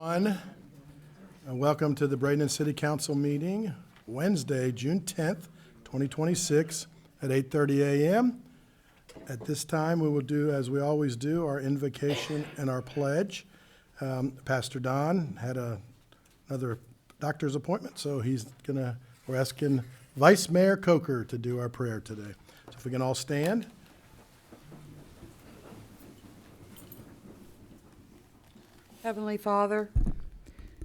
And welcome to the Bradenton City Council meeting, Wednesday, June 10th, 2026 at 8:30 a.m. At this time, we will do, as we always do, our invocation and our pledge. Pastor Don had another doctor's appointment, so we're asking Vice Mayor Coker to do our prayer today. So if we can all stand. Heavenly Father,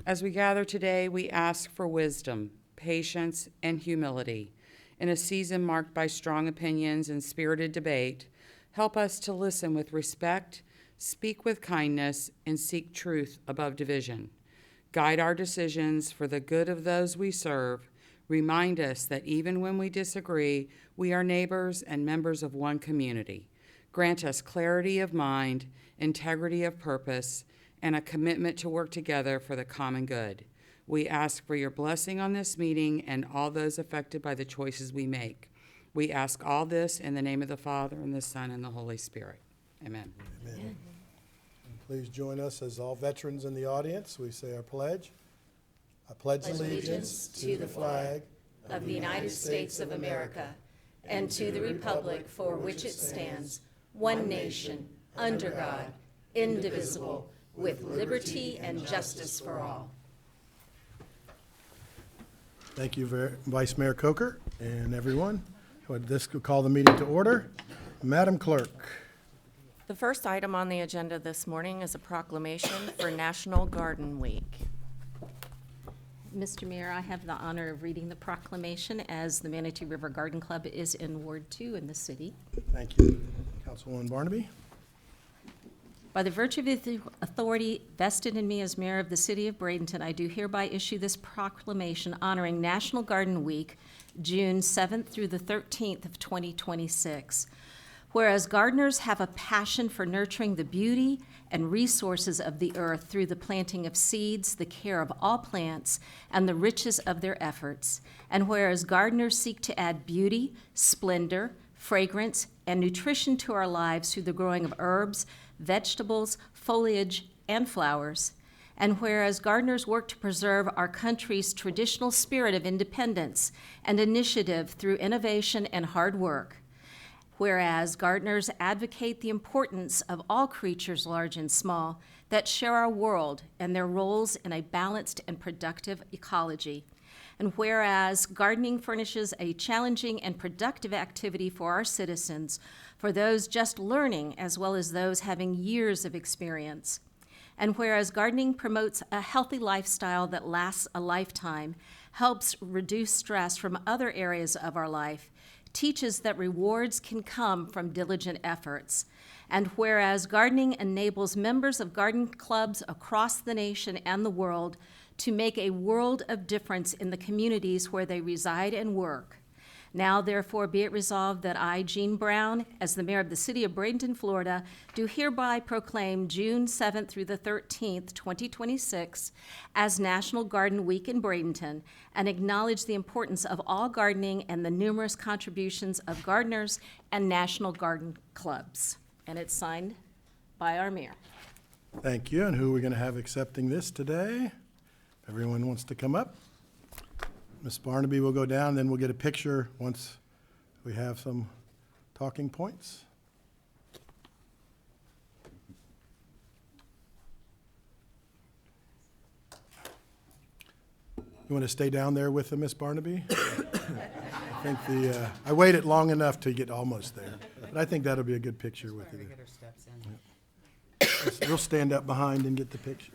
as we gather today, we ask for wisdom, patience, and humility. In a season marked by strong opinions and spirited debate, help us to listen with respect, speak with kindness, and seek truth above division. Guide our decisions for the good of those we serve. Remind us that even when we disagree, we are neighbors and members of one community. Grant us clarity of mind, integrity of purpose, and a commitment to work together for the common good. We ask for your blessing on this meeting and all those affected by the choices we make. We ask all this in the name of the Father, and the Son, and the Holy Spirit. Amen. Amen. And please join us as all veterans in the audience. We say our pledge. I pledge allegiance to the flag of the United States of America and to the republic for which it stands, one nation, under God, indivisible, with liberty and justice for all. Thank you, Vice Mayor Coker and everyone. This will call the meeting to order. Madam Clerk. The first item on the agenda this morning is a proclamation for National Garden Week. Mr. Mayor, I have the honor of reading the proclamation as the Manatee River Garden Club is in Ward 2 in the city. Thank you. Councilwoman Barnaby. By the virtue of the authority vested in me as mayor of the city of Bradenton, I do hereby issue this proclamation honoring National Garden Week, June 7th through the 13th of 2026. Whereas gardeners have a passion for nurturing the beauty and resources of the earth through the planting of seeds, the care of all plants, and the riches of their efforts, and whereas gardeners seek to add beauty, splendor, fragrance, and nutrition to our lives through the growing of herbs, vegetables, foliage, and flowers, and whereas gardeners work to preserve our country's traditional spirit of independence and initiative through innovation and hard work, whereas gardeners advocate the importance of all creatures, large and small, that share our world and their roles in a balanced and productive ecology, and whereas gardening furnishes a challenging and productive activity for our citizens, for those just learning as well as those having years of experience, and whereas gardening promotes a healthy lifestyle that lasts a lifetime, helps reduce stress from other areas of our life, teaches that rewards can come from diligent efforts, and whereas gardening enables members of garden clubs across the nation and the world to make a world of difference in the communities where they reside and work. Now, therefore, be it resolved that I, Jean Brown, as the mayor of the city of Bradenton, Florida, do hereby proclaim June 7th through the 13th, 2026, as National Garden Week in Bradenton, and acknowledge the importance of all gardening and the numerous contributions of gardeners and national garden clubs. And it's signed by our mayor. Thank you. And who are we going to have accepting this today? Everyone wants to come up. Ms. Barnaby will go down, then we'll get a picture once we have some talking points. You want to stay down there with Ms. Barnaby? I think I waited long enough to get almost there, but I think that'll be a good picture with you. We'll stand up behind and get the picture.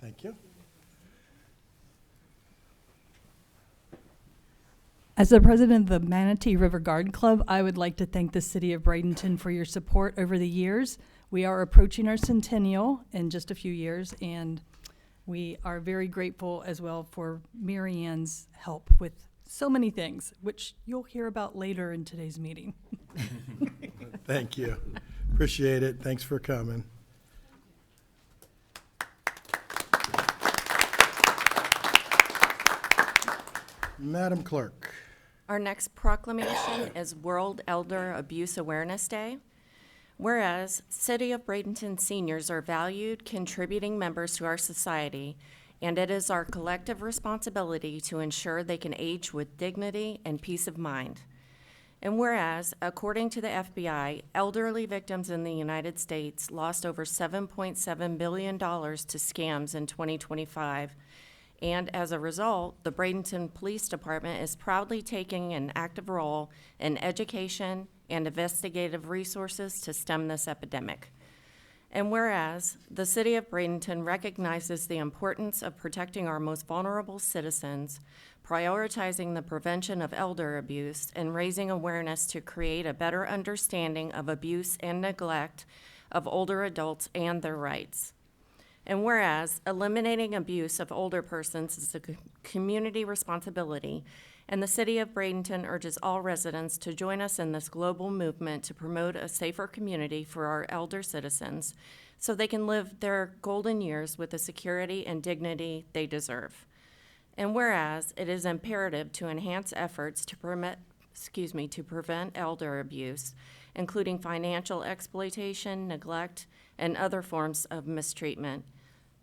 Thank you. As the president of the Manatee River Garden Club, I would like to thank the city of Bradenton for your support over the years. We are approaching our centennial in just a few years, and we are very grateful as well for Mary Ann's help with so many things, which you'll hear about later in today's meeting. Thank you. Appreciate it. Thanks for coming. Madam Clerk. Our next proclamation is World Elder Abuse Awareness Day. Whereas City of Bradenton seniors are valued, contributing members to our society, and it is our collective responsibility to ensure they can age with dignity and peace of mind. And whereas, according to the FBI, elderly victims in the United States lost over $7.7 billion to scams in 2025, and as a result, the Bradenton Police Department is proudly taking an active role in education and investigative resources to stem this epidemic. And whereas the City of Bradenton recognizes the importance of protecting our most vulnerable citizens, prioritizing the prevention of elder abuse, and raising awareness to create a better understanding of abuse and neglect of older adults and their rights. And whereas eliminating abuse of older persons is a community responsibility, and the City of Bradenton urges all residents to join us in this global movement to promote a safer community for our elder citizens so they can live their golden years with the security and dignity they deserve. And whereas it is imperative to enhance efforts to prevent elder abuse, including financial exploitation, neglect, and other forms of mistreatment,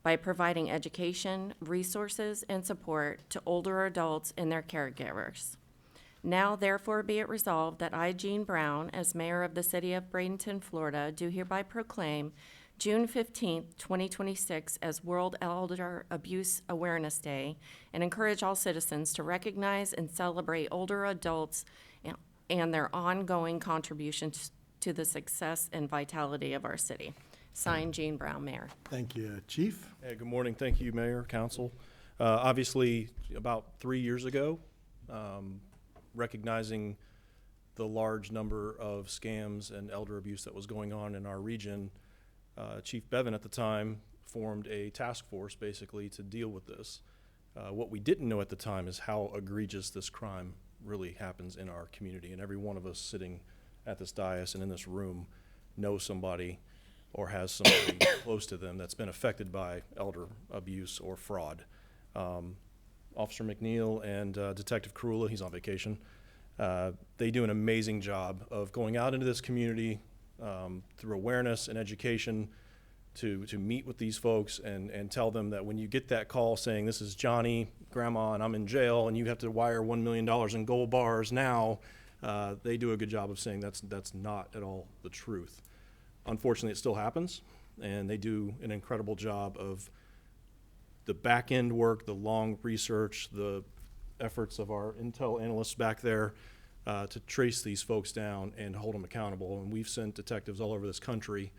by providing education, resources, and support to older adults and their caregivers. Now, therefore, be it resolved that I, Jean Brown, as mayor of the City of Bradenton, Florida, do hereby proclaim June 15th, 2026 as World Elder Abuse Awareness Day, and encourage all citizens to recognize and celebrate older adults and their ongoing contributions to the success and vitality of our city. Signed, Jean Brown, Mayor. Thank you. Chief? Hey, good morning. Thank you, Mayor, Council. Obviously, about 3 years ago, recognizing the large number of scams and elder abuse that was going on in our region, Chief Bevan at the time formed a task force basically to deal with this. What we didn't know at the time is how egregious this crime really happens in our community. And every one of us sitting at this dais and in this room knows somebody or has somebody close to them that's been affected by elder abuse or fraud. Officer McNeil and Detective Carula, he's on vacation, they do an amazing job of going out into this community through awareness and education to meet with these folks and tell them that when you get that call saying, this is Johnny, Grandma, and I'm in jail, and you have to wire $1 million in gold bars now, they do a good job of saying that's not at all the truth. Unfortunately, it still happens, and they do an incredible job of the back-end work, the long research, the efforts of our intel analysts back there to trace these folks down and hold them accountable. And we've sent detectives all over this country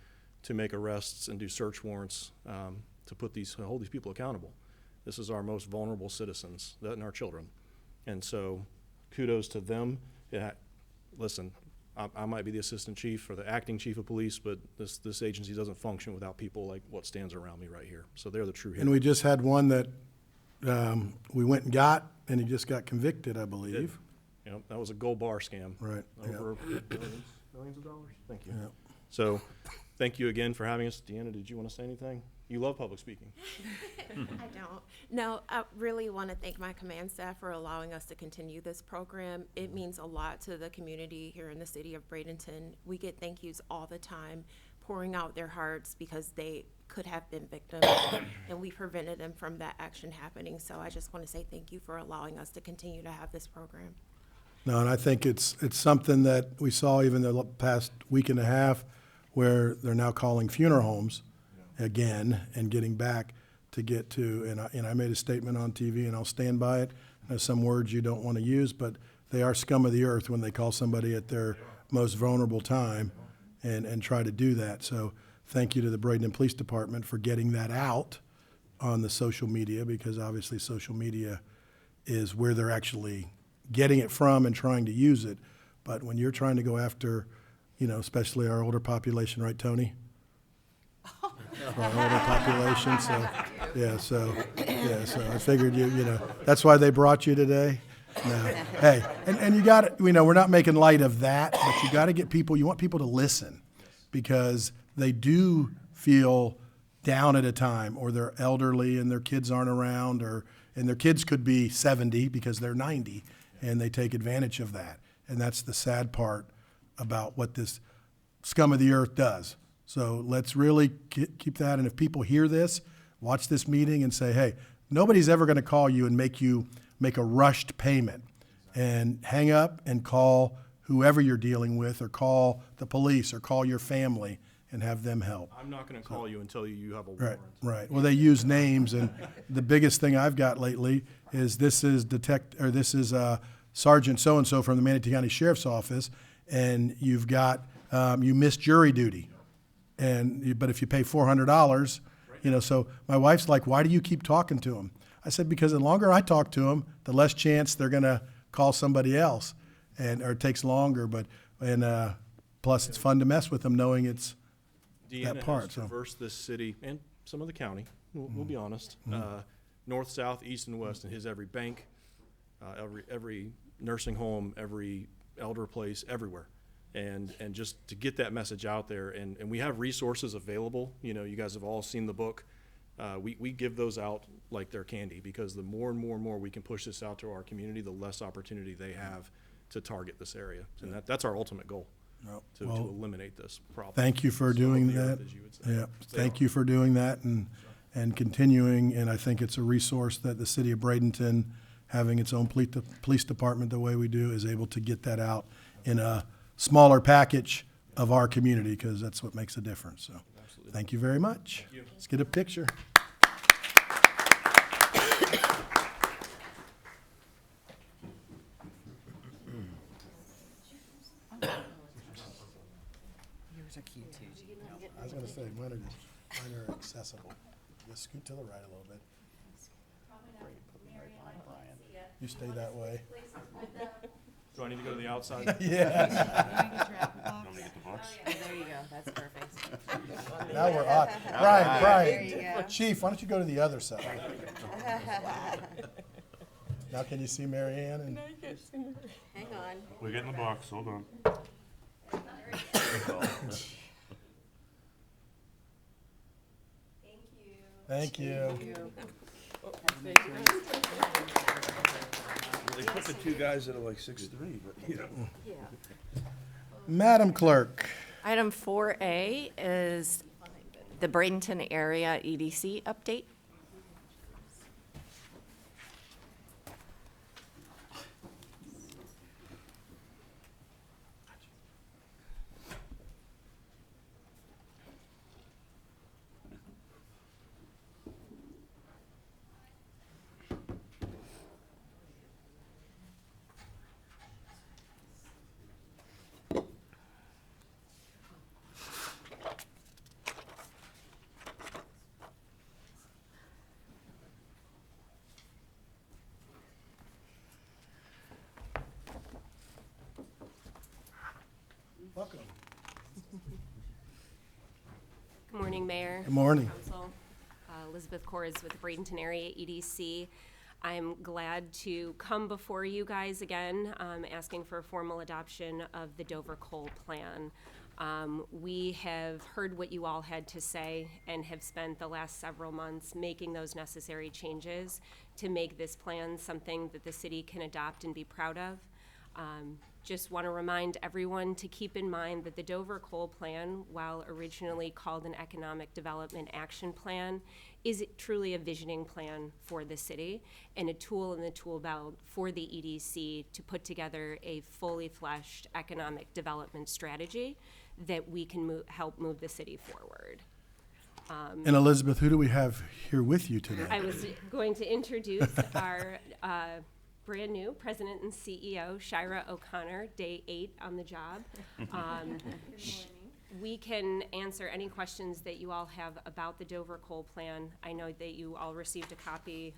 to make arrests and do search warrants to hold these people accountable. This is our most vulnerable citizens, that and our children. And so kudos to them. Listen, I might be the assistant chief or the acting chief of police, but this agency doesn't function without people like what stands around me right here. So they're the true heroes. And we just had one that we went and got, and he just got convicted, I believe. Yep, that was a gold bar scam. Right. Over millions of dollars. Thank you. Yep. So thank you again for having us. Deanna, did you want to say anything? You love public speaking. I don't. No, I really want to thank my command staff for allowing us to continue this program. It means a lot to the community here in the city of Bradenton. We get thank yous all the time, pouring out their hearts because they could have been victims, and we prevented them from that action happening. So I just want to say thank you for allowing us to continue to have this program. No, and I think it's something that we saw even the past week and a half where they're now calling funeral homes again and getting back to get to, and I made a statement on TV, and I'll stand by it. There's some words you don't want to use, but they are scum of the earth when they call somebody at their most vulnerable time and try to do that. So thank you to the Bradenton Police Department for getting that out on the social media, because obviously social media is where they're actually getting it from and trying to use it. But when you're trying to go after, especially our older population, right, Tony? Our older population, so I figured that's why they brought you today. No. Hey, and you got it, we're not making light of that, but you got to get people, you want people to listen, because they do feel down at a time, or they're elderly and their kids aren't around, or and their kids could be 70 because they're 90, and they take advantage of that. And that's the sad part about what this scum of the earth does. So let's really keep that, and if people hear this, watch this meeting and say, hey, nobody's ever going to call you and make you make a rushed payment. And hang up and call whoever you're dealing with, or call the police, or call your family and have them help. I'm not gonna call you until you have a Right, warrant. right. Well, they use names, and the biggest thing I've got lately is this is Sergeant so-and-so from the Manatee County Sheriff's Office, and you've got, you missed jury duty. But if you pay $400, so my wife's like, why do you keep talking to him? I said, because the longer I talk to them, the less chance they're gonna call somebody else, or it takes longer, plus it's fun to mess with them knowing it's that part, Deanna has so. traversed this city and some of the county, we'll be honest, north, south, east, and west, and his every bank, every nursing home, every elder place, everywhere. And just to get that message out there, and we have resources available. You guys have all seen the book. We give those out like they're candy, because the more and more we can push this out to our community, the less opportunity they have to target this area. And that's our ultimate goal, to eliminate this problem. Thank you for Scum of doing the earth, that. as you would say. Yeah, Stay thank on. you for doing that and continuing, and I think it's a resource that the city of Bradenton, having its own police department the way we do, is able to get that out in a smaller package of our community, because that's what makes a difference, so. Thank you very much. Thank you. Let's get a picture. Yours are cute too. I was gonna say, mine are accessible. Just scoot to the right a little bit. You stay that way. Do I need to go to the outside? Yeah, There you go, that's perfect. now we're on. Brian, Chief, why don't you go to the other side? Now can you see Mary Ann? And Hang on. We're getting the box, hold on. thank you. They put the two guys that are like 6'3", but Madam Clerk. Item 4A is the Bradenton area EDC update. Welcome. Good morning, Mayor. Good morning. Council. Elizabeth Corrs with the Bradenton Area EDC. I'm glad to come before you guys again, asking for a formal adoption of the Dover Coal Plan. We have heard what you all had to say and have spent the last several months making those necessary changes to make this plan something that the city can adopt and be proud of. Just want to remind everyone to keep in mind that the Dover Coal Plan, while originally called an Economic Development Action Plan, is truly a visioning plan for the city and a tool in the tool belt for the EDC to put together a fully fleshed economic development strategy that we can help move the city forward. And Elizabeth, who do we have here with you today? I was going to introduce our brand new President and CEO, Shira O'Connor, day 8 on the job. We can answer any questions that you all have about the Dover Coal Plan. I know that you all received a copy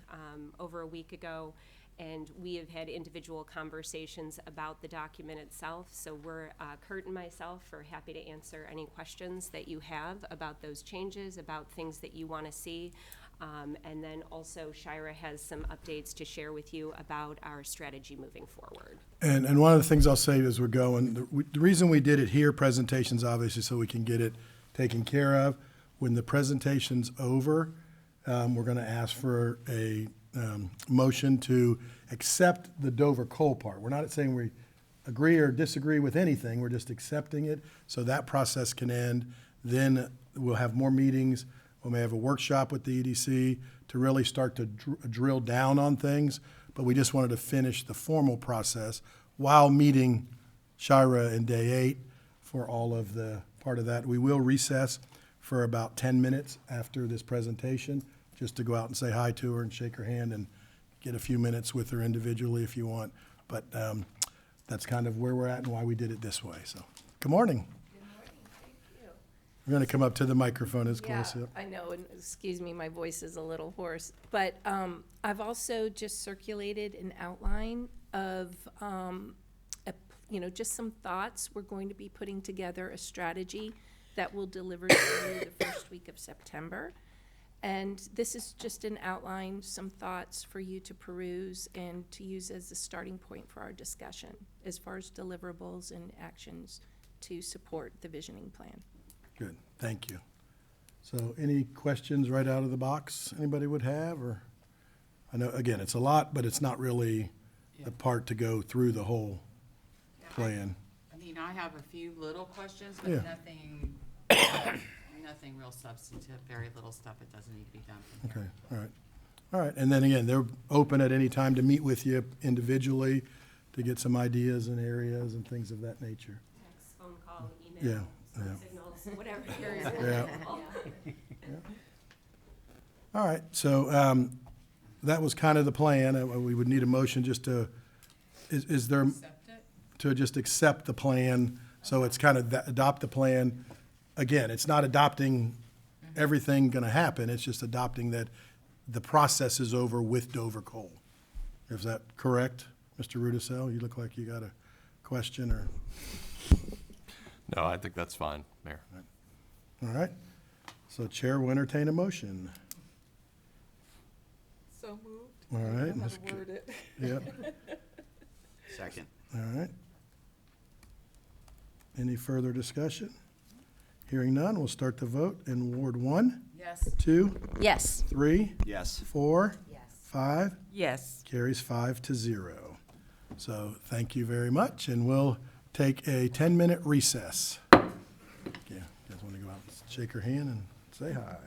over a week ago, and we have had individual conversations about the document itself. So we're, Kurt and myself, are happy to answer any questions that you have about those changes, about things that you want to see. And then also Shira has some updates to share with you about our strategy moving forward. And one of the things I'll say as we're going, the reason we did it here, presentations obviously so we can get it taken care of. When the presentation's over, we're gonna ask for a motion to accept the Dover Coal part. We're not saying we agree or disagree with anything, we're just accepting it, so that process can end. Then we'll have more meetings, we may have a workshop with the EDC to really start to drill down on things, but we just wanted to finish the formal process while meeting Shira in day 8 for all of the part of that. We will recess for about 10 minutes after this presentation, just to go out and say hi to her and shake her hand and get a few minutes with her individually if you want. But that's kind of where we're at and why we did it this way. So, good morning. Good morning, thank you. We're going to come up to the microphone as Yeah, close. Yep. I know, and excuse me, my voice is a little hoarse. But I've also just circulated an outline of, just some thoughts. We're going to be putting together a strategy that will deliver to you the first week of September. And this is just an outline, some thoughts for you to peruse and to use as a starting point for our discussion as far as deliverables and actions to support the visioning plan. Good, thank you. So any questions right out of the box anybody would have? Or I know, again, it's a lot, but it's not really the part to go through the whole plan. I mean, I have a few little questions, Yeah. but nothing real substantive, very little stuff that doesn't need to be done from here. Okay, all right. All right, and then again, they're open at any time to meet with you individually to get some ideas and areas and things of that nature. Text, phone call, Yeah, email, yeah. signals, whatever yours Yeah. All right, so that was kind of the plan. We would need a motion just to, is there, Accept it? to just accept the plan, so it's kind of adopt the plan. Again, it's not adopting everything gonna happen, it's just adopting that the process is over with Dover Coal. Is that correct, Mr. Rudisell? You look like you got a question, or, No, I think that's fine, Mayor. all right? So Chair will entertain a motion. So moved. All right. I don't know how Ms. to word it. Yep, Second. all right. Any further discussion? Hearing none, we'll start the vote in Ward 1, Yes. 2, Yes. 3, Yes. 4, Yes. 5, Yes. carries 5-0. So thank you very much, and we'll take a 10-minute recess. Yeah, you guys want to go out and shake her hand and say hi?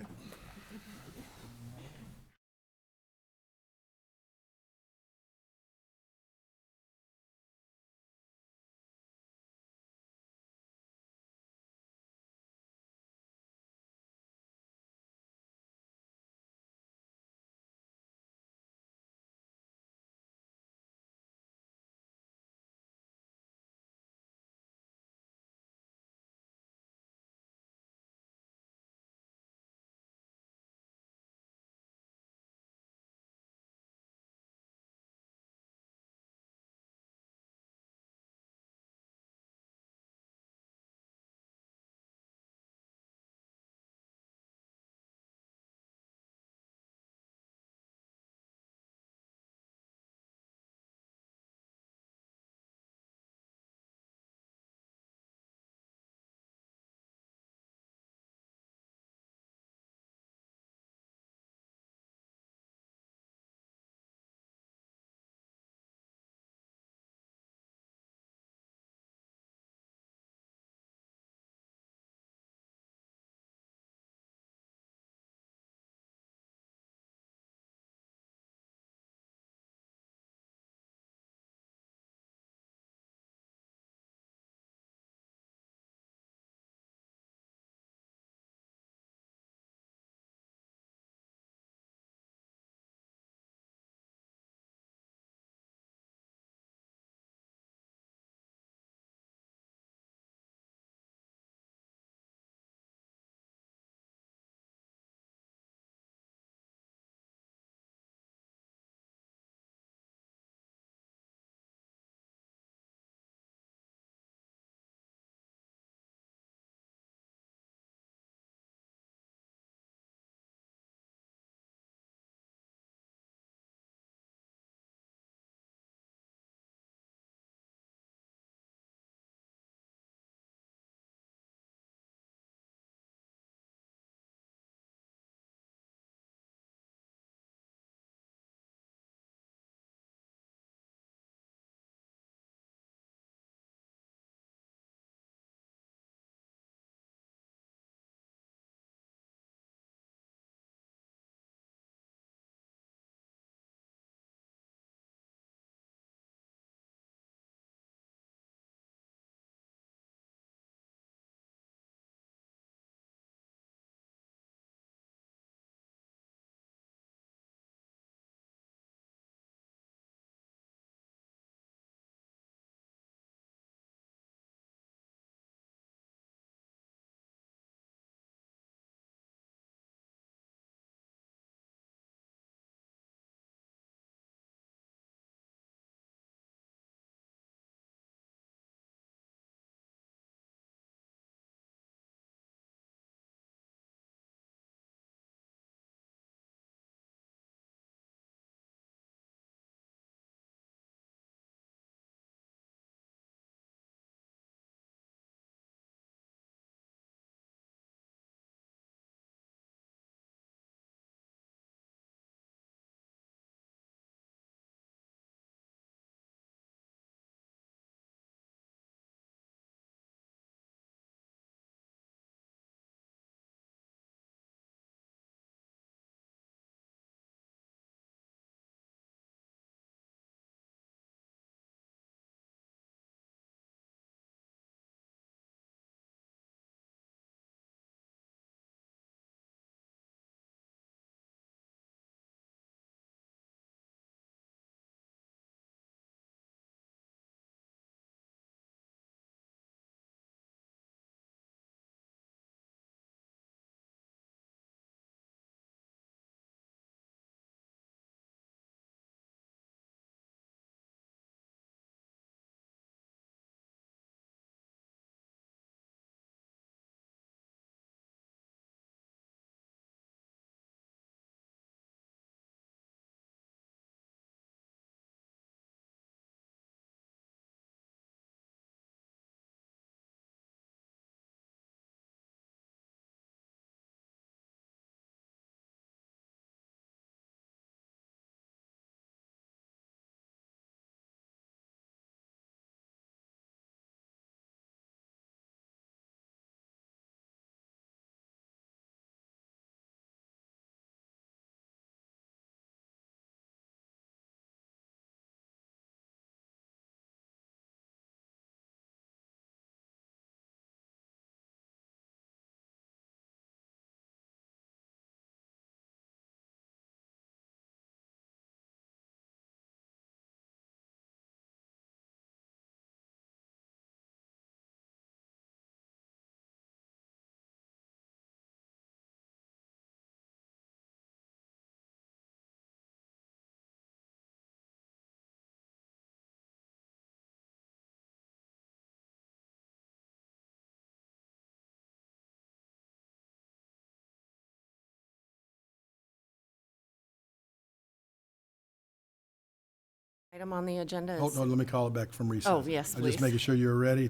Item on the agenda Oh, is, no, let me call it back from recess. Oh, yes, I'm just please. making sure you're ready.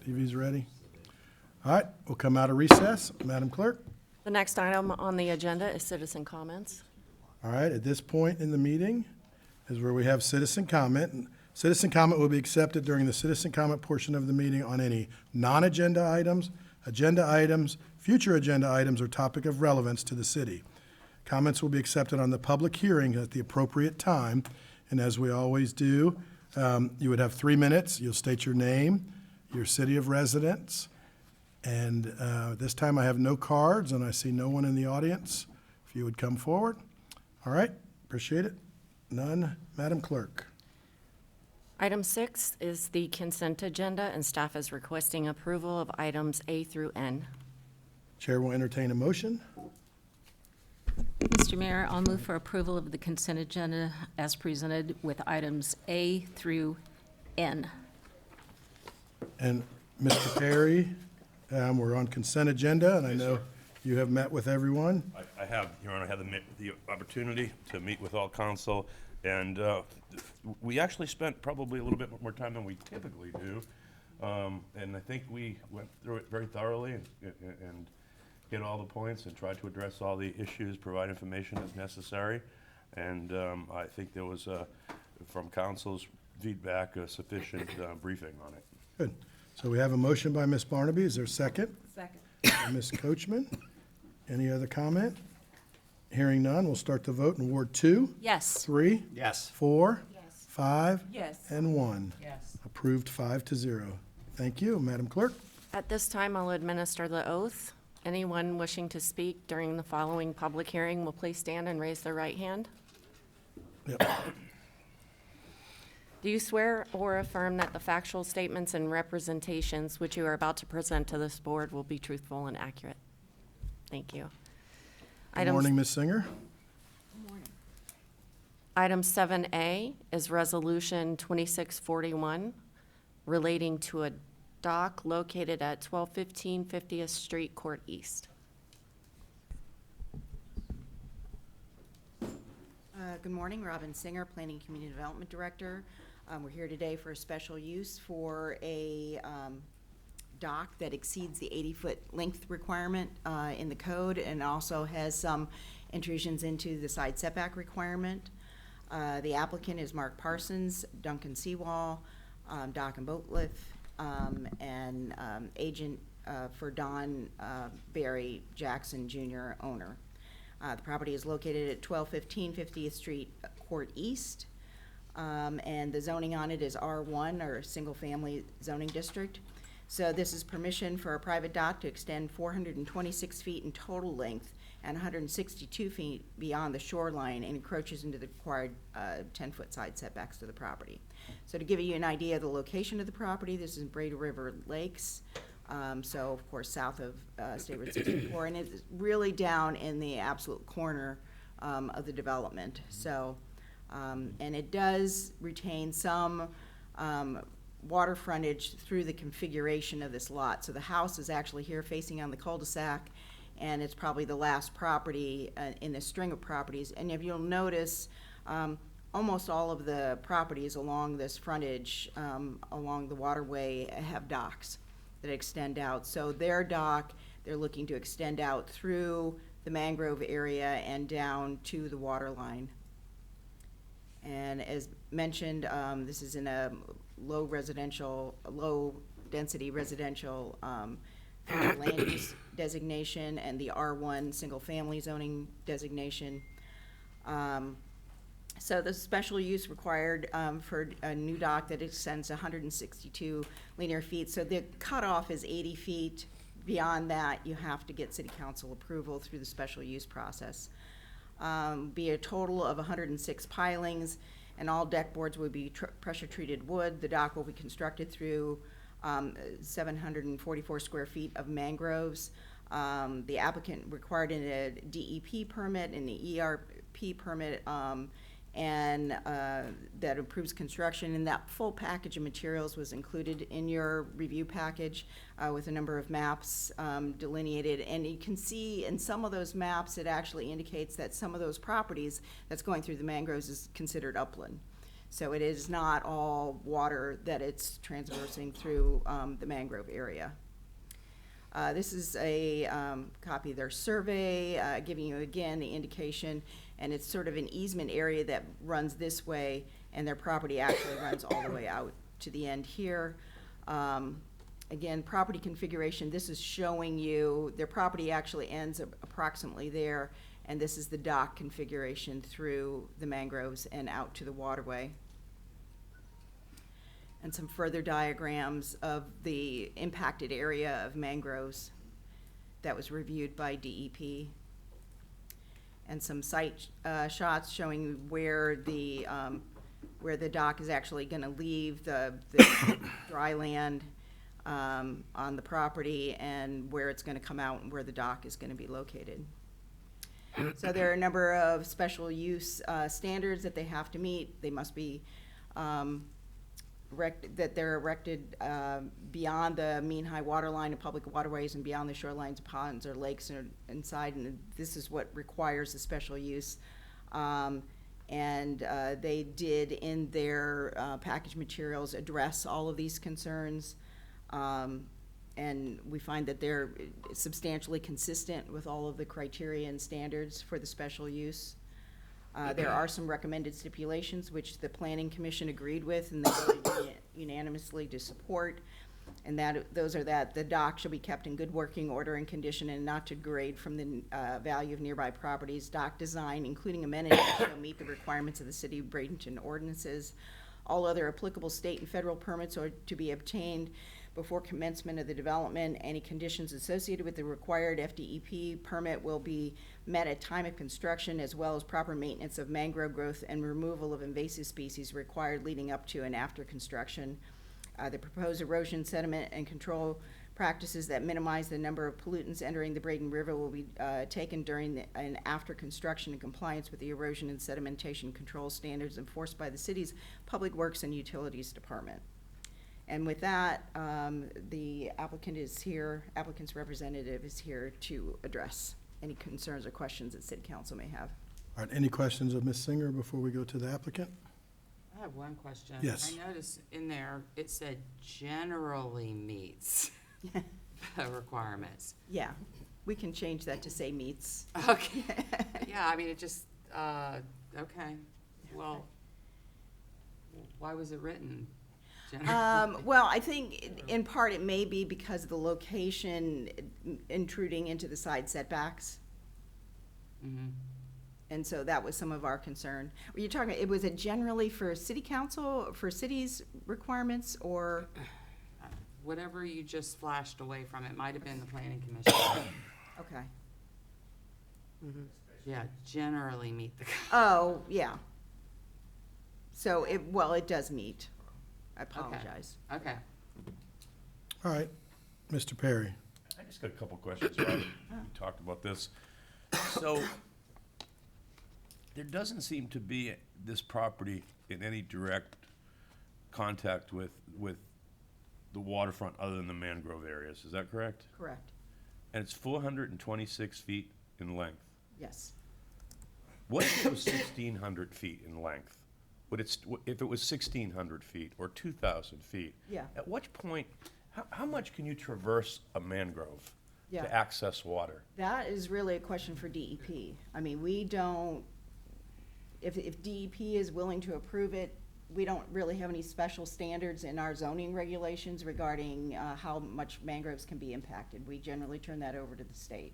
TV's ready. All right, we'll come out of recess. Madam Clerk? the next item on the agenda is citizen comments. All right, at this point in the meeting is where we have citizen comment. And citizen comment will be accepted during the citizen comment portion of the meeting on any non-agenda items, future agenda items, or topic of relevance to the city. Comments will be accepted on the public hearing at the appropriate time. And as we always do, you would have 3 minutes. You'll state your name, your city of residence. And this time I have no cards, and I see no one in the audience. If you would come forward. All right, appreciate it. None. Madam Clerk. Item 6 is the consent agenda, and staff is requesting approval of items A through N. Chair will entertain a motion. Mr. Mayor, I'll move for approval of the consent agenda as presented with items A through N. And Mr. Perry, we're on consent agenda, and I know you have met with everyone. I have, Your Honor, I had the opportunity to meet with all council, and we actually spent probably a little bit more time than we typically do. And I think we went through it very thoroughly and hit all the points and tried to address all the issues, provide information as necessary. And I think there was, from council's feedback, a sufficient briefing on it. Good. So we have a motion by Ms. Barnaby. Is there a second? Second. By Ms. Coachman. Any other comment? Hearing none, we'll start the vote in Ward 2, Yes. 3, Yes. 4, Yes. 5, Yes. and 1. Yes. Approved 5-0. Thank you, Madam Clerk. At this time, I'll administer the oath. Anyone wishing to speak during the following public hearing will please stand and raise their right hand. Yep. Do you swear or affirm that the factual statements and representations which you are about to present to this board will be truthful and accurate? Thank you. Good morning, Ms. Singer. Item 7A is Resolution 2641 relating to a dock located at 1215 50th Street, Court East. Good morning, Robin Singer, Planning Community Development Director. We're here today for a special use for a dock that exceeds the 80-foot length requirement in the code and also has some intrusions into the side setback requirement. The applicant is Mark Parsons, Duncan Seawall, Dock and Boat Lift, and agent for Don Barry Jackson Jr., owner. The property is located at 1215 50th Street, Court East, and the zoning on it is R1, or single-family zoning district. So this is permission for a private dock to extend 426 feet in total length and 162 feet beyond the shoreline and encroaches into the required 10-foot side setbacks to the property. So to give you an idea of the location of the property, this is in Bradenton River Lakes, so of course south of State Road 64, and it's really down in the absolute corner of the development. So, and it does retain some water frontage through the configuration of this lot. So the house is actually here facing on the cul-de-sac, and it's probably the last property in this string of properties. And if you'll notice, almost all of the properties along this frontage, along the waterway, have docks that extend out. So their dock, they're looking to extend out through the mangrove area and down to the water line. And as mentioned, this is in a low density residential land use designation and the R1 single family zoning designation. So the special use required for a new dock that extends 162 linear feet. So the cutoff is 80 feet. Beyond that, you have to get city council approval through the special use process. Be a total of 106 pilings, and all deck boards would be pressure-treated wood. The dock will be constructed through 744 square feet of mangroves. The applicant required in a DEP permit and the ERP permit, and that approves construction, and that full package of materials was included in your review package with a number of maps delineated. And you can see in some of those maps, it actually indicates that some of those properties that's going through the mangroves is considered upland. So it is not all water that it's transversing through the mangrove area. This is a copy of their survey, giving you again the indication, and it's sort of an easement area that runs this way, and their property actually runs all the way out to the end here. Again, property configuration, this is showing you, their property actually ends approximately there, and this is the dock configuration through the mangroves and out to the waterway. And some further diagrams of the impacted area of mangroves that was reviewed by DEP. And some site shots showing where the dock is actually gonna leave the dry land on the property, and where it's gonna come out and where the dock is gonna be located. So there are a number of special use standards that they have to meet. They must be that they're erected beyond the mean high water line of public waterways and beyond the shorelines of ponds or lakes or inside, and this is what requires the special use. They did in their package materials address all of these concerns. And we find that they're substantially consistent with all of the criteria and standards for the special use. There are some recommended stipulations which the Planning Commission agreed with and they voted unanimously to support. And those are that the dock shall be kept in good working order and condition and not to degrade from the value of nearby properties. Dock design, including amenities, shall meet the requirements of the City of Bradenton ordinances. All other applicable state and federal permits are to be obtained before commencement of the development. Any conditions associated with the required FDEP permit will be met at time of construction, as well as proper maintenance of mangrove growth and removal of invasive species required leading up to and after construction. The proposed erosion, sediment, and control practices that minimize the number of pollutants entering the Braden River will be taken during and after construction in compliance with the erosion and sedimentation control standards enforced by the city's Public Works and Utilities Department. And with that, the applicant's representative is here to address any concerns or questions that City Council may have. All right, any questions of Ms. Singer before we go to the applicant? I have one question. Yes. I noticed in there, it said generally meets the requirements. Yeah, we can change that to say meets. Okay. Yeah, I mean, it just, okay. Well, why was it written? Well, I think in part it may be because of the location intruding into the side setbacks. Mhm. And so that was some of our concern. Were you talking, was it generally for city council, for cities requirements, or? Whatever you just flashed away from, it might have been the planning commission. Okay. Yeah, generally meet the. Oh, yeah. So it does meet. I apologize. Okay. All right, Mr. Perry. I just got a couple questions, Robert. We talked about this. So, there doesn't seem to be this property in any direct contact with the waterfront other than the mangrove areas, is that correct? Correct. And it's 426 feet in length. Yes. What if it was 1,600 feet in length? If it was 1,600 feet or 2,000 feet? Yeah. At which point, how much can you traverse a mangrove Yeah. to access water? That is really a question for DEP. I mean, we don't, if DEP is willing to approve it, we don't really have any special standards in our zoning regulations regarding how much mangroves can be impacted. We generally turn that over to the state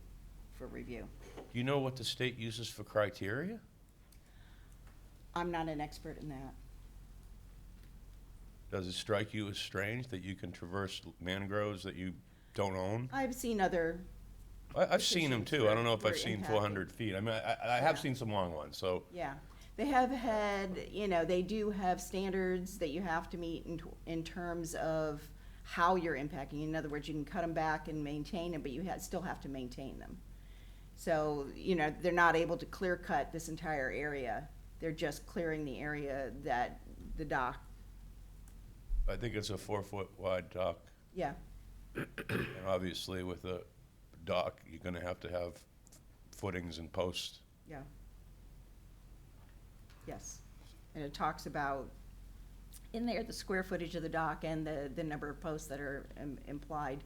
for review. Do you know what the state uses for criteria? I'm not an expert in that. Does it strike you as strange that you can traverse mangroves that you don't own? I've seen other, I've seen them too. I don't know if were I've seen impacted. 400 feet. I mean, I have Yeah. seen some long ones, so. yeah. They have had, they do have standards that you have to meet in terms of how you're impacting. In other words, you can cut them back and maintain them, but you still have to maintain them. So, they're not able to clear cut this entire area. They're just clearing the area that the dock, I think it's a 4-foot wide dock. yeah, And obviously with a dock, you're gonna have to have footings and posts. yeah. Yes. And it talks about in there, the square footage of the dock and the number of posts that are implied.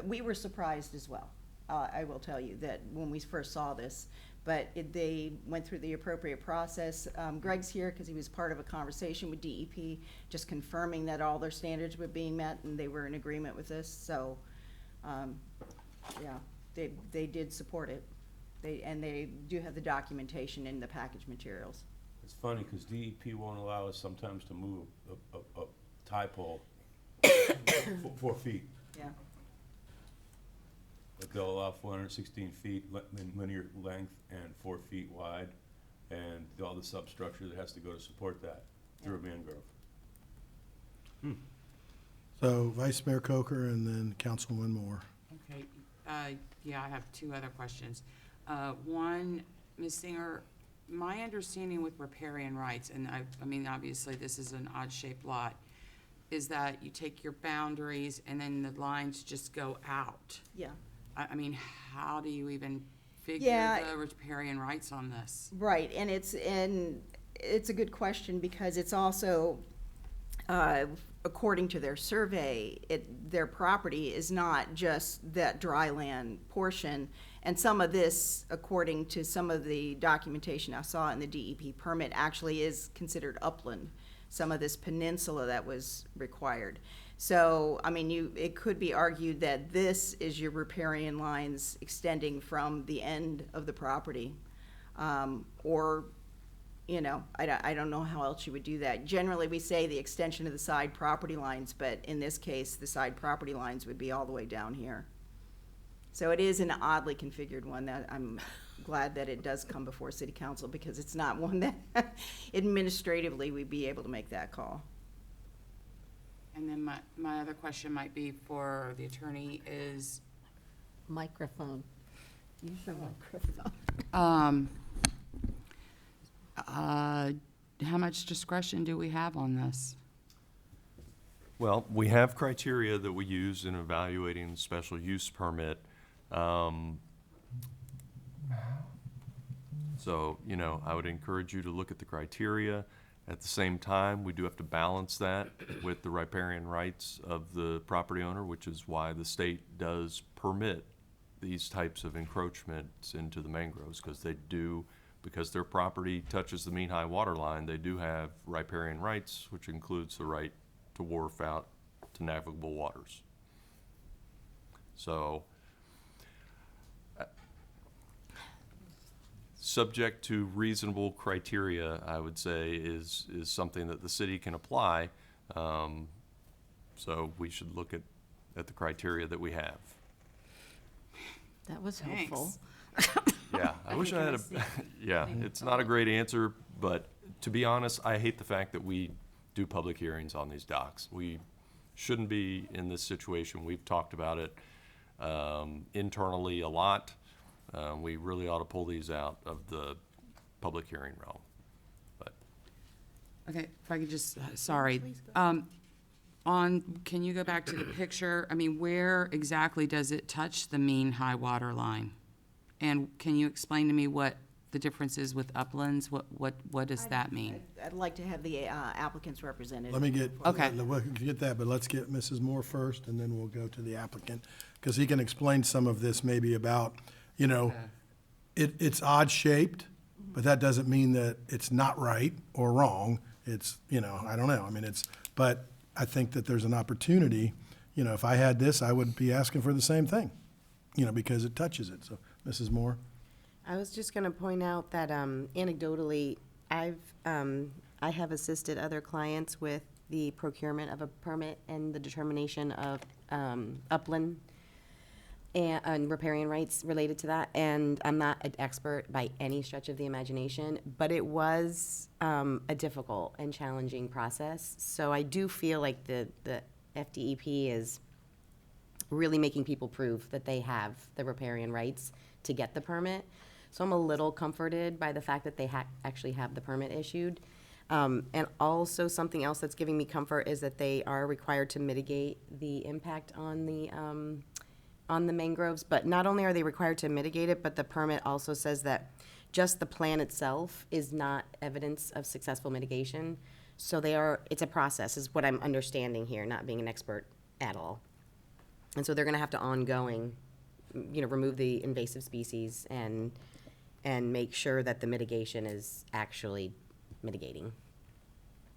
We were surprised as well. I will tell you that when we first saw this, but they went through the appropriate process. Greg's here because he was part of a conversation with DEP, just confirming that all their standards were being met and they were in agreement with this. So, yeah, they did support it. They do have the documentation in the package materials. It's funny, because DEP won't allow us sometimes to move a tie pole 4 feet. Yeah. But they'll allow 416 feet in linear length and 4 feet wide, and all the substructure that has to go to support that through a mangrove. So Vice Mayor Coker and then Councilman Moore. Okay, yeah, I have two other questions. One, Ms. Singer, my understanding with riparian rights, and I mean, obviously this is an odd-shaped lot, is that you take your boundaries and then the lines just go out. Yeah. I mean, how do you even figure the riparian rights on this? Right, and it's a good question because it's also, according to their survey, their property is not just that dry land portion. And some of this, according to some of the documentation I saw in the DEP permit, actually is considered upland. Some of this peninsula that was required. So, I mean, it could be argued that this is your riparian lines extending from the end of the property. Or, you know, I don't know how else you would do that. Generally, we say the extension of the side property lines, but in this case, the side property lines would be all the way down here. So it is an oddly configured one that I'm glad that it does come before City Council, because it's not one that administratively we'd be able to make that call. And then my other question might be for the attorney is, Microphone. Use your microphone. how much discretion do we have on this? Well, we have criteria that we use in evaluating the special use permit. So, you know, I would encourage you to look at the criteria. At the same time, we do have to balance that with the riparian rights of the property owner, which is why the state does permit these types of encroachments into the mangroves, because their property touches the mean high water line, they do have riparian rights, which includes the right to wharf out to navigable waters. So, subject to reasonable criteria, I would say, is something that the city can apply. So we should look at the criteria that we have. That was helpful. Yeah, I wish I had yeah, it's not a great answer, but to be honest, I hate the fact that we do public hearings on these docks. We shouldn't be in this situation. We've talked about it internally a lot. We really ought to pull these out of the public hearing realm. But Okay, if I could just, sorry. Can you go back to the picture? I mean, where exactly does it touch the mean high water line? And can you explain to me what the difference is with uplands? What does that mean? I'd like to have the applicant's representative. Let me get, Okay. we'll get that, but let's get Mrs. Moore first, and then we'll go to the applicant, because he can explain some of this maybe about, you know, it's odd-shaped, but that doesn't mean that it's not right or wrong. It's, you know, I don't know. I mean, but I think that there's an opportunity. You know, if I had this, I would be asking for the same thing, you know, because it touches it. So, Mrs. Moore? I was just going to point out that anecdotally, I have assisted other clients with the procurement of a permit and the determination of upland and riparian rights related to that. And I'm not an expert by any stretch of the imagination, but it was a difficult and challenging process. So I do feel like the FDEP is really making people prove that they have the riparian rights to get the permit. So I'm a little comforted by the fact that they actually have the permit issued. And also something else that's giving me comfort is that they are required to mitigate the impact on the mangroves. But not only are they required to mitigate it, but the permit also says that just the plan itself is not evidence of successful mitigation. So it's a process, is what I'm understanding here, not being an expert at all. And so they're gonna have to remove the invasive species and make sure that the mitigation is actually mitigating.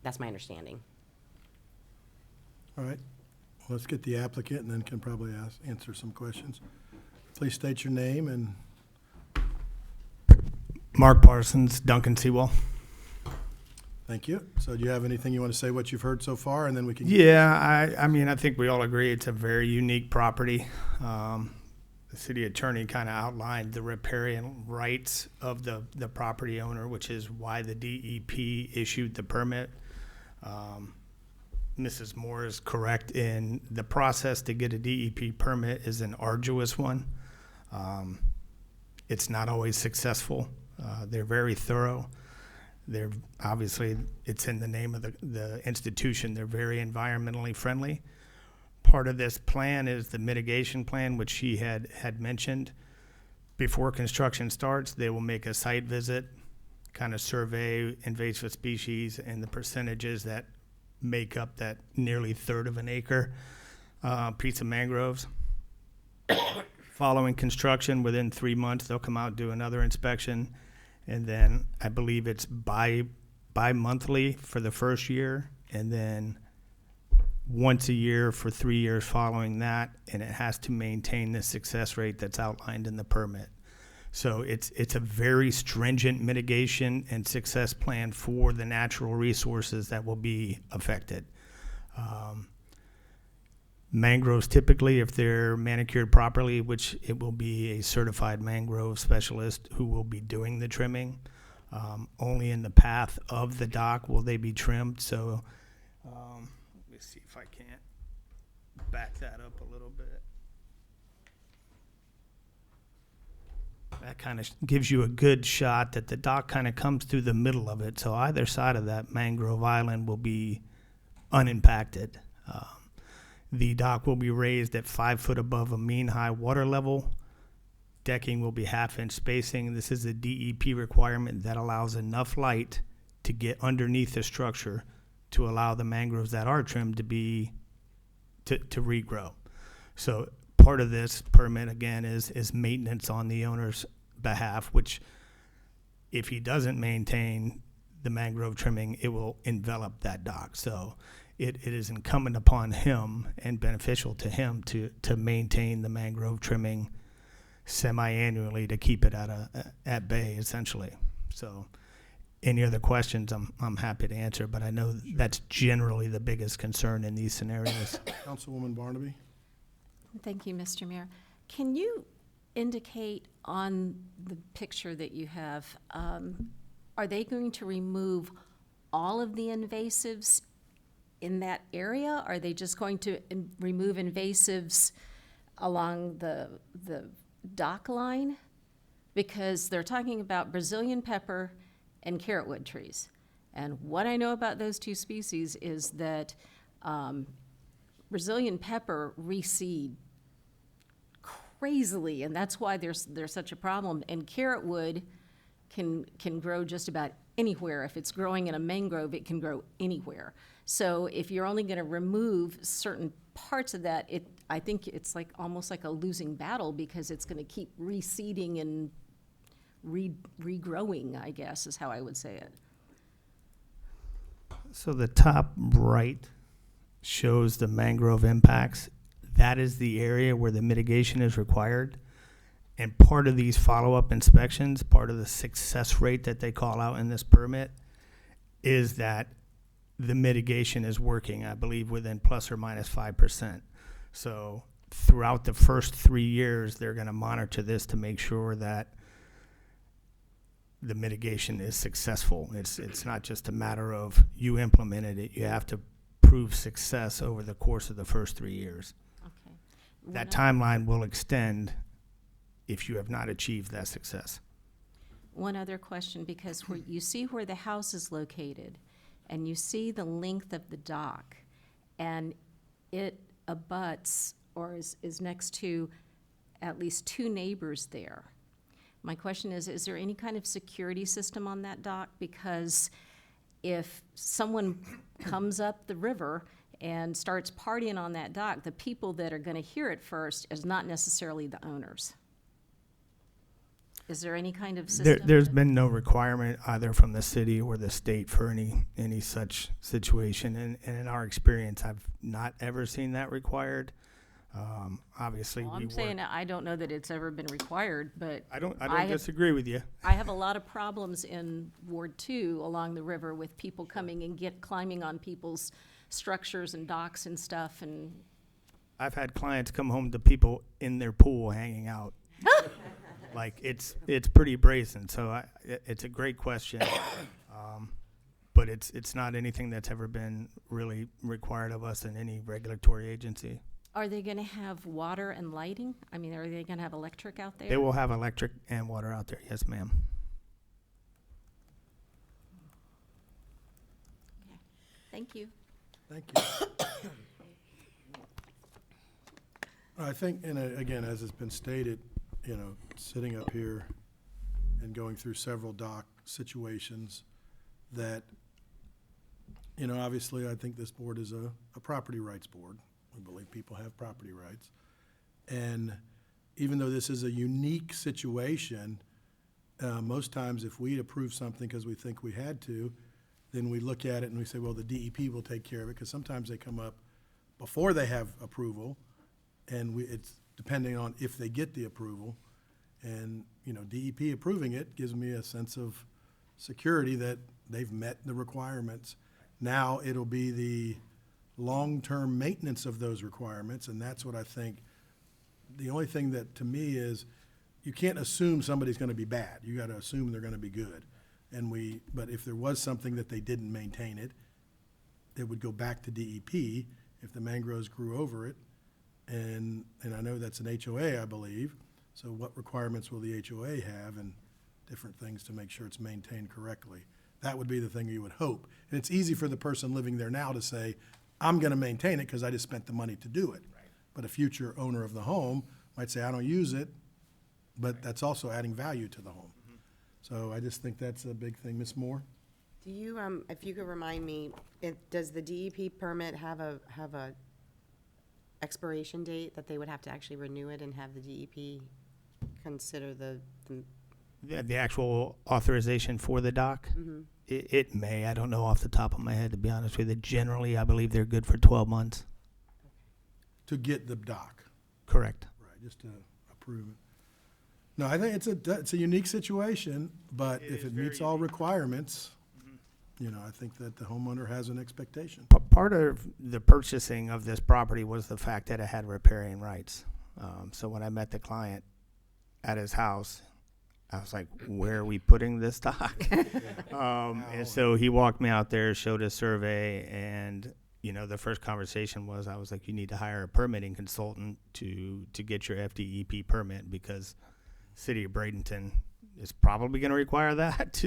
That's my understanding. All right, let's get the applicant and then can probably answer some questions. Please state your name and, Mark Parsons, Duncan Seawall. thank you. So do you have anything you want to say, what you've heard so far, and then we can? Yeah, I mean, I think we all agree it's a very unique property. The city attorney kind of outlined the riparian rights of the property owner, which is why the DEP issued the permit. Mrs. Moore is correct in the process to get a DEP permit is an arduous one. It's not always successful. They're very thorough. They're obviously, it's in the name of the institution. They're very environmentally friendly. Part of this plan is the mitigation plan, which she had mentioned. Before construction starts, they will make a site visit, kind of survey invasive species and the percentages that make up that nearly third of an acre piece of mangroves. Following construction, within 3 months, they'll come out and do another inspection. And then I believe it's bi-monthly for the first year, and then once a year for 3 years following that, and it has to maintain the success rate that's outlined in the permit. So it's a very stringent mitigation and success plan for the natural resources that will be affected. Mangroves typically, if they're manicured properly, which it will be a certified mangrove specialist who will be doing the trimming. Only in the path of the dock will they be trimmed. So let me see if I can't back that up a little bit. That kind of gives you a good shot that the dock kind of comes through the middle of it. So either side of that mangrove island will be unimpacted. The dock will be raised at 5 foot above a mean high water level. Decking will be 1/2-inch spacing. This is a DEP requirement that allows enough light to get underneath the structure to allow the mangroves that are trimmed to regrow. So part of this permit, again, is maintenance on the owner's behalf, which if he doesn't maintain the mangrove trimming, it will envelop that dock. So it is incumbent upon him and beneficial to him to maintain the mangrove trimming semi-annually to keep it at bay, essentially. So any other questions, I'm happy to answer, but I know that's generally the biggest concern in these scenarios. Councilwoman Barnaby? Thank you, Mr. Mayor. Can you indicate on the picture that you have, are they going to remove all of the invasives in that area? Are they just going to remove invasives along the dock line? Because they're talking about Brazilian pepper and carrotwood trees. And what I know about those two species is that Brazilian pepper reseed crazily, and that's why there's such a problem. And carrotwood can grow just about anywhere. If it's growing in a mangrove, it can grow anywhere. So if you're only going to remove certain parts of that, I think it's like almost like a losing battle, because it's going to keep reseeding and regrowing, I guess is how I would say it. So the top right shows the mangrove impacts. That is the area where the mitigation is required. And part of these follow-up inspections, part of the success rate that they call out in this permit, is that the mitigation is working, I believe, within plus or minus 5%. So throughout the first 3 years, they're going to monitor this to make sure that the mitigation is successful. It's not just a matter of you implemented it. You have to prove success over the course of the first 3 years. Okay. That timeline will extend if you have not achieved that success. One other question, because you see where the house is located, and you see the length of the dock, and it abuts or is next to at least 2 neighbors there. My question is there any kind of security system on that dock? Because if someone comes up the river and starts partying on that dock, the people that are gonna hear it first is not necessarily the owners. Is there any kind of system? There's been no requirement either from the city or the state for any such situation. And in our experience, I've not ever seen that required. Obviously, Well, we I'm work. saying I don't know that it's ever been required, but I don't have- disagree with you. I have a lot of problems in Ward 2 along the river with people coming and climbing on people's structures and docks and stuff, and I've had clients come home to people in their pool hanging out. Like, it's pretty brazen, so it's a great question. But it's not anything that's ever been really required of us in any regulatory agency. are they gonna have water and lighting? I mean, are they gonna have electric out there? They will have electric and water out there, yes, ma'am. Thank you. Thank you. I think, and again, as it's been stated, you know, sitting up here and going through several dock situations that, you know, obviously, I think this board is a property rights board. We believe people have property rights. And even though this is a unique situation, most times if we approve something because we think we had to, then we look at it and we say, well, the DEP will take care of it, because sometimes they come up before they have approval, and it's depending on if they get the approval. And, you know, DEP approving it gives me a sense of security that they've met the requirements. Now it'll be the long-term maintenance of those requirements, and that's what I think. The only thing that, to me, is you can't assume somebody's gonna be bad. You gotta assume they're gonna be good. But if there was something that they didn't maintain it would go back to DEP if the mangroves grew over it. And I know that's an HOA, I believe, so what requirements will the HOA have and different things to make sure it's maintained correctly? That would be the thing you would hope. And it's easy for the person living there now to say, I'm gonna maintain it because I just spent the money to do it. But a future owner of the home might say, I don't use it, but that's also adding value to the home. So I just think that's a big thing. Ms. Moore? Do you, if you could remind me, does the DEP permit have a expiration date that they would have to actually renew it and have the DEP consider the The actual authorization for the dock? It may, I don't know off the top of my head, to be honest with you. Generally, I believe they're good for 12 months. To get the dock. Correct. Right, just to approve it. No, I think it's a unique situation, but if it meets all requirements, you know, I think that the homeowner has an expectation. Part of the purchasing of this property was the fact that it had riparian rights. So when I met the client at his house, I was like, where are we putting this dock? And so he walked me out there, showed a survey, and, you know, the first conversation was, I was like, you need to hire a permitting consultant to get your FDEP permit, because City of Bradenton is probably going to require that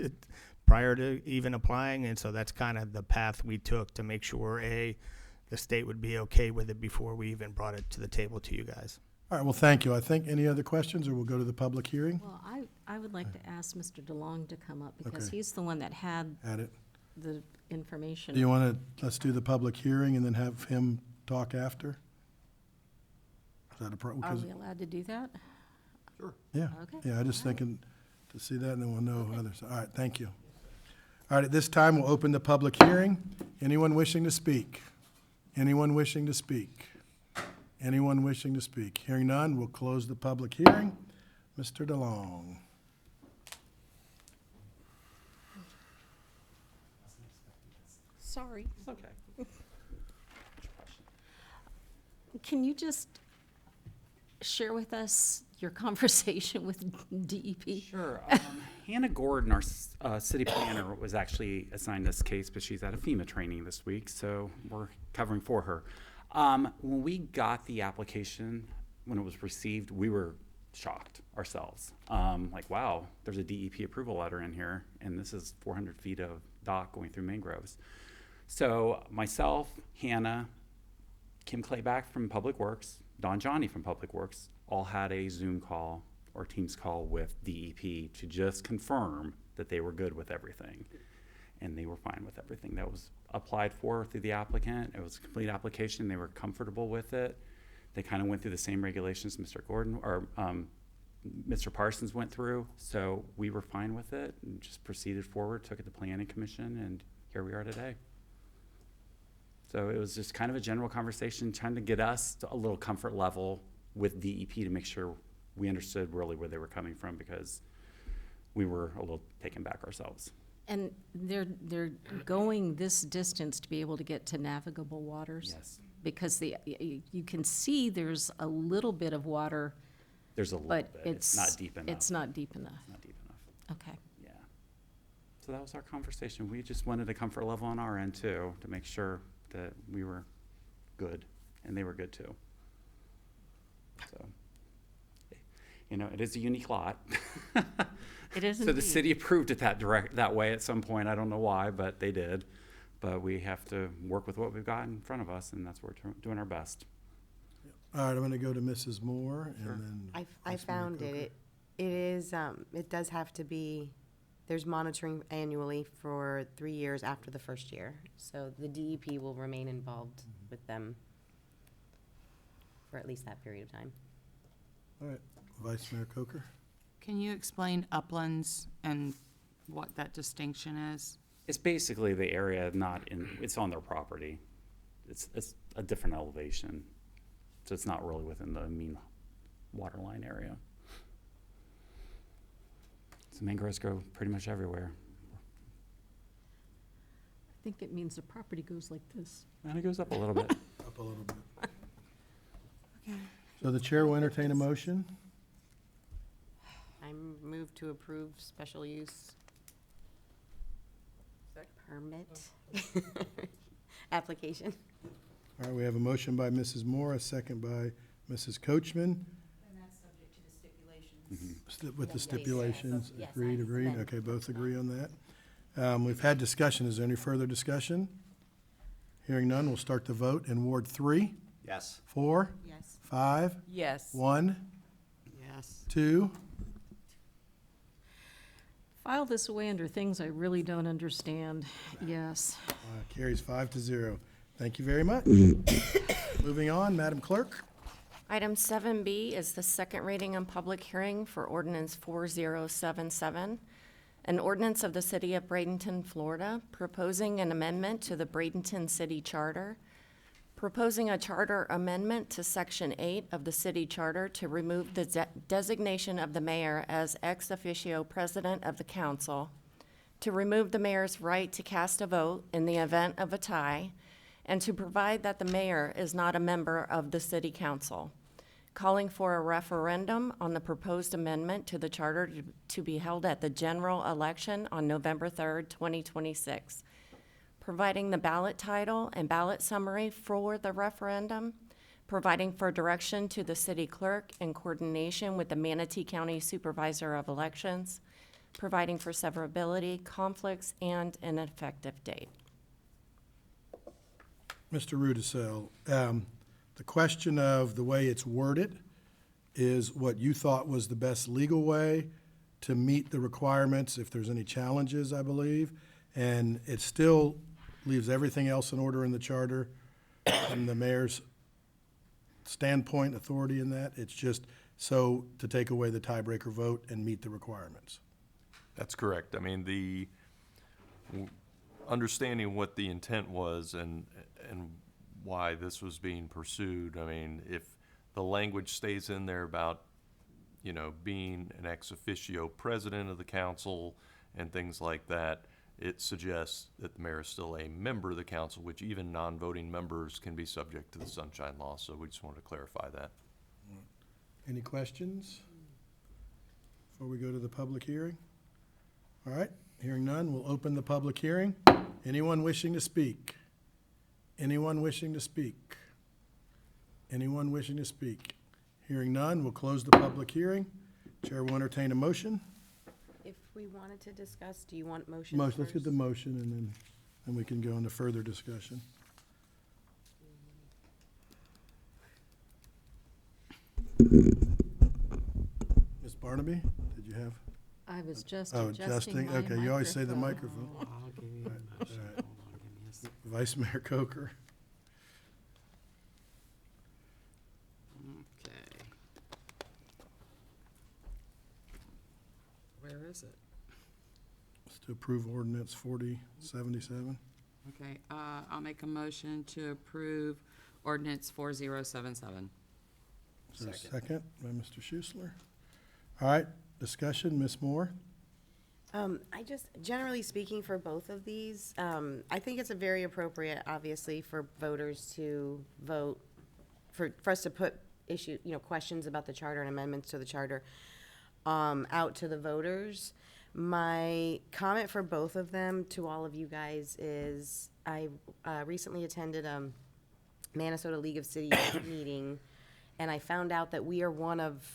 prior to even applying. And so that's kind of the path we took to make sure, the state would be okay with it before we even brought it to the table to you guys. All right, well, thank you. I think, any other questions, or we'll go to the public hearing? Well, I would like to ask Mr. DeLong to come up, because Okay. he's the one that had Add it. the information. Do you want to, let's do the public hearing and then have him talk after? Is that a Are because, we allowed to do that? yeah, Okay. yeah, I just thinking to see that, and then we'll know others. All right, thank you. All right, at this time, we'll open the public hearing. Anyone wishing to speak? Anyone wishing to speak? Anyone wishing to speak? Hearing none, we'll close the public hearing. Mr. DeLong. Sorry. Okay. Can you just share with us your conversation with DEP? Sure. Hannah Gordon, our city planner, was actually assigned this case, but she's at a FEMA training this week, so we're covering for her. When we got the application, when it was received, we were shocked ourselves. Like, wow, there's a DEP approval letter in here, and this is 400 feet of dock going through mangroves. So myself, Hannah, Kim Clayback from Public Works, Don Johnny from Public Works, all had a Zoom call or Teams call with DEP to just confirm that they were good with everything. and they were fine with everything that was applied for through the applicant. It was a complete application. They were comfortable with it. They kind of went through the same regulations Mr. Gordon, or Mr. Parsons went through, so we were fine with it and just proceeded forward, took it to Planning Commission, and here we are today. So it was just kind of a general conversation, trying to get us to a little comfort level with DEP to make sure we understood really where they were coming from, because we were a little taken back ourselves. And they're going this distance to be able to get to navigable waters? Yes. Because you can see there's a little bit of water, There's a little but bit. It's not deep enough. It's not deep enough. Not deep enough. Okay. Yeah. So that was our conversation. We just wanted a comfort level on our end too, to make sure that we were good and they were good too. So, you know, it is a unique lot. It is So the indeed. city approved it that way at some point. I don't know why, but they did. But we have to work with what we've got in front of us, and that's what we're doing our best. All right, I'm going to go to Mrs. Moore, Sure. and then. I Vice Mayor found Coker. it is, it does have to be, there's monitoring annually for 3 years after the first year. So the DEP will remain involved with them for at least that period of time. All right, Vice Mayor Coker. Can you explain uplands and what that distinction is? It's basically the area it's on their property. It's a different elevation. So it's not really within the mean water line area. So mangroves grow pretty much everywhere. I think it means the property goes like this. And it goes up a little bit. Up a little bit. So the chair will entertain a motion. I move to approve special use permit application. All right, we have a motion by Mrs. Moore, a second by Mrs. Coachman. And that's subject to the stipulations. With the Yes, stipulations, yes, agreed, I agreed, said- okay, both agree on that. We've had discussion, is there any further discussion? Hearing none, we'll start the vote in Ward 3, Yes. 4, Yes. 5, Yes. 1, Yes. 2, File this away under things I really don't understand. Yes. carries 5-0. Thank you very much. Moving on, Madam Clerk. Item 7B is the second reading and public hearing for ordinance 4077, an ordinance of the City of Bradenton, Florida, proposing an amendment to the Bradenton City Charter, proposing a charter amendment to Section 8 of the city charter to remove the designation of the mayor as ex officio president of the council, to remove the mayor's right to cast a vote in the event of a tie, and to provide that the mayor is not a member of the city council, calling for a referendum on the proposed amendment to the charter to be held at the general election on November 3rd, 2026, providing the ballot title and ballot summary for the referendum, providing for direction to the city clerk in coordination with the Manatee County Supervisor of Elections, providing for severability, conflicts, and an effective date. Mr. Rudisell, the question of the way it's worded is what you thought was the best legal way to meet the requirements, if there's any challenges, I believe, and it still leaves everything else in order in the charter from the mayor's standpoint, authority in that. It's just so to take away the tiebreaker vote and meet the requirements. That's correct. I mean, understanding what the intent was and why this was being pursued, I mean, if the language stays in there about, you know, being an ex officio president of the council and things like that, it suggests that the mayor is still a member of the council, which even non-voting members can be subject to the Sunshine Law, so we just wanted to clarify that. Any questions before we go to the public hearing? All right, hearing none, we'll open the public hearing. Anyone wishing to speak? Anyone wishing to speak? Anyone wishing to speak? Hearing none, we'll close the public hearing. Chair will entertain a motion. If we wanted to discuss, do you want motion Motion, let's get first? the motion and then we can go into further discussion. Ms. Barnaby, did you have? I was just Oh, adjusting adjusting, my okay, you always say the microphone. microphone. All right. Vice Mayor Coker. Okay. Where is it? It's to approve ordinance 4077. Okay, I'll make a motion to approve ordinance 4077. Is there a second by Mr. Schuessler? All right, discussion, Ms. Moore? I just, generally speaking, for both of these, I think it's a very appropriate, obviously, for voters to vote, for us to put questions about the charter and amendments to the charter, out to the voters. My comment for both of them to all of you guys is, I recently attended Minnesota League of Cities meeting, and I found out that we are one of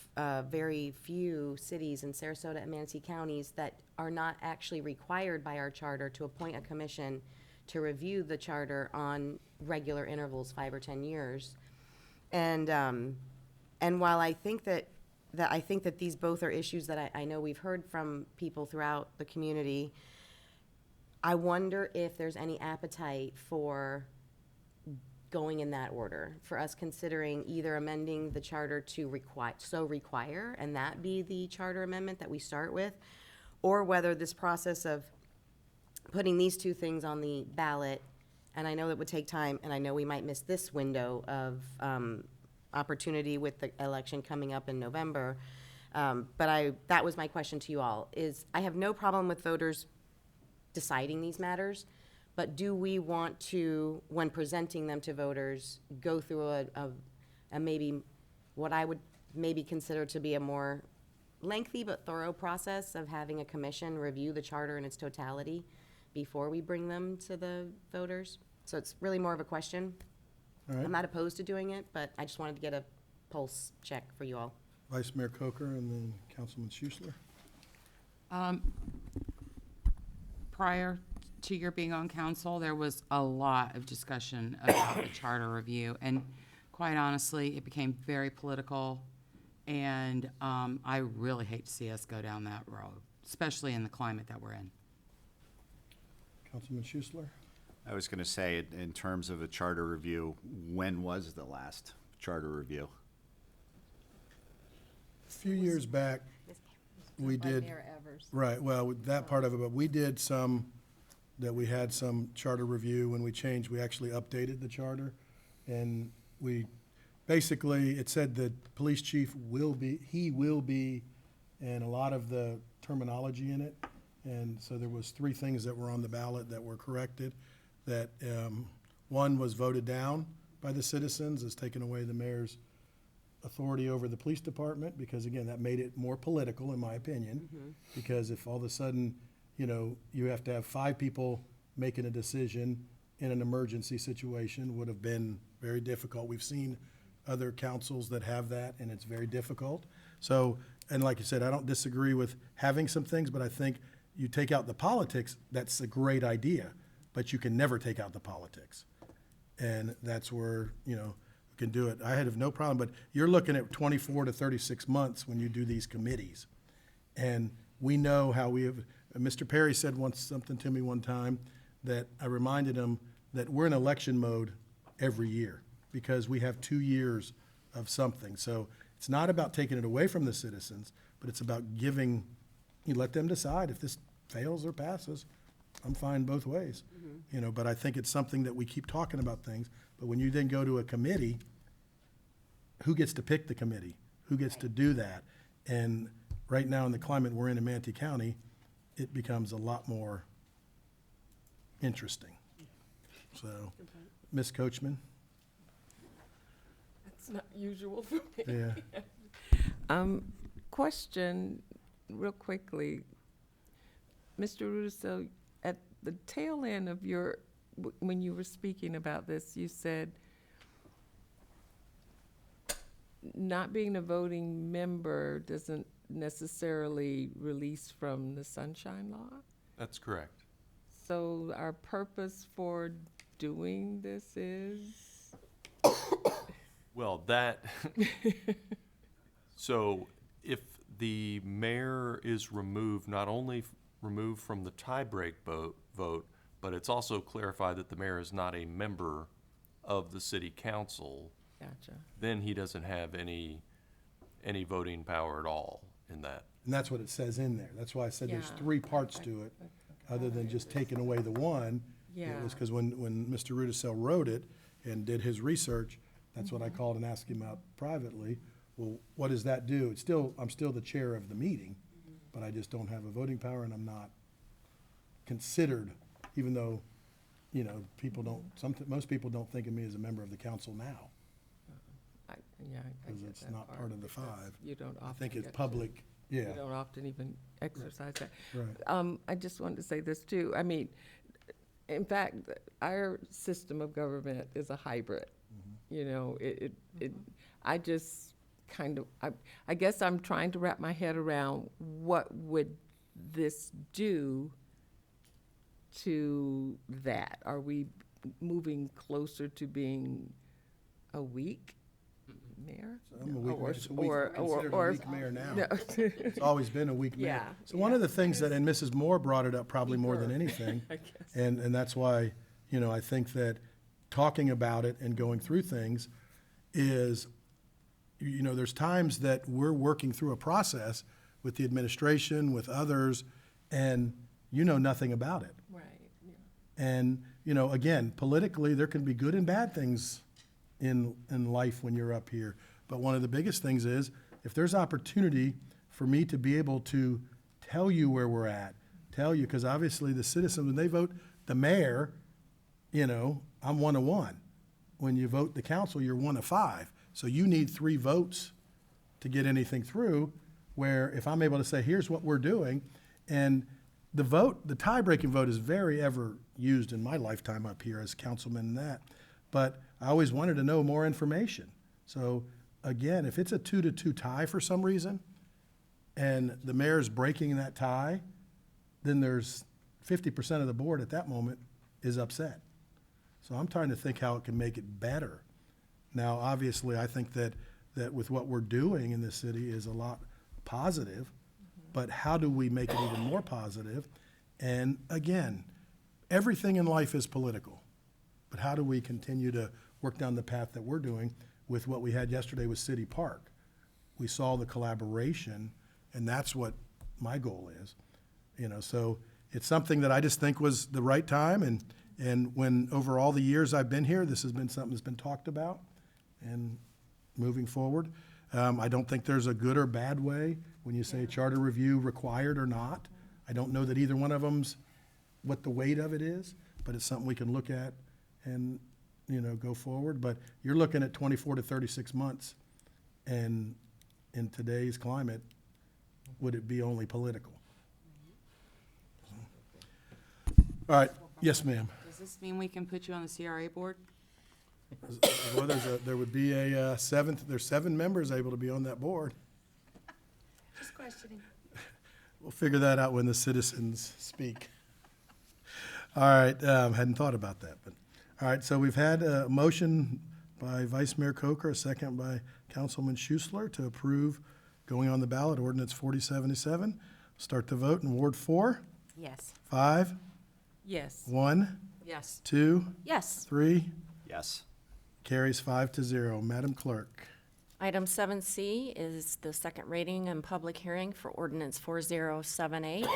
very few cities in Sarasota and Manatee counties that are not actually required by our charter to appoint a commission to review the charter on regular intervals, 5 or 10 years. And while I think that these both are issues that I know we've heard from people throughout the community, I wonder if there's any appetite for going in that order, for us considering either amending the charter to require, and that be the charter amendment that we start with, or whether this process of putting these two things on the ballot, and I know it would take time, and I know we might miss this window of opportunity with the election coming up in November, but that was my question to you all, is I have no problem with voters deciding these matters, but do we want to, when presenting them to voters, go through a maybe, what I would maybe consider to be a more lengthy but thorough process of having a commission review the charter in its totality before we bring them to the voters? So it's really more of a question. All right, I'm not opposed to doing it, but I just wanted to get a pulse check for you all. Vice Mayor Coker and then Councilman Schuessler. Prior to your being on council, there was a lot of discussion about the charter review, and quite honestly, it became very political, and I really hate to see us go down that road, especially in the climate that we're in. Councilman Schuessler? I was going to say, in terms of a charter review, when was the last charter review? A few years back, we did, right, well, with that part of it, but we did some, that we had some charter review when we changed, we actually updated the charter. And we, basically, it said that police chief will be, and a lot of the terminology in it. And so there was 3 things that were on the ballot that were corrected. That one was voted down by the citizens as taking away the mayor's authority over the police department, because again, that made it more political, in my opinion. Because if all of a sudden, you have to have 5 people making a decision in an emergency situation, would have been very difficult. We've seen other councils that have that, and it's very difficult. So, and like you said, I don't disagree with having some things, but I think you take out the politics, that's a great idea, but you can never take out the politics. And that's where, we can do it. I had no problem, but you're looking at 24 to 36 months when you do these committees. And we know how we have, Mr. Perry said something to me one time that I reminded him that we're in election mode every year because we have 2 years of something. So it's not about taking it away from the citizens, but it's about giving, you let them decide if this fails or passes. I'm fine both ways, but I think it's something that we keep talking about things. But when you then go to a committee, who gets to pick the committee? Who gets to do that? And right now in the climate we're in Manatee County, it becomes a lot more interesting. So, Ms. Coachman? That's not usual for me. Yeah. Question, real quickly. Mr. Russo, at the tail end of when you were speaking about this, you said not being a voting member doesn't necessarily release from the Sunshine Law? That's correct. So our purpose for doing this is? Well, so if the mayor is removed, not only removed from the tie-break vote, but it's also clarified that the mayor is not a member of the city council. Gotcha. Then he doesn't have any voting power at all in that. And that's what it says in there. That's why I said there's Yeah. 3 parts to it, other than just taking away the one. It Yeah. was because when Mr. Rudisell wrote it and did his research, that's what I Mm-hmm. called and asked him out privately. Well, what does that do? I'm still the chair of the meeting, but I just don't have a voting power and I'm not considered, even though, you know, most people don't think of me as a member of the council now. I Because get it's that not part of the because 5. You don't often I think it's get to- public, yeah. You don't often even exercise that. Right. I just wanted to say this too. I mean, in fact, our system of government is a hybrid. You know, I just kind of, I guess I'm trying to wrap my head around what would this do to that? Are we moving closer to being a weak mayor? I'm a weak mayor. It's a weak- Or- considered a or- weak mayor now. No. It's always been a weak mayor. Yeah, So one of the things that, and Mrs. Moore brought it up probably more than Sure. anything, I guess. and that's why, you know, I think that talking about it and going through things is, you know, there's times that we're working through a process with the administration, with others, and you know nothing about it. Right, yeah. And, you know, again, politically, there can be good and bad things in life when you're up here. But one of the biggest things is, if there's opportunity for me to be able to tell you where we're at, tell you, because obviously the citizens, when they vote the mayor, you know, I'm 1 of 1. When you vote the council, you're 1 of 5. So you need 3 votes to get anything through, where if I'm able to say, here's what we're doing, and the vote, the tie-breaking vote is very ever used in my lifetime up here as councilman and that. But I always wanted to know more information. So again, if it's a 2-2 tie for some reason, and the mayor's breaking that tie, then there's 50% of the board at that moment is upset. So I'm trying to think how it can make it better. Now, obviously, I think that with what we're doing in this city is a lot positive, but how do we make it even more positive? And again, everything in life is political, but how do we continue to work down the path that we're doing with what we had yesterday with City Park? We saw the collaboration, and that's what my goal is. You know, so it's something that I just think was the right time, and when over all the years I've been here, this has been something that's been talked about, and moving forward. I don't think there's a good or bad way when you say charter review required or not. I don't know that either one of them's what the weight of it is, but it's something we can look at and, you know, go forward. But you're looking at 24 to 36 months, and in today's climate, would it be only political? All right, yes, ma'am. Does this mean we can put you on the CRA board? Well, there would be there's 7 members able to be on that board. Just questioning. We'll figure that out when the citizens speak. All right, hadn't thought about that, but, all right, so we've had a motion by Vice Mayor Coker, a second by Councilman Schuessler to approve going on the ballot, ordinance 4077. Start the vote in Ward 4, Yes. 5, Yes. 1, Yes. 2, Yes. 3, Yes. carries 5-0. Madam Clerk. Item 7C is the second reading and public hearing for ordinance 4078.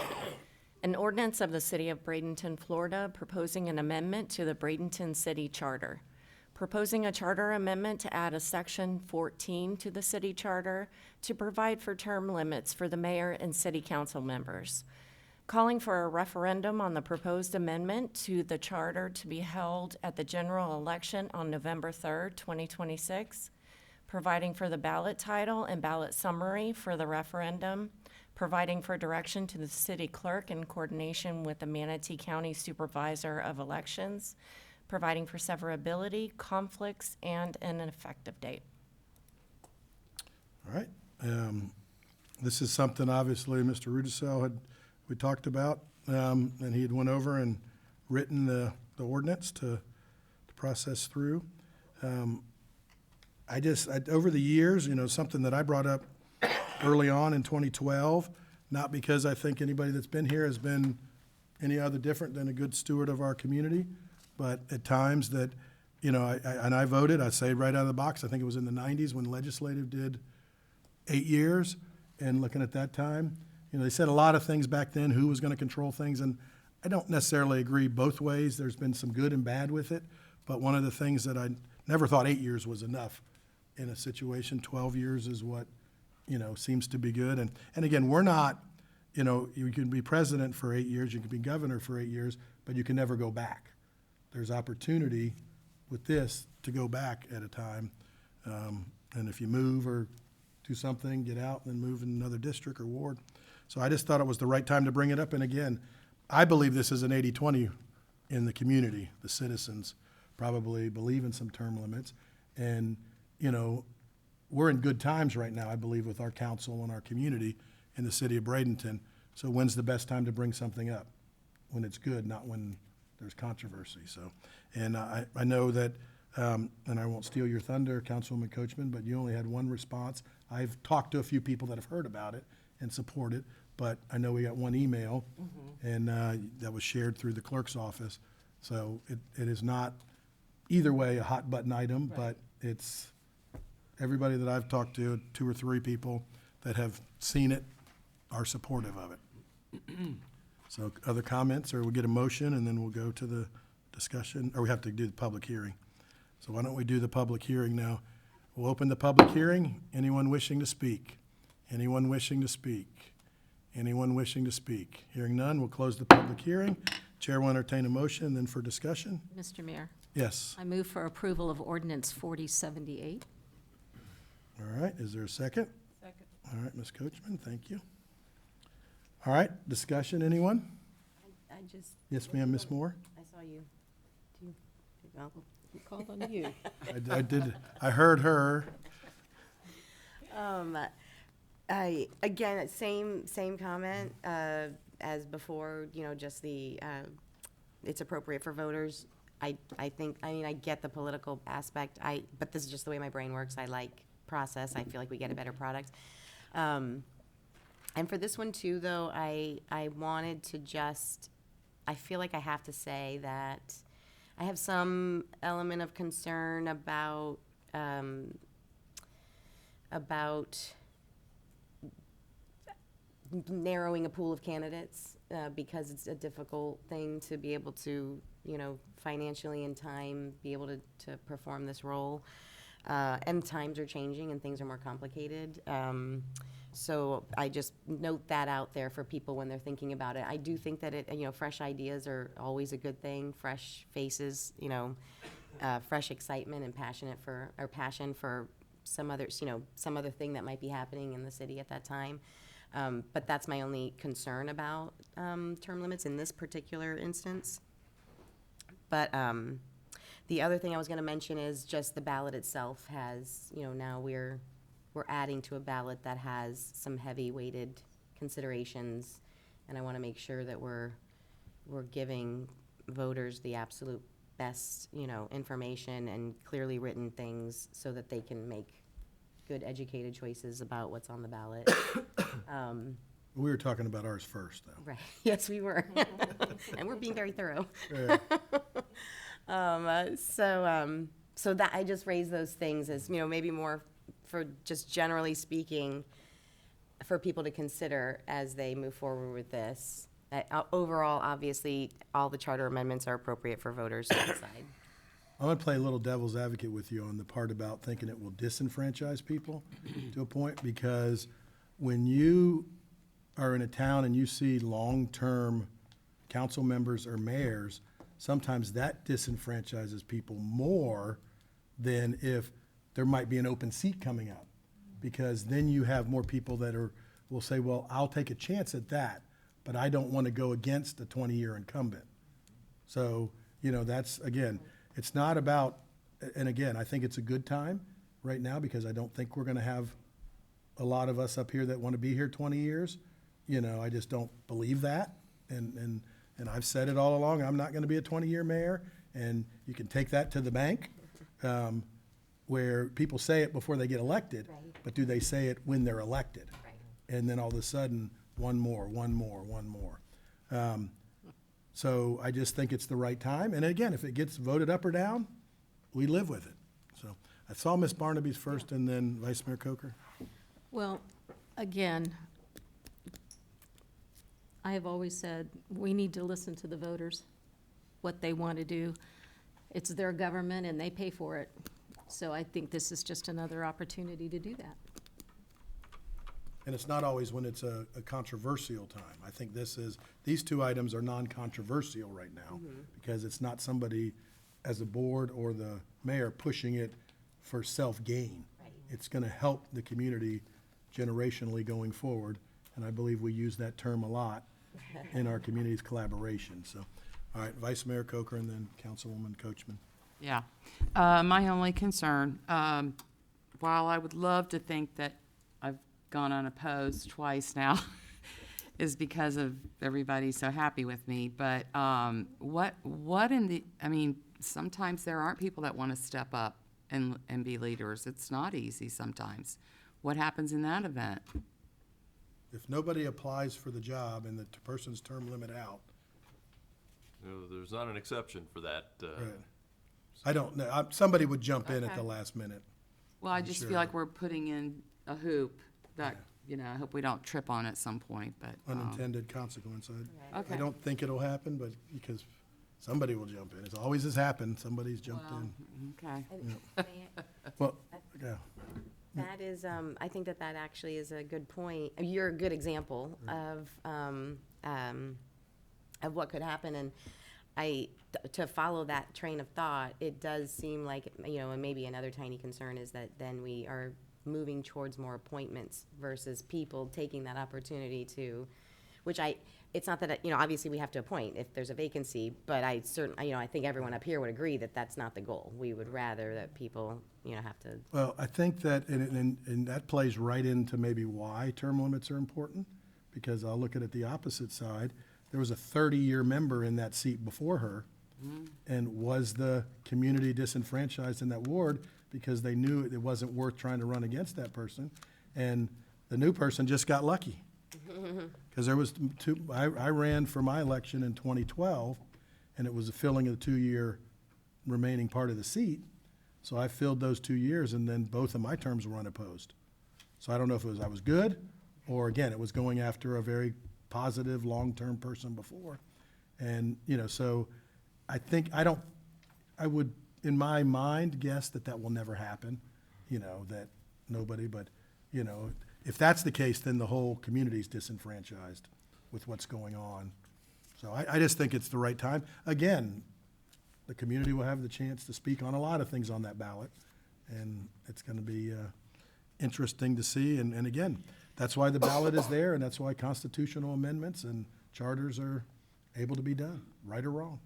An ordinance of the City of Bradenton, Florida, proposing an amendment to the Bradenton City Charter. Proposing a charter amendment to add a section 14 to the city charter to provide for term limits for the mayor and city council members. Calling for a referendum on the proposed amendment to the charter to be held at the general election on November 3rd, 2026. Providing for the ballot title and ballot summary for the referendum, providing for direction to the city clerk in coordination with the Manatee County Supervisor of Elections, providing for severability, conflicts, and an effective date. All right. This is something, obviously, Mr. Rudisell we talked about, and he had went over and written the ordinance to process through. Over the years, you know, something that I brought up early on in 2012, not because I think anybody that's been here has been any other different than a good steward of our community. But at times that, you know, and I voted, I say right out of the box, I think it was in the 90s when legislative did 8 years. And looking at that time, you know, they said a lot of things back then, who was going to control things. And I don't necessarily agree both ways. There's been some good and bad with it. But one of the things that I never thought 8 years was enough in a situation. 12 years is what, you know, seems to be good. And again, we're not, you know, you can be president for 8 years, you can be governor for 8 years, but you can never go back. There's opportunity with this to go back at a time. And if you move or do something, get out, and then move in another district or ward. So I just thought it was the right time to bring it up. And again, I believe this is an 80-20 in the community. The citizens probably believe in some term limits. And, you know, we're in good times right now, I believe, with our council and our community in the city of Bradenton. So when's the best time to bring something up? When it's good, not when there's controversy. So, and I know that, and I won't steal your thunder, Councilwoman Coachman, but you only had one response. I've talked to a few people that have heard about it and support it, but I know we got one email, and that was shared through the clerk's office. So it is not either way a hot button item, but it's everybody that I've talked to, 2 or 3 people that have seen it are supportive of it. So other comments, or we'll get a motion and then we'll go to the discussion, or we have to do the public hearing. So why don't we do the public hearing now? We'll open the public hearing. Anyone wishing to speak? Anyone wishing to speak? Anyone wishing to speak? Hearing none, we'll close the public hearing. Chair will entertain a motion, then for discussion. Mr. Mayor, Yes. I move for approval of ordinance 4078. All right, is there a second? Second. All right, Ms. Coachman, thank you. All right, discussion, anyone? I just. Yes, ma'am, Ms. Moore? I saw you. Well, We called on you. I did, I heard her. Again, same comment, as before, you know, just it's appropriate for voters. I think, I mean, I get the political aspect, but this is just the way my brain works. I like process. I feel like we get a better product. And for this one too, though, I wanted to I feel like I have to say that I have some element of concern about narrowing a pool of candidates, because it's a difficult thing to be able to, you know, financially and time, be able to perform this role. And times are changing and things are more complicated. So I just note that out there for people when they're thinking about it. I do think that fresh ideas are always a good thing, fresh faces, you know, fresh excitement and passion for some others, you know, some other thing that might be happening in the city at that time. But that's my only concern about term limits in this particular instance. But the other thing I was going to mention is just the ballot itself has, you know, now we're adding to a ballot that has some heavy weighted considerations, and I want to make sure that we're giving voters the absolute best, you know, information and clearly written things so that they can make good educated choices about what's on the ballot. We were talking about ours first, though. Right, yes, we were. And we're being very thorough. Yeah. So that I just raised those things as, you know, maybe more for just generally speaking, for people to consider as they move forward with this. Overall, obviously, all the charter amendments are appropriate for voters to decide. I'm going to play a little devil's advocate with you on the part about thinking it will disenfranchise people to a point, because when you are in a town and you see long-term council members or mayors, sometimes that disenfranchises people more than if there might be an open seat coming up. Because then you have more people that will say, well, I'll take a chance at that, but I don't want to go against a 20-year incumbent. So, you know, that's, again, it's not about, and again, I think it's a good time right now because I don't think we're going to have a lot of us up here that want to be here 20 years. You know, I just don't believe that. And I've said it all along, I'm not going to be a 20-year mayor, and you can take that to the bank, where people say it before they get elected, Right. but do they say it when they're elected? Right. And then all of a sudden, one more. So I just think it's the right time. And again, if it gets voted up or down, we live with it. So I saw Ms. Barnaby's first and then Vice Mayor Coker. Well, again, I have always said, we need to listen to the voters, what they want to do. It's their government and they pay for it. So I think this is just another opportunity to do that. And it's not always when it's a controversial time. I think these two items are non-controversial right now because it's not somebody as a board or the mayor pushing it for self-gain. It's gonna help the community generationally going forward, and I believe we use that term a lot in our community's collaboration, so. All right, Vice Mayor Coker and then Councilwoman Coachman. Yeah. My only concern, while I would love to think that I've gone unopposed twice now, is because of everybody so happy with me, but what in the, I mean, sometimes there aren't people that want to step up and be leaders. It's not easy sometimes. What happens in that event? If nobody applies for the job and the person's term limit out, No, there's not an exception for that. right. I don't know, somebody would jump in at the Okay. last minute. Well, I I'm just sure. feel like we're putting in a hoop that, you know, I hope we don't trip on at some point, but. Unintended consequence. I Okay. don't think it'll happen, but because somebody will jump in. It always has happened, somebody's jumped Well, in. Okay. Well, yeah. That is, I think that actually is a good point. You're a good example of what could happen. And to follow that train of thought, it does seem like, and maybe another tiny concern is that then we are moving towards more appointments versus people taking that opportunity to, it's not that, obviously we have to appoint if there's a vacancy, but I think everyone up here would agree that that's not the goal. We would rather that people, have to. Well, I think that, and that plays right into maybe why term limits are important, because I'll look at it the opposite side. There was a 30-year member in that seat before her, and was the community disenfranchised in that ward because they knew it wasn't worth trying to run against that person, and the new person just got lucky. Because there was I ran for my election in 2012, and it was a filling of the 2-year remaining part of the seat. So I filled those 2 years, and then both of my terms were unopposed. So I don't know if I was good, or again, it was going after a very positive, long-term person before. And, so I think, I would, in my mind, guess that will never happen, that nobody, but, if that's the case, then the whole community's disenfranchised with what's going on. So I just think it's the right time. Again, the community will have the chance to speak on a lot of things on that ballot, and it's going to be interesting to see. And again, that's why the ballot is there, and that's why constitutional amendments and charters are able to be done, right or wrong.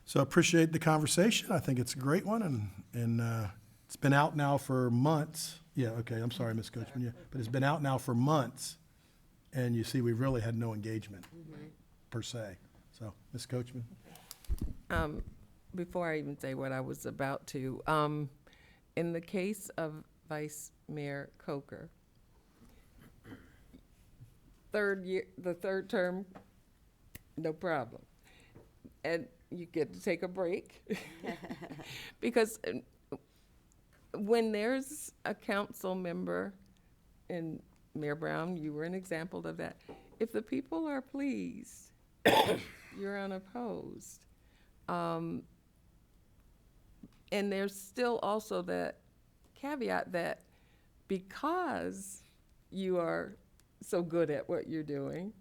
So appreciate the conversation. I think it's a great one, and it's been out now for months. Yeah, okay, I'm sorry, Ms. Coachman, yeah. But it's been out now for months, and you see, we've really had no engagement, per se. So, Ms. Coachman? Before I even say what I was about to, in the case of Vice Mayor Coker, the third term, no problem. And you get to take a break. Because when there's a council member, and Mayor Brown, you were an example of that, if the people are pleased, you're unopposed. And there's still also that caveat that because you are so good at what you're doing,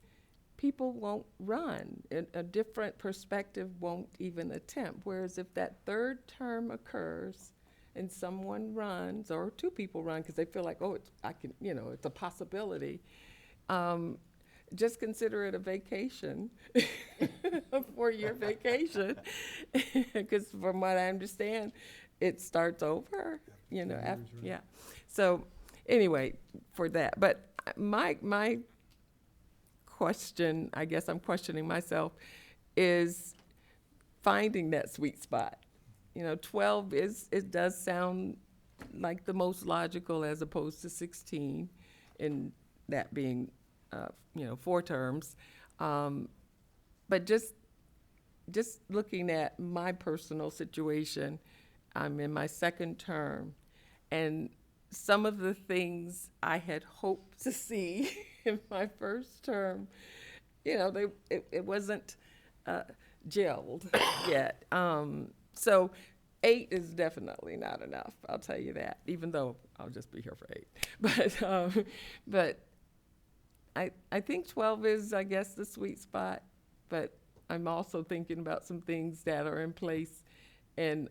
people won't run. A different perspective won't even attempt. Whereas if that third term occurs and someone runs, or two people run because they feel like, oh, it's a possibility, just consider it a vacation, a 4-year vacation, because from what I understand, it starts over, yeah. So anyway, for that, but my question, I guess I'm questioning myself, is finding that sweet spot. 12 it does sound like the most logical as opposed to 16, and that being 4 terms. But just looking at my personal situation, I'm in my second term, and some of the things I had hoped to see in my first term, you know, it wasn't gelled yet. So 8 is definitely not enough, I'll tell you that, even though I'll just be here for 8. But I think 12 is, I guess, the sweet spot, but I'm also thinking about some things that are in place, and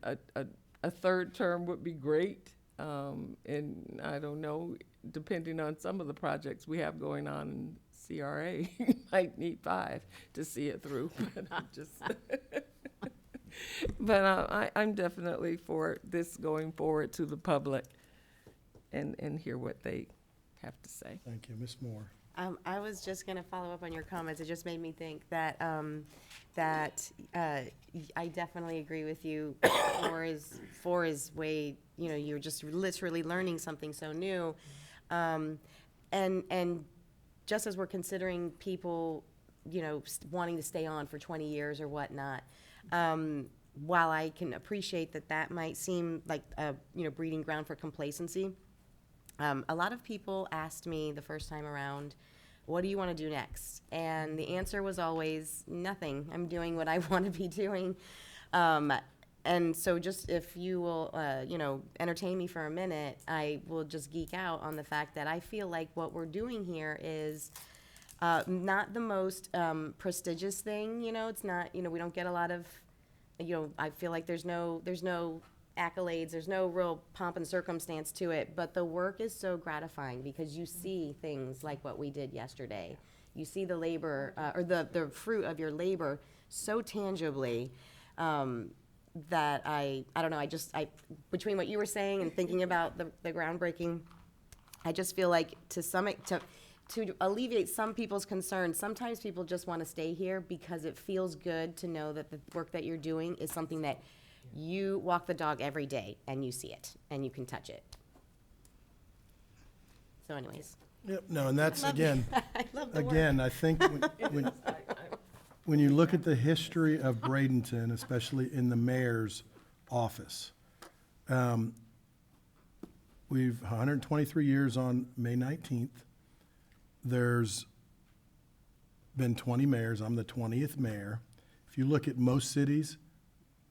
a third term would be great. And I don't know, depending on some of the projects we have going on in CRA, might need 5 to see it through. But I'm just, but I'm definitely for this going forward to the public and hear what they have to say. Thank you. Ms. Moore. I was just going to follow up on your comments. It just made me think that I definitely agree with you. 4 is way, you know, you're just literally learning something so new, and just as we're considering people, you know, wanting to stay on for 20 years or whatnot. While I can appreciate that might seem like a, you know, breeding ground for complacency. A lot of people asked me the first time around, what do you want to do next? And the answer was always nothing. I'm doing what I want to be doing. And so just if you will, you know, entertain me for a minute, I will just geek out on the fact that I feel like what we're doing here is not the most prestigious thing. You know, it's not, you know, we don't get a lot of, you know, I feel like there's no accolades, there's no real pomp and circumstance to it, but the work is so gratifying because you see things like what we did yesterday. You see the labor, or the fruit of your labor so tangibly, that I don't know, I between what you were saying and thinking about the groundbreaking, I just feel like to alleviate some people's concerns, sometimes people just want to stay here because it feels good to know that the work that you're doing is something that you walk the dog every day and you see it and you can touch it. So anyways. Yep, no, and that's, again, I love the again, work. I think when you look at the history of Bradenton, especially in the mayor's office, we've 123 years on May 19th. There's been 20 mayors. I'm the 20th mayor. If you look at most cities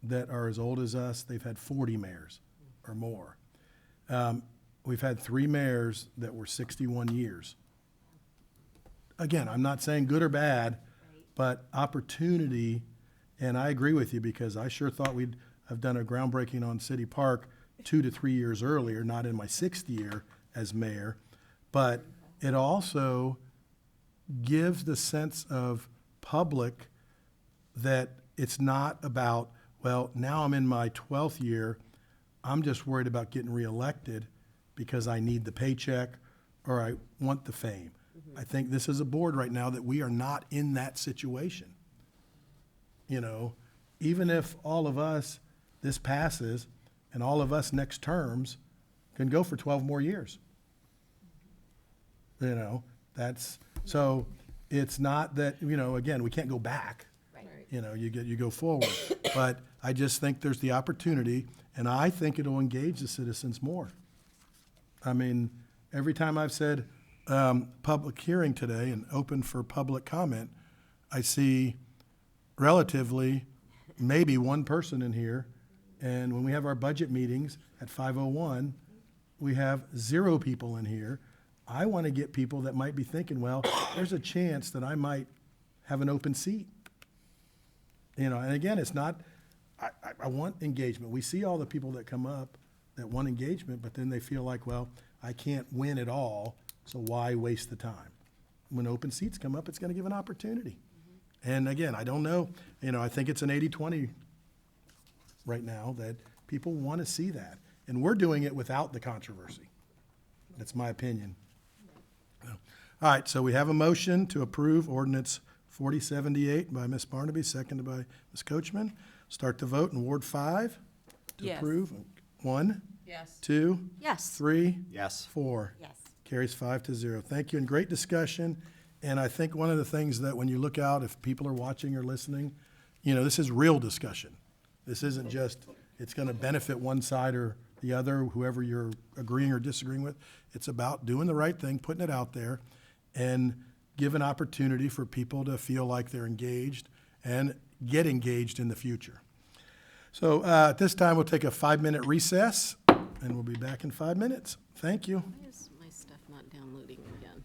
that are as old as us, they've had 40 mayors or more. We've had 3 mayors that were 61 years. Again, I'm not saying good or bad, but opportunity, and I agree with you because I sure thought we'd have done a groundbreaking on City Park 2 to 3 years earlier, not in my 6th year as mayor, but it also gives the sense of public that it's not about, well, now I'm in my 12th year, I'm just worried about getting reelected because I need the paycheck or I want the fame. I think this is a board right now that we are not in that situation. You know, even if all of us, this passes, and all of us next terms can go for 12 more years. You know, so it's not that, you know, again, we can't go back. Right. You know, you go forward. But I just think there's the opportunity, and I think it'll engage the citizens more. I mean, every time I've said public hearing today and open for public comment, I see relatively maybe one person in here. And when we have our budget meetings at 5:01, we have 0 people in here. I want to get people that might be thinking, well, there's a chance that I might have an open seat. You know, and again, it's not, I want engagement. We see all the people that come up that want engagement, but then they feel like, well, I can't win it all, so why waste the time? When open seats come up, it's going to give an opportunity. And again, I don't know, you know, I think it's an 80-20 right now that people want to see that. And we're doing it without the controversy. That's my opinion. All right, so we have a motion to approve ordinance 4078 by Ms. Barnaby, seconded by Ms. Coachman. Start the vote in Ward 5 to Yes. approve. 1, Yes. 2, Yes. 3, Yes. 4. Yes. Carries 5-0. Thank you, and great discussion. And I think one of the things that when you look out, if people are watching or listening, you know, this is real discussion. This isn't just, it's going to benefit one side or the other, whoever you're agreeing or disagreeing with. It's about doing the right thing, putting it out there, and give an opportunity for people to feel like they're engaged and get engaged in the future. So at this time, we'll take a 5-minute recess, and we'll be back in 5 minutes. Thank you. Why is my stuff not downloading again?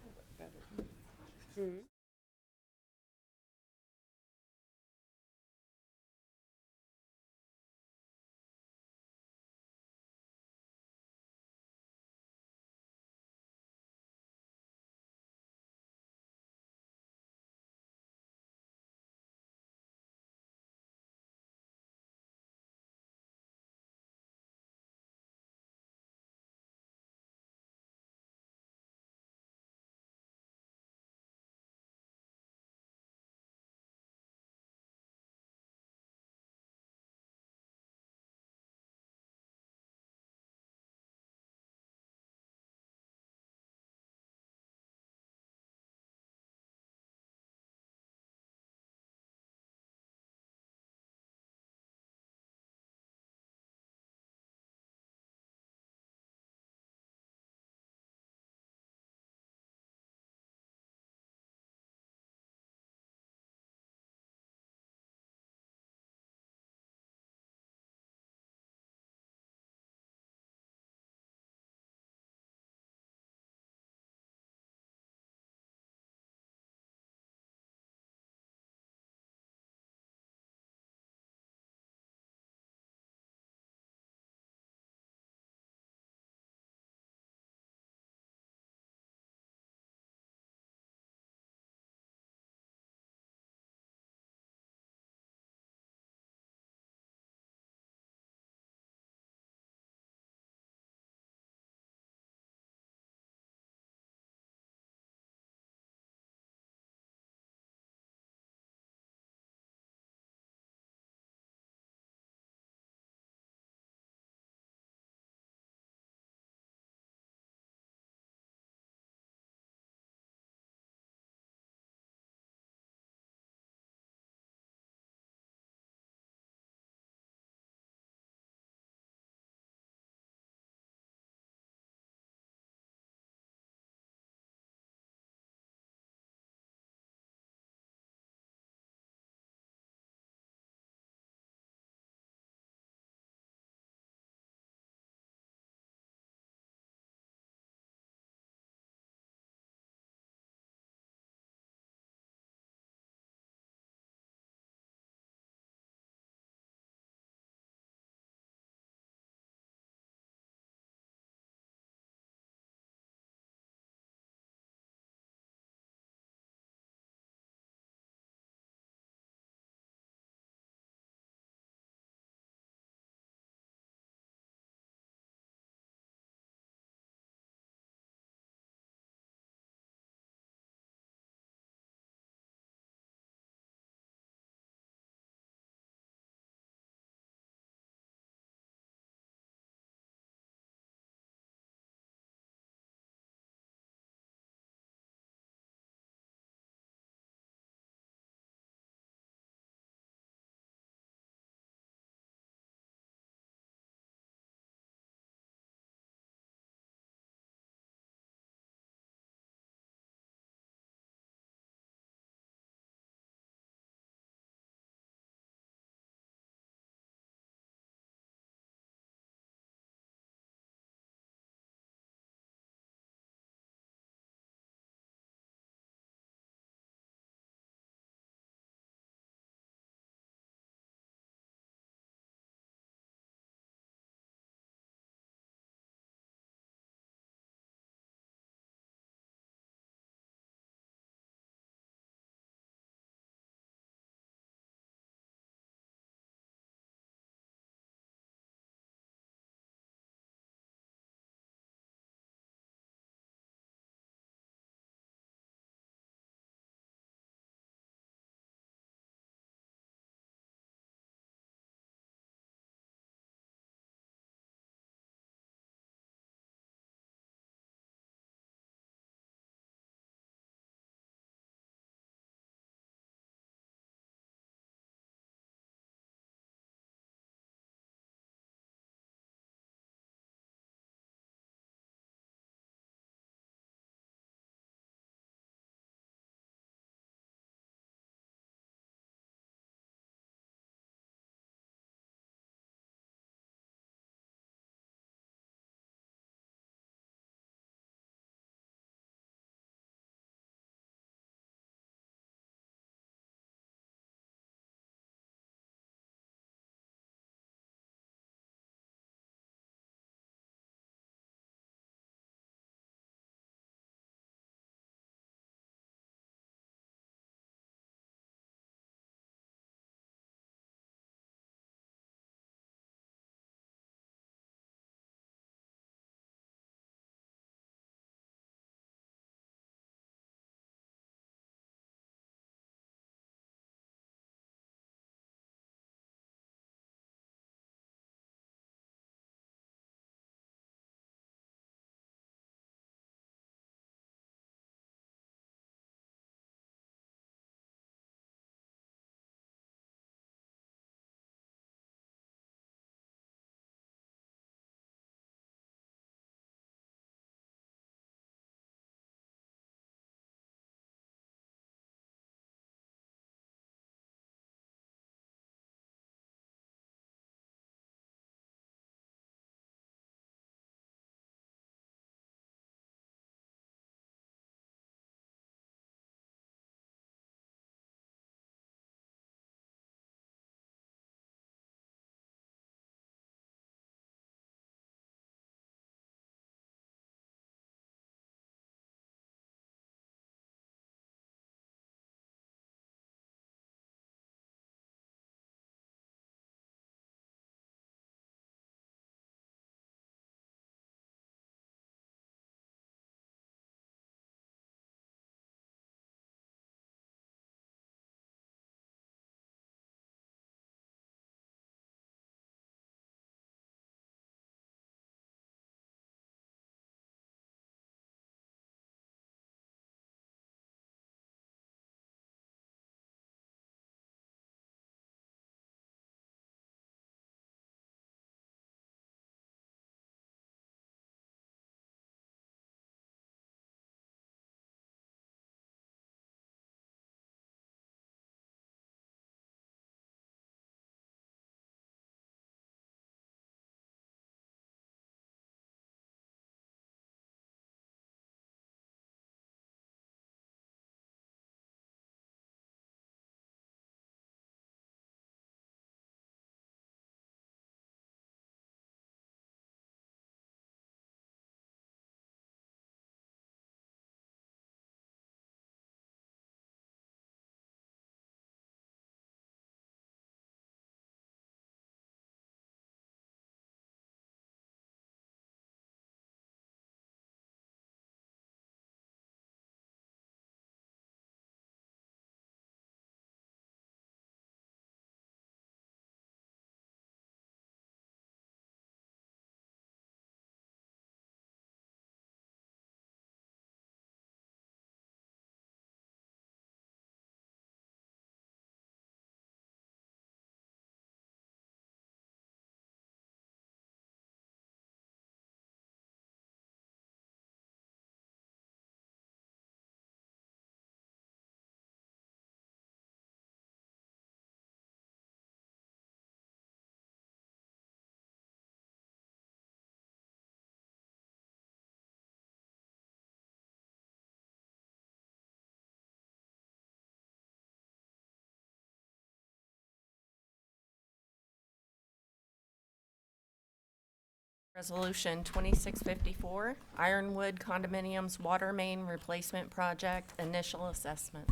Resolution 2654, Ironwood Condominiums Water Main Replacement Project, Initial Assessment.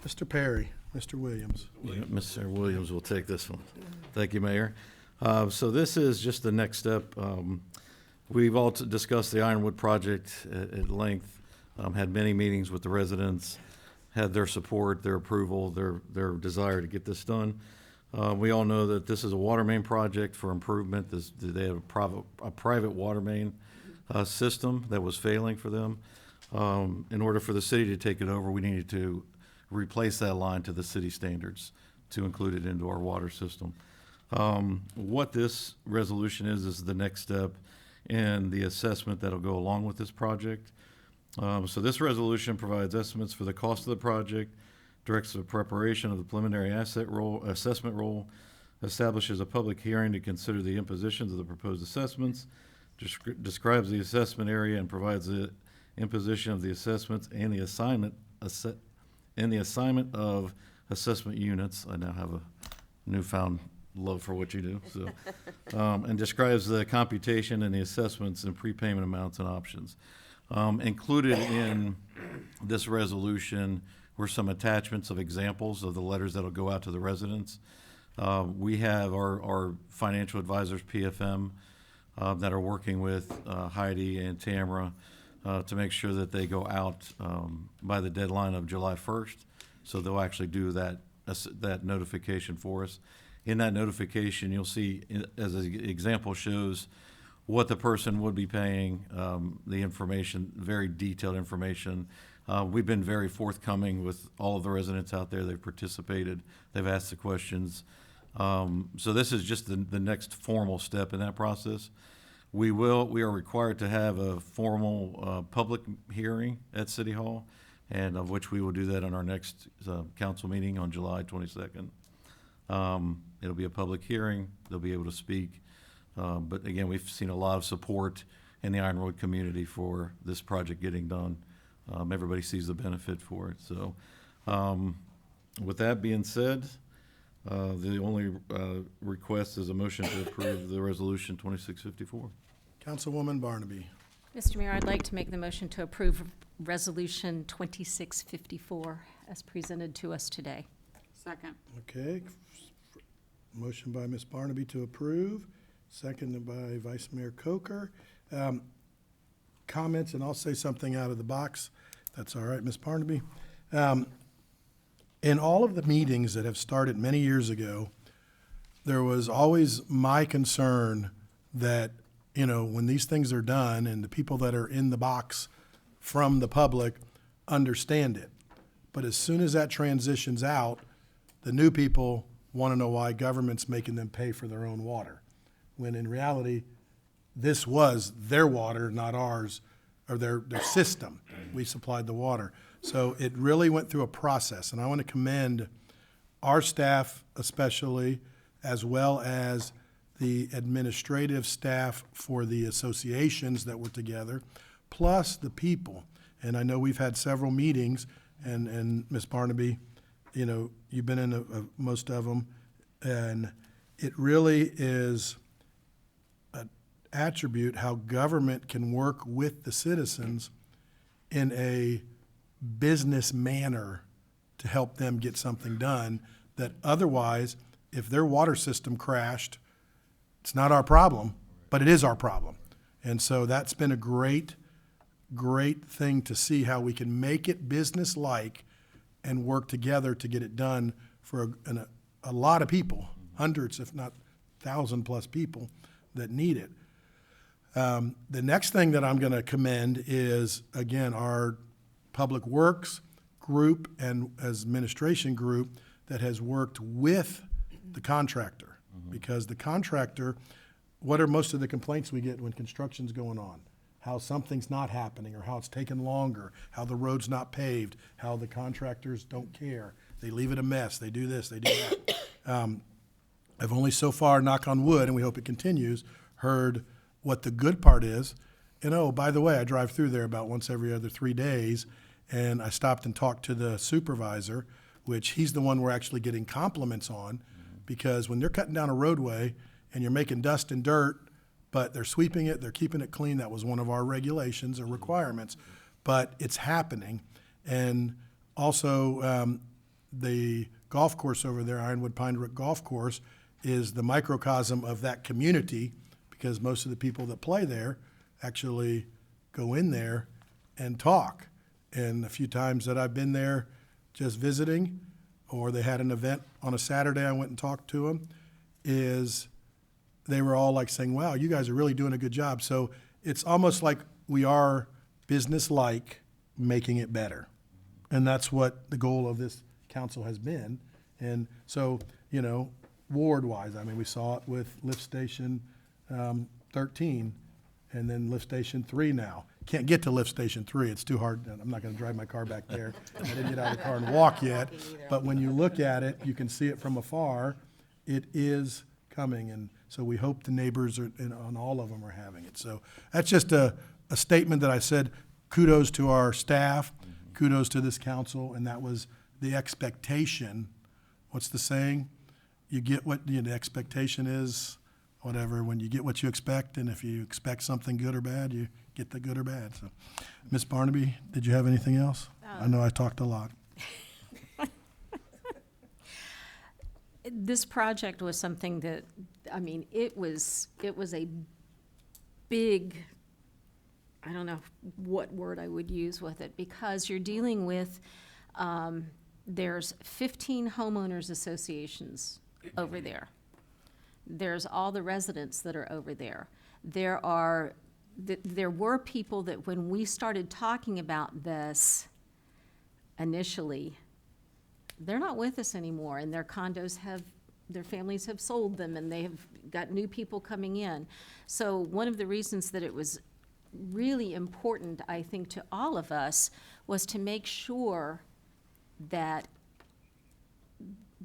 Mr. Perry, Mr. Williams. Yeah, Mr. Williams will take this one. Thank you, Mayor. So this is just the next step. We've all discussed the Ironwood project at length, had many meetings with the residents, had their support, their approval, their desire to get this done. We all know that this is a water main project for improvement. They have a private water main system that was failing for them. In order for the city to take it over, we needed to replace that line to the city standards to include it into our water system. What this resolution is the next step in the assessment that'll go along with this project. So this resolution provides estimates for the cost of the project, directs the preparation of the preliminary assessment role, establishes a public hearing to consider the impositions of the proposed assessments, describes the assessment area, and provides the imposition of the assessments and the assignment of assessment units. I now have a newfound love for what you do. So, and describes the computation and the assessments and prepayment amounts and options. Included in this resolution were some attachments of examples of the letters that'll go out to the residents. We have our financial advisors, PFM, that are working with Heidi and Tamara to make sure that they go out by the deadline of July 1st. So they'll actually do that notification for us. In that notification, you'll see, as an example shows, what the person would be paying, the information, very detailed information. We've been very forthcoming with all of the residents out there. They've participated. They've asked the questions. So this is just the next formal step in that process. We are required to have a formal public hearing at City Hall, and of which we will do that on our next council meeting on July 22nd. It'll be a public hearing. They'll be able to speak. But again, we've seen a lot of support in the Ironwood community for this project getting done. Everybody sees the benefit for it. So with that being said, the only request is a motion to approve the resolution 2654. Councilwoman Barnaby. Mr. Mayor, I'd like to make the motion to approve Resolution 2654 as presented to us today. Second. Okay. Motion by Ms. Barnaby to approve, seconded by Vice Mayor Coker. Comments, and I'll say something out of the box. That's all right, Ms. Barnaby. In all of the meetings that have started many years ago, there was always my concern that, you know, when these things are done and the people that are in the box from the public understand it. But as soon as that transitions out, the new people want to know why government's making them pay for their own water, when in reality, this was their water, not ours, or their system. We supplied the water. So it really went through a process, and I want to commend our staff especially, as well as the administrative staff for the associations that were together, plus the people. And I know we've had several meetings, and Ms. Barnaby, you know, you've been in most of them, and it really is an attribute how government can work with the citizens in a business manner to help them get something done that otherwise, if their water system crashed, it's not our problem, but it is our problem. And so that's been a great thing to see how we can make it business-like and work together to get it done for a lot of people, hundreds, if not 1,000+ people that need it. The next thing that I'm going to commend is, again, our Public Works group and as administration group that has worked with the contractor. Because the contractor, what are most of the complaints we get when construction's going on? How something's not happening, or how it's taken longer, how the road's not paved, how the contractors don't care. They leave it a mess, they do this, they do that. I've only so far, knock on wood, and we hope it continues, heard what the good part is. And oh, by the way, I drive through there about once every other 3 days, and I stopped and talked to the supervisor, which he's the one we're actually getting compliments on, because when they're cutting down a roadway and you're making dust and dirt but they're sweeping it, they're keeping it clean. That was one of our regulations or requirements, but it's happening. And also, the golf course over there, Ironwood Pine Brook Golf Course, is the microcosm of that community, because most of the people that play there actually go in there and talk. And a few times that I've been there just visiting, or they had an event on a Saturday, I went and talked to them, is they were all like saying, wow, you guys are really doing a good job. So it's almost like we are business-like, making it better. And that's what the goal of this council has been. And so, you know, ward-wise, I mean, we saw it with Lift Station 13, and then Lift Station 3 now. Can't get to Lift Station 3, it's too hard. I'm not gonna drive my car back there. I didn't get out of the car and walk yet. But when you look at it, you can see it from afar. It is coming, and so we hope the neighbors are, and on all of them are having it. So that's just a statement that I said, kudos to our staff, kudos to this council, and that was the expectation. What's the saying? You get what the expectation is, whatever, when you get what you expect, and if you expect something good or bad, you get the good or bad. So, Ms. Barnaby, did you have anything else? I know I talked a lot. This project was something that, I mean, it was a big, I don't know what word I would use with it, because you're dealing with, there's 15 homeowners associations over there. There's all the residents that are over there. There were people that when we started talking about this initially, they're not with us anymore, and their condos their families have sold them, and they have got new people coming in. So one of the reasons that it was really important, I think, to all of us was to make sure that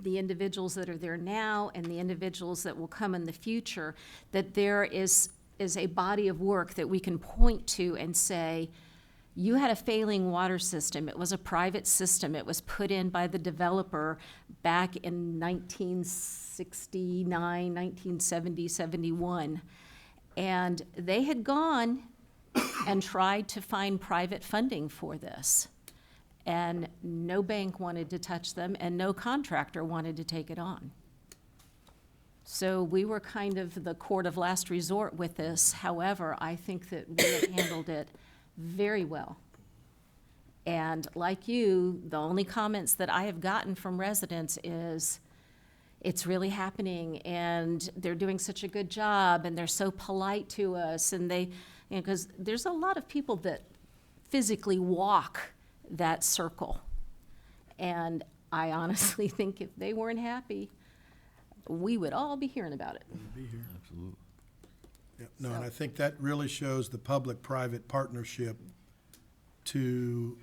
the individuals that are there now and the individuals that will come in the future, that there is a body of work that we can point to and say, you had a failing water system. It was a private system. It was put in by the developer back in 1969, 1970, 71. And they had gone and tried to find private funding for this. And no bank wanted to touch them, and no contractor wanted to take it on. So we were kind of the court of last resort with this. However, I think that we have handled it very well. And like you, the only comments that I have gotten from residents is, it's really happening, and they're doing such a good job, and they're so polite to us, and they, you know, because there's a lot of people that physically walk that circle. And I honestly think if they weren't happy, we would all be hearing about it. Be here. Absolutely. Yep. No, and I think that really shows the public-private partnership to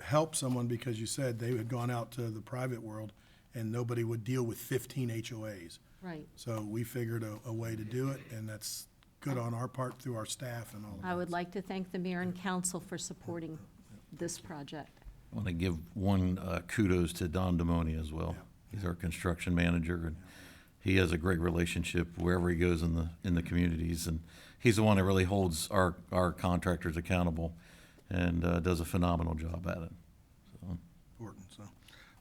help someone, because you said they had gone out to the private world and nobody would deal with 15 HOAs. Right. So we figured a way to do it, and that's good on our part through our staff and all of that. I would like to thank the mayor and council for supporting this project. I want to give one kudos to Don Demoni as well. He's our construction manager, and he has a great relationship wherever he goes in the communities, and he's the one that really holds our contractors accountable and does a phenomenal job at it. So. Important, so.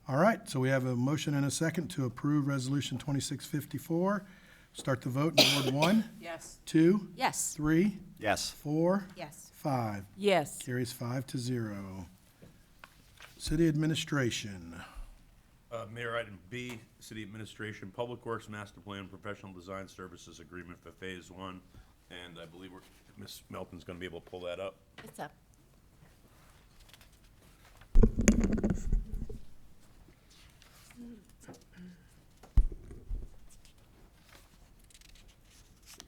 All right, so we have a motion and a second to approve Resolution 2654. Start the vote in Ward 1. Yes. 2. Yes. 3. Yes. 4. Yes. 5. Yes. Carries 5-0. City Administration. Mayor, item B, City Administration, Public Works Master Plan Professional Design Services Agreement for Phase 1. And I believe Ms. Melton's going to be able to pull that up. It's up.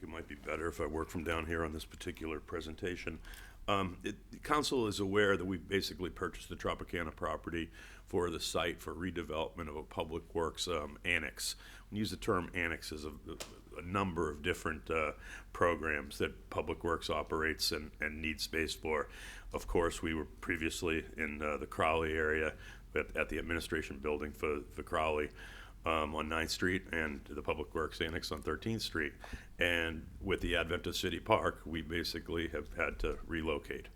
It might be better if I work from down here on this particular presentation. The council is aware that we basically purchased the Tropicana property for the site for redevelopment of a public works annex. We use the term annex as a number of different programs that Public Works operates and needs space for. Of course, we were previously in the Crowley area at the administration building for Crowley. on 9th Street and the Public Works Annex on 13th Street. And with the advent of City Park, we basically have had to relocate.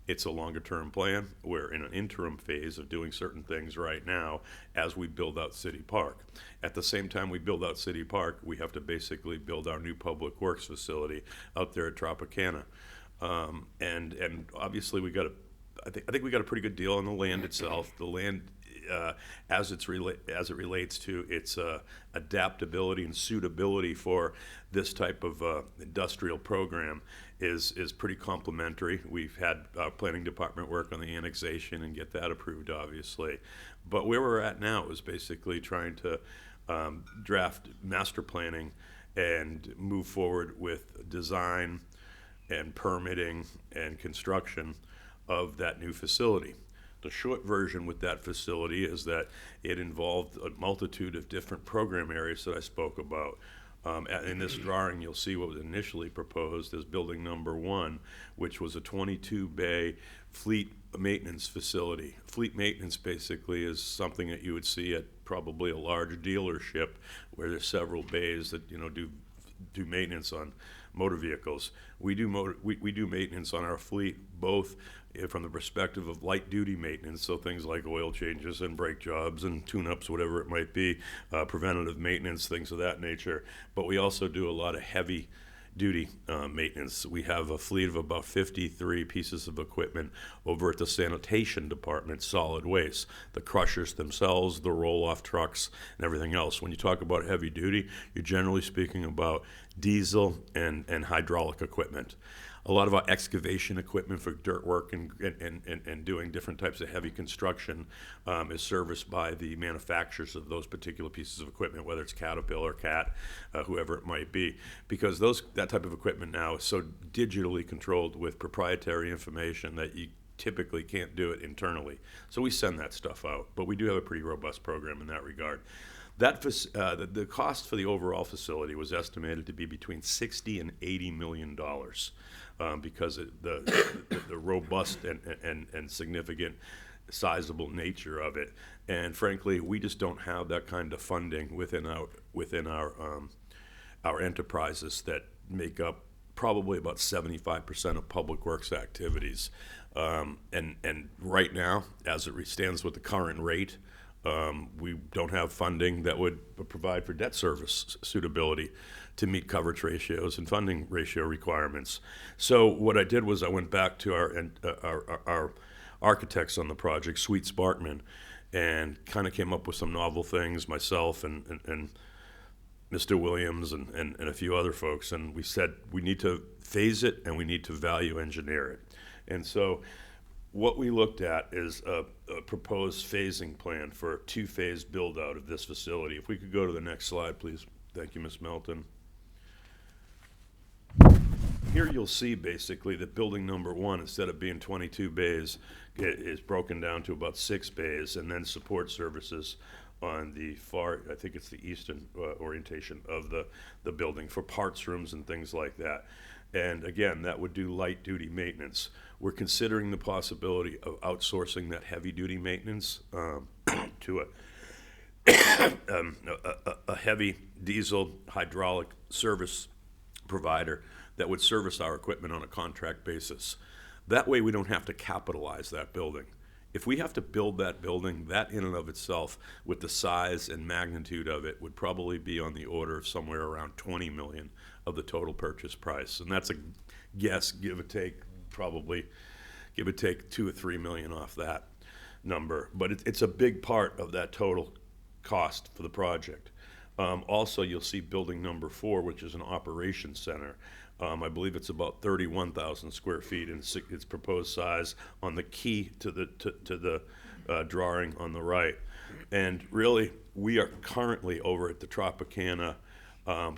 It's a longer-term plan. We're in an interim phase of doing certain things right now as we build out City Park. At the same time we build out City Park, we have to basically build our new Public Works facility out there at Tropicana. And obviously I think we got a pretty good deal on the land itself. The land, as it relates to its adaptability and suitability for this type of industrial program, is pretty complementary. We've had our planning department work on the annexation and get that approved, obviously. But where we're at now is basically trying to draft master planning and move forward with design and permitting and construction of that new facility. The short version with that facility is that it involved a multitude of different program areas that I spoke about. In this drawing, you'll see what was initially proposed as building number 1, which was a 22-bay fleet maintenance facility. Fleet maintenance basically is something that you would see at probably a large dealership where there's several bays that do maintenance on motor vehicles. We do maintenance on our fleet, both from the perspective of light duty maintenance, so things like oil changes and brake jobs and tune-ups, whatever it might be, preventative maintenance, things of that nature. But we also do a lot of heavy duty maintenance. We have a fleet of about 53 pieces of equipment over at the sanitation department, solid waste, the crushers themselves, the roll-off trucks, and everything else. When you talk about heavy duty, you're generally speaking about diesel and hydraulic equipment. A lot of our excavation equipment for dirt work and doing different types of heavy construction is serviced by the manufacturers of those particular pieces of equipment, whether it's Caterpillar, Cat, whoever it might be, because that type of equipment now is so digitally controlled with proprietary information that you typically can't do it internally. So we send that stuff out, but we do have a pretty robust program in that regard. The cost for the overall facility was estimated to be between $60 and $80 million. Because of the robust and significant, sizable nature of it, and frankly, we just don't have that kind of funding within our enterprises that make up probably about 75% of public works activities. And right now, as it stands with the current rate, we don't have funding that would provide for debt service suitability to meet coverage ratios and funding ratio requirements. So what I did was I went back to our architects on the project, Sweet Sparkman, and kind of came up with some novel things, myself and Mr. Williams and a few other folks, and we said we need to phase it and we need to value engineer it. And so what we looked at is a proposed phasing plan for a 2-phase build out of this facility. If we could go to the next slide, please. Thank you, Ms. Melton. Here you'll see basically that building number 1, instead of being 22 bays, is broken down to about 6 bays, and then support services on the far, I think it's the eastern orientation of the building for parts rooms and things like that. And again, that would do light duty maintenance. We're considering the possibility of outsourcing that heavy duty maintenance to a heavy diesel hydraulic service provider that would service our equipment on a contract basis. That way we don't have to capitalize that building. If we have to build that building, that in and of itself, with the size and magnitude of it, would probably be on the order of somewhere around $20 million of the total purchase price. And that's a guess, give or take, probably give or take $2 or $3 million off that number. But it's a big part of that total cost for the project. Also, you'll see building number 4, which is an operations center. I believe it's about 31,000 square feet in its proposed size on the key to the drawing on the right. And really, we are currently over at the Tropicana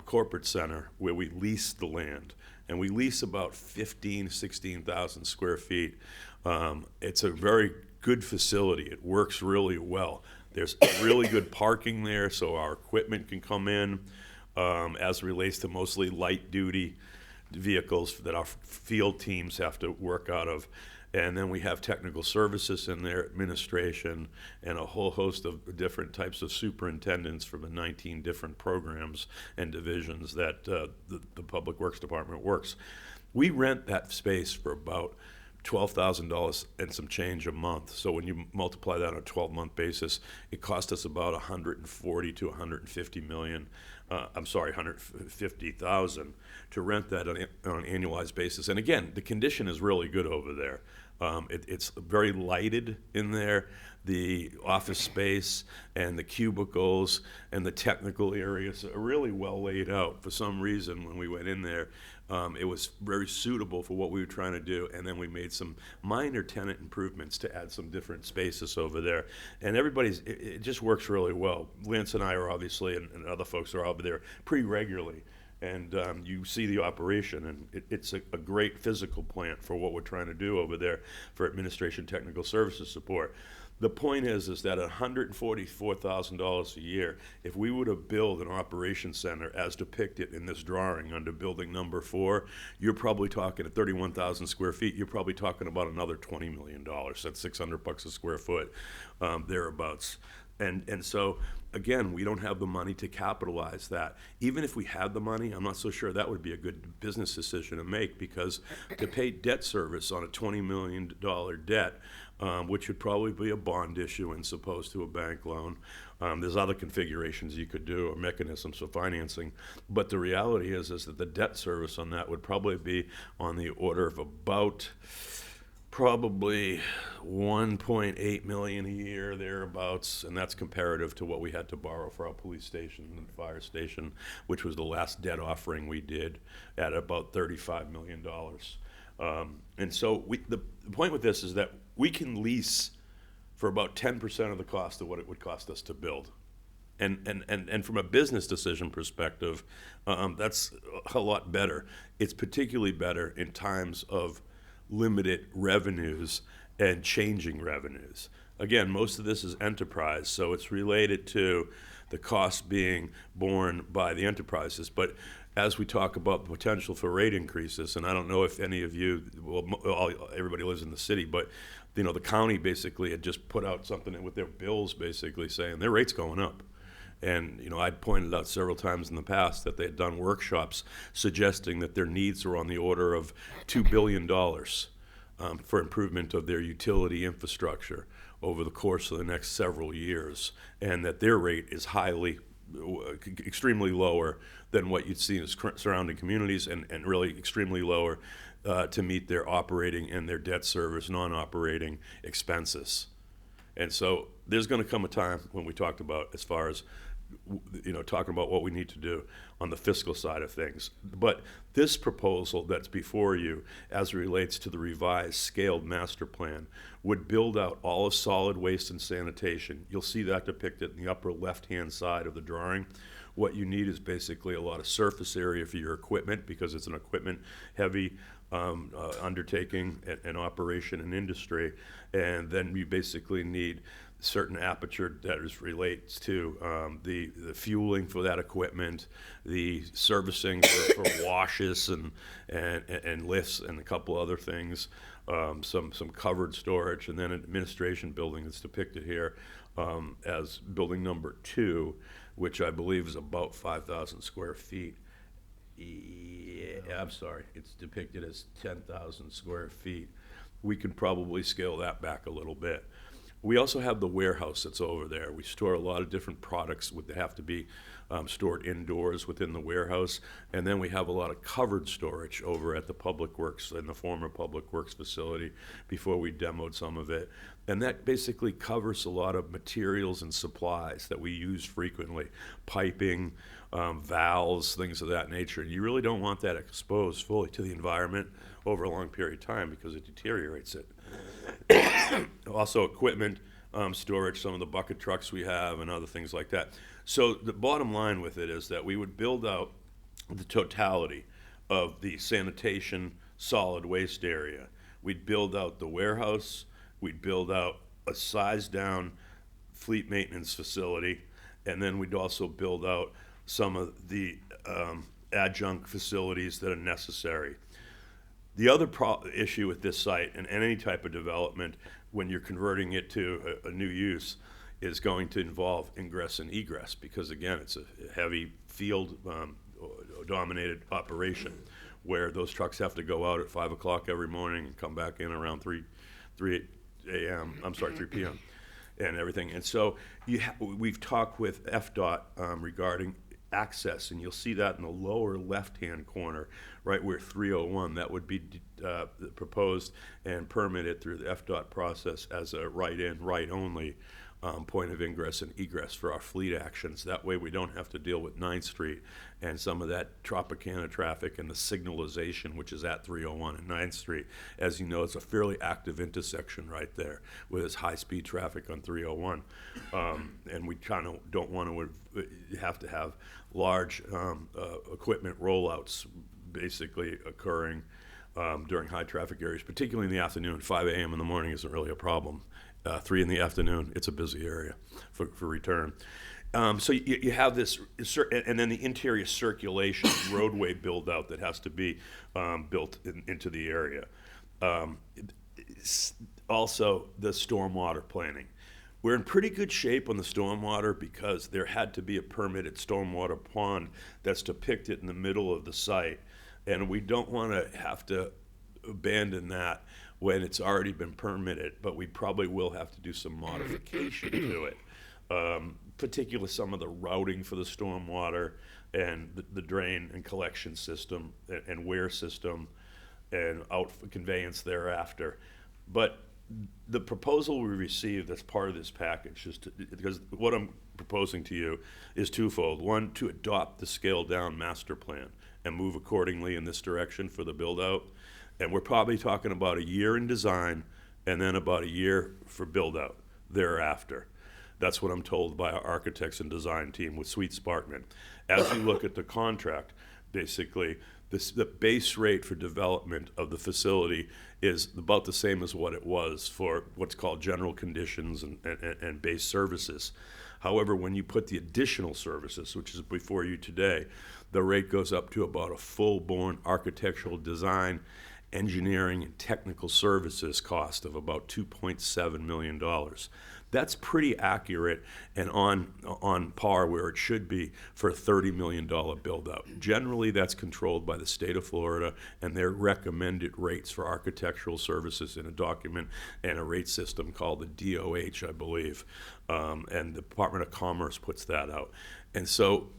Corporate Center where we lease the land. And we lease about 16,000 square feet. It's a very good facility. It works really well. There's really good parking there, so our equipment can come in as it relates to mostly light duty vehicles that our field teams have to work out of. And then we have technical services in there, administration, and a whole host of different types of superintendents from the 19 different programs and divisions that the Public Works Department works. We rent that space for about $12,000 and some change a month. So when you multiply that on a 12-month basis, it cost us about 140 to 150 million. $150,000 to rent that on an annualized basis. And again, the condition is really good over there. It's very lighted in there. The office space and the cubicles and the technical areas are really well laid out. For some reason, when we went in there, it was very suitable for what we were trying to do. And then we made some minor tenant improvements to add some different spaces over there. And it just works really well. Lance and I are obviously, and other folks are over there pretty regularly. And you see the operation, and it's a great physical plant for what we're trying to do over there for administration technical services support. The point is that at $144,000 a year, if we were to build an operations center as depicted in this drawing under building number 4, you're probably talking at 31,000 square feet, you're probably talking about another $20 million. That's $600 a square foot, thereabouts. And so, again, we don't have the money to capitalize that. Even if we had the money, I'm not so sure that would be a good business decision to make, because to pay debt service on a $20 million debt, which would probably be a bond issuance opposed to a bank loan. There's other configurations you could do or mechanisms for financing. But the reality is that the debt service on that would probably be on the order of about probably 1.8 million a year, thereabouts, and that's comparative to what we had to borrow for our police station and fire station, which was the last debt offering we did at about $35 million. And so the point with this is that we can lease for about 10% of the cost of what it would cost us to build. And from a business decision perspective, that's a lot better. It's particularly better in times of limited revenues and changing revenues. Again, most of this is enterprise, so it's related to the cost being borne by the enterprises. But as we talk about the potential for rate increases, and I don't know if any of you, everybody lives in the city, but the county basically had just put out something with their bills basically saying their rate's going up. And, I'd pointed out several times in the past that they had done workshops suggesting that their needs were on the order of $2 billion for improvement of their utility infrastructure over the course of the next several years, and that their rate is extremely lower than what you'd see in surrounding communities, and really extremely lower to meet their operating and their debt service non-operating expenses. And so there's going to come a time when we talked about, as far as talking about what we need to do on the fiscal side of things. But this proposal that's before you, as it relates to the revised scaled master plan, would build out all of solid waste and sanitation. You'll see that depicted in the upper left-hand side of the drawing. What you need is basically a lot of surface area for your equipment, because it's an equipment-heavy undertaking and operation and industry. And then you basically need certain aperture that relates to the fueling for that equipment, the servicing for washes and lifts, and a couple other things, some covered storage, and then an administration building that's depicted here as building number 2, which I believe is about 5,000 square feet. Yeah, I'm sorry, it's depicted as 10,000 square feet. We could probably scale that back a little bit. We also have the warehouse that's over there. We store a lot of different products that have to be stored indoors within the warehouse. And then we have a lot of covered storage over at the Public Works, in the former Public Works facility, before we demoed some of it. And that basically covers a lot of materials and supplies that we use frequently, piping, valves, things of that nature. And you really don't want that exposed fully to the environment over a long period of time, because it deteriorates it. Also equipment, storage, some of the bucket trucks we have, and other things like that. So the bottom line with it is that we would build out the totality of the sanitation solid waste area. We'd build out the warehouse, we'd build out a sized down fleet maintenance facility, and then we'd also build out some of the adjunct facilities that are necessary. The other issue with this site and any type of development when you're converting it to a new use is going to involve ingress and egress, because again, it's a heavy field dominated operation where those trucks have to go out at 5 o'clock every morning and come back in around 3 p.m. and everything. And so we've talked with FDOT regarding access, and you'll see that in the lower left-hand corner, right where 301, that would be proposed and permitted through the FDOT process as a right-in, right-only point of ingress and egress for our fleet actions. That way we don't have to deal with 9th Street and some of that Tropicana traffic and the signalization, which is at 301 and 9th Street. As you know, it's a fairly active intersection right there with its high-speed traffic on 301. And we kind of don't want to have to have large equipment rollouts basically occurring during high traffic areas, particularly in the afternoon. 5 a.m. in the morning isn't really a problem. 3 in the afternoon, it's a busy area for return. So you have this, and then the interior circulation roadway build out that has to be built into the area. Also, the stormwater planning. We're in pretty good shape on the stormwater because there had to be a permitted stormwater pond that's depicted in the middle of the site. And we don't want to have to abandon that when it's already been permitted, but we probably will have to do some modification to it. Particularly some of the routing for the stormwater and the drain and collection system and wear system and out for conveyance thereafter. But the proposal we received that's part of this package is because what I'm proposing to you is twofold. One, to adopt the scaled down master plan and move accordingly in this direction for the build out. And we're probably talking about a year in design and then about a year for build out thereafter. That's what I'm told by our architects and design team with Sweet Sparkman. As you look at the contract, basically, the base rate for development of the facility is about the same as what it was for what's called general conditions and base services. However, when you put the additional services, which is before you today, the rate goes up to about a full-born architectural design, engineering, and technical services cost of about $2.7 million. That's pretty accurate and on par where it should be for a $30 million build-out. Generally, that's controlled by the state of Florida and their recommended rates for architectural services in a document and a rate system called the DOH, I believe, and the Department of Commerce puts that out. And so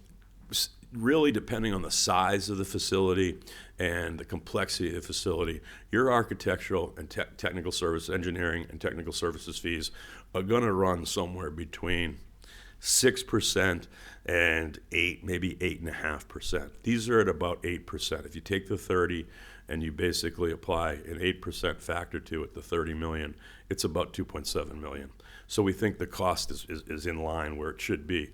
really depending on the size of the facility and the complexity of the facility, your architectural and technical service, engineering and technical services fees are going to run somewhere between 6% and 8, maybe 8.5%. These are at about 8%. If you take the 30 and you basically apply an 8% factor to it, the 30 million, it's about 2.7 million. So we think the cost is in line where it should be.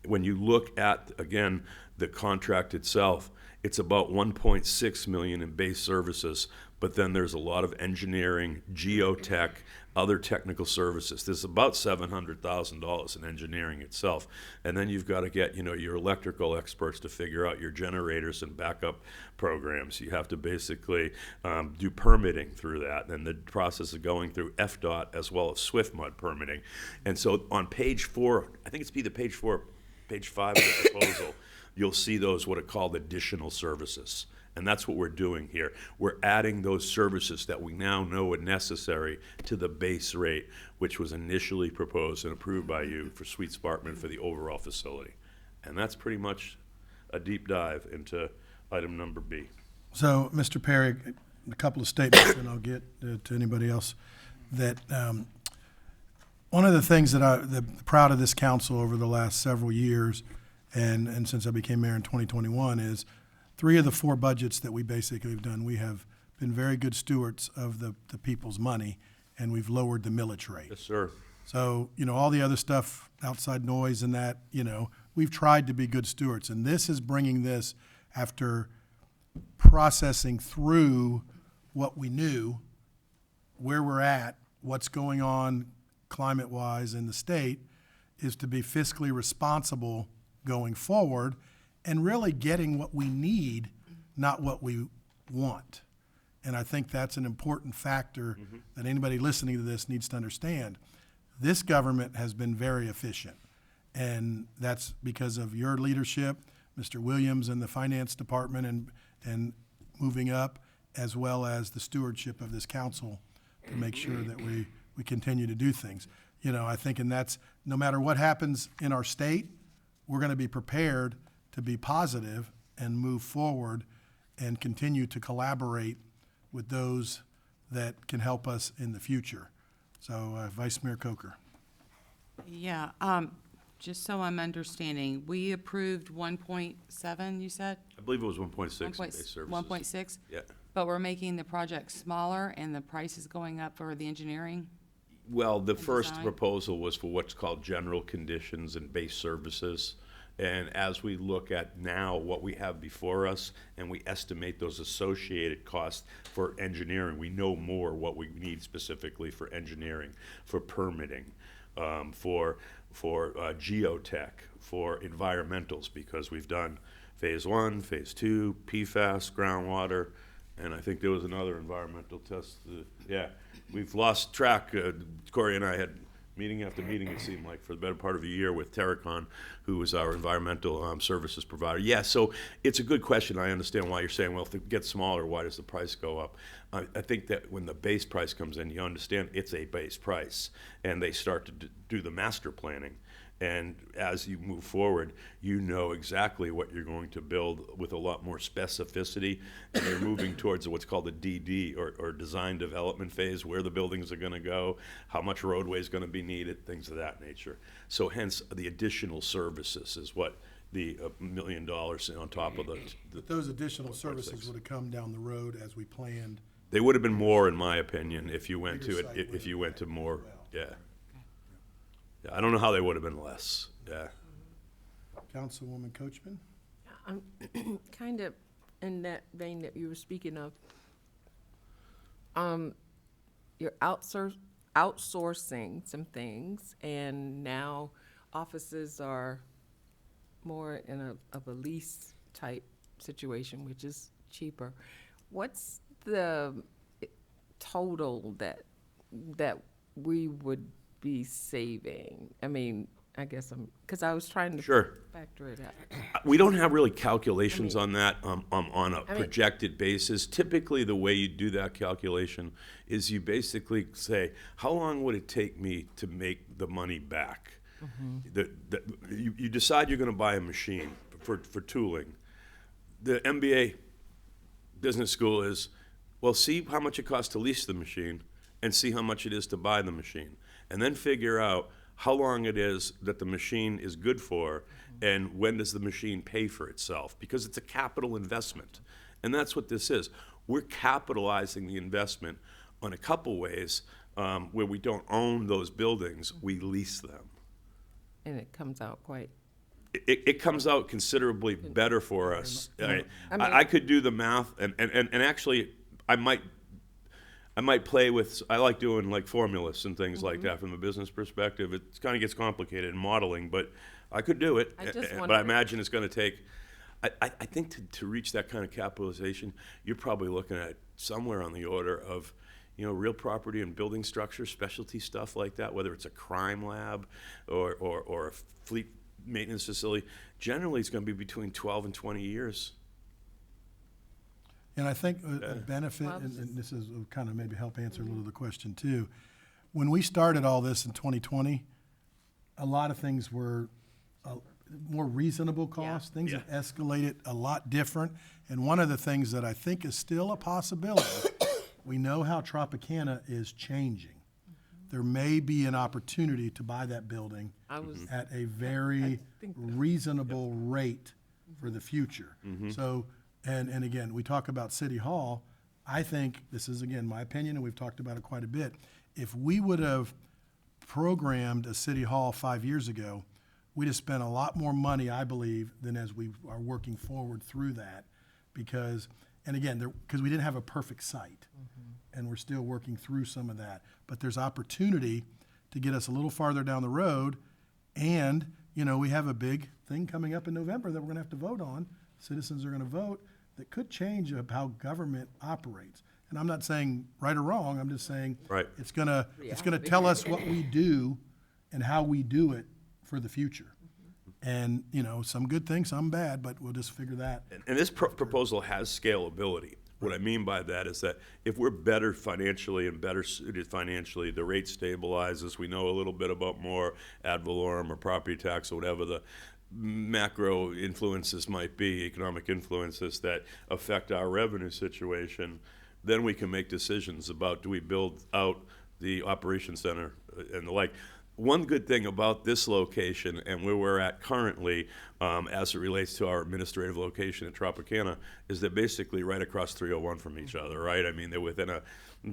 When you look at, again, the contract itself, it's about 1.6 million in base services, but then there's a lot of engineering, geotech, other technical services. There's about $700,000 in engineering itself. And then you've got to get, your electrical experts to figure out your generators and backup programs. You have to basically do permitting through that. And the process of going through FDOT as well as SwiftMud permitting. And so on page 4, I think it's either page 4 or page 5 of the proposal, you'll see those what are called additional services. And that's what we're doing here. We're adding those services that we now know are necessary to the base rate, which was initially proposed and approved by you for Sweet Sparkman for the overall facility. And that's pretty much a deep dive into item number B. So, Mr. Perry, a couple of statements, and I'll get to anybody else. That one of the things that I'm proud of this council over the last several years, and since I became mayor in 2021, is 3 of the 4 budgets that we basically have done, we have been very good stewards of the people's money, and we've lowered the millage rate. Yes, sir. So, all the other stuff, outside noise and that, we've tried to be good stewards. And this is bringing this after processing through what we knew, where we're at, what's going on climate-wise in the state, is to be fiscally responsible going forward and really getting what we need, not what we want. And I think that's an important factor that anybody listening to this needs to understand. This government has been very efficient, and that's because of your leadership, Mr. Williams and the finance department, and moving up, as well as the stewardship of this council to make sure that we continue to do things. You know, I think, and that's, no matter what happens in our state, we're going to be prepared to be positive and move forward and continue to collaborate with those that can help us in the future. So, Vice Mayor Coker. Yeah, just so I'm understanding, we approved 1.7, you said? I believe it was 1.6 in base services. 1.6? Yeah. But we're making the project smaller and the price is going up for the engineering? Well, the And first design? proposal was for what's called general conditions and base services. And as we look at now what we have before us and we estimate those associated costs for engineering, we know more what we need specifically for engineering, for permitting, for geotech, for environmentals, because we've done phase 1, phase 2, PFAS, groundwater, and I think there was another environmental test. Yeah, we've lost track. Corey and I had meeting after meeting, it seemed like, for the better part of a year with Terracon, who was our environmental services provider. Yeah, so it's a good question. I understand why you're saying, well, if it gets smaller, why does the price go up? I think that when the base price comes in, you understand it's a base price, and they start to do the master planning. And as you move forward, you know exactly what you're going to build with a lot more specificity. And you're moving towards what's called a DD, or design development phase, where the buildings are going to go, how much roadway is going to be needed, things of that nature. So hence, the additional services is what the $1 million on top of But those additional services would have come down the road as we planned. They would have been more, in my opinion, if you went to Bigger it, site if you went to more, well. yeah. Yeah, I don't know how they would have been less, yeah. Councilwoman Coachman? I'm kind of in that vein that you were speaking of. You're outsourcing some things, and now offices are more in a lease type situation, which is cheaper. What's the total that we would be saving? I mean, I guess because I was trying to Sure. factor it out. We don't have really calculations on that on a I mean- projected basis. Typically, the way you do that calculation is you basically say, how long would it take me to make the money back? You decide you're going to buy a machine for tooling. The MBA business school is, well, see how much it costs to lease the machine and see how much it is to buy the machine. And then figure out how long it is that the machine is good for, and when does the machine pay for itself, because it's a capital investment. And that's what this is. We're capitalizing the investment on a couple ways, where we don't own those buildings, we lease them. And it comes out quite, It comes out considerably better for us. I mean- I could do the math, and actually, I might play with, I like doing like formulas and things like that from a business perspective. It kind of gets complicated in modeling, but I could do it. I just But I wonder- imagine it's going to take, I think to reach that kind of capitalization, you're probably looking at somewhere on the order of, real property and building structure, specialty stuff like that, whether it's a crime lab or a fleet maintenance facility. Generally, it's going to be between 12 and 20 years. And I think a benefit, and this is kind of maybe help answer a little of the question too. When we started all this in 2020, a lot of things were more reasonable costs. Things have escalated a lot different. And one of the things that I think is still a possibility, we know how Tropicana is changing. There may be an opportunity to buy that building at a very reasonable rate for the future. So, and again, we talk about City Hall. I think, this is again my opinion, and we've talked about it quite a bit. If we would have programmed a City Hall 5 years ago, we'd have spent a lot more money, I believe, than as we are working forward through that. Because, and again, because we didn't have a perfect site, and we're still working through some of that. But there's opportunity to get us a little farther down the road and you know, we have a big thing coming up in November that we're gonna have to vote on. Citizens are gonna vote that could change of how government operates. And I'm not saying right or wrong, I'm just saying Right. it's gonna tell us what we do and how we do it for the future. And, you know, some good things, some bad, but we'll just figure that. And this proposal has scalability. What I mean by that is that if we're better financially and better suited financially, the rate stabilizes, we know a little bit about more ad valorem or property tax or whatever the macro influences might be, economic influences that affect our revenue situation, then we can make decisions about, do we build out the operations center and the like. One good thing about this location and where we're at currently, as it relates to our administrative location at Tropicana, is they're basically right across 301 from each other, right? I mean, they're within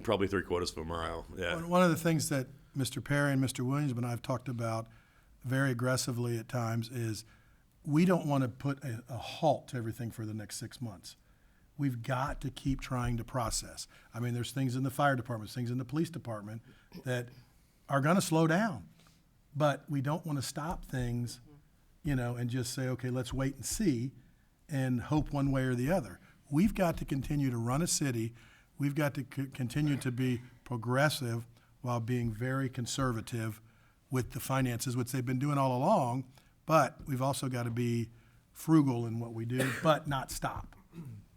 probably 3/4 of a mile. Yeah. One of the things that Mr. Perry and Mr. Williams and I have talked about very aggressively at times is we don't want to put a halt to everything for the next 6 months. We've got to keep trying to process. I mean, there's things in the fire department, things in the police department that are going to slow down. But we don't want to stop things, you know, and just say, okay, let's wait and see and hope one way or the other. We've got to continue to run a city. We've got to continue to be progressive while being very conservative with the finances, which they've been doing all along. But we've also got to be frugal in what we do, but not stop.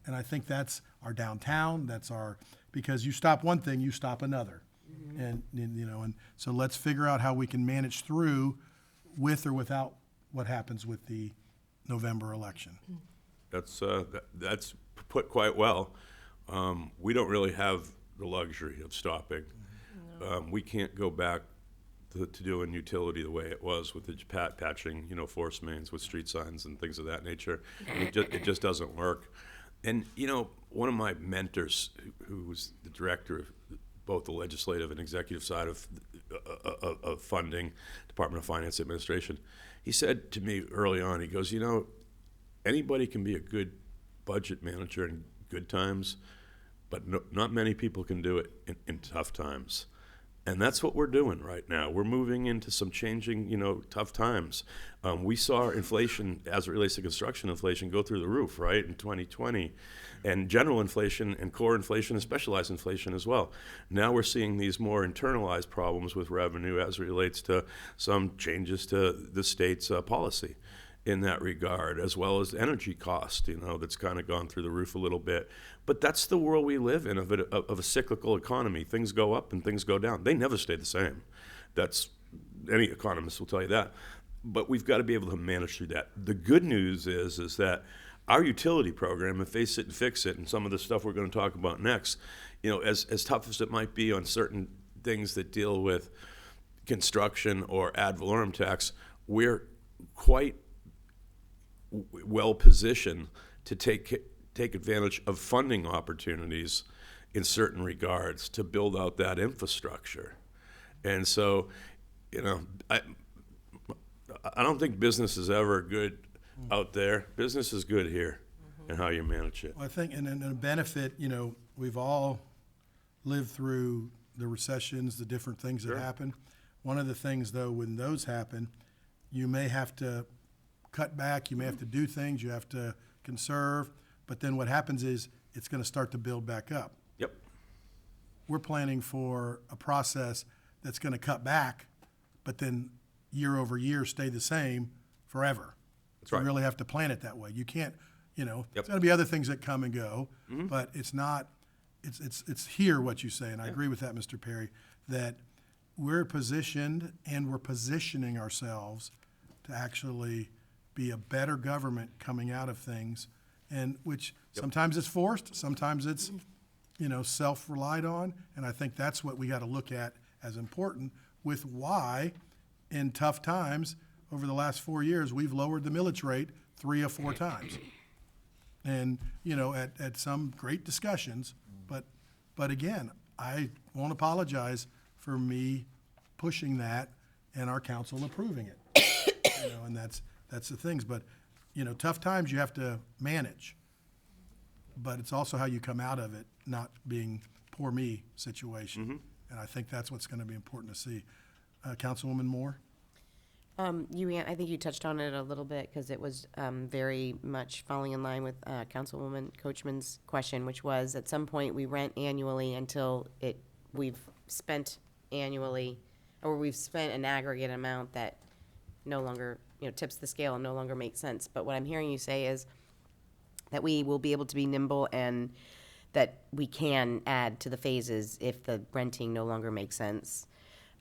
And I think that's our downtown, because you stop one thing, you stop another. And, you know, and so let's figure out how we can manage through with or without what happens with the November election. That's put quite well. We don't really have the luxury of stopping. We can't go back to doing utility the way it was with the patching, you know, force mains with street signs and things of that nature. It just doesn't work. And, you know, one of my mentors, who was the director of both the legislative and executive side of funding, Department of Finance Administration, he said to me early on, he goes, you know, anybody can be a good budget manager in good times, but not many people can do it in tough times. And that's what we're doing right now. We're moving into some changing, you know, tough times. We saw inflation, as it relates to construction inflation, go through the roof, right, in 2020. And general inflation and core inflation and specialized inflation as well. Now we're seeing these more internalized problems with revenue as it relates to some changes to the state's policy in that regard, as well as energy cost, you know, that's kind of gone through the roof a little bit. But that's the world we live in, of a cyclical economy. Things go up and things go down. They never stay the same. Any economist will tell you that. But we've got to be able to manage through that. The good news is that our utility program, and Face It and Fix It, and some of the stuff we're going to talk about next, you know, as tough as it might be on certain things that deal with construction or ad valorem tax, we're quite well positioned to take advantage of funding opportunities in certain regards to build out that infrastructure. And so, you know, I don't think business is ever good out there. Business is good here, and how you manage it. Well, I think, and a benefit, you know, we've all lived through the recessions, the different things that happen. One of the things, though, when those happen, you may have to cut back, you may have to do things, you have to conserve, but then what happens is it's going to start to build back up. Yep. We're planning for a process that's going to cut back, but then year over year stay the same forever. That's right. You really have to plan it that way. You can't, you know, Yep. there's going to be other things that come and go, but it's not, it's here what you say, and I agree with that, Mr. Perry, that we're positioned and we're positioning ourselves to actually be a better government coming out of things, and which sometimes it's forced, sometimes it's, you know, self-relied on, and I think that's what we got to look at as important with why in tough times over the last 4 years we've lowered the millage rate 3 or 4 times. And, you know, at some great discussions, but again, I won't apologize for me pushing that and our council approving it. You know, and that's the things. But, you know, tough times you have to manage. But it's also how you come out of it, not being poor me situation. And I think that's what's going to be important to see. Councilwoman Moore? I think you touched on it a little bit because it was very much falling in line with Councilwoman Coachman's question, which was at some point we rent annually until we've spent annually, or we've spent an aggregate amount that no longer, tips the scale and no longer makes sense. But what I'm hearing you say is that we will be able to be nimble and that we can add to the phases if the renting no longer makes sense.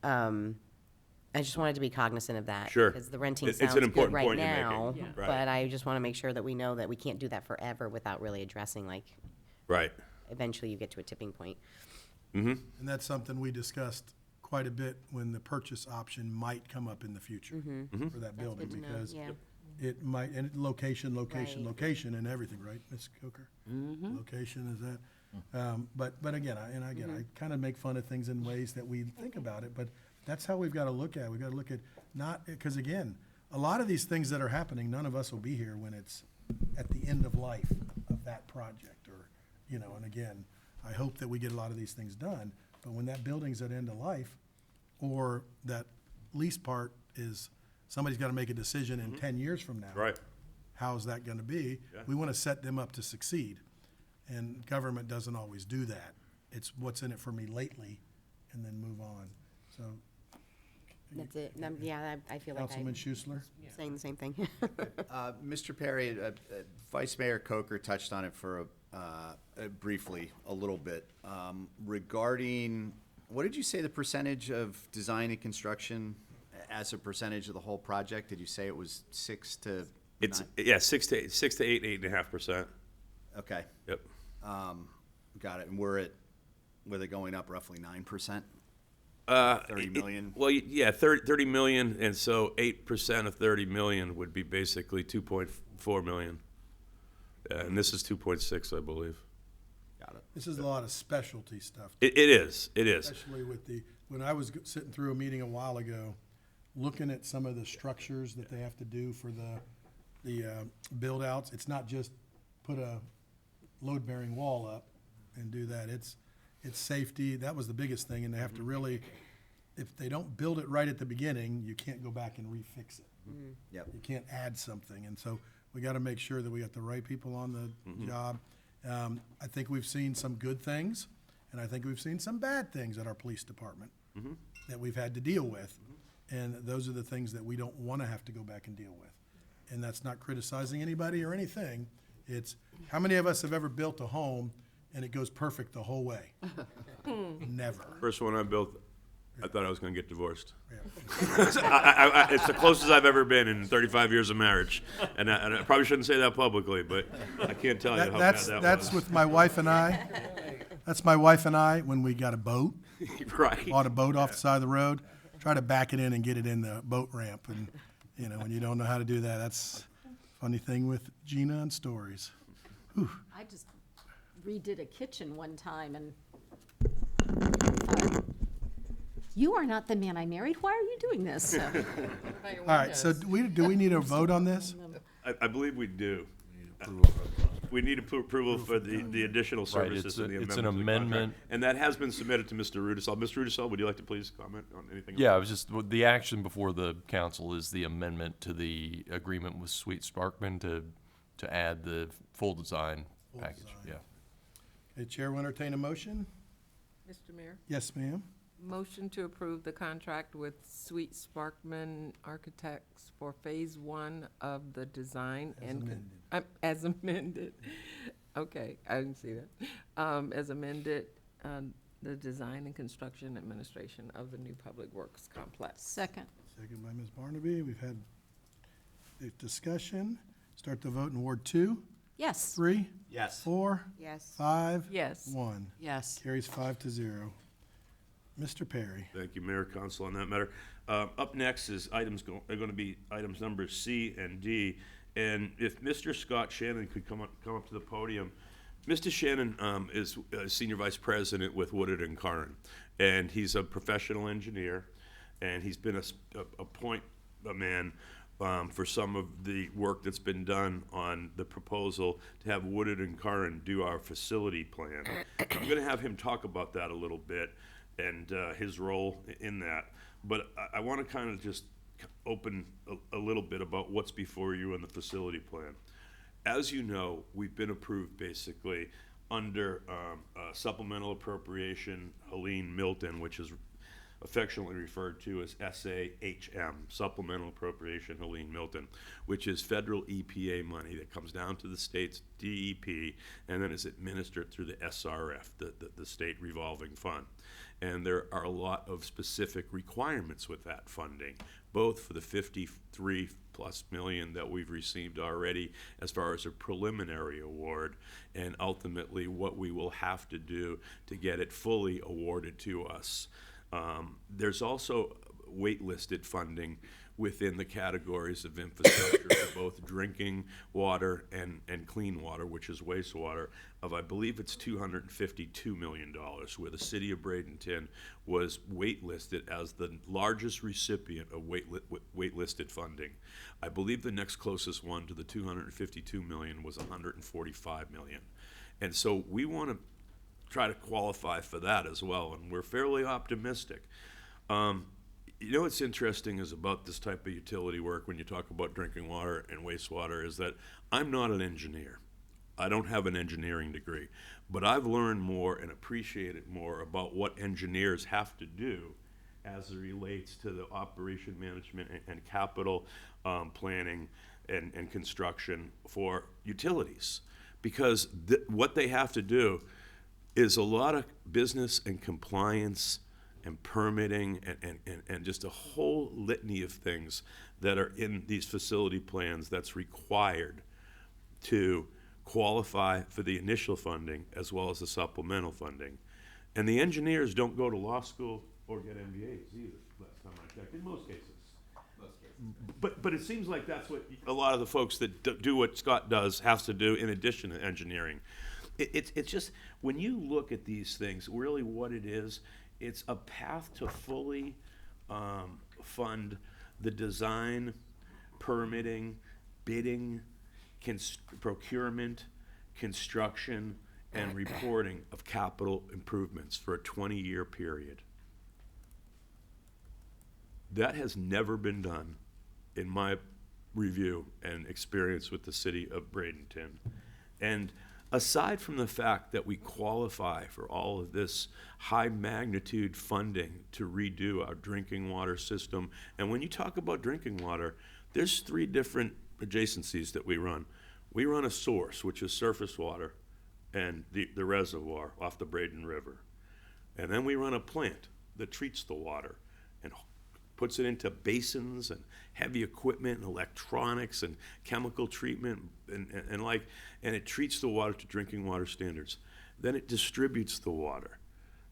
I just wanted to be cognizant of that. Sure. Because the renting It's an sounds good important right point you're making. now, Yeah. Right. but I just want to make sure that we know that we can't do that forever without really addressing, like, Right. eventually you get to a tipping point. Mm-hmm. And that's something we discussed quite a bit when the purchase option might come up in the future Mhm. for that That's building, good to know, because yeah. it might, and location, Right. location and everything, right, Ms. Coker? Location is that, but again, I kind of make fun of things in ways that we think about it, but that's how we've got to look at it. We've got to look at not, because again, a lot of these things that are happening, none of us will be here when it's at the end of life of that project, or, and again, I hope that we get a lot of these things done, but when that building's at end of life, or that lease part is, somebody's got to make a decision in 10 years from now. Right. How's that going to be? Yeah. We want to set them up to succeed, and government doesn't always do that. It's what's in it for me lately, and then move on. So, That's it. Yeah, I feel like Councilman Schuessler? saying the same thing. Mr. Perry, Vice Mayor Coker touched on it for briefly, a little bit. Regarding, what did you say the percentage of design and construction as a percentage of the whole project? Did you say it was 6 to? It's 9? 6 to 8.5%. Okay. Yep. Got it. And were they going up roughly 9%? 30 million? Well, yeah, 30 million, and so 8% of 30 million would be basically 2.4 million. And this is 2.6, I believe. Got it. This is a lot of specialty stuff. It is. Especially with when I was sitting through a meeting a while ago, looking at some of the structures that they have to do for the build outs, it's not just put a load-bearing wall up and do that. It's safety. That was the biggest thing, and they have to really, if they don't build it right at the beginning, you can't go back and refix it. Yep. You can't add something, and so we got to make sure that we got the right people on the job. I think we've seen some good things, and I think we've seen some bad things at our police department that we've had to deal with, and those are the things that we don't want to have to go back and deal with. And that's not criticizing anybody or anything. It's, how many of us have ever built a home and it goes perfect the whole way? Never. First one I built, I thought I was going to get divorced. Yeah. It's the closest I've ever been in 35 years of marriage. And I probably shouldn't say that publicly, but I can't tell you how bad that was. That's with my wife and I. That's my wife and I when we got a boat. Right. Bought a boat off the side of the road, try to back it in and get it in the boat ramp. And, when you don't know how to do that, that's a funny thing with Gina and stories. Whew. I just redid a kitchen one time and thought, you are not the man I married. Why are you doing this? All right, so do we need a vote on this? I believe we do. We need approval for the additional services and the amendment. It's an to the contract. amendment. And that has been submitted to Mr. Rudisell. Mr. Rudisell, would you like to please comment on anything? Yeah, it was just, the action before the council is the amendment to the agreement with Sweet Sparkman to add the full design package, yeah. Okay, Chair will entertain a motion. Mr. Mayor? Yes, ma'am. Motion to approve the contract with Sweet Sparkman Architects for Phase 1 of the design as amended. Okay, I didn't see that. As amended, the design and construction administration of the new public works complex. Second. Second by Ms. Barnaby. We've had a discussion. Start the vote in Ward 2. Yes. 3. Yes. 4. Yes. 5. Yes. 1. Yes. Carries 5-0. Mr. Perry. Thank you, Mayor, Council, on that matter. Up next is are going to be items numbers C and D. And if Mr. Scott Shannon could come up to the podium. Mr. Shannon is Senior Vice President with Woodard & Curran, and he's a professional engineer, and he's been a point man for some of the work that's been done on the proposal to have Woodard & Curran do our facility plan. I'm going to have him talk about that a little bit and his role in that. But I want to kind of just open a little bit about what's before you in the facility plan. As you know, we've been approved basically under supplemental appropriation Helene Milton, which is affectionately referred to as SAHM, Supplemental Appropriation Helene Milton, which is federal EPA money that comes down to the state's DEP and then is administered through the SRF, the State Revolving Fund. And there are a lot of specific requirements with that funding, both for the 53 plus million that we've received already as far as a preliminary award, and ultimately what we will have to do to get it fully awarded to us. There's also waitlisted funding within the categories of infrastructure for both drinking water and clean water, which is wastewater, of I believe it's $252 million, where the city of Bradenton was waitlisted as the largest recipient of waitlisted funding. I believe the next closest one to the $252 million was $145 million. And so we want to try to qualify for that as well, and we're fairly optimistic. You know what's interesting is about this type of utility work when you talk about drinking water and wastewater is that I'm not an engineer. I don't have an engineering degree, but I've learned more and appreciated more about what engineers have to do as it relates to the operation management and capital planning and construction for utilities. Because what they have to do is a lot of business and compliance and permitting and just a whole litany of things that are in these facility plans that's required to qualify for the initial funding as well as the supplemental funding. And the engineers don't go to law school or get MBAs either, last time I checked, in most cases. But it seems like that's what a lot of the folks that do what Scott does has to do in addition to engineering. It's just, when you look at these things, really what it is, it's a path to fully fund the design, permitting, bidding, procurement, construction, and reporting of capital improvements for a 20-year period. That has never been done in my review and experience with the city of Bradenton. And aside from the fact that we qualify for all of this high magnitude funding to redo our drinking water system, and when you talk about drinking water, there's 3 different adjacencies that we run. We run a source, which is surface water, and the reservoir off the Braden River. And then we run a plant that treats the water and puts it into basins and heavy equipment and electronics and chemical treatment and it treats the water to drinking water standards. Then it distributes the water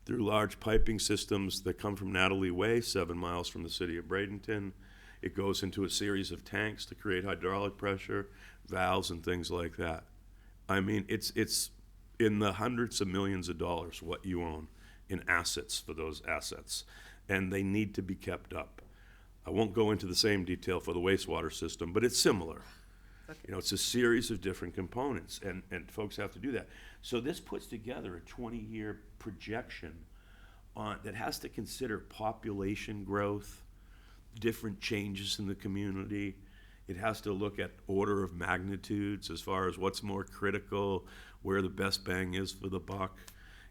through large piping systems that come from Natalie Way, 7 miles from the city of Bradenton. It goes into a series of tanks to create hydraulic pressure, valves, and things like that. I mean, it's in the hundreds of millions of dollars what you own in assets for those assets, and they need to be kept up. I won't go into the same detail for the wastewater system, but it's similar. Okay. You know, it's a series of different components, and folks have to do that. So this puts together a 20-year projection that has to consider population growth, different changes in the community. It has to look at order of magnitudes as far as what's more critical, where the best bang is for the buck.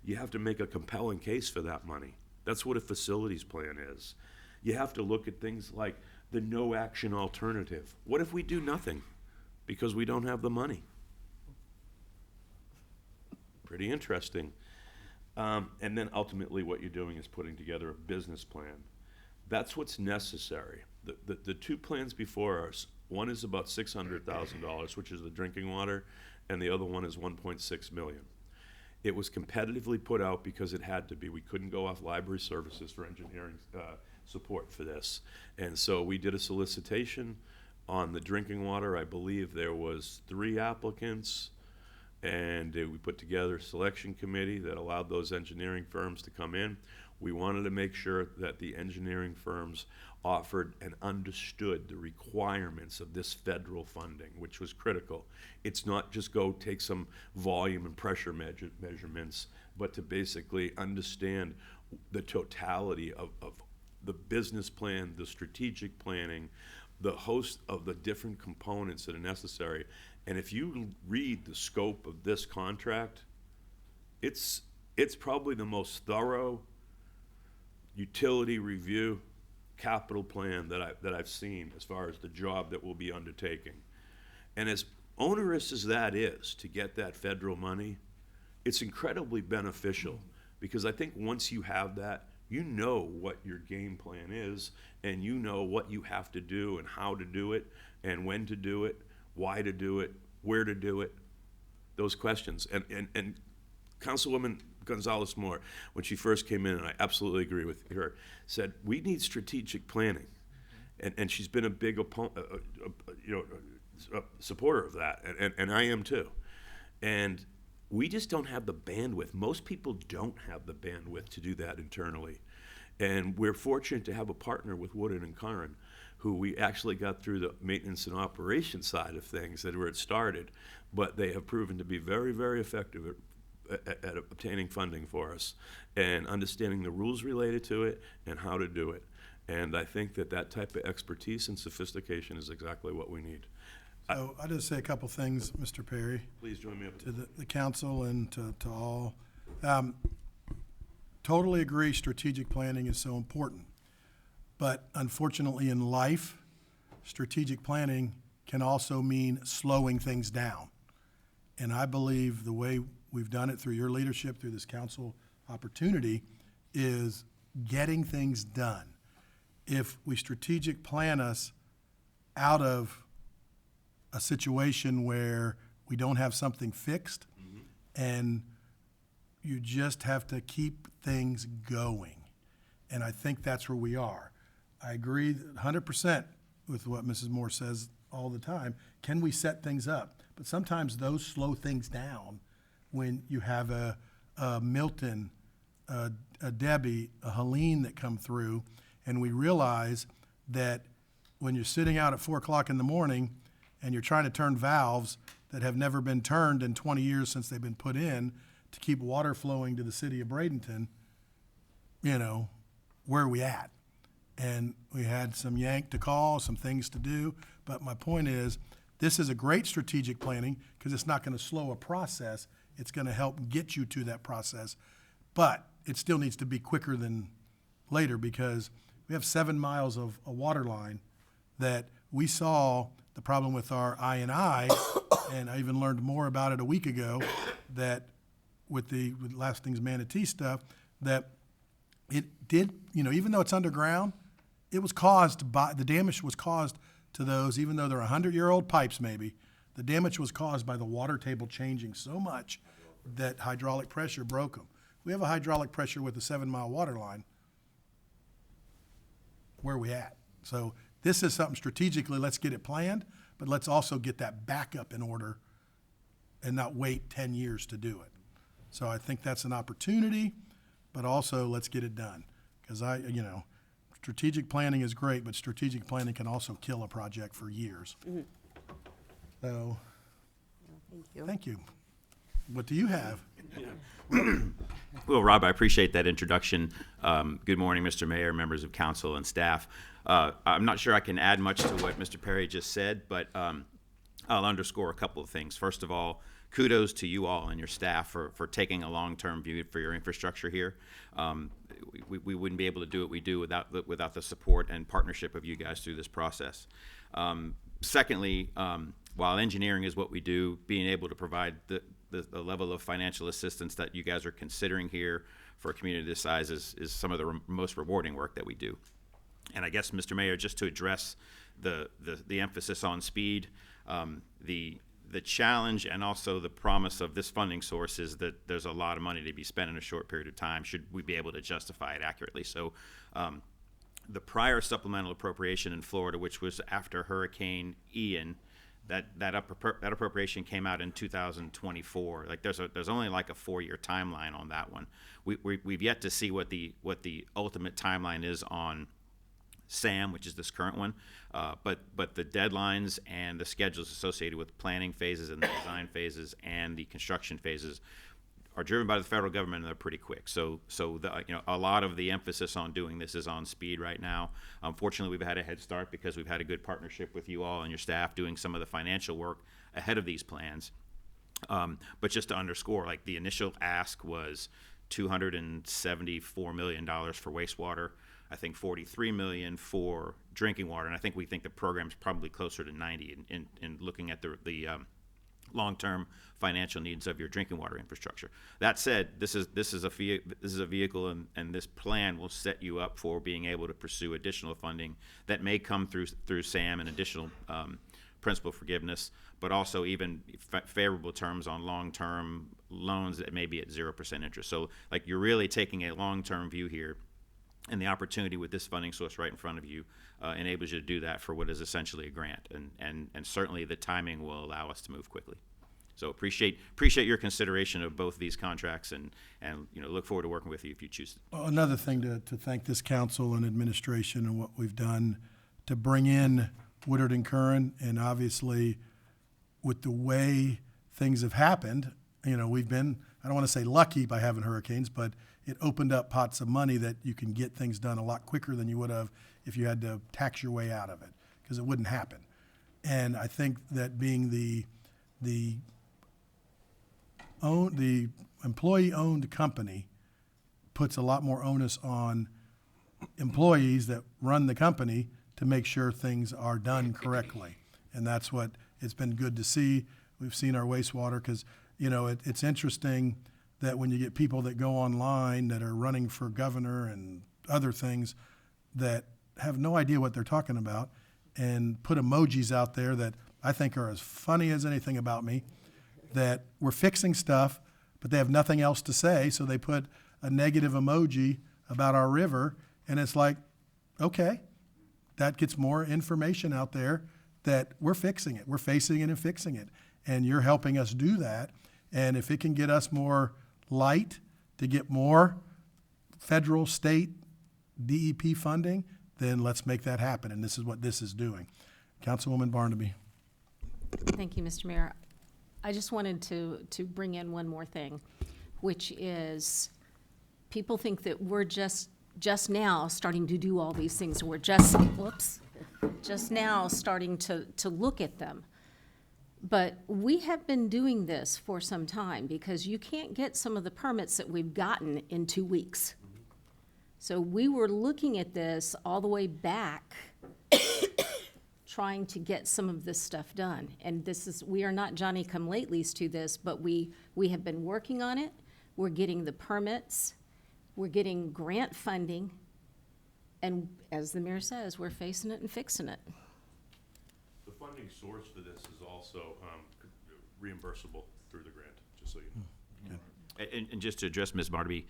You have to make a compelling case for that money. That's what a facilities plan is. You have to look at things like the no action alternative. What if we do nothing because we don't have the money? Pretty interesting. And then ultimately what you're doing is putting together a business plan. That's what's necessary. The 2 plans before us, one is about $600,000, which is the drinking water, and the other one is $1.6 million. It was competitively put out because it had to be. We couldn't go off library services for engineering support for this. And so we did a solicitation on the drinking water. I believe there was 3 applicants, and we put together a selection committee that allowed those engineering firms to come in. We wanted to make sure that the engineering firms offered and understood the requirements of this federal funding, which was critical. It's not just go take some volume and pressure measurements, but to basically understand the totality of the business plan, the strategic planning, the host of the different components that are necessary. And if you read the scope of this contract, it's probably the most thorough utility review capital plan that I've seen as far as the job that we'll be undertaking. And as onerous as that is to get that federal money, it's incredibly beneficial, because I think once you have that, you know what your game plan is, and you know what you have to do and how to do it and when to do it, why to do it, where to do it, those questions. And Councilwoman Gonzalez-Moore, when she first came in, and I absolutely agree with her, said we need strategic planning, and she's been a big supporter of that, and I am too. And we just don't have the bandwidth. Most people don't have the bandwidth to do that internally. And we're fortunate to have a partner with Woodard and Curran, who we actually got through the maintenance and operations side of things that where it started, but they have proven to be very, very effective at obtaining funding for us and understanding the rules related to it and how to do it. And I think that type of expertise and sophistication is exactly what we need. So I'll just say a couple things, Mr. Perry. Please join me up. To the council and to all. Totally agree, strategic planning is so important. But unfortunately in life, strategic planning can also mean slowing things down. And I believe the way we've done it through your leadership, through this council opportunity, is getting things done. If we strategic plan us out of a situation where we don't have something fixed, and you just have to keep things going. And I think that's where we are. I agree 100% with what Mrs. Moore says all the time. Can we set things up? But sometimes those slow things down when you have a Milton, a Debbie, a Helene that come through, and we realize that when you're sitting out at 4 o'clock in the morning and you're trying to turn valves that have never been turned in 20 years since they've been put in to keep water flowing to the city of Bradenton, you know, where are we at? And we had some yank to call, some things to do, but my point is, this is a great strategic planning because it's not going to slow a process. It's going to help get you to that process, but it still needs to be quicker than later because we have 7 miles of a water line that we saw the problem with our I&I, and I even learned more about it a week ago, that with last thing's Manatee stuff, that it did, you know, even though it's underground, it was caused by, the damage was caused to those, even though they're 100-year-old pipes maybe, the damage was caused by the water table changing so much that hydraulic pressure broke them. We have a hydraulic pressure with a 7-mile water line. Where are we at? So this is something strategically, let's get it planned, but let's also get that backup in order and not wait 10 years to do it. So I think that's an opportunity, but also let's get it done. Because strategic planning is great, but strategic planning can also kill a project for years. So, thank you. What do you have? Well, Rob, I appreciate that introduction. Good morning, Mr. Mayor, members of council and staff. I'm not sure I can add much to what Mr. Perry just said, but I'll underscore a couple of things. First of all, kudos to you all and your staff for taking a long-term view for your infrastructure here. We wouldn't be able to do what we do without the support and partnership of you guys through this process. Secondly, while engineering is what we do, being able to provide the level of financial assistance that you guys are considering here for a community this size is some of the most rewarding work that we do. And I guess, Mr. Mayor, just to address the emphasis on speed, the challenge and also the promise of this funding source is that there's a lot of money to be spent in a short period of time should we be able to justify it accurately. So the prior supplemental appropriation in Florida, which was after Hurricane Ian, that appropriation came out in 2024. Like there's only like a 4-year timeline on that one. We've yet to see what the ultimate timeline is on SAM, which is this current one, but the deadlines and the schedules associated with planning phases and the design phases and the construction phases are driven by the federal government, and they're pretty quick. So a lot of the emphasis on doing this is on speed right now. Fortunately, we've had a head start because we've had a good partnership with you all and your staff doing some of the financial work ahead of these plans. But just to underscore, like, the initial ask was $274 million for wastewater. I think $43 million for drinking water, and I think we think the program's probably closer to 90 in looking at the long-term financial needs of your drinking water infrastructure. That said, this is a vehicle, and this plan will set you up for being able to pursue additional funding that may come through SAM and additional principal forgiveness, but also even favorable terms on long-term loans that may be at 0% interest. So, like, you're really taking a long-term view here, and the opportunity with this funding source right in front of you enables you to do that for what is essentially a grant, and certainly the timing will allow us to move quickly. So appreciate your consideration of both these contracts, and look forward to working with you if you choose. Well, another thing to thank this council and administration and what we've done to bring in Woodard and Curran, and obviously with the way things have happened, we've been, I don't want to say lucky by having hurricanes, but it opened up pots of money that you can get things done a lot quicker than you would have if you had to tax your way out of it, because it wouldn't happen. And I think that being the employee-owned company puts a lot more onus on employees that run the company to make sure things are done correctly. And that's what it's been good to see. We've seen our wastewater, because, it's interesting that when you get people that go online that are running for governor and other things that have no idea what they're talking about and put emojis out there that I think are as funny as anything about me, that we're fixing stuff, but they have nothing else to say, so they put a negative emoji about our river, and it's like, okay, that gets more information out there that we're fixing it. We're facing it and fixing it, and you're helping us do that. And if it can get us more light to get more federal, state, DEP funding, then let's make that happen, and this is what this is doing. Councilwoman Barnaby. Thank you, Mr. Mayor. I just wanted to bring in one more thing, which is people think that we're just now starting to do all these things. We're just now starting to look at them. But we have been doing this for some time, because you can't get some of the permits that we've gotten in 2 weeks. So we were looking at this all the way back, trying to get some of this stuff done. And we are not Johnny-come-latelys to this, but we have been working on it. We're getting the permits. We're getting grant funding. And as the mayor says, we're facing it and fixing it. The funding source for this is also reimbursable through the grant, just so you know. And just to address Ms. Barnaby,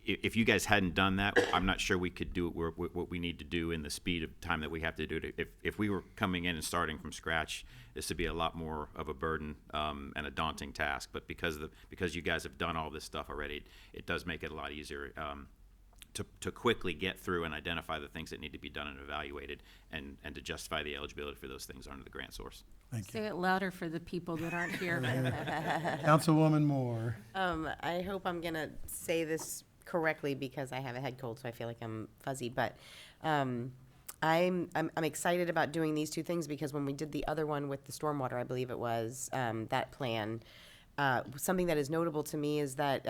if you guys hadn't done that, I'm not sure we could do what we need to do in the speed of time that we have to do it. If we were coming in and starting from scratch, this would be a lot more of a burden and a daunting task. But because you guys have done all this stuff already, it does make it a lot easier to quickly get through and identify the things that need to be done and evaluated, and to justify the eligibility for those things under the grant source. Thank you. Say it louder for the people that aren't here. Councilwoman Moore. I hope I'm gonna say this correctly, because I have a head cold, so I feel like I'm fuzzy, but I'm excited about doing these two things, because when we did the other one with the stormwater, I believe it was, that plan, something that is notable to me is that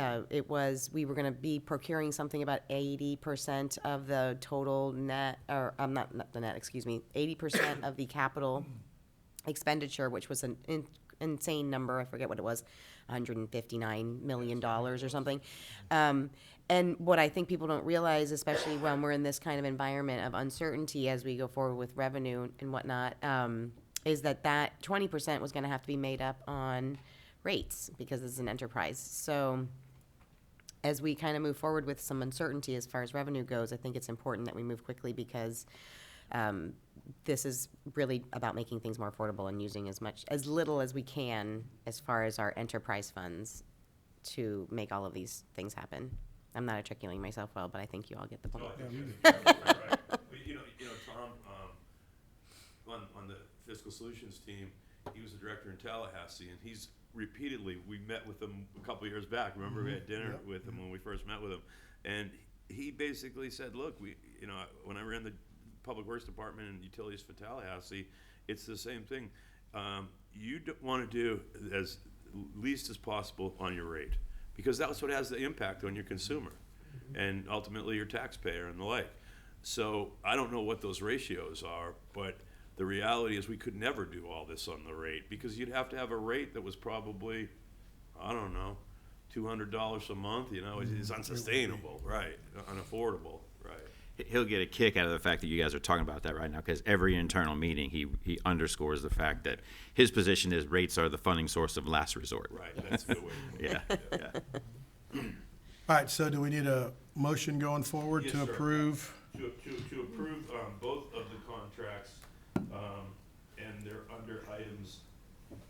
we were going to be procuring something about 80% of the total net, or not the net, excuse me, 80% of the capital expenditure, which was an insane number. I forget what it was, $159 million or something. And what I think people don't realize, especially when we're in this kind of environment of uncertainty as we go forward with revenue and whatnot, is that 20% was going to have to be made up on rates, because it's an enterprise. So as we kind of move forward with some uncertainty as far as revenue goes, I think it's important that we move quickly, because this is really about making things more affordable and using as little as we can as far as our enterprise funds to make all of these things happen. I'm not articulating myself well, but I think you all get the point. Right. Tom, on the fiscal solutions team, he was the director in Tallahassee, and he's repeatedly, we met with him a couple years back. Remember, we had dinner with him when we first met with him, and he basically said, look, when I ran the Public Works Department and Utilities for Tallahassee, it's the same thing. You want to do as least as possible on your rate, because that's what has the impact on your consumer and ultimately your taxpayer and the like. So I don't know what those ratios are, but the reality is we could never do all this on the rate, because you'd have to have a rate that was probably, I don't know, $200 a month, it's unsustainable, right, unaffordable, right. He'll get a kick out of the fact that you guys are talking about that right now, because every internal meeting, he underscores the fact that his position is rates are the funding source of last resort. Right, that's a good way to put it. Yeah. All right, so do we need a motion going forward Yes, to sir. approve? To approve both of the contracts, and they're under items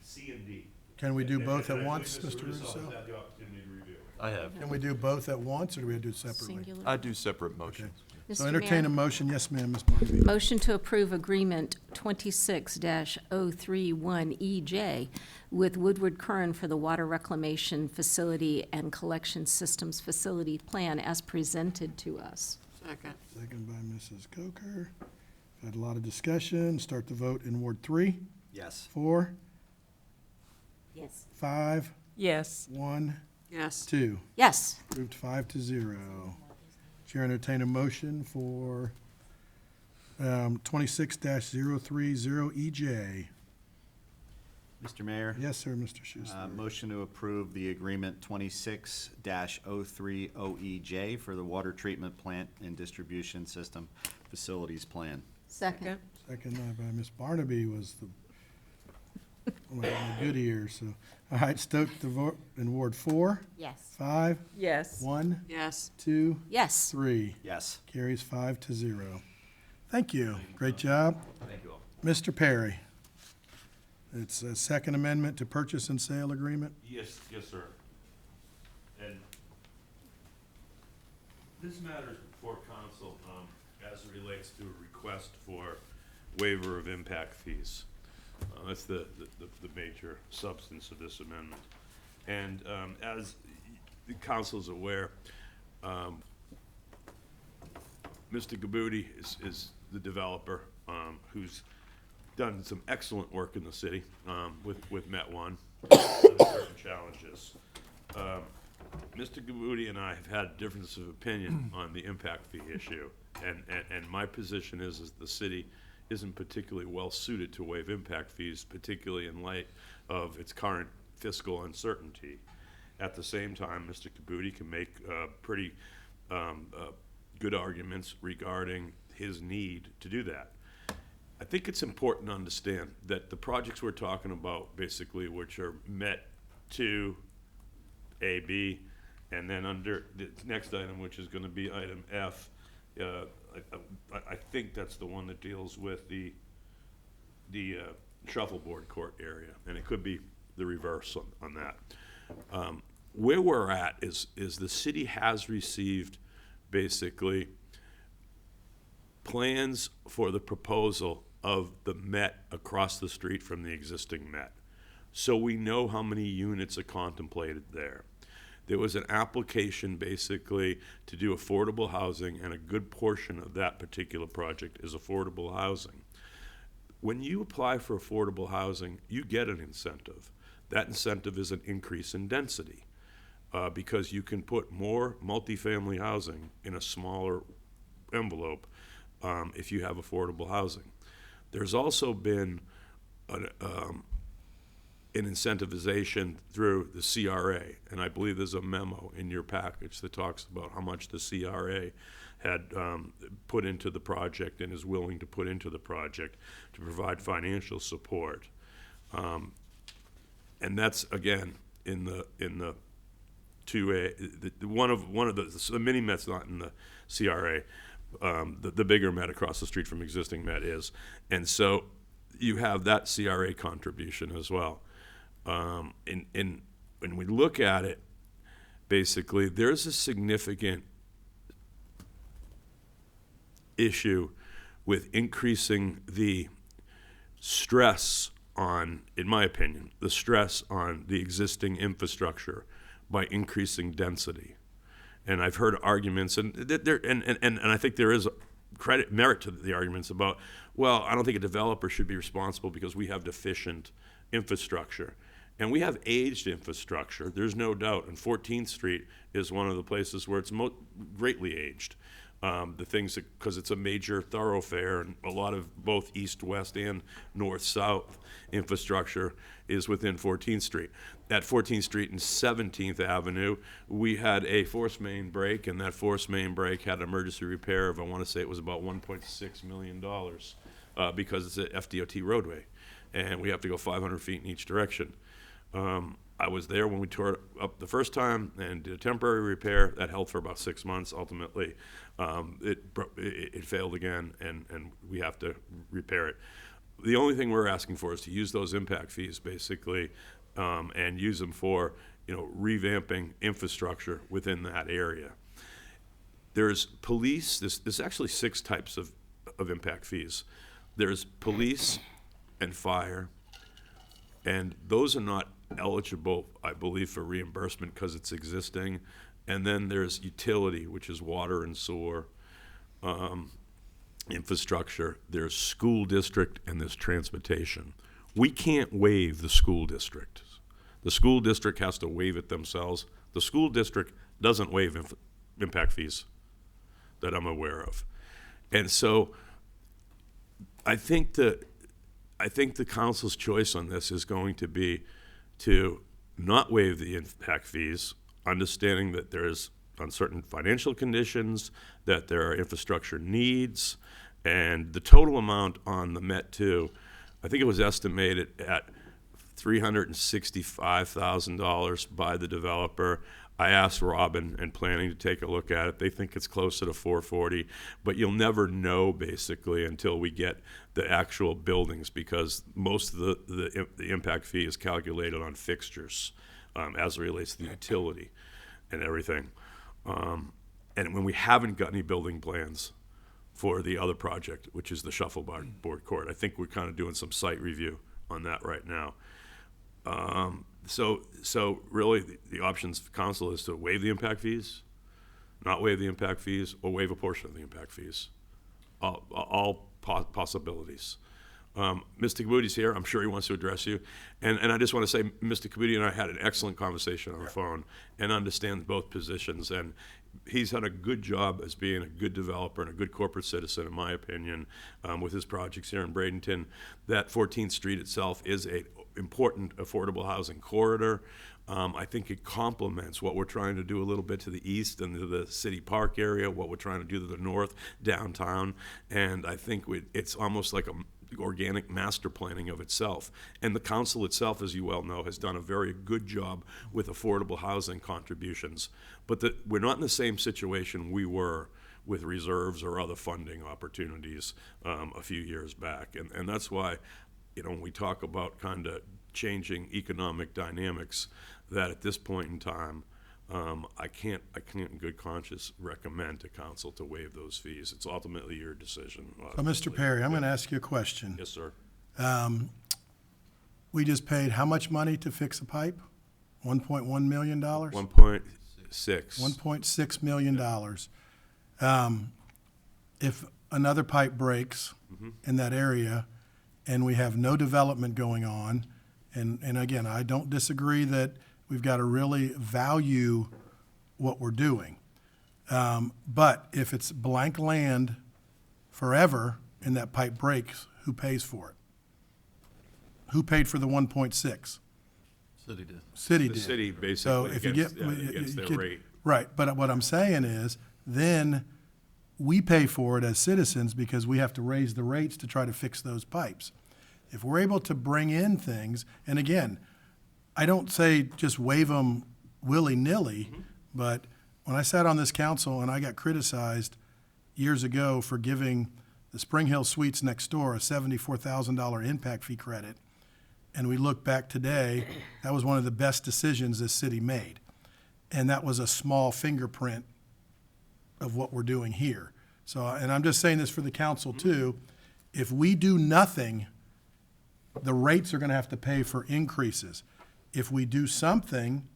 C and D. Can we do both And at I once, believe Mr. Russo Russo? has had the opportunity to review. I have. Can we do both at once, or do we do it separately? Singular. I do separate motions. So Mr. entertain Mayor? a motion. Yes, ma'am, Ms. Barnaby. Motion to approve Agreement 26-031EJ with Woodward Curran for the Water Reclamation Facility and Collection Systems Facility Plan as presented to us. Second. Second by Mrs. Coker. Had a lot of discussion. Start the vote in Ward 3, Yes. 4, Yes. 5, Yes. 1, Yes. 2. Yes. Approved 5-0. Chair entertain a motion for 26-030EJ. Mr. Mayor? Yes, sir, Mr. Schuster. Motion to approve the agreement 26-030EJ for the water treatment plant and distribution system facilities plan. Second. Second by Ms. Barnaby was the one of the good ears. So, all right, Stoke the vote in Ward 4, Yes. 5, Yes. 1, Yes. 2, Yes. 3. Yes. Carries 5-0. Thank you. Great job. Thank you all. Mr. Perry. It's a second amendment to purchase and sale agreement. Yes, sir. And this matters before council, as it relates to a request for waiver of impact fees. That's the major substance of this amendment. And as the council's aware, Mr. Gabuti is the developer who's done some excellent work in the city with Met One, certain challenges. Mr. Gabuti and I have had differences of opinion on the impact fee issue, and my position is the city isn't particularly well suited to waive impact fees, particularly in light of its current fiscal uncertainty. At the same time, Mr. Gabuti can make pretty good arguments regarding his need to do that. I think it's important to understand that the projects we're talking about, basically, which are Met 2, A, B, and then under the next item, which is going to be item F, I think that's the one that deals with the shuffleboard court area, and it could be the reverse on that. Where we're at is the city has received basically plans for the proposal of the Met across the street from the existing Met. So we know how many units are contemplated there. There was an application basically to do affordable housing, and a good portion of that particular project is affordable housing. When you apply for affordable housing, you get an incentive. That incentive is an increase in density because you can put more multifamily housing in a smaller envelope if you have affordable housing. There's also been an incentivization through the CRA, and I believe there's a memo in your package that talks about how much the CRA had put into the project and is willing to put into the project to provide financial support. And that's, again, in the 2A, one of the mini Met's not in the CRA. The bigger Met across the street from existing Met is, and so you have that CRA contribution as well. And when we look at it, basically, there's a significant issue with increasing the stress on, in my opinion, the stress on the existing infrastructure by increasing density. And I've heard arguments, and I think there is merit to the arguments about, well, I don't think a developer should be responsible because we have deficient infrastructure. And we have aged infrastructure, there's no doubt, and 14th Street is one of the places where it's greatly aged. The things, because it's a major thoroughfare, and a lot of both east-west and north-south infrastructure is within 14th Street. At 14th Street and 17th Avenue, we had a force main break, and that force main break had emergency repair of, I want to say it was about $1.6 million, because it's a FDOT roadway, and we have to go 500 feet in each direction. I was there when we tore it up the first time and did a temporary repair. That held for about 6 months. Ultimately, it failed again, and we have to repair it. The only thing we're asking for is to use those impact fees, basically, and use them for, revamping infrastructure within that area. There's police. There's actually 6 types of impact fees. There's police and fire, and those are not eligible, I believe, for reimbursement because it's existing. And then there's utility, which is water and sewer, infrastructure. There's school district, and there's transportation. We can't waive the school district. The school district has to waive it themselves. The school district doesn't waive impact fees that I'm aware of. And so I think the council's choice on this is going to be to not waive the impact fees, understanding that there's uncertain financial conditions, that there are infrastructure needs, and the total amount on the Met 2, I think it was estimated at $365,000 by the developer. I asked Robin and planning to take a look at it. They think it's closer to $440, but you'll never know basically until we get the actual buildings, because most of the impact fee is calculated on fixtures as it relates to the utility and everything. And when we haven't got any building plans for the other project, which is the shuffleboard court, I think we're kind of doing some site review on that right now. So really, the options for council is to waive the impact fees, not waive the impact fees, or waive a portion of the impact fees. All possibilities. Mr. Kabuti's here. I'm sure he wants to address you. And I just want to say, Mr. Kabuti and I had an excellent conversation on the phone and understands both positions. And he's done a good job as being a good developer and a good corporate citizen, in my opinion, with his projects here in Bradenton. That 14th Street itself is a important affordable housing corridor. I think it complements what we're trying to do a little bit to the east and to the city park area, what we're trying to do to the north, downtown. And I think it's almost like a organic master planning of itself. And the council itself, as you well know, has done a very good job with affordable housing contributions. But we're not in the same situation we were with reserves or other funding opportunities a few years back. And that's why, when we talk about kind of changing economic dynamics, that at this point in time, I can't in good conscience recommend to council to waive those fees. It's ultimately your decision. So, Mr. Perry, I'm going to ask you a question. Yes, sir. We just paid how much money to fix a pipe? $1.1 million? 1.6. $1.6 million. If another pipe breaks in that area and we have no development going on, and again, I don't disagree that we've got to really value what we're doing. But if it's blank land forever and that pipe breaks, who pays for it? Who paid for the 1.6? City did. City The did. city basically So if against you their get, rate. right, but what I'm saying is, then we pay for it as citizens because we have to raise the rates to try to fix those pipes. If we're able to bring in things, and again, I don't say just waive them willy-nilly, but when I sat on this council and I got criticized years ago for giving the Spring Hill Suites next door a $74,000 impact fee credit, and we look back today, that was one of the best decisions this city made. And that was a small fingerprint of what we're doing here. So, and I'm just saying this for the council too, if we do nothing the rates are gonna have to pay for increases. If we do something,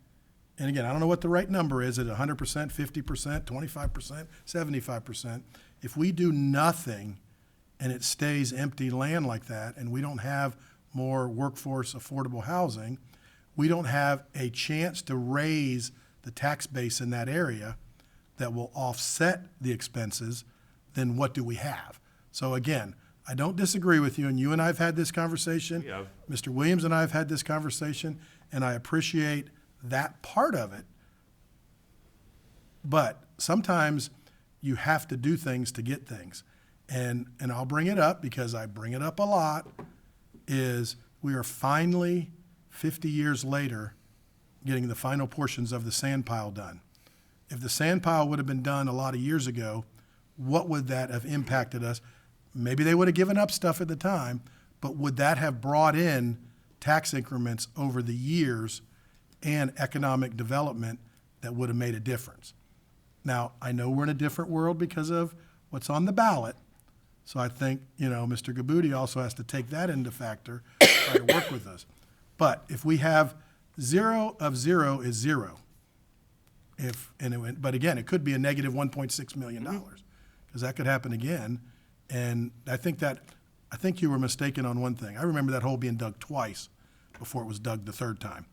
and again, I don't know what the right number is, at 100%, 50%, 25%, 75%. If we do nothing and it stays empty land like that, and we don't have more workforce affordable housing, we don't have a chance to raise the tax base in that area that will offset the expenses, then what do we have? So again, I don't disagree with you, and you and I have had this conversation. Yeah. Mr. Williams and I have had this conversation, and I appreciate that part of it. But sometimes you have to do things to get things. And I'll bring it up because I bring it up a lot, is we are finally, 50 years later, getting the final portions of the sand pile done. If the sand pile would have been done a lot of years ago, what would that have impacted us? Maybe they would have given up stuff at the time, but would that have brought in tax increments over the years and economic development that would have made a difference? Now, I know we're in a different world because of what's on the ballot. So I think, Mr. Gabuti also has to take that into factor, try to work with us. But if we have 0 of 0 is 0. But again, it could be a negative $1.6 million, because that could happen again. And I think you were mistaken on one thing. I remember that hole being dug twice before it was dug the third time.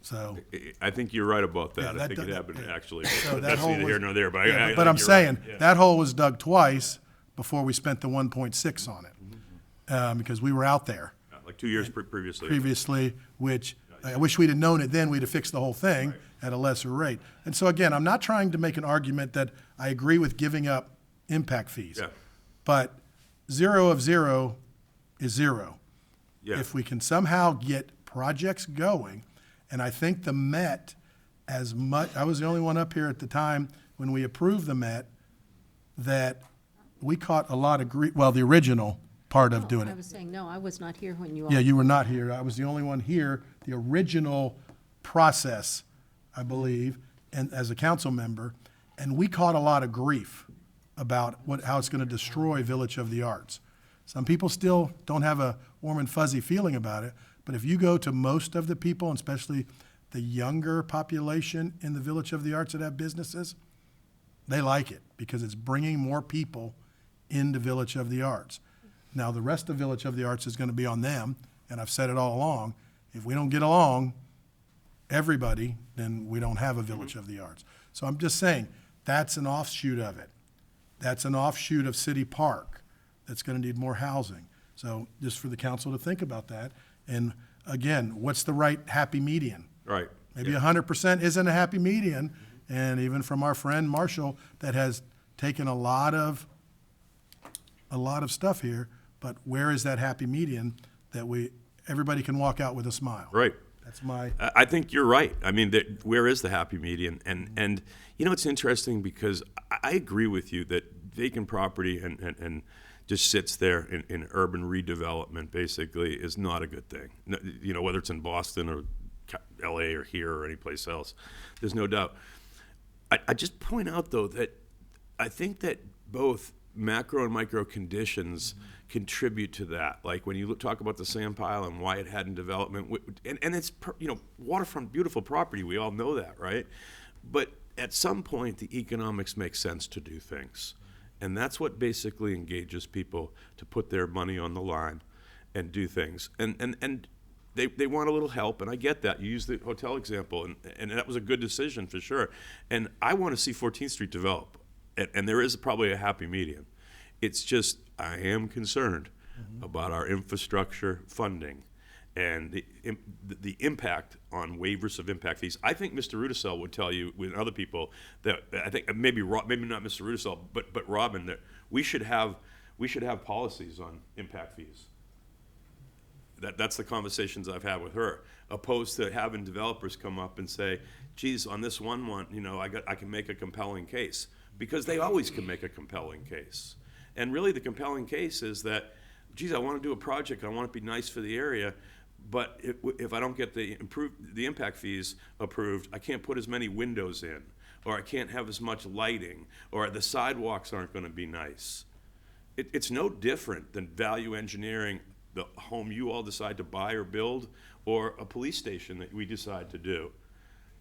So. I think you're right about that. Yeah, I think it happened actually. So That's neither here nor there, but I but I'm think you're saying, right. Yeah. that hole was dug twice before we spent the 1.6 on it, because we were out there Like 2 years previously. which I wish we'd have known it then, we'd have fixed the whole thing at a lesser rate. And so again, I'm not trying to make an argument that I agree with giving up impact fees. Yeah. But 0 of 0 is 0. Yeah. If we can somehow get projects going, and I think the Met, as much, I was the only one up here at the time when we approved the Met, that we caught a lot of grief, well, the original part of doing I it. was saying, no, I was not here when you all. Yeah, you were not here. I was the only one here, the original process, I believe, and as a council member, and we caught a lot of grief about how it's going to destroy Village of the Arts. Some people still don't have a warm and fuzzy feeling about it, but if you go to most of the people, and especially the younger population in the Village of the Arts that have businesses, they like it because it's bringing more people into Village of the Arts. Now, the rest of Village of the Arts is going to be on them, and I've said it all along. If we don't get along, everybody, then we don't have a Village of the Arts. So I'm just saying, that's an offshoot of it. That's an offshoot of City Park that's going to need more housing. So just for the council to think about that. And again, what's the right happy median? Right. Maybe 100% isn't a happy median. And even from our friend Marshall, that has taken a lot of stuff here, but where is that happy median that everybody can walk out with a smile? Right. That's my. I think you're right. I mean, where is the happy median? And it's interesting because I agree with you that vacant property and just sits there in urban redevelopment basically is not a good thing. Whether it's in Boston or LA or here or any place else, there's no doubt. I just point out though that I think that both macro and micro conditions contribute to that. Like when you talk about the sand pile and why it had in development, and it's waterfront, beautiful property. We all know that, right? But at some point, the economics make sense to do things, and that's what basically engages people to put their money on the line and do things. And they want a little help, and I get that. You use the hotel example, and that was a good decision for sure. And I want to see 14th Street develop, and there is probably a happy median. It's just I am concerned about our infrastructure funding and the impact on waivers of impact fees. I think Mr. Rudisell would tell you, with other people, that I think maybe not Mr. Rudisell, but Robin, that we should have policies on impact fees. That's the conversations I've had with her, opposed to having developers come up and say, geez, on this one, I can make a compelling case, because they always can make a compelling case. And really the compelling case is that, geez, I want to do a project, I want it to be nice for the area, but if I don't get the impact fees approved, I can't put as many windows in, or I can't have as much lighting, or the sidewalks aren't going to be nice. It's no different than value engineering the home you all decide to buy or build, or a police station that we decide to do.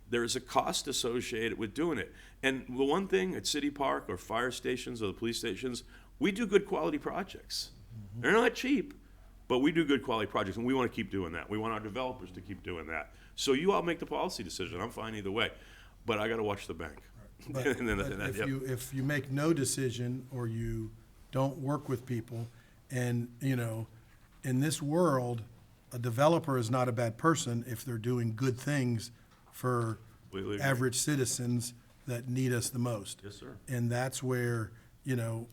There is a cost associated with doing it. And the one thing at City Park or fire stations or the police stations, we do good quality projects. They're not cheap, but we do good quality projects, and we want to keep doing that. We want our developers to keep doing that. So you all make the policy decision. I'm fine either way, but I got to watch the bank. But And then- but yep. if you make no decision or you don't work with people, and, in this world, a developer is not a bad person if they're doing good things for Completely agree. average citizens that need us the most. Yes, sir. And that's where,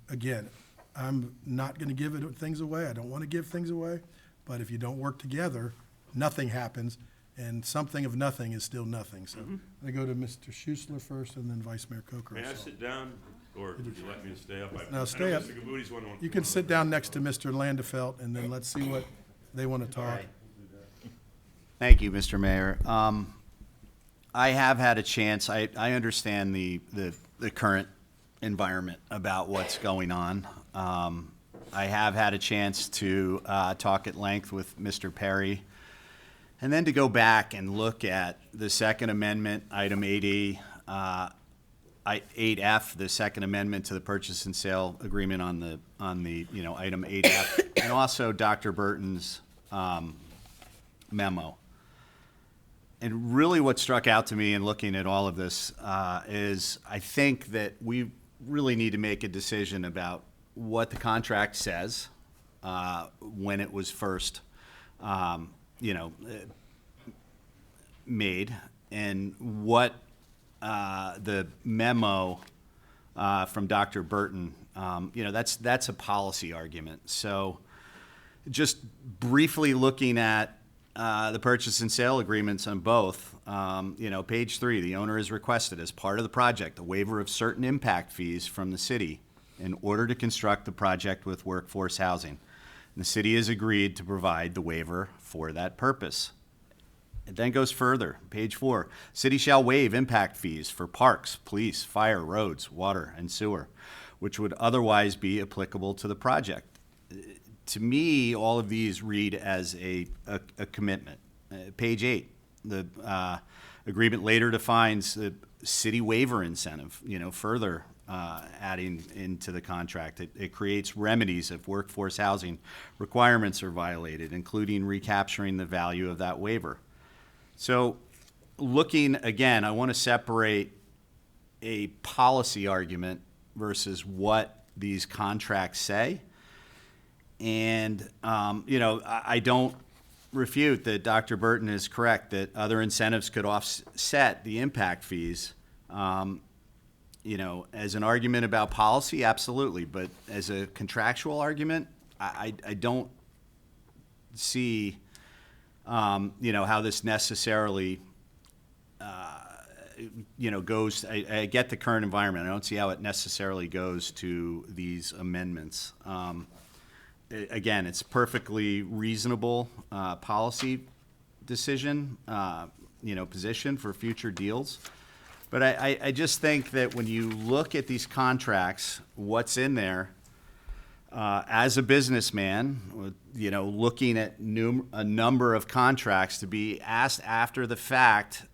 again, I'm not gonna give things away. I don't wanna give things away. But if you don't work together, nothing happens, and something of nothing is still nothing. So I go to Mr. Schuessler first and then Vice Mayor Coker. May I So- sit down, or would you like me to stay up? No, stay up. Mr. Gaboudy's one. You can sit down next to Mr. Landefelt, and then let's see what they want to talk. Thank you, Mr. Mayor. I have had a chance, I understand the current environment about what's going on. I have had a chance to talk at length with Mr. Perry, and then to go back and look at the Second Amendment, item 8E, 8F, the Second Amendment to the purchase and sale agreement on the item 8F, and also Dr. Burton's memo. And really what struck out to me in looking at all of this is I think that we really need to make a decision about what the contract says when it was first, made, and what the memo from Dr. Burton, that's a policy argument. So just briefly looking at the purchase and sale agreements on both, page 3, the owner has requested as part of the project a waiver of certain impact fees from the city in order to construct the project with workforce housing. And the city has agreed to provide the waiver for that purpose. It then goes further, page 4, city shall waive impact fees for parks, police, fire, roads, water, and sewer, which would otherwise be applicable to the project. To me, all of these read as a commitment. Page 8, the agreement later defines the city waiver incentive, further adding into the contract. It creates remedies if workforce housing requirements are violated, including recapturing the value of that waiver. So looking, again, I want to separate a policy argument versus what these contracts say. And, I don't refute that Dr. Burton is correct, that other incentives could offset the impact fees. As an argument about policy, absolutely. But as a contractual argument, I don't see, how this necessarily, goes, I get the current environment. I don't see how it necessarily goes to these amendments. Again, it's perfectly reasonable policy decision, position for future deals. But I just think that when you look at these contracts, what's in there, as a businessman, looking at a number of contracts to be asked after the fact,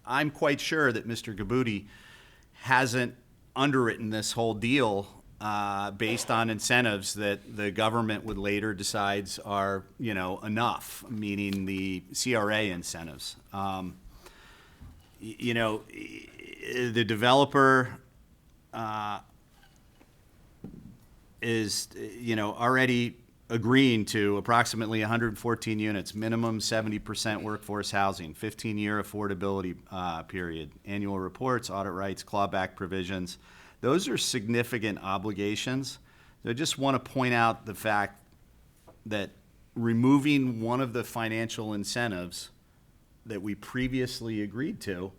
I'm quite sure that Mr. Gaboudy hasn't underwritten this whole deal based on incentives that the government would later decides are, enough, meaning the CRA incentives. The developer is, already agreeing to approximately 114 units, minimum 70% workforce housing, 15-year affordability period, annual reports, audit rights, clawback provisions. Those are significant obligations. I just want to point out the fact that removing one of the financial incentives that we previously agreed to,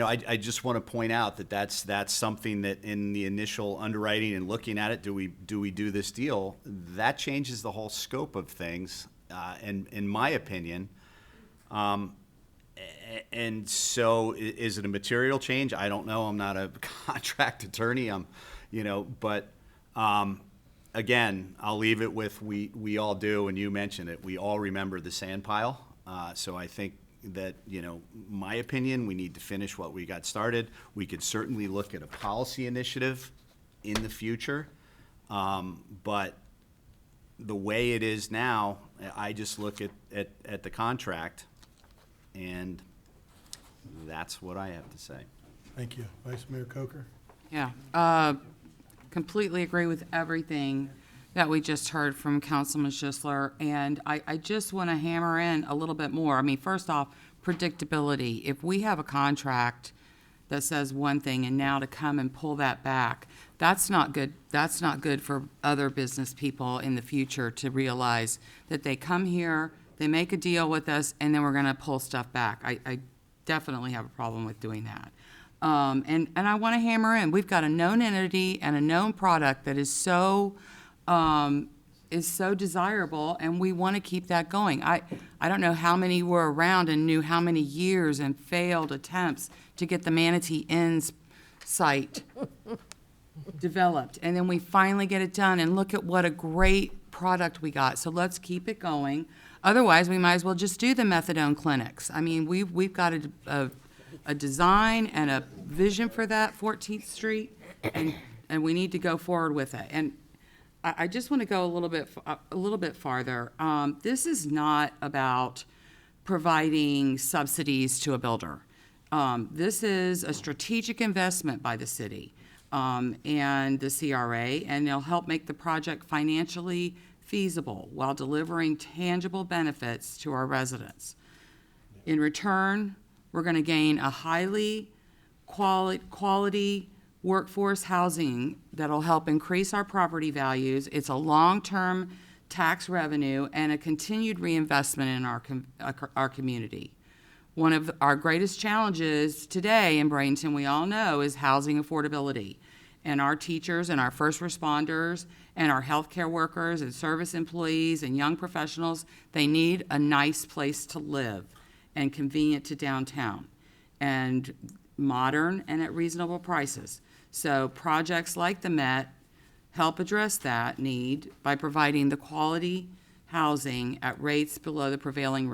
I just want to point out that that's something that in the initial underwriting and looking at it, do we do this deal? That changes the whole scope of things, and in my opinion. And so is it a material change? I don't know. I'm not a contract attorney. But again, I'll leave it with, we all do, and you mentioned it, we all remember the sand pile. So I think that, my opinion, we need to finish what we got started. We could certainly look at a policy initiative in the future. But the way it is now, I just look at the contract, and that's what I have to say. Thank you. Vice Mayor Coker? Yeah, completely agree with everything that we just heard from Councilman Schisler, and I just want to hammer in a little bit more. I mean, first off, predictability. If we have a contract that says one thing and now to come and pull that back, that's not good. That's not good for other business people in the future to realize that they come here, they make a deal with us, and then we're going to pull stuff back. I definitely have a problem with doing that. And I want to hammer in, we've got a known entity and a known product that is so desirable, and we want to keep that going. I don't know how many were around and knew how many years and failed attempts to get the Manatee Inns site developed, and then we finally get it done, and look at what a great product we got. So let's keep it going. Otherwise, we might as well just do the methadone clinics. I mean, we've got a design and a vision for that 14th Street, and we need to go forward with it. And I just want to go a little bit farther. This is not about providing subsidies to a builder. This is a strategic investment by the city and the CRA, and it'll help make the project financially feasible while delivering tangible benefits to our residents. In return, we're going to gain a highly quality workforce housing that'll help increase our property values. It's a long-term tax revenue and a continued reinvestment in our community. One of our greatest challenges today in Bradenton, we all know, is housing affordability. And our teachers and our first responders and our healthcare workers and service employees and young professionals, they need a nice place to live and convenient to downtown and modern and at reasonable prices. So projects like the Met help address that need by providing the quality housing at rates below the prevailing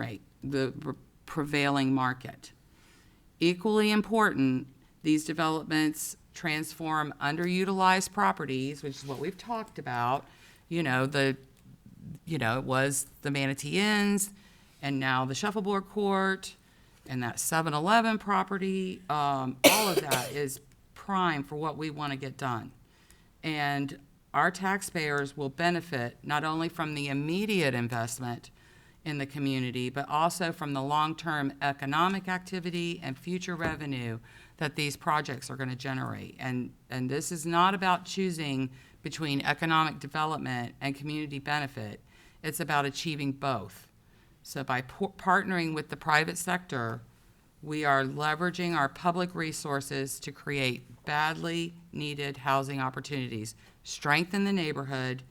market. Equally important, these developments transform underutilized properties, which is what we've talked about. It was the Manatee Inns, and now the Shuffleboard Court, and that 7-Eleven property. All of that is prime for what we want to get done. And our taxpayers will benefit not only from the immediate investment in the community, but also from the long-term economic activity and future revenue that these projects are going to generate. And this is not about choosing between economic development and community benefit. It's about achieving both. So by partnering with the private sector, we are leveraging our public resources to create badly needed housing opportunities, strengthen the neighborhood,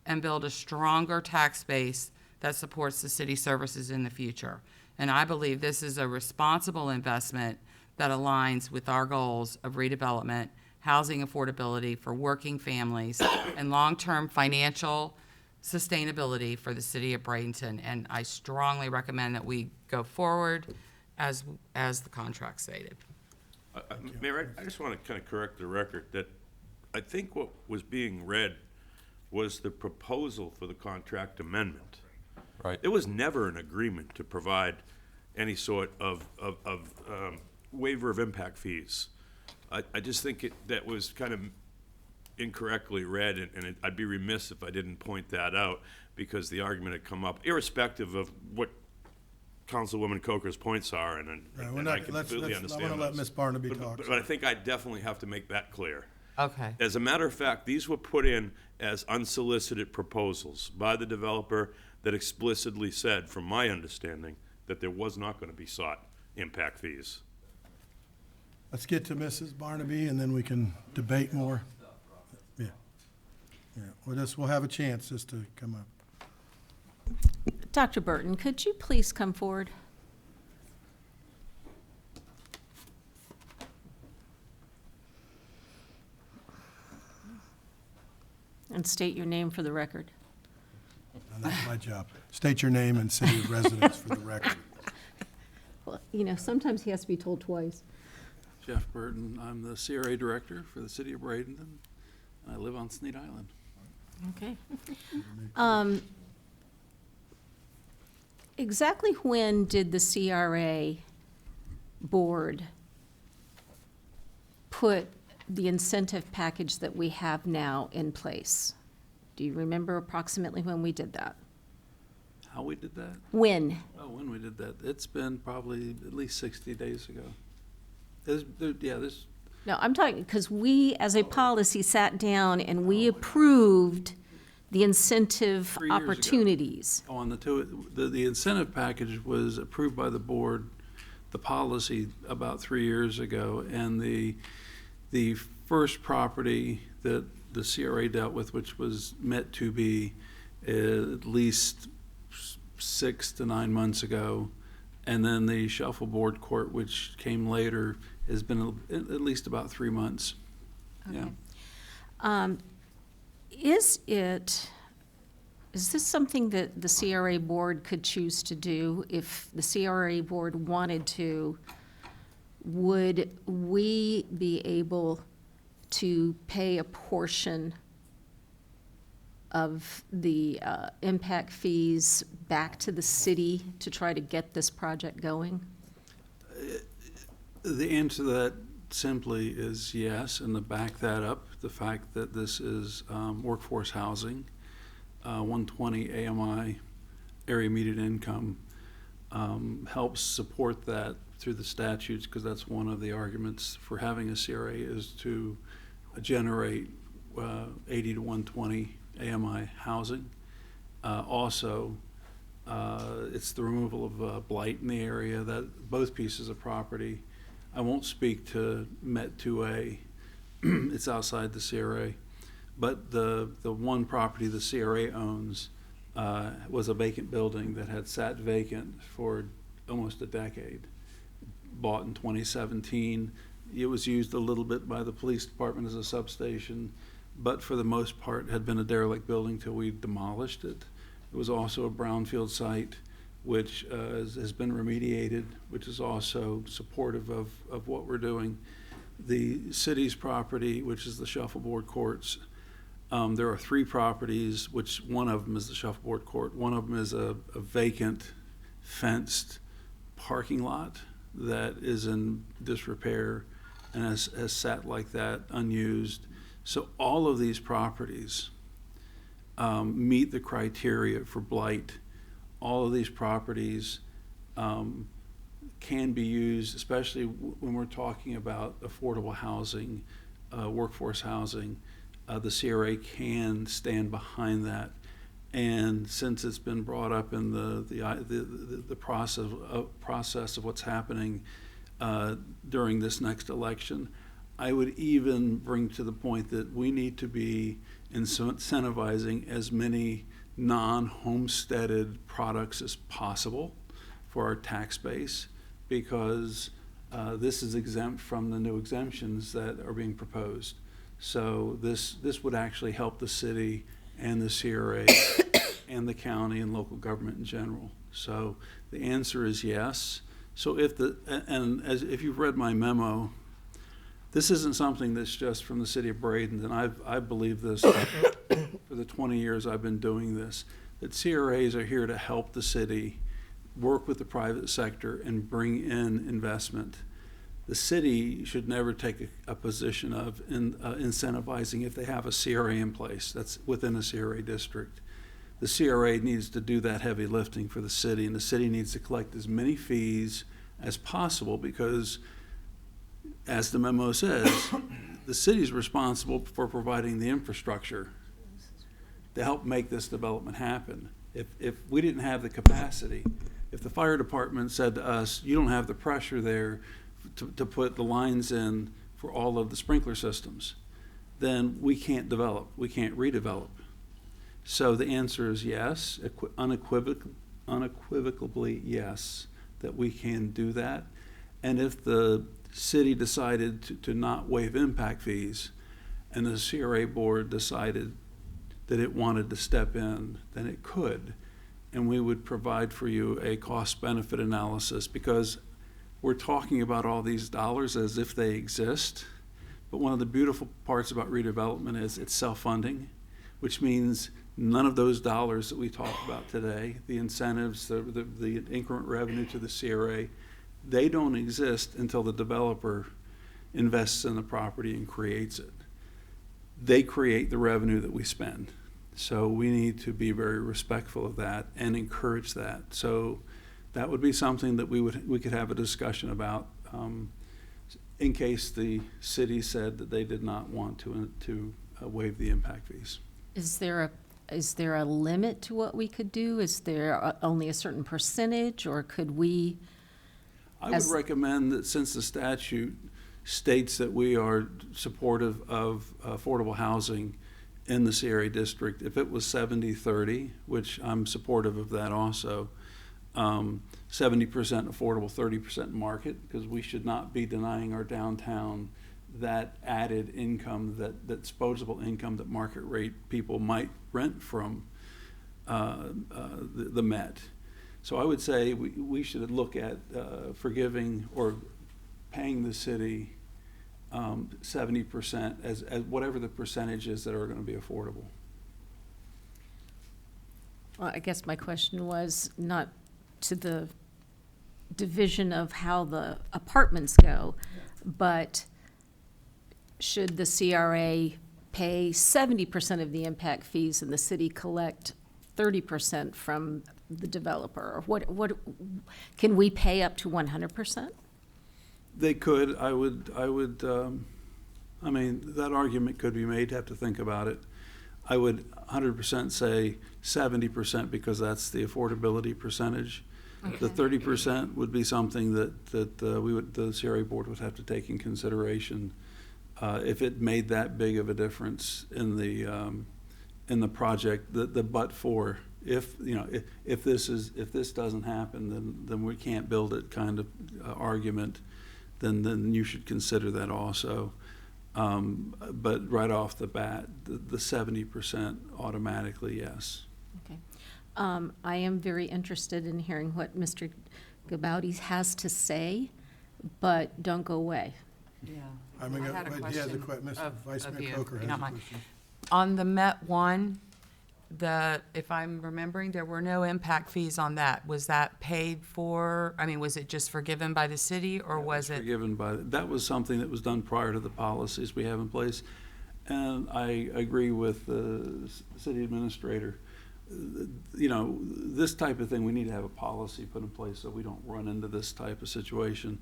and build a stronger tax base that supports the city services in the future. And I believe this is a responsible investment that aligns with our goals of redevelopment, housing affordability for working families, and long-term financial sustainability for the city of Bradenton. And I strongly recommend that we go forward as the contract stated. Mayor, I just want to kind of correct the record that I think what was being read was the proposal for the contract amendment. Right. There was never an agreement to provide any sort of waiver of impact fees. I just think that was kind of incorrectly read, and I'd be remiss if I didn't point that out, because the argument had come up, irrespective of what Councilwoman Coker's points are, and I completely understand I want to let Ms. Barnaby talk. But I think I definitely have to make that clear. Okay. As a matter of fact, these were put in as unsolicited proposals by the developer that explicitly said, from my understanding, that there was not going to be sought impact fees. Let's get to Mrs. Barnaby, and then we can debate more. Yeah. We'll have a chance just to come up. Dr. Burton, could you please come forward? And state your name for the record. And that's my job. State your name and city of residence for the record. Well, you know, sometimes he has to be told twice. Jeff Burton, I'm the CRA Director for the City of Bradenton, and I live on Sneed Island. Okay. Exactly when did the CRA board put the incentive package that we have now in place? Do you remember approximately when we did that? How we did that? When? Oh, when we did that? It's been probably at least 60 days ago. This, No, I'm talking, because we, as a policy, sat down and we approved the incentive 3 years ago. opportunities. on the incentive package was approved by the board, the policy about 3 years ago, and the first property that the CRA dealt with, which was meant to be at least 6 to 9 months ago, and then the shuffleboard court, which came later, has been at least about 3 months. Yeah. Is this something that the CRA board could choose to do? If the CRA board wanted to, would we be able to pay a portion of the impact fees back to the city to try to get this project going? The answer to that simply is yes, and to back that up, the fact that this is workforce housing, 120 AMI, area median income, helps support that through the statutes, because that's one of the arguments for having a CRA is to generate 80 to 120 AMI housing. Also, it's the removal of blight in the area, that both pieces of property. I won't speak to Met 2A, it's outside the CRA, but the one property the CRA owns was a vacant building that had sat vacant for almost a decade. Bought in 2017. It was used a little bit by the police department as a substation, but for the most part had been a derelict building till we demolished it. It was also a brownfield site, which has been remediated, which is also supportive of what we're doing. The city's property, which is the shuffleboard courts, there are 3 properties, which one of them is the shuffleboard court. One of them is a vacant, fenced parking lot that is in disrepair and has sat like that, unused. So all of these properties meet the criteria for blight. All of these properties can be used, especially when we're talking about affordable housing, workforce housing. The CRA can stand behind that. And since it's been brought up in the process of what's happening during this next election, I would even bring to the point that we need to be incentivizing as many non-homesteaded products as possible for our tax base, because this is exempt from the new exemptions that are being proposed. So this would actually help the city and the CRA and the county and local government in general. So the answer is yes. So if you've read my memo, this isn't something that's just from the city of Bradenton. I believe this for the 20 years I've been doing this, that CRAs are here to help the city work with the private sector and bring in investment. The city should never take a position of incentivizing if they have a CRA in place that's within a CRA district. The CRA needs to do that heavy lifting for the city, and the city needs to collect as many fees as possible, because as the memo says, the city's responsible for providing the infrastructure to help make this development happen. If we didn't have the capacity, if the fire department said to us, you don't have the pressure there to put the lines in for all of the sprinkler systems, then we can't develop, we can't redevelop. So the answer is yes, unequivocally yes, that we can do that. And if the city decided to not waive impact fees, and the CRA board decided that it wanted to step in, then it could. And we would provide for you a cost-benefit analysis, because we're talking about all these dollars as if they exist. But one of the beautiful parts about redevelopment is it's self-funding, which means none of those dollars that we talked about today, the incentives, the increment revenue to the CRA, they don't exist until the developer invests in the property and creates it. They create the revenue that we spend. So we need to be very respectful of that and encourage that. So that would be something that we could have a discussion about, in case the city said that they did not want to waive the impact fees. Is there a limit to what we could do? Is there only a certain percentage, or could we? I would recommend that, since the statute states that we are supportive of affordable housing in the CRA district, if it was 70-30, which I'm supportive of that also, 70% affordable, 30% market, because we should not be denying our downtown that added income, that disposable income that market rate people might rent from the Met. So I would say we should look at forgiving or paying the city 70% as whatever the percentages that are going to be affordable. Well, I guess my question was not to the division of how the apartments go, but should the CRA pay 70% of the impact fees and the city collect 30% from the developer? Or what can we pay up to 100%? They could. I mean, that argument could be made. Have to think about it. I would 100% say 70%, because that's the affordability percentage. Okay. The 30% would be something that the CRA board would have to take in consideration if it made that big of a difference in the project. If this doesn't happen, then we can't build it kind of argument. Then you should consider that also. But right off the bat, the 70% automatically, yes. Okay. I am very interested in hearing what Mr. Gabaudy has to say, but don't go away. Yeah. I mean, had a he has a question Mr. Vice of Mayor you, Coker if you has don't a mind. question. On the Met one, if I'm remembering, there were no impact fees on that. Was that paid for, was it just forgiven by the city, or was it? Forgiven by, that was something that was done prior to the policies we have in place. And I agree with the city administrator. This type of thing, we need to have a policy put in place so we don't run into this type of situation.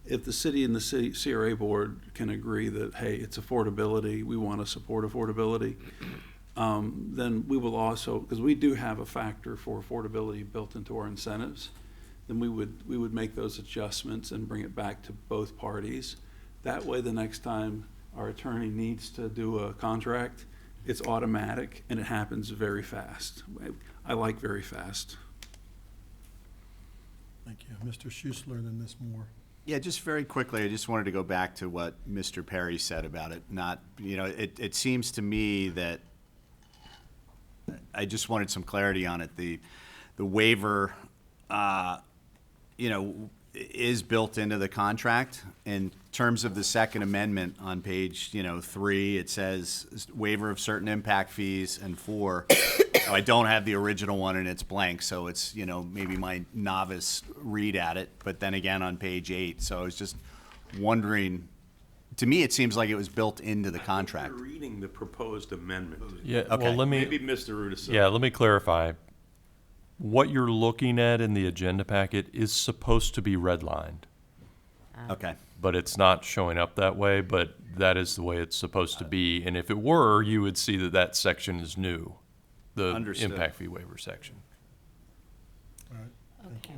If the city and the CRA board can agree that, hey, it's affordability, we want to support affordability, then we will also, because we do have a factor for affordability built into our incentives, then we would make those adjustments and bring it back to both parties. That way, the next time our attorney needs to do a contract, it's automatic and it happens very fast. I like very fast. Thank you. Mr. Schuessler, then Ms. Moore. Yeah, just very quickly, I just wanted to go back to what Mr. Perry said about it. It seems to me that I just wanted some clarity on it. The waiver, is built into the contract. In terms of the Second Amendment on page, 3, it says waiver of certain impact fees, and 4, I don't have the original one and it's blank, so it's, maybe my novice read at it, but then again on page 8. So I was just wondering, to me, it seems like it was built into the contract. You're reading the proposed amendment. Yeah, Okay. well, Maybe Mr. Rudis. Yeah, let me clarify. What you're looking at in the agenda packet is supposed to be redlined, Okay. but it's not showing up that way, but that is the way it's supposed to be. And if it were, you would see that section is new, the Understood. impact fee waiver section. All right, thank you.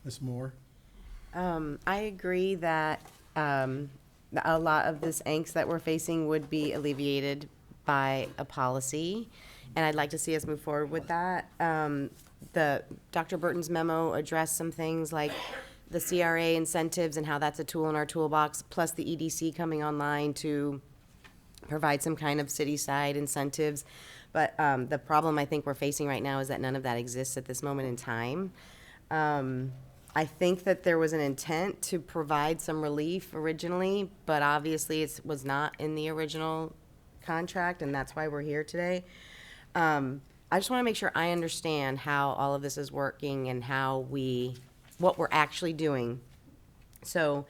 Ms. Moore? I agree that a lot of this angst that we're facing would be alleviated by a policy, and I'd like to see us move forward with that. Dr. Burton's memo addressed some things like the CRA incentives and how that's a tool in our toolbox, plus the EDC coming online to provide some kind of city-side incentives. But the problem I think we're facing right now is that none of that exists at this moment in time. I think that there was an intent to provide some relief originally, but obviously it was not in the original contract, and that's why we're here today. I just want to make sure I understand how all of this is working and what we're actually doing. So,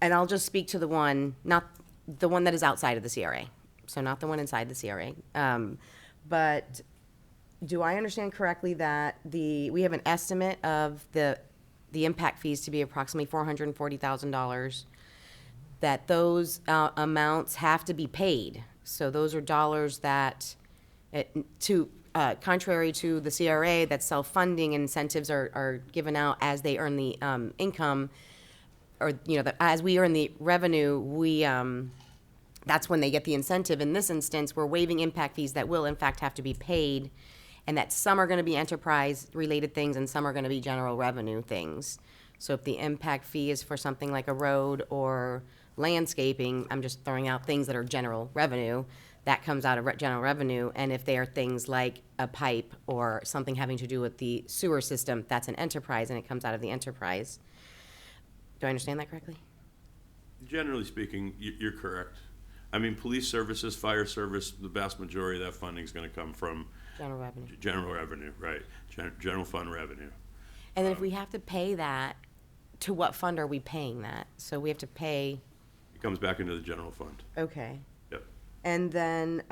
and I'll just speak to the one, not the one that is outside of the CRA. So not the one inside the CRA. But do I understand correctly that we have an estimate of the impact fees to be approximately $440,000, that those amounts have to be paid? So those are dollars that, contrary to the CRA, that self-funding incentives are given out as they earn the income, or, as we earn the revenue, that's when they get the incentive. In this instance, we're waiving impact fees that will in fact have to be paid, and that some are gonna be enterprise-related things and some are gonna be general revenue things. So if the impact fee is for something like a road or landscaping, I'm just throwing out things that are general revenue, that comes out of general revenue. And if they are things like a pipe or something having to do with the sewer system, that's an enterprise and it comes out of the enterprise. Do I understand that correctly? Generally speaking, you're correct. I mean, police services, fire service, the vast majority of that funding is going to come from General revenue. general revenue, right? General fund revenue. And then if we have to pay that, to what fund are we paying that? So we have to pay, It comes back into the general fund. okay. Yep. And then,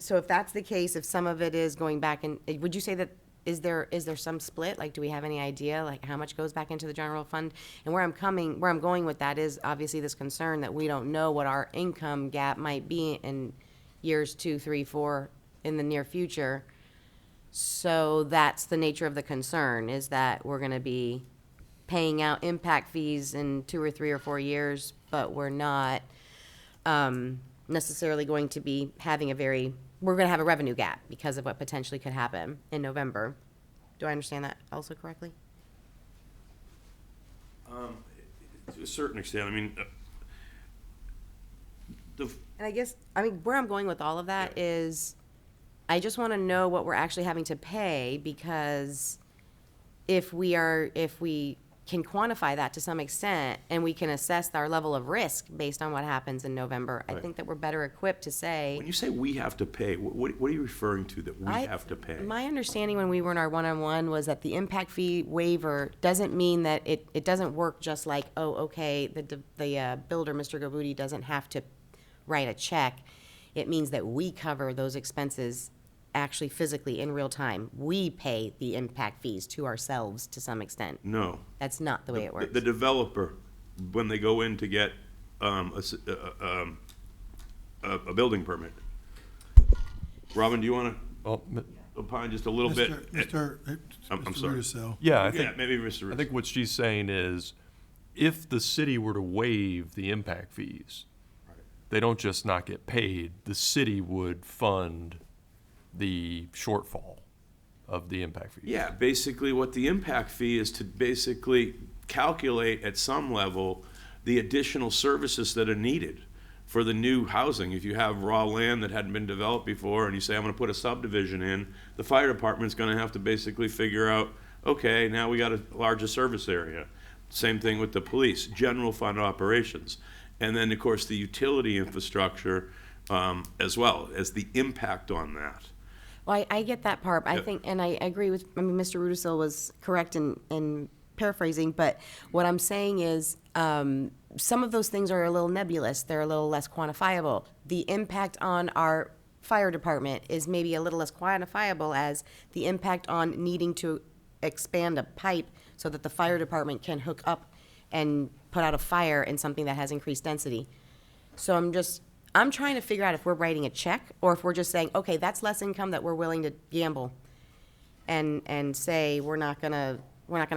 so if that's the case, if some of it is going back in, would you say that, is there some split? Like, do we have any idea, like, how much goes back into the general fund? And where I'm going with that is obviously this concern that we don't know what our income gap might be in years 2, 3, 4 in the near future. So that's the nature of the concern, is that we're gonna be paying out impact fees in 2 or 3 or 4 years, but we're not necessarily going to be having we're gonna have a revenue gap because of what potentially could happen in November. Do I understand that also correctly? To a certain extent, I mean, And I guess, where I'm going with all of that is, I just wanna know what we're actually having to pay, because if we can quantify that to some extent, and we can assess our level of risk based on what happens in November, I Right. think that we're better equipped to say. when you say we have to pay, what are you referring to that we have to pay? My understanding when we were in our one-on-one was that the impact fee waiver doesn't mean that it doesn't work just like, oh, okay, the builder, Mr. Gabuti, doesn't have to write a check. It means that we cover those expenses actually physically in real time. We pay the impact fees to ourselves to some extent. No. That's not the way it works. The developer, when they go in to get a building permit. Robin, do you want to opine just a little bit? I'm sorry. Russo. Yeah, I think, maybe Mr. Russo. I think what she's saying is, if the city were to waive the impact fees, they don't just not get paid, the city would fund the shortfall of the impact fees. Yeah, basically what the impact fee is to basically calculate at some level the additional services that are needed for the new housing. If you have raw land that hadn't been developed before and you say, I'm gonna put a subdivision in, the fire department's gonna have to basically figure out, okay, now we got a larger service area. Same thing with the police, general fund operations. And then, of course, the utility infrastructure as well as the impact on that. Well, I get that part. I Yep. think, and I agree with, Mr. Rudisil was correct in paraphrasing, but what I'm saying is, some of those things are a little nebulous. They're a little less quantifiable. The impact on our fire department is maybe a little less quantifiable as the impact on needing to expand a pipe so that the fire department can hook up and put out a fire in something that has increased density. So I'm trying to figure out if we're writing a check or if we're just saying, okay, that's less income that we're willing to gamble and say we're not gonna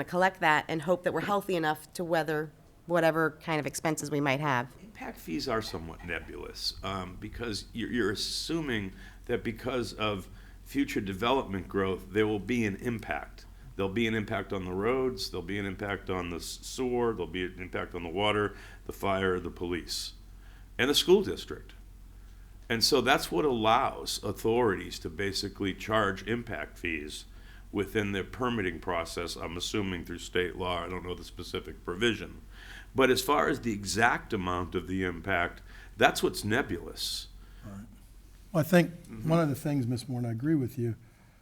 collect that and hope that we're healthy enough to weather whatever kind of expenses we might have. Impact fees are somewhat nebulous because you're assuming that because of future development growth, there will be an impact. There'll be an impact on the roads, there'll be an impact on the sewer, there'll be an impact on the water, the fire, the police. and the school district. And so that's what allows authorities to basically charge impact fees within their permitting process, I'm assuming through state law. I don't know the specific provision. But as far as the exact amount of the impact, that's what's nebulous. Well, I think one of the things, Ms. Moore, and I agree with you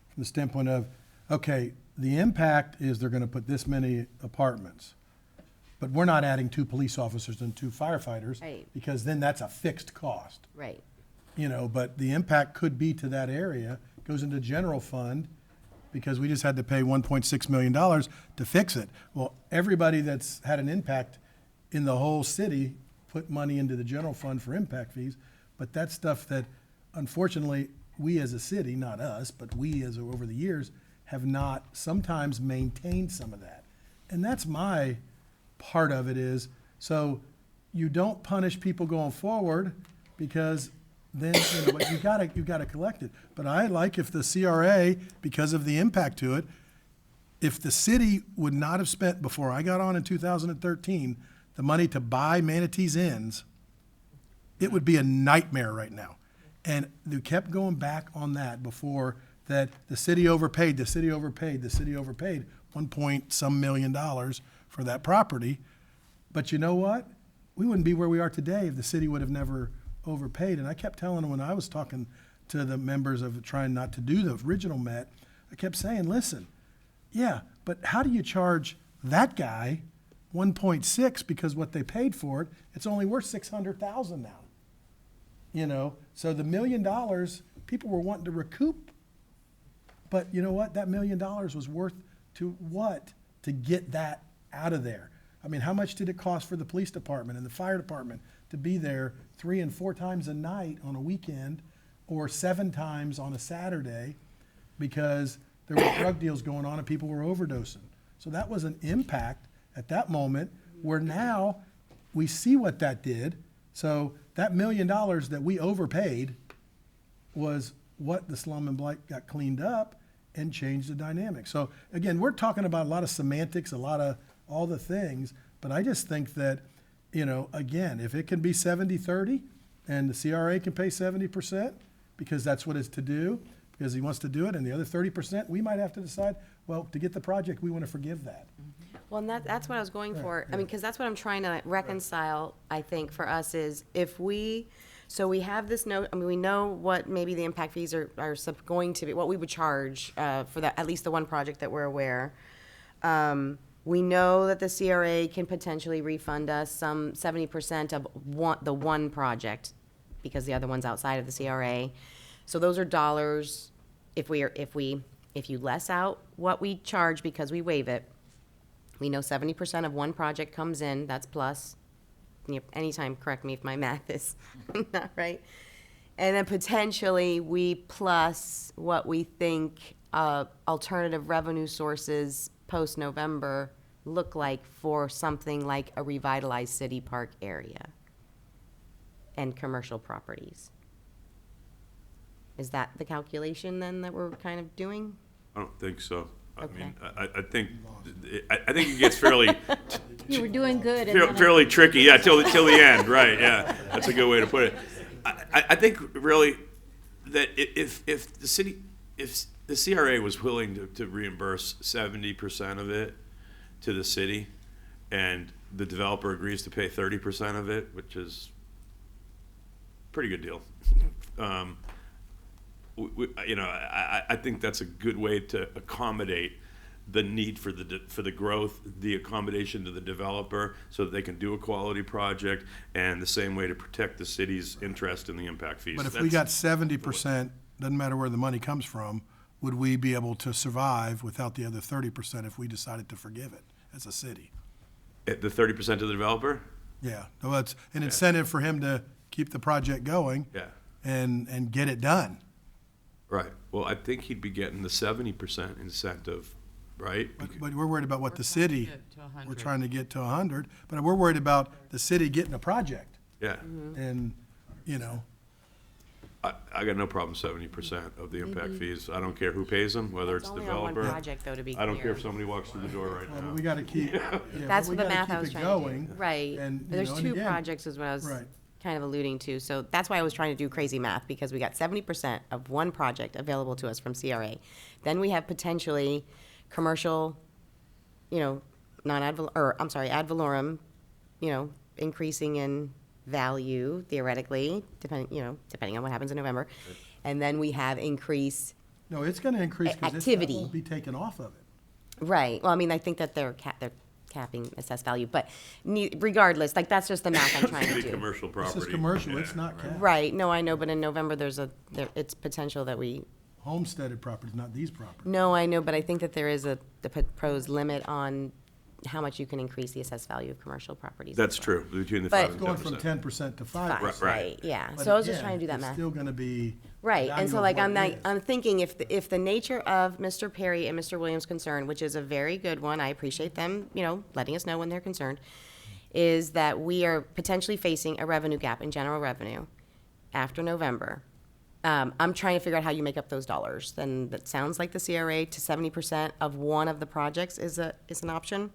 from the standpoint of, okay, the impact is they're gonna put this many apartments, but we're not adding 2 police officers and 2 firefighters. Right. Because then that's a fixed cost. Right. You know, but the impact could be to that area, goes into general fund, because we just had to pay $1.6 million to fix it. Well, everybody that's had an impact in the whole city put money into the general fund for impact fees, but that's stuff that unfortunately, we as a city, not us, but we as over the years, have not sometimes maintained some of that. And that's my part of it is, so you don't punish people going forward because then, you know, you gotta collect it. But I like if the CRA, because of the impact to it, if the city would not have spent, before I got on in 2013, the money to buy Manatee's Inns, it would be a nightmare right now. And they kept going back on that before, that the city overpaid, 1 point some million dollars for that property. But you know what? We wouldn't be where we are today if the city would have never overpaid. And I kept telling them when I was talking to the members of trying not to do the original Met, I kept saying, listen, yeah, but how do you charge that guy 1.6 because what they paid for it, it's only worth 600,000 now. You know, so the $1 million people were wanting to recoup. But you know what? That $1 million was worth to what? To get that out of there. I mean, how much did it cost for the police department and the fire department to be there 3 and 4 times a night on a weekend or 7 times on a Saturday because there were drug deals going on and people were overdosing? So that was an impact at that moment where now we see what that did. So that $1 million that we overpaid was what the slum and blight got cleaned up and changed the dynamic. So again, we're talking about a lot of semantics, a lot of all the things, but I just think that, you know, again, if it can be 70-30 and the CRA can pay 70% because that's what it's to do, because he wants to do it, and the other 30%, we might have to decide, well, to get the project, we want to forgive that. Well, and that's what I was going for. I mean, because that's what I'm trying to reconcile, I think, for us is if we, so we have this note, I mean, we know what maybe the impact fees are going to be, what we would charge for that, at least the one project that we're aware. We know that the CRA can potentially refund us some 70% of the one project because the other one's outside of the CRA. So those are dollars. If you less out what we charge because we waive it, we know 70% of one project comes in, that's plus. Anytime, correct me if my math is not right. And then potentially we plus what we think alternative revenue sources post-November look like for something like a revitalized city park area and commercial properties. Is that the calculation then that we're kind of doing? I don't think so. I Okay. mean, I think it gets fairly You were doing good. and then I- fairly tricky, yeah, till the end, right? Yeah, that's a good way to put it. I think really that if the CRA was willing to reimburse 70% of it to the city, and the developer agrees to pay 30% of it, which is a pretty good deal. I think that's a good way to accommodate the need for the growth, the accommodation to the developer, so that they can do a quality project, and the same way to protect the city's interest in the impact fees. But if we got 70%, doesn't matter where the money comes from, would we be able to survive without the other 30% if we decided to forgive it as a city? The 30% to the developer? Yeah, well, it's an incentive for him to keep the project going. Yeah. And get it done. Right. Well, I think he'd be getting the 70% incentive, right? But we're worried about what the city, to 100. we're trying to get to 100, but we're worried about the city getting a project. Yeah. And, you know, I got no problem 70% of the impact fees. I don't care who pays them, whether it's It's only on one developer. project, though, to be I don't care clear. if somebody walks through the door right but now. we gotta keep, yeah, That's but we the gotta math I keep was it trying going. to do. Right. And, you There's know, and 2 again- projects is what I was Right. kind of alluding to. So that's why I was trying to do crazy math, because we got 70% of one project available to us from CRA. Then we have potentially commercial, you know, ad valorem, you know, increasing in value theoretically, depending on what happens in November. And then we have increase. No, it's gonna increase because that Activity. won't be taken off of it. Right. Well, I mean, I think that they're capping assessed value, but regardless, like, that's just the math I'm trying to Big do. commercial This property. is commercial, it's not capped. Right. No, I know, but in November, it's potential that we. Homesteaded properties, not these properties. No, I know, but I think that there is the proposed limit on how much you can increase the assessed value of commercial properties. That's true, between the But- 5 and 10%. Going from 10% to 5%. Right, yeah. But So I was just again, trying to do that it's math. still gonna be. Right, and so value of like what I'm it like, is. I'm thinking if the nature of Mr. Perry and Mr. Williams' concern, which is a very good one, I appreciate them, letting us know when they're concerned, is that we are potentially facing a revenue gap in general revenue after November. I'm trying to figure out how you make up those dollars. Then that sounds like the CRA to 70% of one of the projects is an option,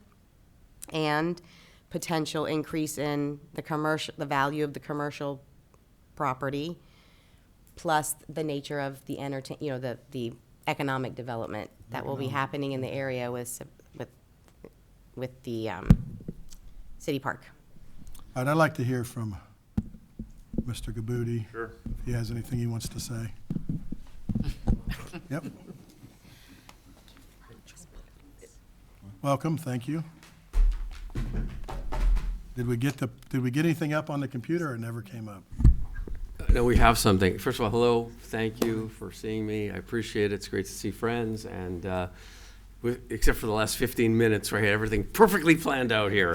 and potential increase in the value of the commercial property, plus the nature of the the economic development that will be happening in the area with the city park. All right, I'd like to hear from Mr. Gaboudi. Sure. If he has anything he wants to say. Yep. Welcome, thank you. Did we get anything up on the computer, or it never came up? No, we have something. First of all, hello, thank you for seeing me. I appreciate it. It's great to see friends, and except for the last 15 minutes where I had everything perfectly planned out here.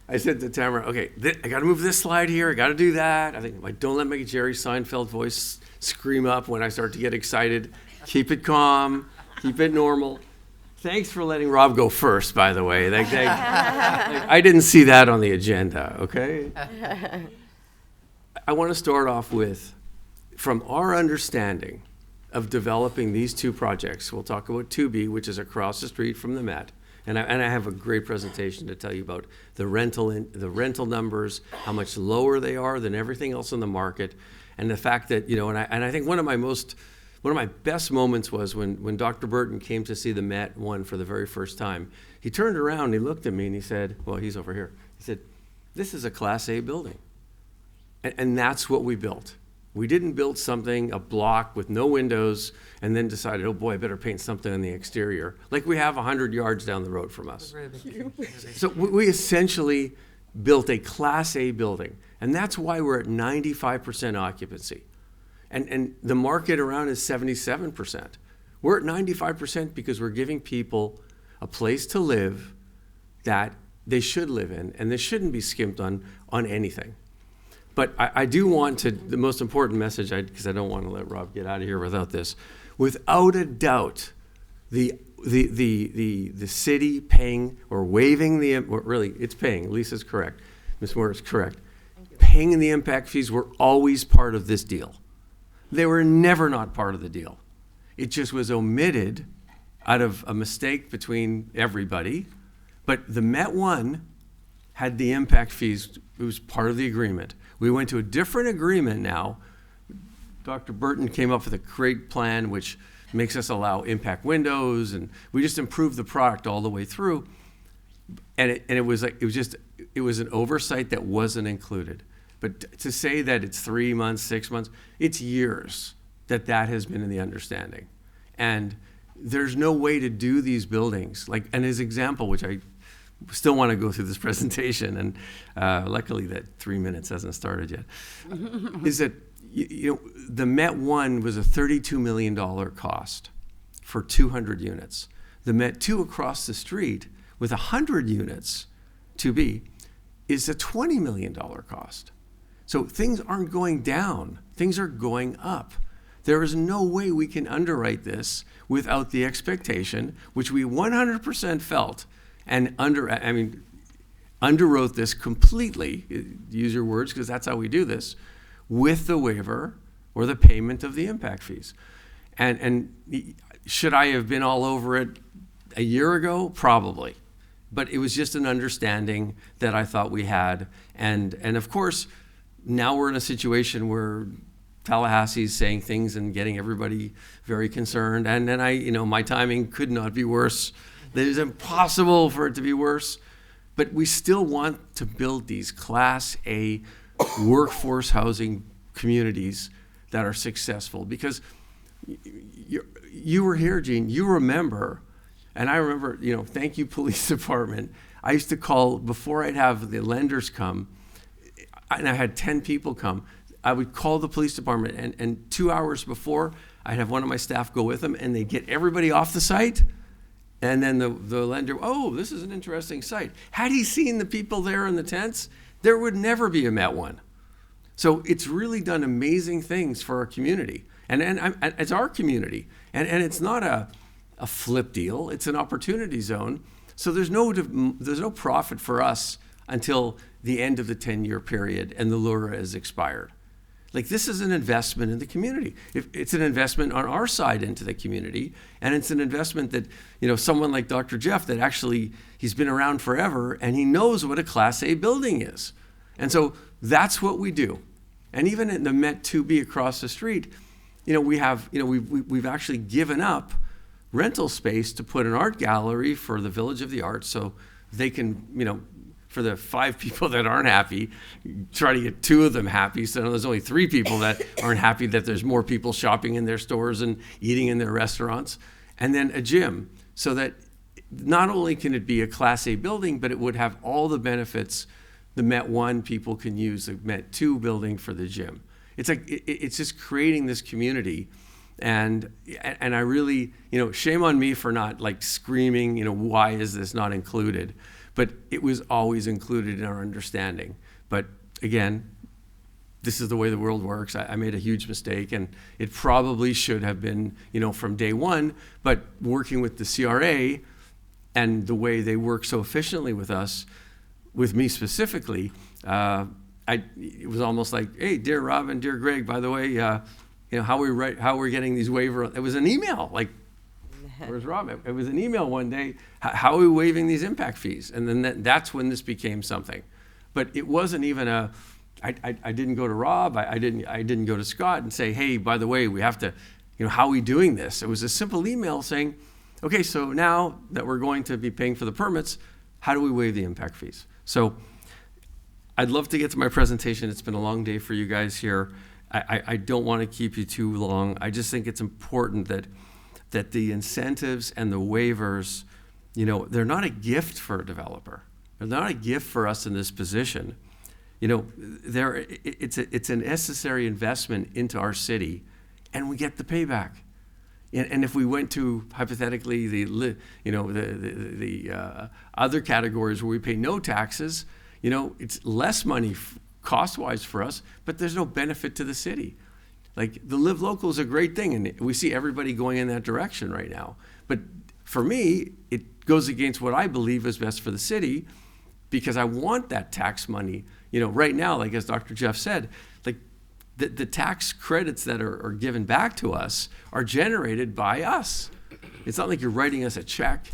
I said to Tamara, okay, I got to move this slide here. I got to do that. I think, like, don't let my Jerry Seinfeld voice scream up when I start to get excited. Keep it calm. Keep it normal. Thanks for letting Rob go first, by the way. I didn't see that on the agenda, okay? I want to start off with, from our understanding of developing these two projects, we'll talk about 2B, which is across the street from the Met, and I have a great presentation to tell you about the rental numbers, how much lower they are than everything else in the market, and the fact that, and I think one of my best moments was when Dr. Burton came to see the Met one for the very first time. He turned around, he looked at me, and he said, well, he's over here. He said, this is a Class A building. And that's what we built. We didn't build a block with no windows, and then decided, oh boy, I better paint something on the exterior, like we have 100 yards down the road from us. So we essentially built a Class A building, and that's why we're at 95% occupancy. And the market around is 77%. We're at 95% because we're giving people a place to live that they should live in, and they shouldn't be skimped on anything. But I do want to, the most important message, because I don't want to let Rob get out of here without this, without a doubt, the city paying or waiving really, it's paying, Lisa's correct, Ms. Moore is correct, paying the impact fees were always part of this deal. They were never not part of the deal. It just was omitted out of a mistake between everybody. But the Met one had the impact fees. It was part of the agreement. We went to a different agreement now. Dr. Burton came up with a great plan which makes us allow impact windows, and we just improved the product all the way through. And it was an oversight that wasn't included. But to say that it's 3 months, 6 months, it's years that has been in the understanding. And there's no way to do these buildings. And his example, which I still want to go through this presentation, and luckily that 3 minutes hasn't started yet, is that the Met 1 was a $32 million cost for 200 units. The Met 2 across the street with 100 units, 2B, is a $20 million cost. So things aren't going down, things are going up. There is no way we can underwrite this without the expectation, which we 100% felt, and underwrote this completely, use your words because that's how we do this, with the waiver or the payment of the impact fees. And should I have been all over it a year ago? Probably. but it was just an understanding that I thought we had. And of course, now we're in a situation where Tallahassee's saying things and getting everybody very concerned. And then my timing could not be worse. It is impossible for it to be worse. But we still want to build these Class A workforce housing communities that are successful. Because you were here, Gene, you remember, and I remember, thank you, police department. I used to call, before I'd have the lenders come, and I had 10 people come, I would call the police department, and 2 hours before, I'd have one of my staff go with them, and they'd get everybody off the site. And then the lender, oh, this is an interesting site. Had he seen the people there in the tents, there would never be a Met One. So it's really done amazing things for our community. And it's our community. And it's not a flip deal. It's an opportunity zone. So there's no profit for us until the end of the 10-year period and the LURA is expired. Like, this is an investment in the community. It's an investment on our side into the community, and it's an investment that, someone like Dr. Jeff, that actually, he's been around forever, and he knows what a Class A building is. And so that's what we do. And even in the Met 2B across the street, we've actually given up rental space to put an art gallery for the Village of the Arts, so they can, for the 5 people that aren't happy, try to get 2 of them happy. So there's only 3 people that aren't happy that there's more people shopping in their stores and eating in their restaurants. And then a gym, so that not only can it be a Class A building, but it would have all the benefits the Met 1 people can use, the Met 2 building for the gym. It's like, it's just creating this community. And I really, shame on me for not like screaming, why is this not included? But it was always included in our understanding. But again, this is the way the world works. I made a huge mistake, and it probably should have been, from day one. But working with the CRA and the way they work so efficiently with us, with me specifically, it was almost like, hey, dear Robin, dear Greg, by the way, how we're getting these waiver. It was an email, like, where's Rob? It was an email one day. How are we waiving these impact fees? And then that's when this became something. But it wasn't even I didn't go to Rob. I didn't go to Scott and say, hey, by the way, we have to, how are we doing this? It was a simple email saying, okay, so now that we're going to be paying for the permits, how do we waive the impact fees? So I'd love to get to my presentation. It's been a long day for you guys here. I don't want to keep you too long. I just think it's important that the incentives and the waivers, they're not a gift for a developer. They're not a gift for us in this position. It's a necessary investment into our city, and we get the payback. And if we went to, hypothetically, the other categories where we pay no taxes, it's less money cost-wise for us, but there's no benefit to the city. Like, the Live Local is a great thing, and we see everybody going in that direction right now. But for me, it goes against what I believe is best for the city, because I want that tax money. Right now, like as Dr. Jeff said, like the tax credits that are given back to us are generated by us. It's not like you're writing us a check.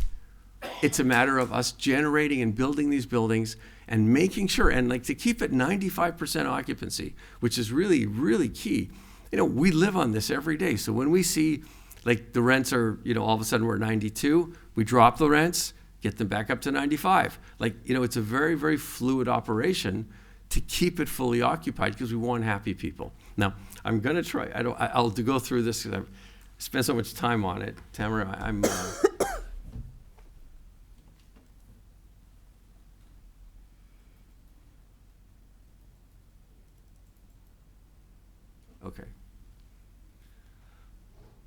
It's a matter of us generating and building these buildings and making sure, and like to keep it 95% occupancy, which is really, really key. We live on this every day. So when we see like the rents are, all of a sudden we're at 92, we drop the rents, get them back up to 95. Like, it's a very, very fluid operation to keep it fully occupied because we want happy people. Now, I'm going to try, I'll go through this because I've spent so much time on it. Tamara, I'm... Okay.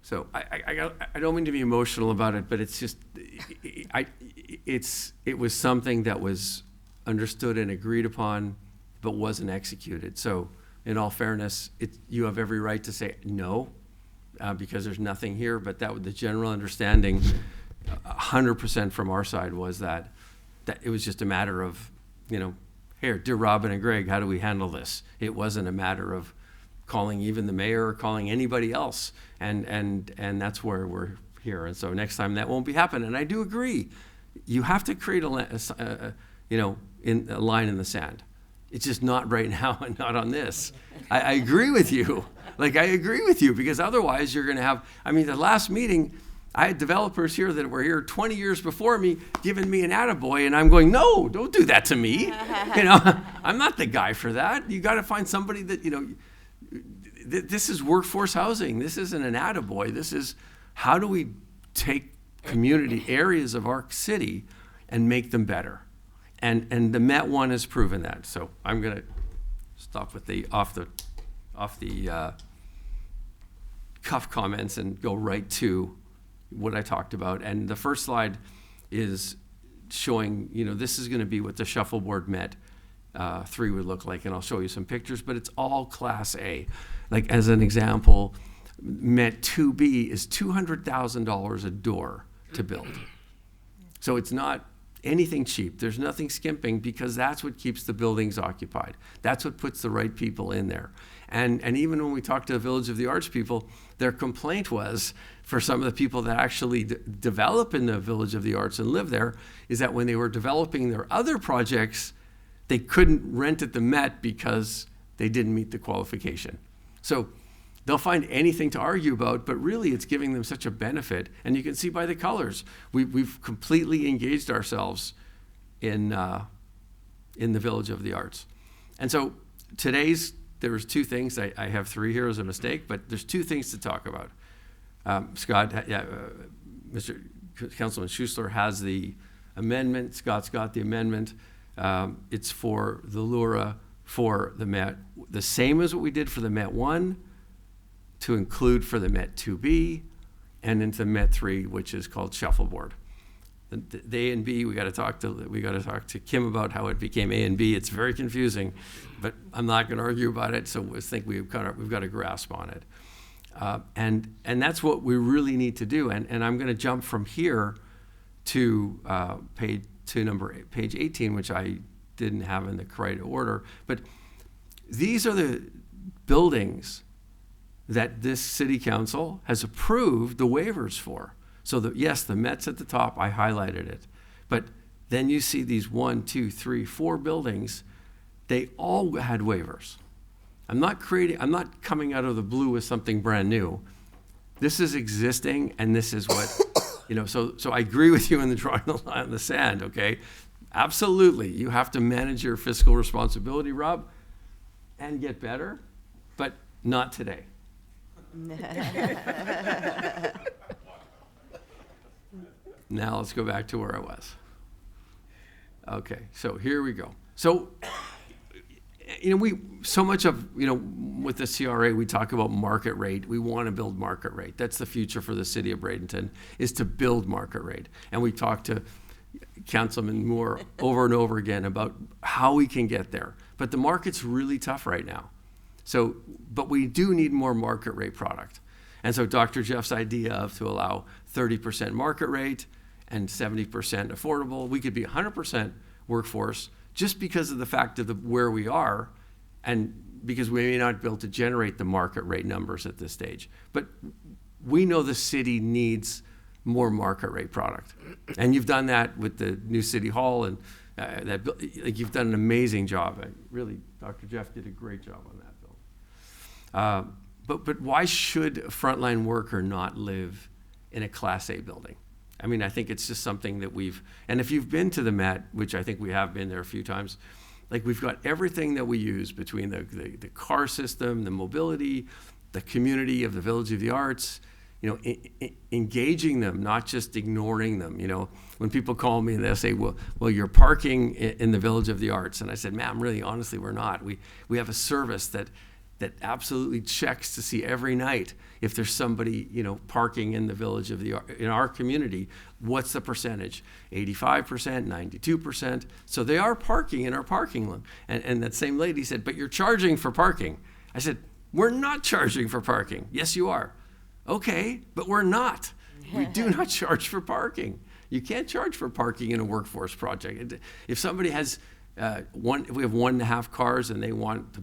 So I don't mean to be emotional about it, but it's just, it was something that was understood and agreed upon, but wasn't executed. So in all fairness, you have every right to say no, because there's nothing here, but the general understanding, 100% from our side was that it was just a matter of, here, dear Robin and Greg, how do we handle this? It wasn't a matter of calling even the mayor or calling anybody else. And that's where we're here. And so next time that won't be happening. And I do agree, you have to create a line in the sand. It's just not right now and not on this. I agree with you. Like, I agree with you, because otherwise you're going to have, I mean, the last meeting, I had developers here that were here 20 years before me giving me an attaboy, and I'm going, no, don't do that to me. I'm not the guy for that. You got to find somebody that, this is workforce housing. This isn't an attaboy. This is, how do we take community areas of our city and make them better? And the Met one has proven that. So I'm going to stop with the off the cuff comments and go right to what I talked about. And the first slide is showing, this is going to be what the shuffleboard Met 3 would look like, and I'll show you some pictures, but it's all Class A. Like, as an example, Met 2B is $200,000 a door to build. So it's not anything cheap. There's nothing skimping, because that's what keeps the buildings occupied. That's what puts the right people in there. And even when we talked to the Village of the Arts people, their complaint was, for some of the people that actually develop in the Village of the Arts and live there, is that when they were developing their other projects, they couldn't rent at the Met because they didn't meet the qualification. So they'll find anything to argue about, but really it's giving them such a benefit. And you can see by the colors, we've completely engaged ourselves in the Village of the Arts. And so there was 2 things. I have 3 here as a mistake, but there's 2 things to talk about. Scott, Mr. Councilman Schuessler has the amendment. Scott's got the amendment. It's for the LURA for the Met, the same as what we did for the Met 1, to include for the Met 2B, and into the Met 3, which is called shuffleboard. The A and B, we got to talk to Kim about how it became A and B. It's very confusing, but I'm not going to argue about it. So I think we've got a grasp on it, and that's what we really need to do. And I'm going to jump from here to page 18, which I didn't have in the correct order. But these are the buildings that this city council has approved the waivers for. So yes, the Met's at the top, I highlighted it. But then you see these 1, 2, 3, 4 buildings, they all had waivers. I'm not coming out of the blue with something brand new. This is existing, and this is what, so I agree with you in the drawing the line in the sand, okay? Absolutely, you have to manage your fiscal responsibility, Rob, and get better, but not today. Now let's go back to where I was. Okay, so here we go. So, so much of, with the CRA, we talk about market rate. We want to build market rate. That's the future for the city of Bradenton, is to build market rate. And we talked to Councilman Moore over and over again about how we can get there. But the market's really tough right now. So, but we do need more market rate product. And so Dr. Jeff's idea of to allow 30% market rate and 70% affordable, we could be 100% workforce just because of the fact of where we are, and because we may not be able to generate the market rate numbers at this stage. But we know the city needs more market rate product. And you've done that with the new city hall, and you've done an amazing job. Really, Dr. Jeff did a great job on that bill. But why should a frontline worker not live in a Class A building? I mean, I think it's just something that and if you've been to the Met, which I think we have been there a few times, like, we've got everything that we use between the car system, the mobility, the community of the Village of the Arts, engaging them, not just ignoring them. When people call me and they'll say, well, you're parking in the Village of the Arts. And I said, ma'am, really, honestly, we're not. We have a service that absolutely checks to see every night if there's somebody, parking in the Village of the Arts, in our community, what's the percentage? 85%, 92%. So they are parking in our parking lot. And that same lady said, but you're charging for parking. I said, we're not charging for parking. Yes, you are. Okay, but we're not. We do not charge for parking. You can't charge for parking in a workforce project. If somebody has if we have 1.5 cars and they want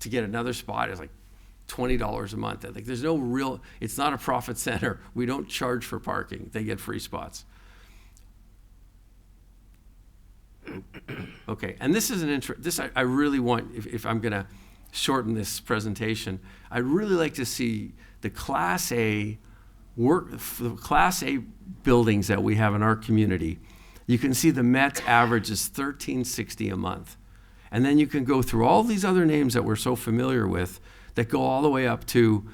to get another spot, it's like $20 a month. Like, there's no real, it's not a profit center. We don't charge for parking. They get free spots. Okay, and this is I really want, if I'm gonna shorten this presentation, I'd really like to see the Class A buildings that we have in our community. You can see the Met's average is $1,360 a month. And then you can go through all these other names that we're so familiar with that go all the way up to,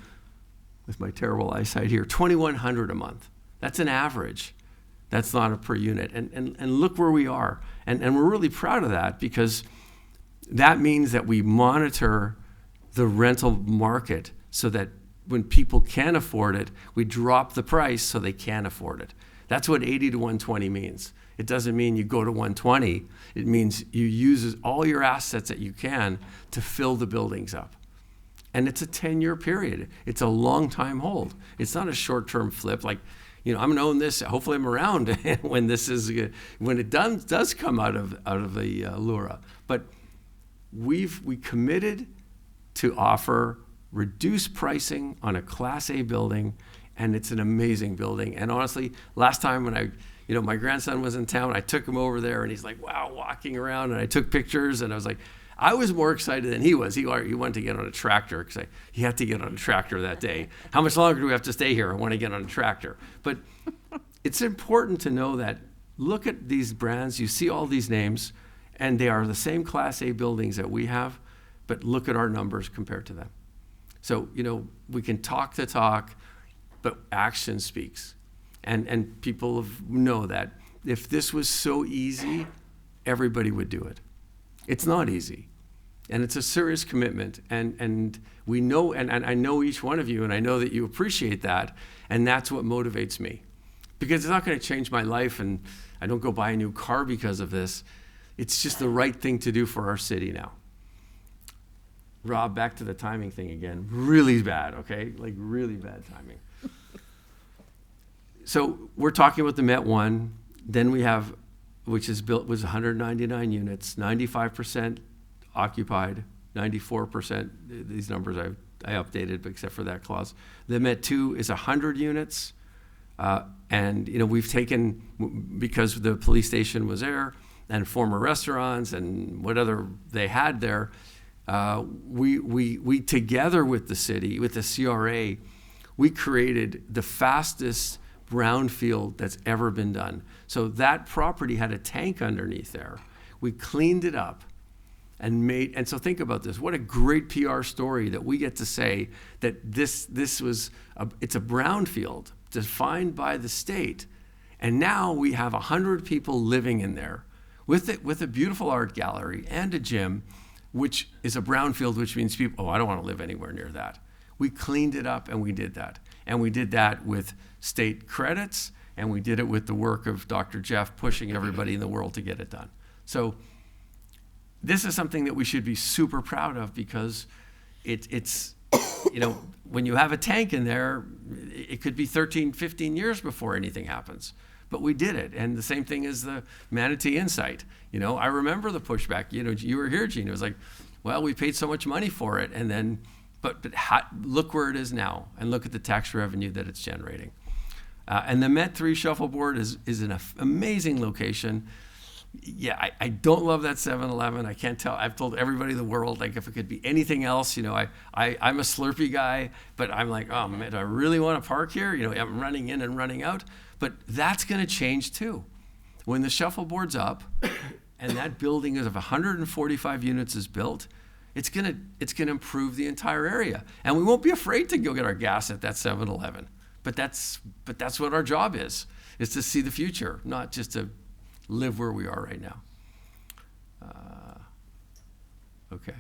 with my terrible eyesight here, $2,100 a month. That's an average. That's not a per unit. And look where we are. And we're really proud of that, because that means that we monitor the rental market so that when people can afford it, we drop the price so they can afford it. That's what 80 to 120 means. It doesn't mean you go to 120. It means you use all your assets that you can to fill the buildings up. And it's a 10-year period. It's a long time hold. It's not a short-term flip. Like, I'm going to own this. Hopefully, I'm around when it does come out of the LURA. But we committed to offer reduced pricing on a Class A building, and it's an amazing building. And honestly, last time when my grandson was in town, I took him over there, and he's like, wow, walking around, and I took pictures, and I was like, I was more excited than he was. He wanted to get on a tractor, because he had to get on a tractor that day. How much longer do we have to stay here? I want to get on a tractor. But it's important to know that, look at these brands, you see all these names, and they are the same Class A buildings that we have, but look at our numbers compared to them. So, we can talk the talk, but action speaks. And people know that if this was so easy, everybody would do it. It's not easy. And it's a serious commitment. And we know, and I know each one of you, and I know that you appreciate that. And that's what motivates me. Because it's not going to change my life, and I don't go buy a new car because of this. It's just the right thing to do for our city now. Rob, back to the timing thing again. Really bad, okay? Like really bad timing. So we're talking about the Met 1. Then we have, which is built, was 199 units, 95% occupied, 94%. These numbers I updated, except for that clause. The Met 2 is 100 units. And we've taken, because the police station was there, and former restaurants and what other they had there, we together with the city, with the CRA, we created the fastest brownfield that's ever been done. So that property had a tank underneath there. We cleaned it up and so think about this. What a great PR story that we get to say that it's a brownfield defined by the state. And now we have 100 people living in there with a beautiful art gallery and a gym, which is a brownfield, which means people, I don't want to live anywhere near that. We cleaned it up, and we did that. And we did that with state credits, and we did it with the work of Dr. Jeff pushing everybody in the world to get it done. So this is something that we should be super proud of, because it's when you have a tank in there, it could be 13, 15 years before anything happens. But we did it. And the same thing as the Manatee Insight. I remember the pushback. You were here, Gene. It was like, well, we paid so much money for it. And then, but look where it is now, and look at the tax revenue that it's generating. And the Met 3 Shuffleboard is an amazing location. Yeah, I don't love that 7-Eleven. I can't tell. I've told everybody in the world, like, if it could be anything else, I'm a Slurpee guy, but I'm like, oh man, do I really want to park here? I'm running in and running out. But that's going to change too. When the Shuffleboard's up and that building of 145 units is built, it's going to improve the entire area. And we won't be afraid to go get our gas at that 7-Eleven. But that's what our job is to see the future, not just to live where we are right now. Okay.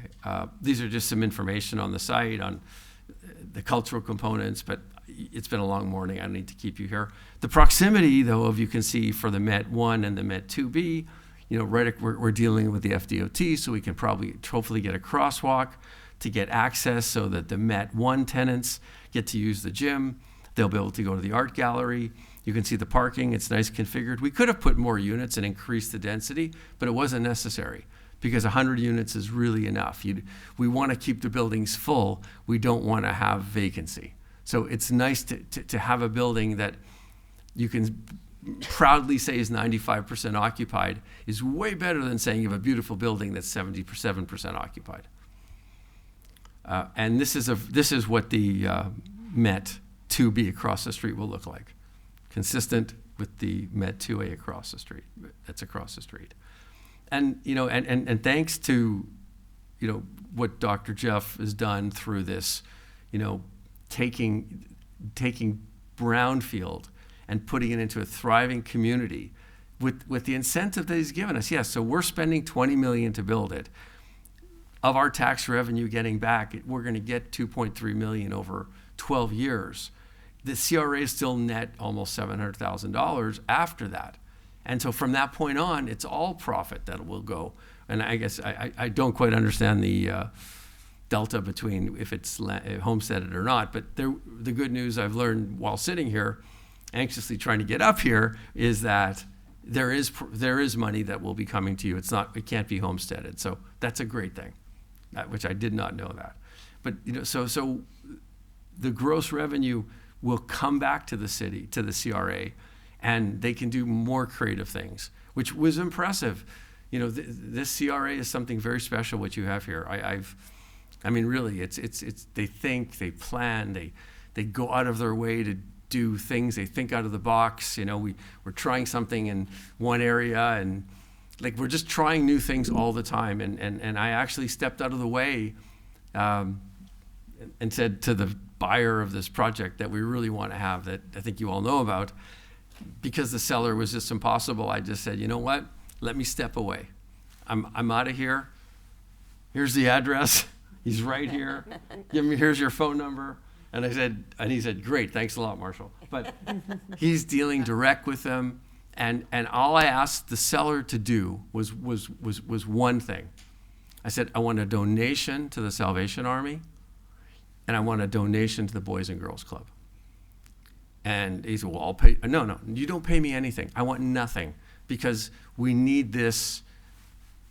These are just some information on the site on the cultural components, but it's been a long morning. I don't need to keep you here. The proximity, though, you can see for the Met 1 and the Met 2B, we're dealing with the FDOT, so we can hopefully get a crosswalk to get access so that the Met 1 tenants get to use the gym. They'll be able to go to the art gallery. You can see the parking. It's nice configured. We could have put more units and increased the density, but it wasn't necessary, because 100 units is really enough. We want to keep the buildings full. We don't want to have vacancy. So it's nice to have a building that you can proudly say is 95% occupied is way better than saying you have a beautiful building that's 77% occupied. And this is what the Met 2B across the street will look like, consistent with the Met 2A across the street. That's across the street. And, you know, and thanks to, you know, what Dr. Jeff has done through this, you know, taking brownfield and putting it into a thriving community with the incentive that he's given us. Yes, so we're spending $20 million to build it. Of our tax revenue getting back, we're going to get $2.3 million over 12 years. The CRA is still net almost $700,000 after that. And so from that point on, it's all profit that will go. And I guess I don't quite understand the delta between if it's homesteaded or not. But the good news I've learned while sitting here, anxiously trying to get up here, is that there is money that will be coming to you. It can't be homesteaded. So that's a great thing, which I did not know that. But you know, so the gross revenue will come back to the city, to the CRA, and they can do more creative things, which was impressive. You know, this CRA is something very special, what you have here. I mean, really, it's they think, they plan, they go out of their way to do things, they think out of the box. You know, we're trying something in one area, and like we're just trying new things all the time. And I actually stepped out of the way and said to the buyer of this project that we really want to have, that I think you all know about, because the seller was just impossible. I just said, you know what? Let me step away. I'm out of here. Here's the address. He's right here. Here's your phone number. And he said, great, thanks a lot, Marshall. But he's dealing direct with them. And all I asked the seller to do was one thing. I said, I want a donation to the Salvation Army, and I want a donation to the Boys and Girls Club. And he said, well, I'll pay. No, you don't pay me anything. I want nothing, because we need this.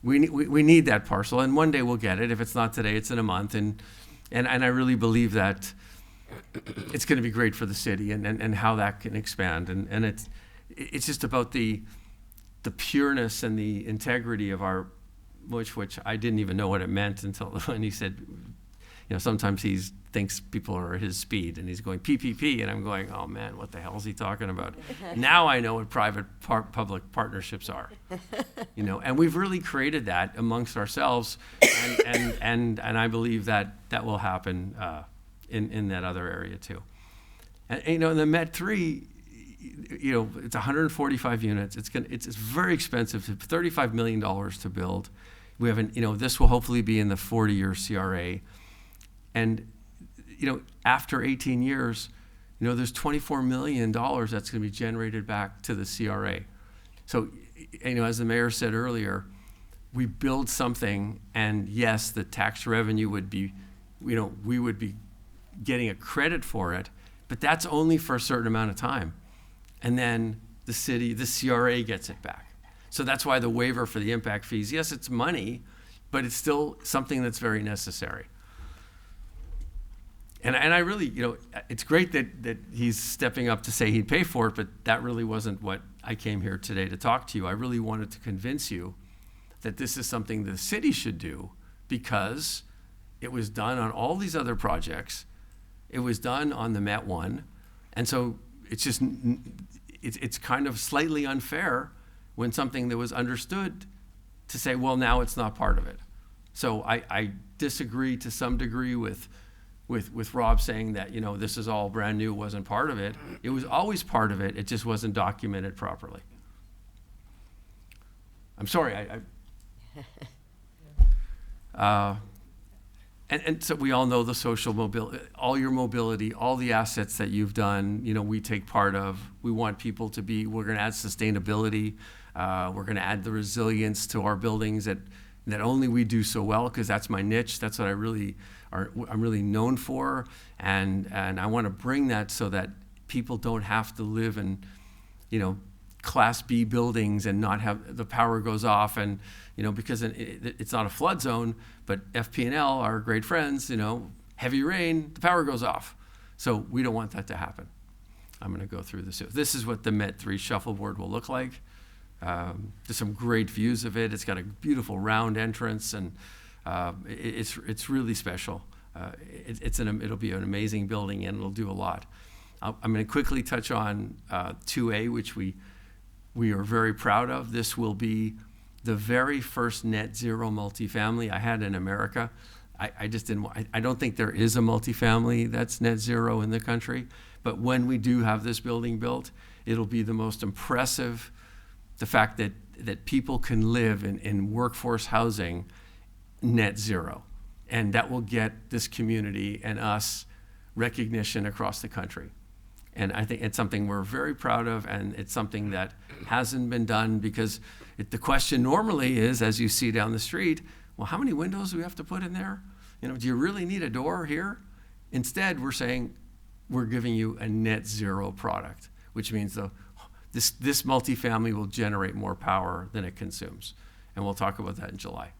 We need that parcel, and one day we'll get it. If it's not today, it's in a month. And I really believe that it's going to be great for the city and how that can expand. And it's just about the pureness and the integrity of our, which I didn't even know what it meant until when he said, you know, sometimes he thinks people are at his speed, and he's going PPP, and I'm going, oh man, what the hell is he talking about? Now I know what private-public partnerships are, you know, and we've really created that amongst ourselves, and I believe that will happen in that other area too. And you know, in the Met 3, you know, it's 145 units. It's very expensive. It's $35 million to build. We haven't, you know, this will hopefully be in the 40-year CRA. And, you know, after 18 years, you know, there's $24 million that's going to be generated back to the CRA. So, you know, as the mayor said earlier, we build something, and yes, the tax revenue would be, you know, we would be getting a credit for it, but that's only for a certain amount of time. And then the CRA gets it back. So that's why the waiver for the impact fees, yes, it's money, but it's still something that's very necessary. And I really, you know, it's great that he's stepping up to say he'd pay for it, but that really wasn't what I came here today to talk to you. I really wanted to convince you that this is something the city should do, because it was done on all these other projects. It was done on the Met 1. And so it's just, it's kind of slightly unfair when something that was understood to say, well, now it's not part of it. So I disagree to some degree with Rob saying that, you know, this is all brand new, wasn't part of it. It was always part of it. It just wasn't documented properly. I'm sorry. And so we all know the social mobility, all your mobility, all the assets that you've done, you know, we take part of. We want people to be, we're going to add sustainability. We're going to add the resilience to our buildings that only we do so well, because that's my niche. That's what I'm really known for. And I want to bring that so that people don't have to live in, you know, Class B buildings and not have, the power goes off, and, you know, because it's not a flood zone, but FP&L, our great friends, you know, heavy rain, the power goes off. So we don't want that to happen. I'm going to go through this. This is what the Met 3 shuffleboard will look like. There's some great views of it. It's got a beautiful round entrance, and it's really special. It'll be an amazing building, and it'll do a lot. I'm going to quickly touch on 2A, which we are very proud of. This will be the very first net zero multifamily I had in America. I just didn't. I don't think there is a multifamily that's net zero in the country. But when we do have this building built, it'll be the most impressive. The fact that people can live in workforce housing net zero, and that will get this community and us recognition across the country. And I think it's something we're very proud of, and it's something that hasn't been done because the question normally is, as you see down the street, well, how many windows do we have to put in there? Do you really need a door here? Instead, we're saying we're giving you a net zero product, which means this multifamily will generate more power than it consumes. And we'll talk about that in July.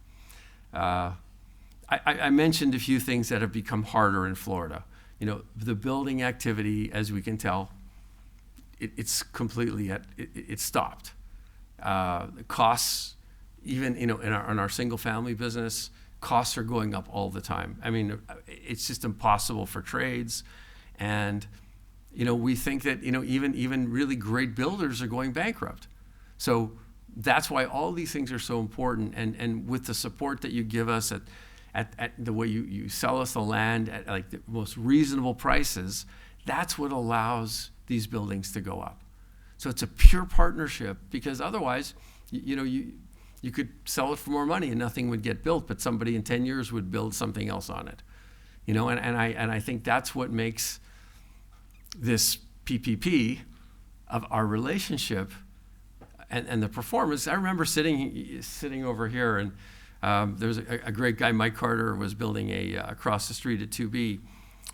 I mentioned a few things that have become harder in Florida. The building activity, as we can tell, it's completely it's stopped. The costs, even in our single family business, costs are going up all the time. I mean, it's just impossible for trades, and we think that even really great builders are going bankrupt. So that's why all these things are so important. And with the support that you give us at the way you sell us the land at like the most reasonable prices, that's what allows these buildings to go up. So it's a pure partnership, because otherwise, you could sell it for more money and nothing would get built, but somebody in 10 years would build something else on it. And I think that's what makes this PPP of our relationship and the performance. I remember sitting over here, and there's a great guy, Mike Carter, was building across the street at 2B.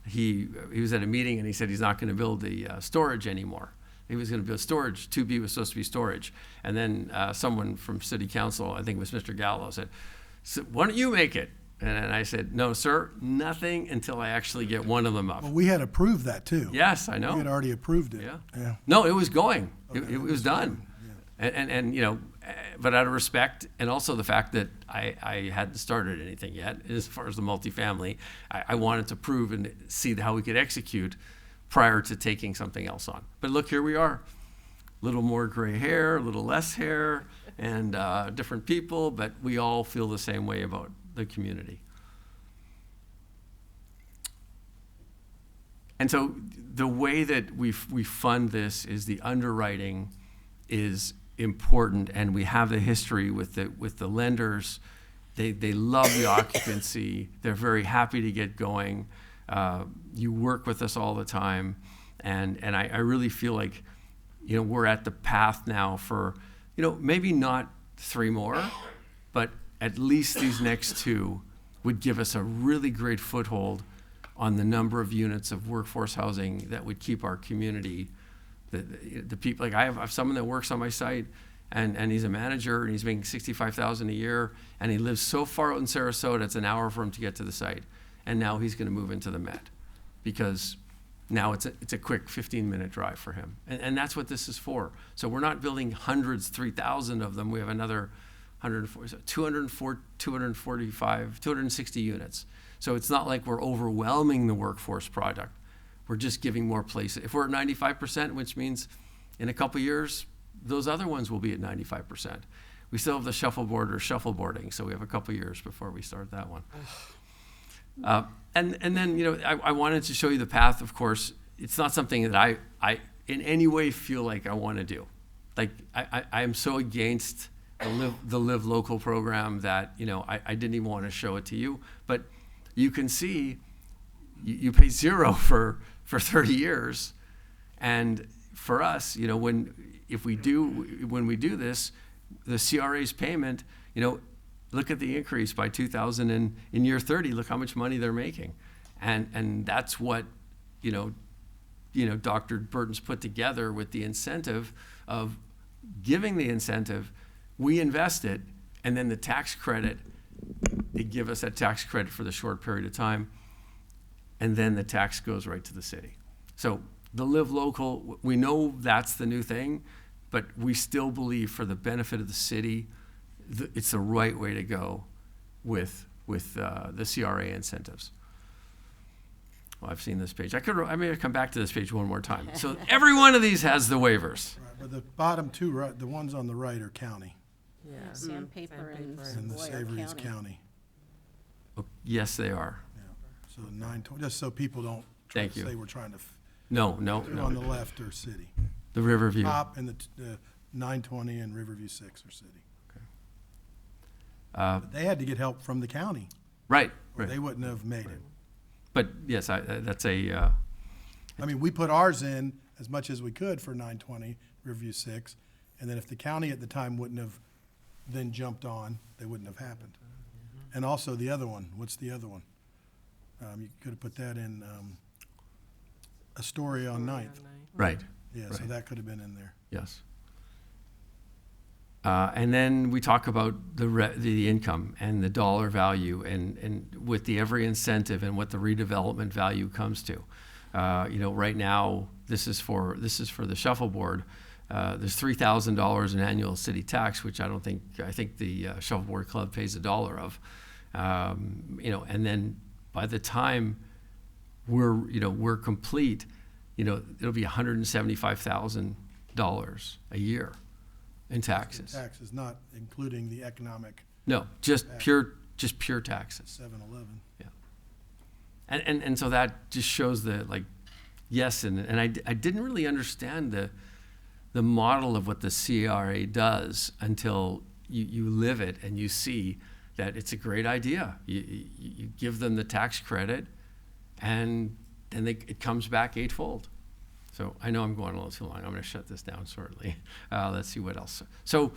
He was at a meeting and he said he's not going to build the storage anymore. He was going to build storage. 2B was supposed to be storage. And then someone from City Council, I think it was Mr. Gallo, said, "So why don't you make it?" And I said, "No, sir, nothing until I actually get one of them up." Well, we had approved that too. Yes, I know. We had already approved it. Yeah. No, it was going. Okay, It was done. Yeah. And but out of respect, and also the fact that I hadn't started anything yet as far as the multifamily, I wanted to prove and see how we could execute prior to taking something else on. But look, here we are. A little more gray hair, a little less hair, and different people, but we all feel the same way about the community. And so the way that we fund this is the underwriting is important, and we have the history with the lenders. They love the occupancy. They're very happy to get going. You work with us all the time, and I really feel like we're at the path now for maybe not 3 more, but at least these next 2 would give us a really great foothold on the number of units of workforce housing that would keep our community, the people. Like I have someone that works on my site, and he's a manager, and he's making $65,000 a year, and he lives so far out in Sarasota, it's an hour for him to get to the site. And now he's going to move into the Met, because now it's a quick 15-minute drive for him. And that's what this is for. So we're not building hundreds, 3,000 of them. We have another 260 units. So it's not like we're overwhelming the workforce product. We're just giving more places. If we're at 95%, which means in a couple years, those other ones will be at 95%. We still have the shuffleboard or shuffleboarding, so we have a couple years before we start that one. And then, I wanted to show you the path. Of course, it's not something that I in any way feel like I want to do. Like, I am so against the Live Local program that, I didn't even want to show it to you. But you can see you pay 0 for 30 years. And for us, when we do this, the CRA's payment, look at the increase by 2000 in year 30. Look how much money they're making, and that's what Dr. Burton's put together with the incentive of giving the incentive. We invest it, and then the tax credit. They give us that tax credit for the short period of time, and then the tax goes right to the city. So the live local, we know that's the new thing, but we still believe for the benefit of the city, it's the right way to go with the CRA incentives. Well, I've seen this page. I may come back to this page one more time. So every one of these has the waivers. Right, but the bottom two, right, the ones on the right are county, Yeah. Sandpaper and and the Boyer Savory is County. county. Oh, yes, they are. So 920, just so people don't try Thank to you. say we're trying to, No. two on the left are city. The Riverview. Top and the 920 and Riverview 6 are city. Uh, But they had to get help from the county, Right. or they wouldn't have made it. But yes, that's a, I mean, we put ours in as much as we could for 920, Riverview 6, and then if the county at the time wouldn't have then jumped on, they wouldn't have happened. And also the other one, what's the other one? You could have put that in, a story on Ninth. right. Yeah, so right. that could have been in there. Yes. And then we talk about the income and the dollar value and with the every incentive and what the redevelopment value comes to. Right now, this is for the shuffleboard. There's $3,000 in annual city tax, which I think the shuffleboard club pays $1 of. And then by the time we're complete, it'll be $175,000 a year in taxes. Taxes, not including the economic No, just pure taxes. 7-Eleven. Yeah. And so that just shows yes, and I didn't really understand the model of what the CRA does until you live it and you see that it's a great idea. You give them the tax credit and then it comes back eightfold. So I know I'm going a little too long. I'm going to shut this down shortly. Let's see what else. So,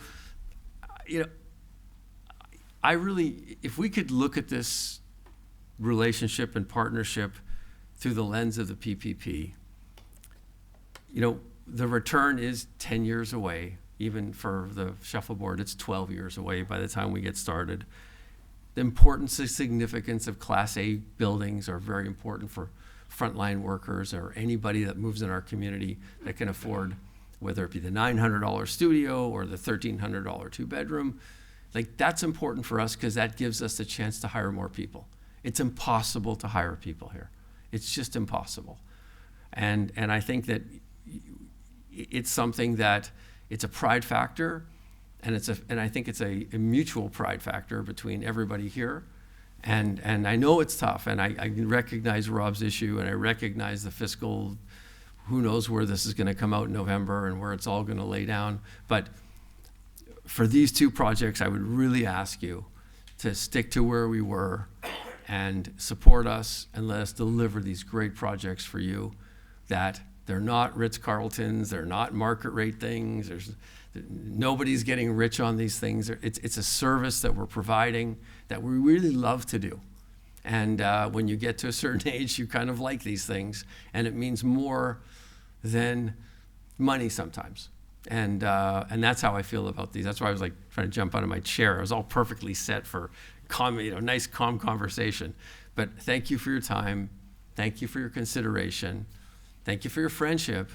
I really, if we could look at this relationship and partnership through the lens of the PPP, the return is 10 years away. Even for the shuffleboard, it's 12 years away by the time we get started. The importance and significance of Class A buildings are very important for frontline workers or anybody that moves in our community that can afford, whether it be the $900 studio or the $1,300 two-bedroom. That's important for us because that gives us the chance to hire more people. It's impossible to hire people here. It's just impossible. And I think that it's something that it's a pride factor, and I think it's a mutual pride factor between everybody here. And I know it's tough, and I recognize Rob's issue, and I recognize the fiscal, who knows where this is gonna come out in November and where it's all gonna lay down. But for these two projects, I would really ask you to stick to where we were and support us and let us deliver these great projects for you, that they're not Ritz-Carltons, they're not market rate things, nobody's getting rich on these things. It's a service that we're providing that we really love to do. And when you get to a certain age, you kind of like these things, and it means more than money sometimes. And that's how I feel about these. That's why I was trying to jump out of my chair. I was all perfectly set for nice, calm conversation. But thank you for your time. Thank you for your consideration. Thank you for your friendship.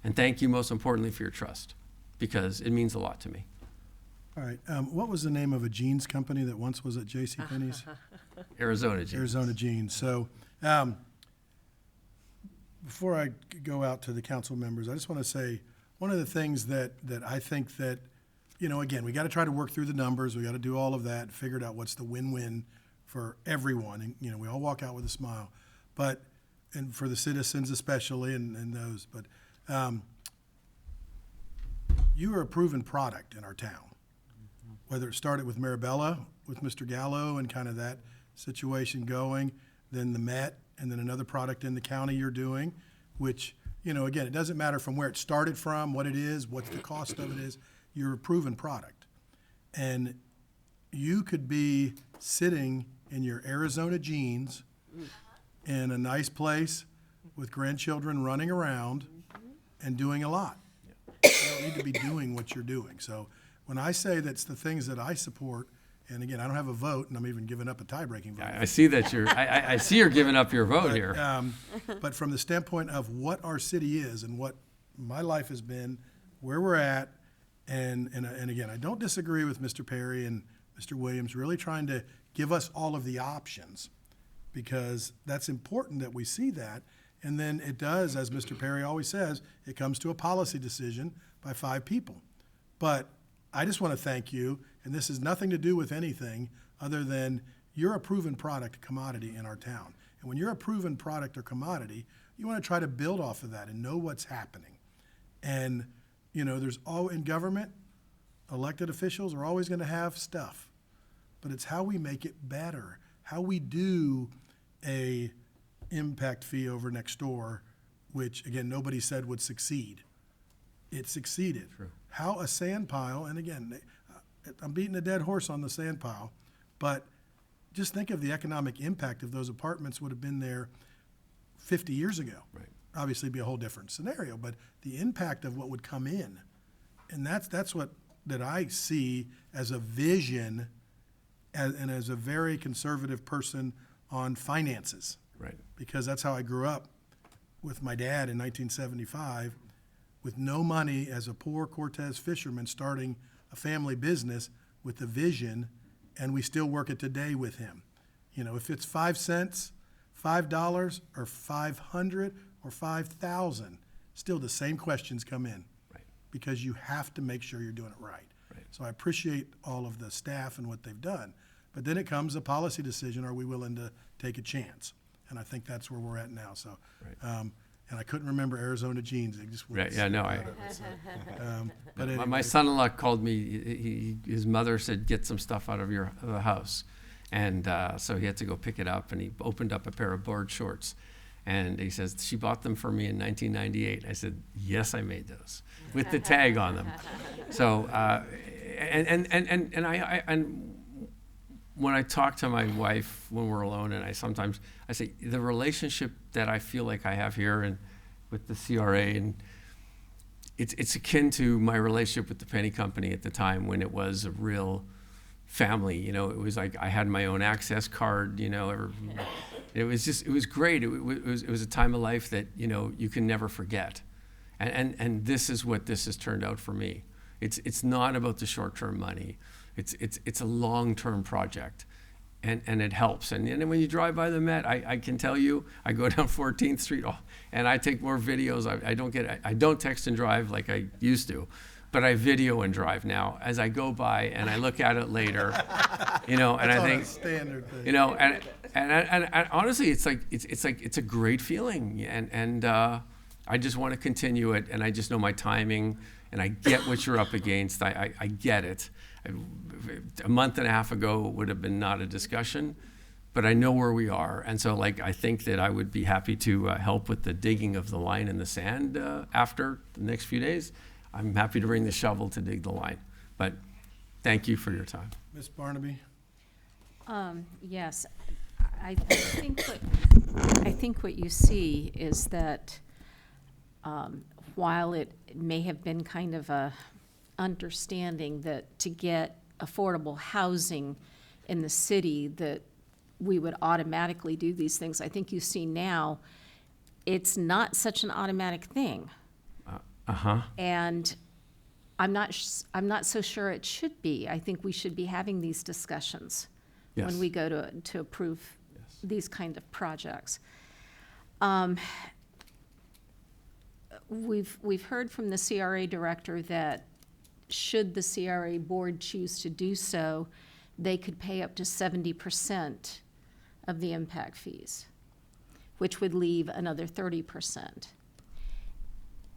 And thank you, most importantly, for your trust, because it means a lot to me. All right, what was the name of a jeans company that once was at JCPenney's? Arizona Jeans. Arizona Jeans. So, before I go out to the council members, I just want to say, one of the things that I think that, again, we got to try to work through the numbers, we got to do all of that, figure out what's the win-win for everyone, and, we all walk out with a smile, and for the citizens especially, and those, but you are a proven product in our town. Whether it started with Marabella, with Mr. Gallo and kind of that situation going, then the Met, and then another product in the county you're doing, which, again, it doesn't matter from where it started from, what it is, what the cost of it is, you're a proven product. And you could be sitting in your Arizona jeans in a nice place with grandchildren running around and doing a lot. You don't need to be doing what you're doing. So when I say that's the things that I support And again, I don't have a vote, and I'm even giving up a tie-breaking vote. I see that I see you're giving up your vote here. But from the standpoint of what our city is and what my life has been, where we're at, and again, I don't disagree with Mr. Perry and Mr. Williams really trying to give us all of the options, because that's important that we see that. And then it does, as Mr. Perry always says, it comes to a policy decision by 5 people. But I just want to thank you, and this has nothing to do with anything other than you're a proven product, commodity in our town. And when you're a proven product or commodity, you want to try to build off of that and know what's happening. And, you know, there's all in government, elected officials are always going to have stuff, but it's how we make it better, how we do a impact fee over next door, which again, nobody said would succeed. It succeeded. True. How a sand pile, and again, I'm beating a dead horse on the sand pile, but just think of the economic impact if those apartments would have been there 50 years ago. Right. Obviously, it'd be a whole different scenario, but the impact of what would come in, and that's what that I see as a vision, and as a very conservative person on finances. Right. Because that's how I grew up with my dad in 1975, with no money as a poor Cortez fisherman starting a family business with a vision, and we still work it today with him. You know, if it's 5 cents, $5, or 500, or 5,000, still the same questions come in. Right. Because you have to make sure you're doing it right. Right. So I appreciate all of the staff and what they've done. But then it comes a policy decision, are we willing to take a chance? And I think that's where we're at now. So, Right. And I couldn't remember Arizona jeans. They just wouldn't Right, yeah, no, stick out of it, so, but My anyway. son-in-law called me. His mother said, "Get some stuff out of the house," and so he had to go pick it up. And he opened up a pair of board shorts, and he says, "She bought them for me in 1998." I said, "Yes, I made those with the tag on them." So, and when I talk to my wife when we're alone, and I say the relationship that I feel like I have here and with the CRA, and it's akin to my relationship with the penny company at the time when it was a real family. You know, it was like I had my own access card. You know, it was great. It was a time of life that, you know, you can never forget, and this is what this has turned out for me. It's not about the short-term money. It's a long-term project, and it helps. And then when you drive by the Met, I can tell you, I go down 14th Street, and I take more videos. I don't text and drive like I used to, but I video and drive now as I go by, and I look at it later, you know, and That's I on a think, standard thing. you know, and honestly, it's a great feeling, and I just want to continue it, and I just know my timing, and I get what you're up against. I get it. A month and a half ago would have been not a discussion, but I know where we are. And so, like, I think that I would be happy to help with the digging of the line in the sand after the next few days. I'm happy to bring the shovel to dig the line. But thank you for your time. Ms. Barnaby? Yes, I think what you see is that while it may have been kind of a understanding that to get affordable housing in the city that we would automatically do these things, I think you see now it's not such an automatic thing. And I'm not so sure it should be. I think we should be having these discussions Yes. when we go to approve these kind of projects. We've heard from the CRA director that should the CRA board choose to do so, they could pay up to 70% of the impact fees, which would leave another 30%.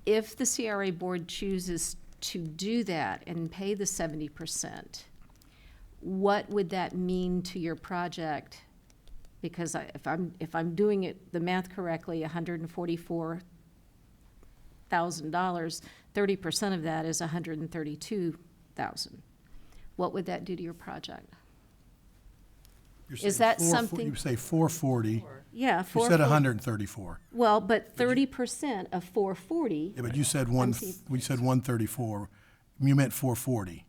If the CRA board chooses to do that and pay the 70%, what would that mean to your project? Because if I'm doing it, the math correctly, $144,000, 30% of that is $132,000. What would that do to your project? Is that something? You say 440. Yeah, You 440. said 134. Well, but 30% of 440. Yeah, but you said we said 134. You meant 440.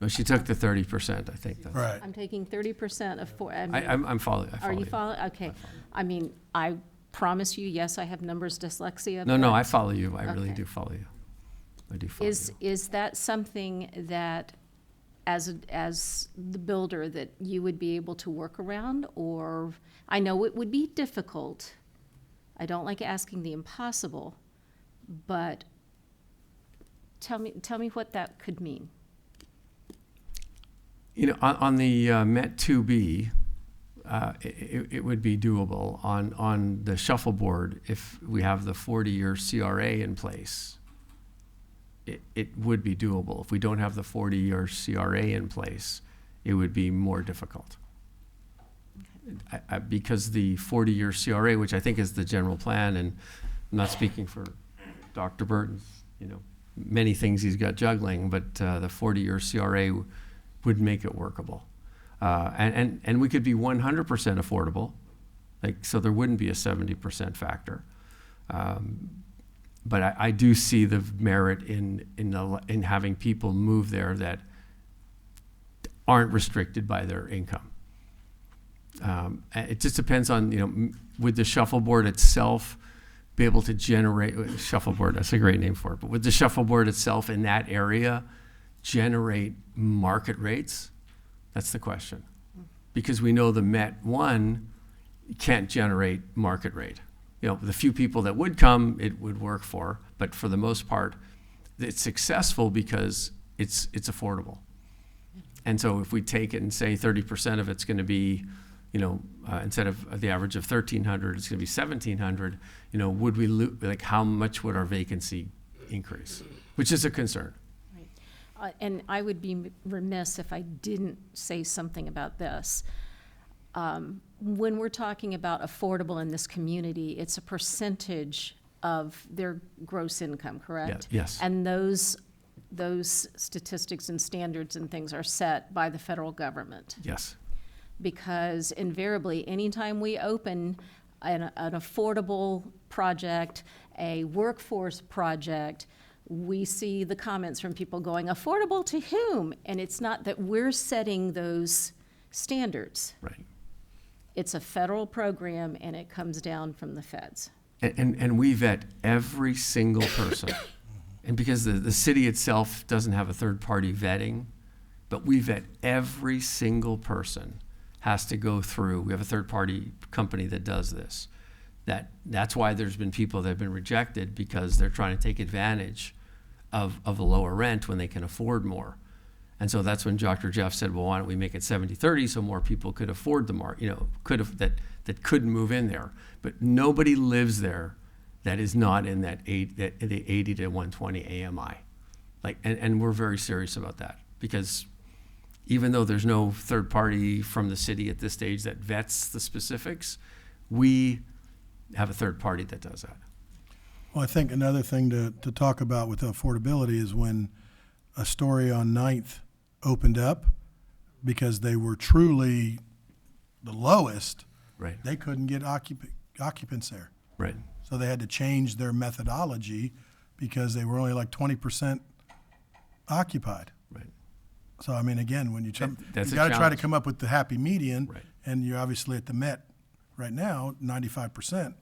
No, she took the 30%, I think. That's- Right. I'm taking 30% of four, I mean. I'm following. I Are follow you you. following? Okay. I mean, I promise you, yes, I have numbers dyslexia. No, but- I follow you. I really Okay. do follow you. I do follow you. Is that something that, as the builder, that you would be able to work around? Or, I know it would be difficult. I don't like asking the impossible, but tell me what that could mean. You know, on the Met 2B, it would be doable. On the shuffleboard, if we have the 40-year CRA in place, it would be doable. If we don't have the 40-year CRA in place, it would be more difficult. Because the 40-year CRA, which I think is the general plan, and I'm not speaking for Dr. Burton's, many things he's got juggling, but the 40-year CRA would make it workable. And we could be 100% affordable, so there wouldn't be a 70% factor. But I do see the merit in having people move there that aren't restricted by their income. It just depends on, would the shuffleboard itself be able to generate, shuffleboard, that's a great name for it, but would the shuffleboard itself in that area generate market rates? That's the question. Because we know the Met 1 can't generate market rate. The few people that would come, it would work for, but for the most part, it's successful because it's affordable. And so if we take it and say 30% of it's going to be, instead of the average of 1,300, it's going to be 1,700, would we how much would our vacancy increase? Which is a concern. And I would be remiss if I didn't say something about this. When we're talking about affordable in this community, it's a percentage of their gross income, correct? Yes. And those statistics and standards and things are set by the federal government. Yes. Because invariably, anytime we open an affordable project, a workforce project, we see the comments from people going, affordable to whom? And it's not that we're setting those standards. Right. It's a federal program, and it comes down from the feds. And we vet every single person. And because the city itself doesn't have a third-party vetting, but we vet every single person has to go through. We have a third-party company that does this. That's why there's been people that have been rejected, because they're trying to take advantage of a lower rent when they can afford more. And so that's when Dr. Jeff said, well, why don't we make it 70-30 so more people could afford the that couldn't move in there. But nobody lives there that is not in the 80 to 120 AMI. And we're very serious about that, because even though there's no third party from the city at this stage that vets the specifics, we have a third party that does that. Well, I think another thing to talk about with affordability is when Astoria on 9th opened up, because they were truly the lowest, right? They couldn't get occupants there. Right. So they had to change their methodology because they were only like 20% occupied. Right. So, I mean, again, when you got to try to come up with the happy median, right. And you're obviously at the Met right now, 95%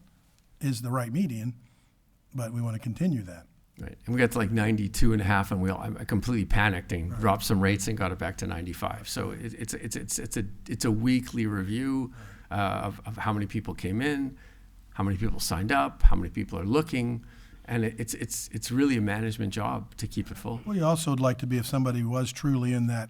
is the right median, but we want to continue that. Right. And we got to like 92.5, and I completely panicked and dropped some rates and got it back to 95. So it's a weekly review of how many people came in, how many people signed up, how many people are looking, and it's really a management job to keep it full. Well, you also would like to be if somebody was truly in that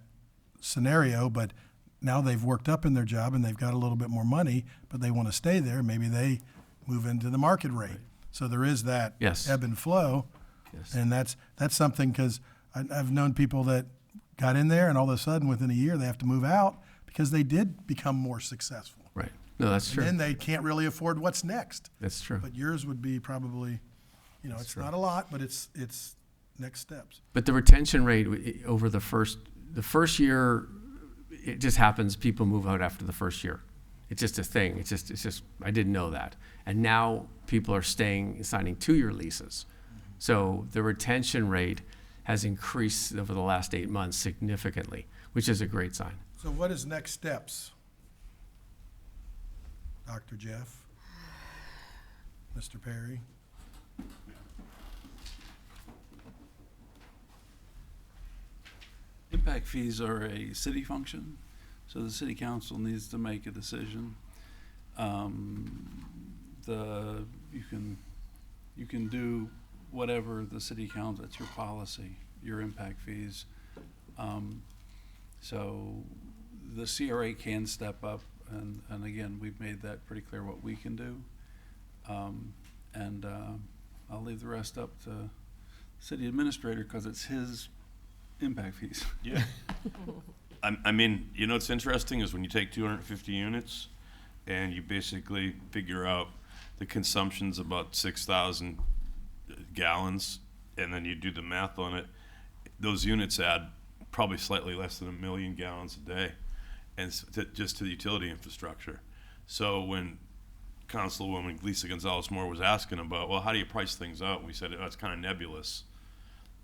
scenario, but now they've worked up in their job and they've got a little bit more money, but they want to stay there. Maybe they move into the market rate. Right. So there is that ebb and flow. Yes. And that's something, because I've known people that got in there and all of a sudden within a year they have to move out because they did become more successful. Right. No, that's true. And then they can't really afford what's next. That's true. But yours would be probably, it's not a lot, but it's next steps. But the retention rate over the first year, it just happens. People move out after the first year. It's just a thing. It's just I didn't know that. And now people are signing 2-year leases. So the retention rate has increased over the last 8 months significantly, which is a great sign. So what is next steps? Dr. Jeff? Mr. Perry? Impact fees are a city function, so the city council needs to make a decision. You can do whatever the city council, that's your policy, your impact fees. So the CRA can step up, and again, we've made that pretty clear what we can do. I'll leave the rest up to city administrator, because it's his impact fees. Yeah. I mean, you know what's interesting is when you take 250 units and you basically figure out the consumption's about 6,000 gallons, and then you do the math on it, those units add probably slightly less than 1 million gallons a day, and just to the utility infrastructure. So when Councilwoman Lisa Gonzalez-Moore was asking about, well, how do you price things out? We said, oh, it's kind of nebulous.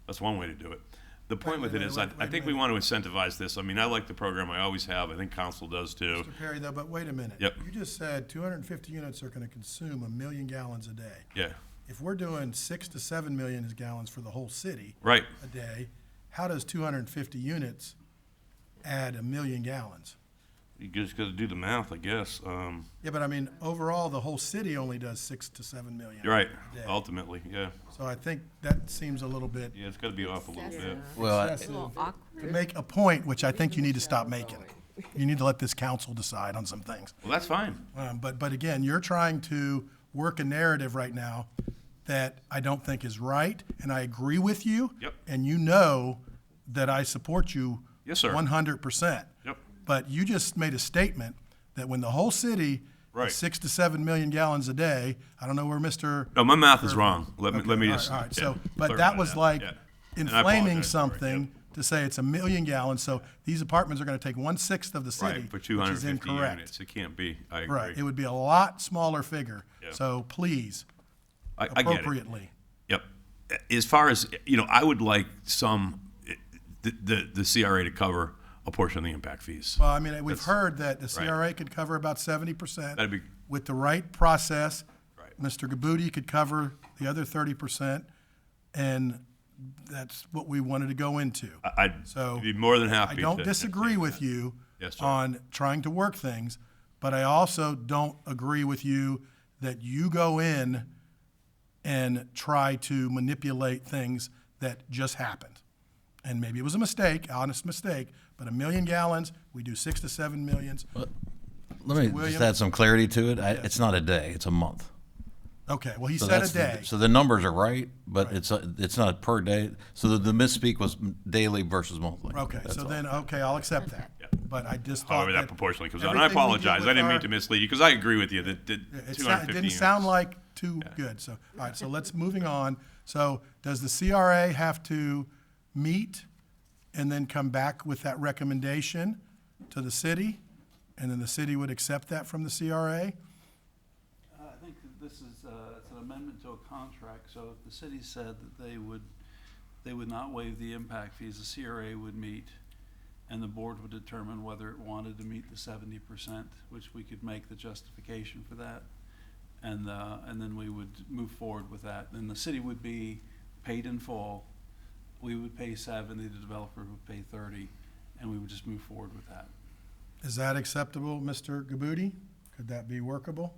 That's one way to do it. The point with it is, I think we want to incentivize this. I mean, I like the program, I always have. I think council does too. Mr. Perry, though, but wait a minute. Yep. You just said 250 units are going to consume 1 million gallons a day. Yeah. If we're doing 6 to 7 million gallons for the whole city Right. a day, how does 250 units add 1 million gallons? You just got to do the math, I guess. Yeah, but I mean, overall, the whole city only does 6 to 7 million. You're right, a day. ultimately, yeah. So I think that seems a little bit Yeah, it's got to be off a little bit. Well, excessive to make a point, which I think you need to stop making. You need to let this council decide on some things. Well, that's fine. But again, you're trying to work a narrative right now that I don't think is right, and I agree with you. Yep. And you know that I support you Yes, sir. 100%. Yep. But you just made a statement that when the whole city Right. is 6 to 7 million gallons a day, I don't know where Mr. No, my math is wrong. Let me all just. right. yeah, So, but clarify that was like yeah. And I inflaming apologize for it, something to say it's 1 million gallons. So these apartments are going to take 1/6 of the city, Right, for which is 250 incorrect. units. It can't be, I agree. Right. It would be a lot smaller figure. Yeah. So please, I get it. appropriately. Yep. As far as, I would like the CRA to cover a portion of the impact fees. Well, I mean, we've That's- heard that the right. CRA could cover about 70%. That'd be, With the right process. Right. Mr. Gabuti could cover the other 30%, and that's what we wanted to go into. I'd So be more than I happy to. don't disagree with you Yes, sir. on trying to work things, but I also don't agree with you that you go in and try to manipulate things that just happened. And maybe it was a mistake, honest mistake, but 1 million gallons, we do 6 to 7 millions. Let me William? just add some clarity to it. It's not a day, it's a month. Okay, well, he So said a that's day. So the numbers are right, but it's not per day. So the misspeak was daily versus monthly. Okay, That's so all. then, okay, I'll accept that. But I just thought However that that proportionally comes out. And I everything we did apologize. with I didn't mean our- to mislead you, because I agree with you that It 250 didn't units. sound like too good, so, all right, so let's, moving on. So does the CRA have to meet and then come back with that recommendation to the city? And then the city would accept that from the CRA? I think that this is, it's an amendment to a contract, so if the city said that they would not waive the impact fees, the CRA would meet, and the board would determine whether it wanted to meet the 70%, which we could make the justification for that. And then we would move forward with that. Then the city would be paid in full. We would pay 70, the developer would pay 30, and we would just move forward with that. Is that acceptable, Mr. Gabuti? Could that be workable?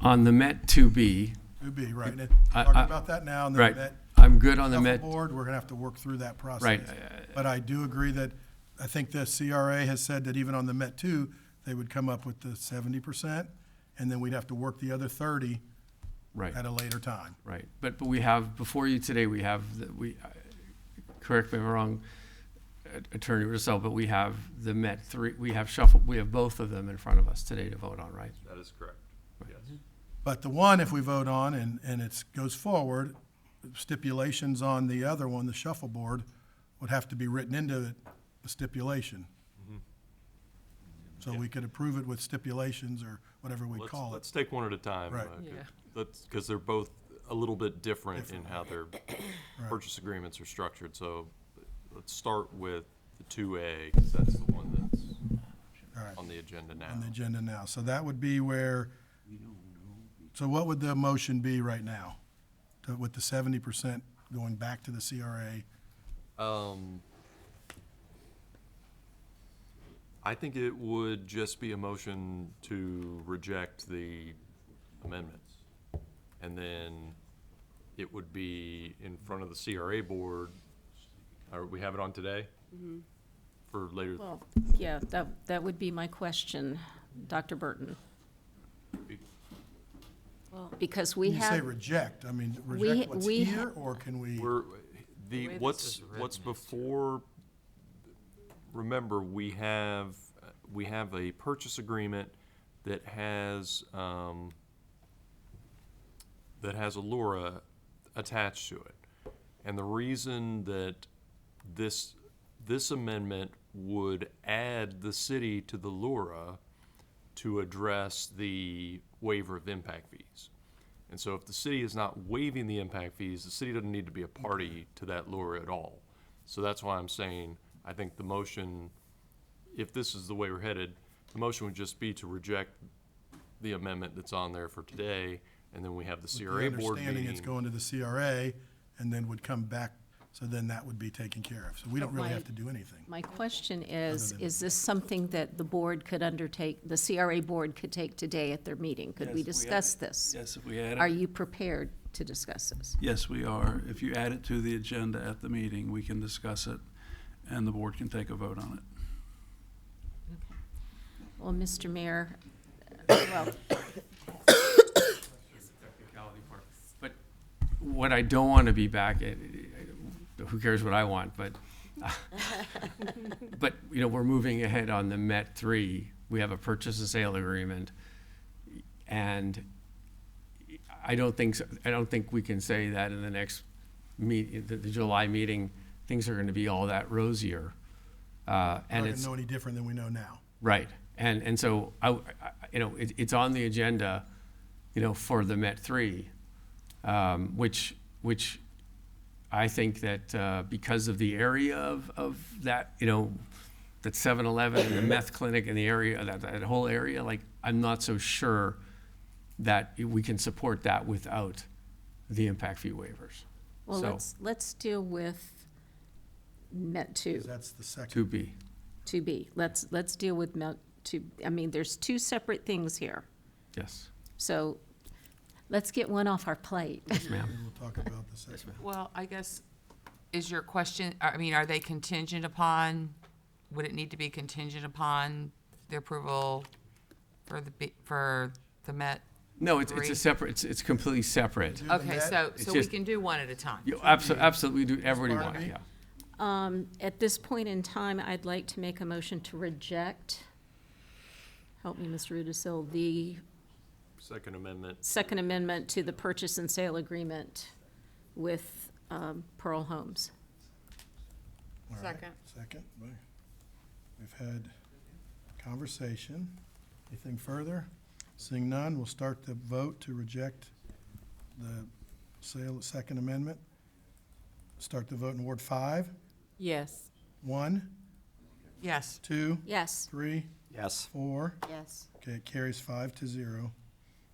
On the Met 2B, Would be, right. And I- talking I- about that now, and then right. that. I'm good on the Met. Board, we're gonna have to work through that process. Right. But I do agree that, I think the CRA has said that even on the Met 2, they would come up with the 70%, and then we'd have to work the other 30 Right. at a later time. Right, but we have, before you today, we have, correct me if I'm wrong, Attorney Russell, but we have the Met 3, we have both of them in front of us today to vote on, right? That is correct. Yes. But the one, if we vote on and it goes forward, stipulations on the other one, the shuffleboard, would have to be written into it, the stipulation. So we could approve it with stipulations or whatever we call it. Let's take one at a time. Right. Because they're both a little bit different in how their purchase agreements are structured. So let's start with the 2A, because that's the one that's on the agenda now. On the agenda now. So that would be where, so what would the motion be right now? With the 70% going back to the CRA? I think it would just be a motion to reject the amendments. And then it would be in front of the CRA board. We have it on today? For later? Well, yeah, that would be my question, Dr. Burton. Because we When you say have, reject, I mean, reject what's we here, or can we? What's before, remember, we have a purchase agreement that has Allura attached to it. And the reason that this amendment would add the city to the LURA to address the waiver of impact fees. And so if the city is not waiving the impact fees, the city doesn't need to be a party to that LURA at all. So that's why I'm saying, I think the motion, if this is the way we're headed, the motion would just be to reject the amendment that's on there for today, and then we have the CRA board Understanding meeting. it's going to the CRA, and then would come back, so then that would be taken care of. So we don't really have to do anything. my question is this something that the board could undertake, the CRA board could take today at their meeting? Could we Yes, if we add discuss it. this? Yes, if we add it. Are you prepared to discuss this? Yes, we are. If you add it to the agenda at the meeting, we can discuss it, and the board can take a vote on it. Well, Mr. Mayor, well, But what I don't want to be back at, who cares what I want, but, you know, we're moving ahead on the Met 3. We have a purchase and sale agreement. And I don't think we can say that in the next the July meeting, things are going to be all that rosier. Not And gonna it's, know any different than we know now. right. And so, you know, it's on the agenda, you know, for the Met 3, which I think that because of the area of that, you know, that 7-Eleven and the meth clinic in the area, that whole area, like, I'm not so sure that we can support that without the impact fee waivers. well, So, let's deal with Met 2, 'Cause that's the second. 2B. 2B. Let's deal with Met 2. I mean, there's two separate things here. Yes. So let's get one off our plate. Yes, ma'am. And we'll talk about the second. Well, I guess, is your question, I mean, are they contingent upon, would it need to be contingent upon the approval for the Met? No, it's Three? a separate, it's completely separate. Okay, so It's we just- can do one at a time. You absolutely do everybody want, Barnaby? yeah. At this point in time, I'd like to make a motion to reject, help me, Mr. Rudisil, the Second amendment. Second Amendment to the purchase and sale agreement with Pearl Homes. All right, Second. Second. Right. We've had conversation. Anything further? Seeing none, we'll start the vote to reject the Second Amendment. Start the vote in Ward 5. Yes. 1, Yes. 2, Yes. 3, Yes. 4. Yes. Okay, it carries 5-0.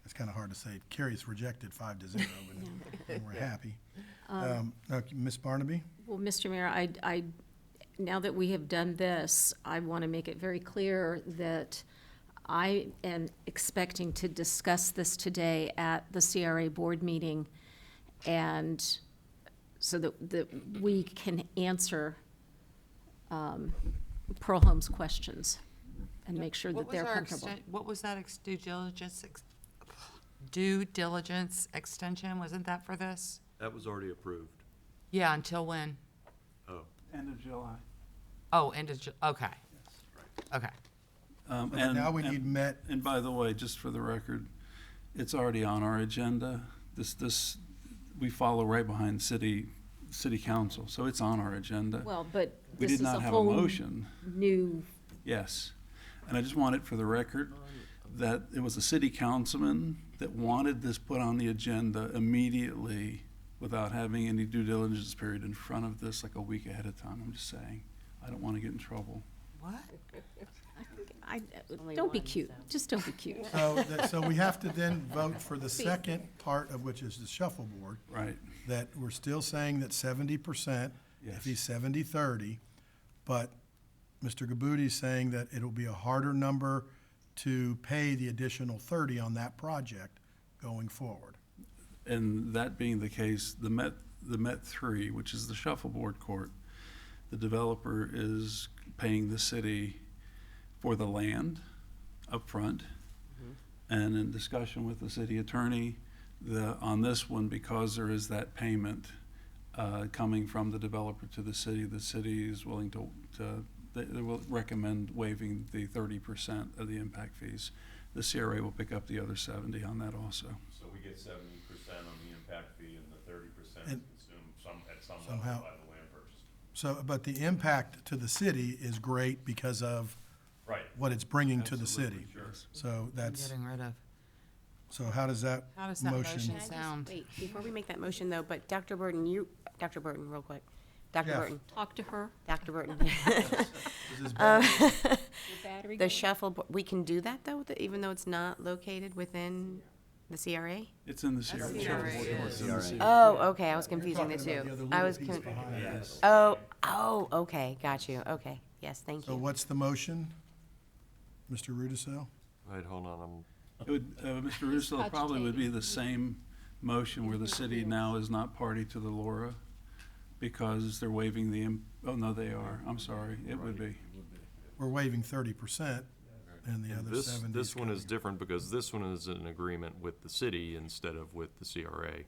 It's kind of hard to say. It carries rejected 5-0, but we're happy. Okay, Ms. Barnaby? Well, Mr. Mayor, now that we have done this, I want to make it very clear that I am expecting to discuss this today at the CRA board meeting, and so that we can answer Pearl Homes' questions and make sure that they're comfortable. What was that due diligence extension? Wasn't that for this? That was already approved. Yeah, until when? Oh. End of July. Oh, okay. Okay. And now we need Met. And by the way, just for the record, it's already on our agenda. We follow right behind city council, so it's on our agenda. Well, but We this did is a not have a whole motion. new, Yes. And I just want it for the record that it was a city councilman that wanted this put on the agenda immediately without having any due diligence period in front of this like a week ahead of time. I'm just saying, I don't want to get in trouble. What? Don't be cute. Just don't be cute. So we have to then vote for the second part of which is the shuffleboard. Right. That we're still saying that 70%, if he's 70-30, but Mr. Gabouti's saying that it'll be a harder number to pay the additional 30 on that project going forward. And that being the case, the Met 3, which is the shuffleboard court, the developer is paying the city for the land up front. And in discussion with the city attorney, on this one, because there is that payment coming from the developer to the city is willing they will recommend waiving the 30% of the impact fees. The CRA will pick up the other 70 on that also. So we get 70% on the impact fee and the 30% And consumed at some somehow- level by the land purchase. So, but the impact to the city is great because of Right. what it's bringing to the Absolutely, city. sure. So that's, Getting rid of. so how does that How does that motion motion? sound? Wait, before we make that motion though, but Dr. Burton, Dr. Burton, real quick. Dr. Yeah. Burton, Talk to her. Dr. Burton. This is The shuffleboard, we can do that though, even though it's not located within the CRA? It's in the CRA. CRA, shuffleboard yeah. court, it's in the CRA. Oh, okay, I was confusing the talking about two. the other I was, little piece behind it. oh, okay, got you, okay, yes, thank So you. what's the motion, Mr. Rudisell? Wait, hold on, It would, Mr. Russo, it probably would be the same motion where the city now is not party to the LoRa because they're waiving oh, no, they are. I'm sorry, it would be. We're waiving 30% and the other This, 70. this one is different because this one is an agreement with the city instead of with the CRA.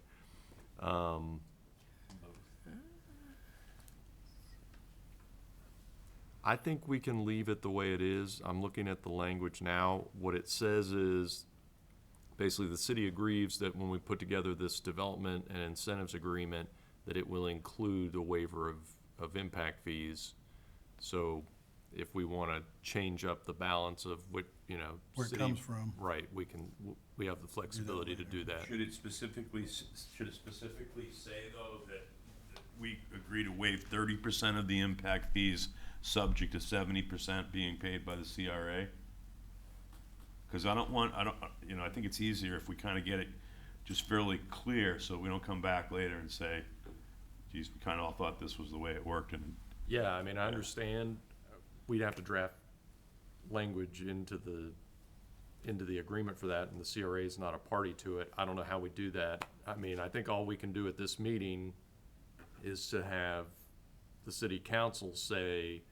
I think we can leave it the way it is. I'm looking at the language now. What it says is, basically, the city agrees that when we put together this development and incentives agreement, that it will include a waiver of impact fees. So if we want to change up the balance of what, you know. Where it city- comes from. Right, we have the flexibility to do that. Should it specifically say, though, that we agree to waive 30% of the impact fees, subject to 70% being paid by the CRA? Because I think it's easier if we kind of get it just fairly clear, so we don't come back later and say, geez, we kind of all thought this was the way it worked, and Yeah, I mean, I understand we'd have to draft language into the agreement for that, and the CRA is not a party to it. I don't know how we do that. I mean, I think all we can do at this meeting is to have the city council say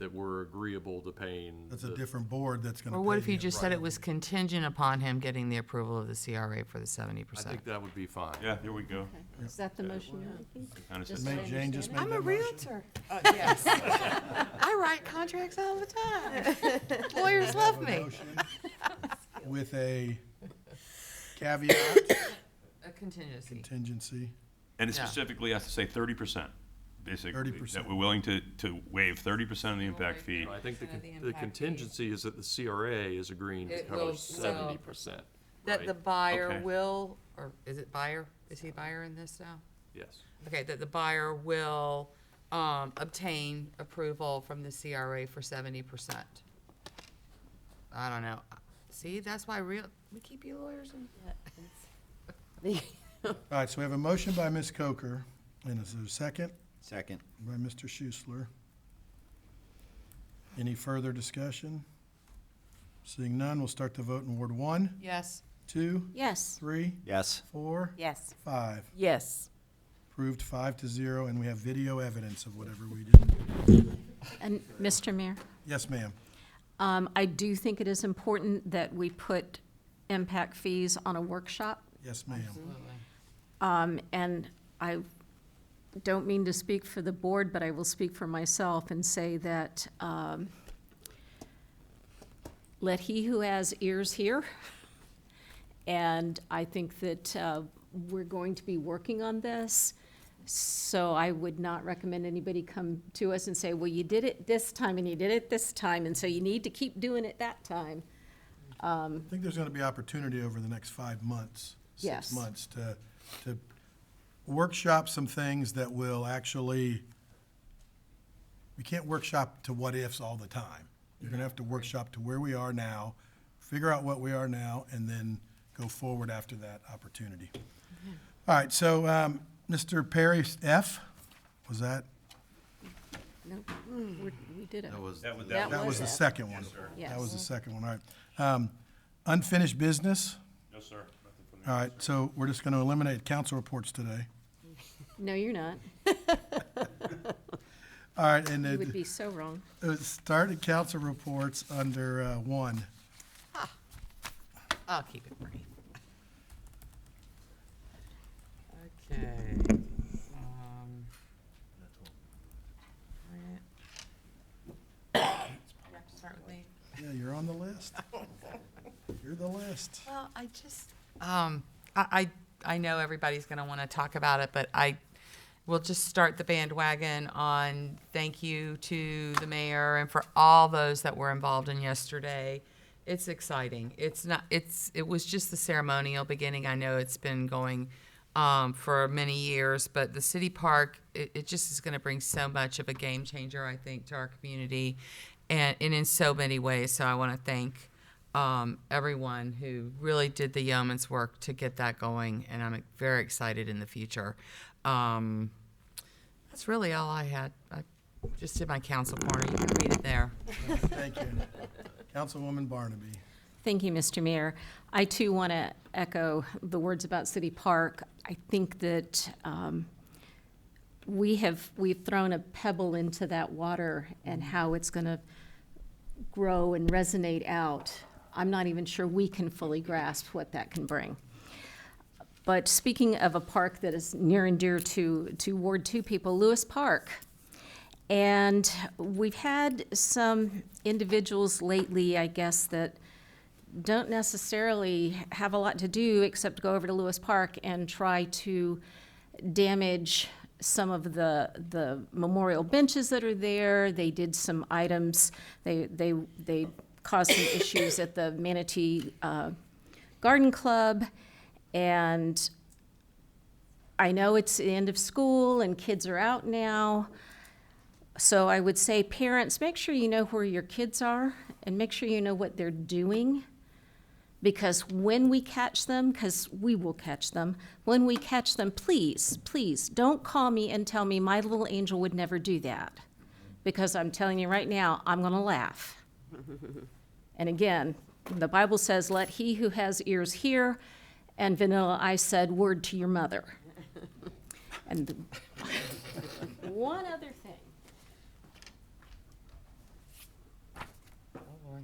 that we're agreeable to paying. That's a different board that's going to Or pay. what if you the- just said it was contingent upon him getting the approval of the CRA for the 70%? I think that would be fine. yeah, there we go. Is that the motion you're making? Kind of Just Made- so I Jane just understand made it? that motion. Yes. I write contracts all the time. Lawyers love me. With a caveat, A contingency. contingency. And it Yeah. specifically has to say 30%, basically. 30%. That we're willing to waive 30% of the impact fee. I think Percent of the the impact contingency is that the CRA is agreeing to It cover will- 70%. That the buyer Okay. will, or is it buyer? Is he buyer in this now? Yes. Okay, that the buyer will obtain approval from the CRA for 70%. I don't know. See, that's why we keep you lawyers in. All right, so we have a motion by Ms. Coker, and is there a second? Second. By Mr. Schuessler. Any further discussion? Seeing none, we'll start the vote in Ward 1, Yes. 2, Yes. 3, Yes. 4, Yes. 5. Yes. Approved 5-0, and we have video evidence of whatever we did. And Mr. Mayor? Yes, ma'am. I do think it is important that we put impact fees on a workshop. Yes, ma'am. And I don't mean to speak for the board, but I will speak for myself and say that let he who has ears hear. And I think that we're going to be working on this. So I would not recommend anybody come to us and say, well, you did it this time and you did it this time, and so you need to keep doing it that time. I think there's gonna be opportunity over the next 5 months, Yes. 6 months, to workshop some things that will actually, we can't workshop to what ifs all the time. You're gonna have to workshop to where we are now, figure out what we are now, and then go forward after that opportunity. All right, so, Mr. Perry, F, was that? No, we did it. That was That was the it. second one. Yes, sir. Yes. That was the second one, all right. Unfinished business, No, sir. Nothing from me. all right, so we're just gonna eliminate council reports today. No, you're not. All right, and You would then, be so wrong. started council reports under, 1. I'll keep it brief. Okay. Start with me. Yeah, you're on the list. You're the list. Well, I just, I know everybody's gonna wanna talk about it, but I will just start the bandwagon on thank you to the mayor and for all those that were involved in yesterday. It's exciting. It was just the ceremonial beginning. I know it's been going, for many years, but the city park, it just is gonna bring so much of a game changer, I think, to our community and in so many ways. So I wanna thank everyone who really did the yeoman's work to get that going, and I'm very excited in the future. That's really all I had. I just did my council corner. You can read it there. Thank you. Councilwoman Barnaby. Thank you, Mr. Mayor. I too want to echo the words about City Park. I think that we've thrown a pebble into that water, and how it's going to grow and resonate out. I'm not even sure we can fully grasp what that can bring. But speaking of a park that is near and dear to Ward 2 people, Lewis Park. And we've had some individuals lately, I guess, that don't necessarily have a lot to do except go over to Lewis Park and try to damage some of the memorial benches that are there. They did some items. They caused some issues at the Manatee Garden Club. And I know it's the end of school and kids are out now. So I would say, parents, make sure you know where your kids are and make sure you know what they're doing. Because when we catch them, because we will catch them, when we catch them, please, please, don't call me and tell me my little angel would never do that. Because I'm telling you right now, I'm going to laugh. And again, the Bible says, let he who has ears hear. And Vanilla Ice said, word to your mother. And one other thing. Oh, boy.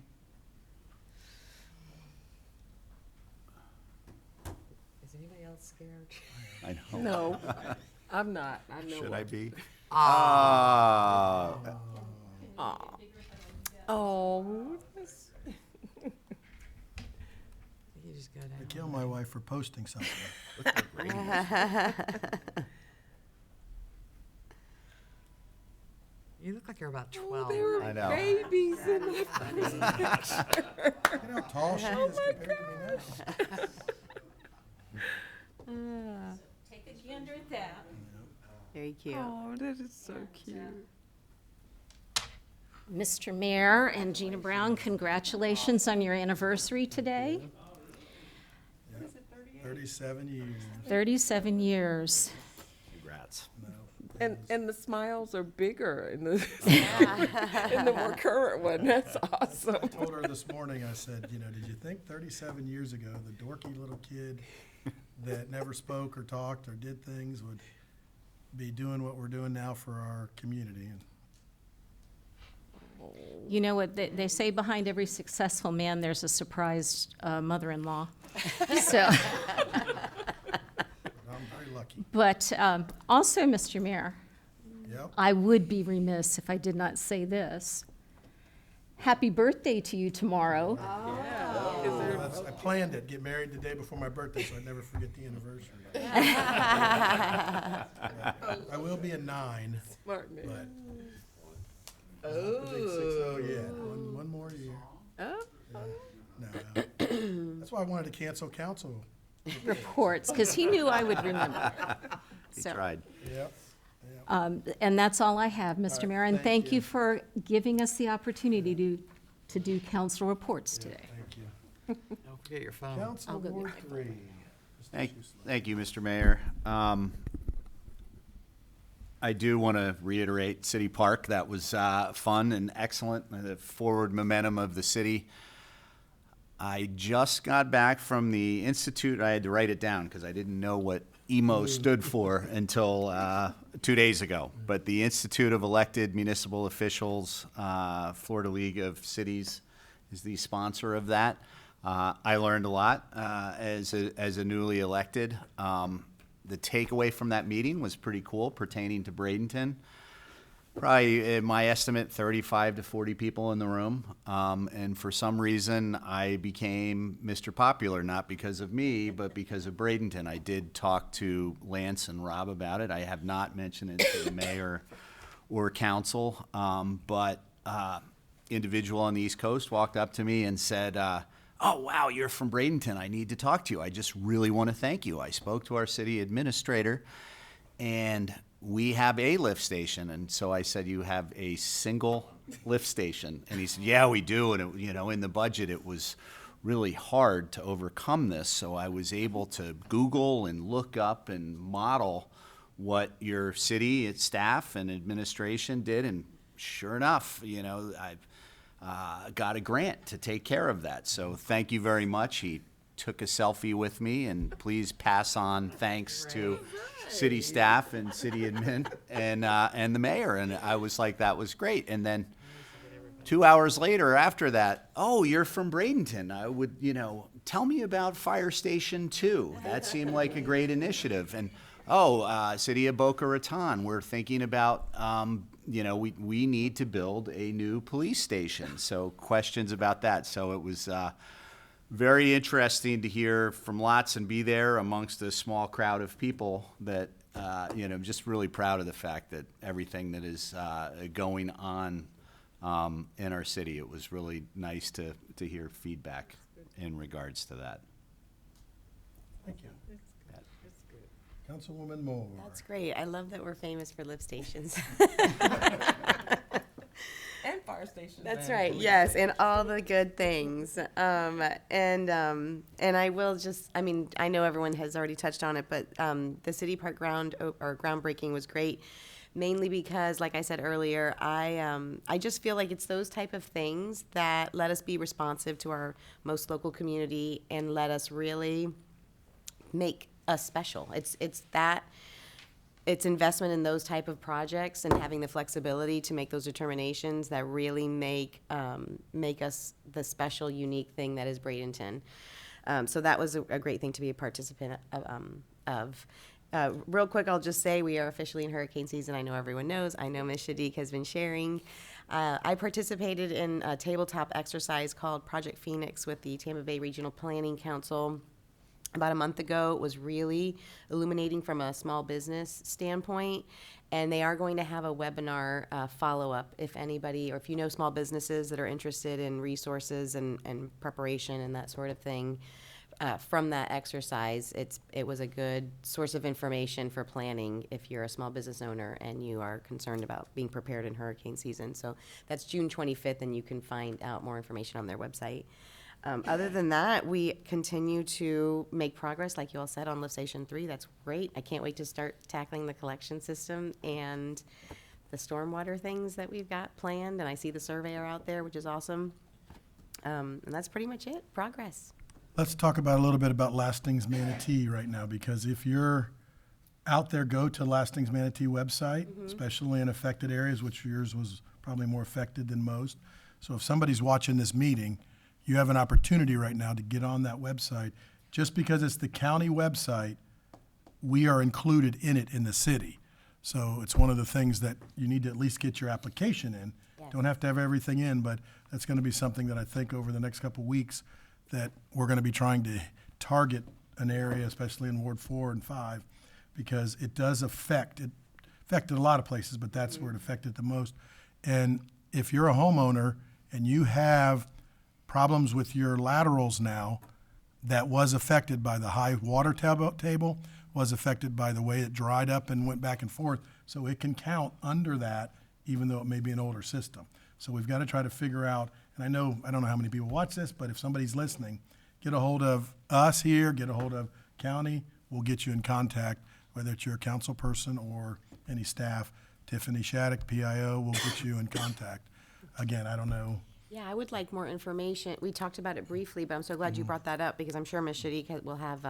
Is anybody else scared? I know. No, I'm not. I know. Should I be? Oh, that's- You just gotta. I kill my wife for posting something. You look like you're about Oh, 12. they were I know. babies in the picture. You know how tall she is compared to me now? Take a gander at that. Very cute. Oh, that is so cute. Mr. Mayor and Gina Brown, congratulations on your anniversary today. 37 years. 37 years. Congrats. And the smiles are bigger in the in the more current one. That's awesome. I told her this morning, I said, you know, did you think 37 years ago, the dorky little kid that never spoke or talked or did things would be doing what we're doing now for our community? And You know what, they say behind every successful man, there's a surprised mother-in-law. So, I'm very lucky. but also, Mr. Mayor, Yep. I would be remiss if I did not say this. Happy birthday to you tomorrow. Is there I planned it, get married the day before my birthday, so I'd never forget the anniversary. I will be a 9, Smart man. but I don't predict 6-0 yet. One more year. Oh. No. That's why I wanted to cancel council. Reports, because he knew I would remember. He So, tried. Yep. And that's all I have, Mr. right, Mayor, and thank thank you for giving us the opportunity to do council reports today. Thank you. Don't forget your phone. Council I'll go Ward get 3. Thank you, Mr. Mayor. I do want to reiterate City Park. That was fun and excellent, the forward momentum of the city. I just got back from the Institute. I had to write it down because I didn't know what EMO stood for until 2 days ago. But the Institute of Elected Municipal Officials, Florida League of Cities is the sponsor of that. I learned a lot as a newly elected. The takeaway from that meeting was pretty cool pertaining to Bradenton. Probably, in my estimate, 35 to 40 people in the room. And for some reason, I became Mr. Popular, not because of me, but because of Bradenton. I did talk to Lance and Rob about it. I have not mentioned it to the mayor or council. But individual on the East Coast walked up to me and said, oh, wow, you're from Bradenton. I need to talk to you. I just really want to thank you. I spoke to our city administrator, and we have a lift station. And so I said, you have a single lift station? And he said, yeah, we do. And, in the budget, it was really hard to overcome this. So I was able to Google and look up and model what your city, its staff and administration did. And sure enough, I've got a grant to take care of that. So thank you very much. He took a selfie with me, and please pass on thanks to city staff and city admin and the mayor. And I was like, that was great. And then 2 hours later after that, oh, you're from Bradenton. I would, tell me about Fire Station 2. That seemed like a great initiative. And, City of Boca Raton, we're thinking about, we need to build a new police station. So questions about that. So it was very interesting to hear from lots and be there amongst a small crowd of people that, I'm just really proud of the fact that everything that is going on in our city. It was really nice to hear feedback in regards to that. Thank you. Councilwoman Moore. That's great. I love that we're famous for lift stations. And fire stations. That's right. Yes, and all the good things. And I will just, I know everyone has already touched on it, but the city park groundbreaking was great, mainly because, like I said earlier, I just feel like it's those type of things that let us be responsive to our most local community and let us really make us special. It's investment in those type of projects and having the flexibility to make those determinations that really make us the special, unique thing that is Bradenton. So that was a great thing to be a participant of. Real quick, I'll just say we are officially in hurricane season. I know everyone knows. I know Ms. Shadiq has been sharing. I participated in a tabletop exercise called Project Phoenix with the Tampa Bay Regional Planning Council about a month ago. It was really illuminating from a small business standpoint, and they are going to have a webinar follow-up if anybody, or if you know small businesses that are interested in resources and preparation and that sort of thing. From that exercise, it was a good source of information for planning if you're a small business owner and you are concerned about being prepared in hurricane season. So that's June 25th, and you can find out more information on their website. Other than that, we continue to make progress, like you all said, on Lift Station 3. That's great. I can't wait to start tackling the collection system and the stormwater things that we've got planned. And I see the surveyor out there, which is awesome. And that's pretty much it. Progress. Let's talk about a little bit about Lastings Manatee right now, because if you're out there, go to Lastings Manatee website, especially in affected areas, which yours was probably more affected than most. So if somebody's watching this meeting, you have an opportunity right now to get on that website. Just because it's the county website, we are included in it in the city. So it's one of the things that you need to at least get your application in. Yes. Don't have to have everything in, but that's going to be something that I think over the next couple of weeks that we're going to be trying to target an area, especially in Ward 4 and 5, because it does affected a lot of places, but that's where it affected the most. And if you're a homeowner and you have problems with your laterals now, that was affected by the high water table, was affected by the way it dried up and went back and forth, so it can count under that, even though it may be an older system. So we've got to try to figure out, and I don't know how many people watch this, but if somebody's listening, get a hold of us here, get a hold of county, we'll get you in contact, whether it's your council person or any staff. Tiffany Shattuck, PIO, will get you in contact. Again, I don't know. Yeah, I would like more information. We talked about it briefly, but I'm so glad you brought that up, because I'm sure Ms. Shadid will have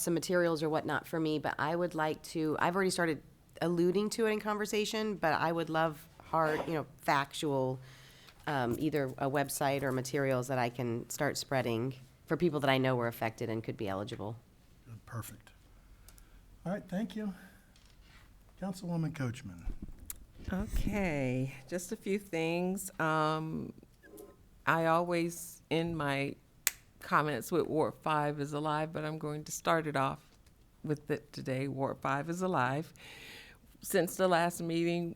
some materials or whatnot for me, but I would like to, I've already started alluding to it in conversation, but I would love hard, factual, either a website or materials that I can start spreading for people that I know were affected and could be eligible. Perfect. All right, thank you. Councilwoman Coachman. Okay, just a few things. I always end my comments with Ward 5 is alive, but I'm going to start it off with it today. Ward 5 is alive. Since the last meeting,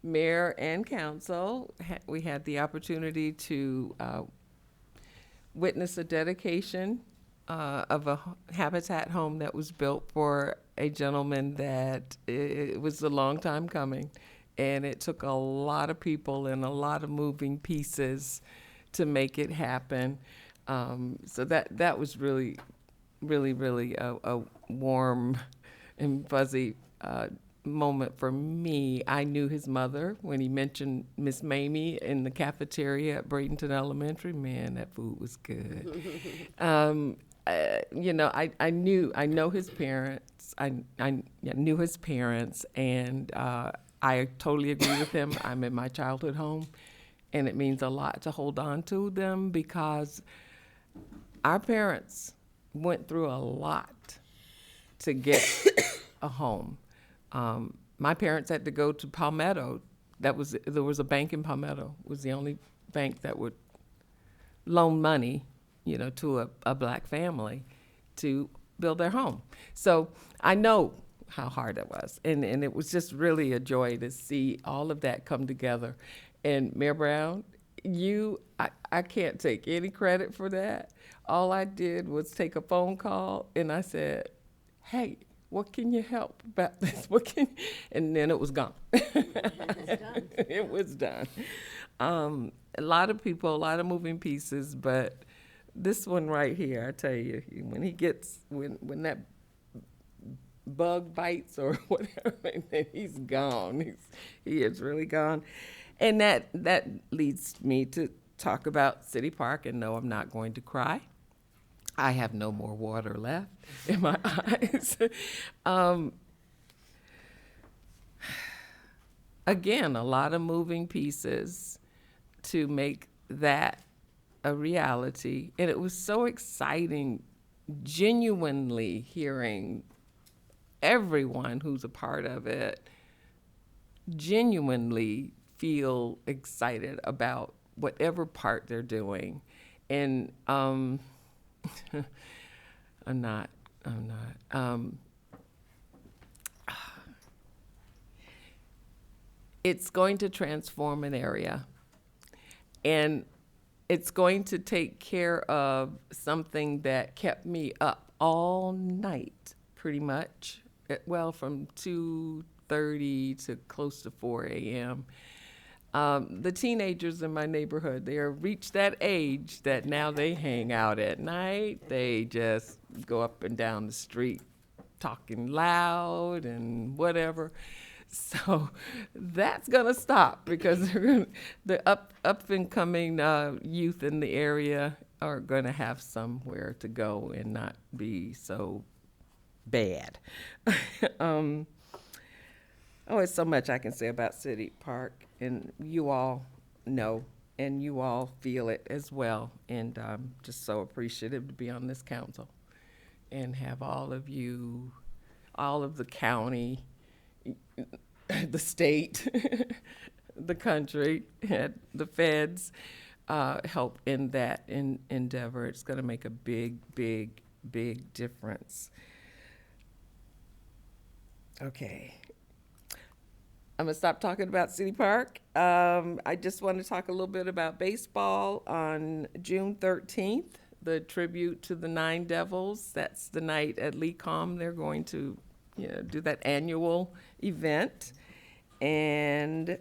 Mayor and Council, we had the opportunity to witness a dedication of a Habitat home that was built for a gentleman that it was a long time coming, and it took a lot of people and a lot of moving pieces to make it happen. So that was really a warm and fuzzy moment for me. I knew his mother when he mentioned Miss Mamie in the cafeteria at Bradenton Elementary. Man, that food was good. I know his parents. I knew his parents, and I totally agree with him. I'm in my childhood home, and it means a lot to hold on to them, because our parents went through a lot to get a home. My parents had to go to Palmetto. There was a bank in Palmetto. It was the only bank that would loan money, to a black family to build their home. So I know how hard it was. And it was just really a joy to see all of that come together. And Mayor Brown, I can't take any credit for that. All I did was take a phone call and I said, hey, what can you help about this? And then it was gone. It was done. A lot of people, a lot of moving pieces, but this one right here, I tell you, when that bug bites or whatever, then he's gone. He is really gone. And that leads me to talk about City Park, and no, I'm not going to cry. I have no more water left in my eyes. Again, a lot of moving pieces to make that a reality. And it was so exciting, genuinely hearing everyone who's a part of it genuinely feel excited about whatever part they're doing. And I'm not. It's going to transform an area, and it's going to take care of something that kept me up all night, pretty much. Well, from 2:30 to close to 4 a.m. The teenagers in my neighborhood, they have reached that age that now they hang out at night. They just go up and down the street talking loud and whatever. So that's going to stop, because the up and coming youth in the area are going to have somewhere to go and not be so bad. It's so much I can say about City Park, and you all know, and you all feel it as well. And I'm just so appreciative to be on this council and have all of you, all of the county, the state, the country, the feds, help in that endeavor. It's going to make a big, big, big difference. Okay. I'm going to stop talking about City Park. I just want to talk a little bit about baseball on June 13th, the tribute to the Nine Devils. That's the night at Lecom. They're going to do that annual event. And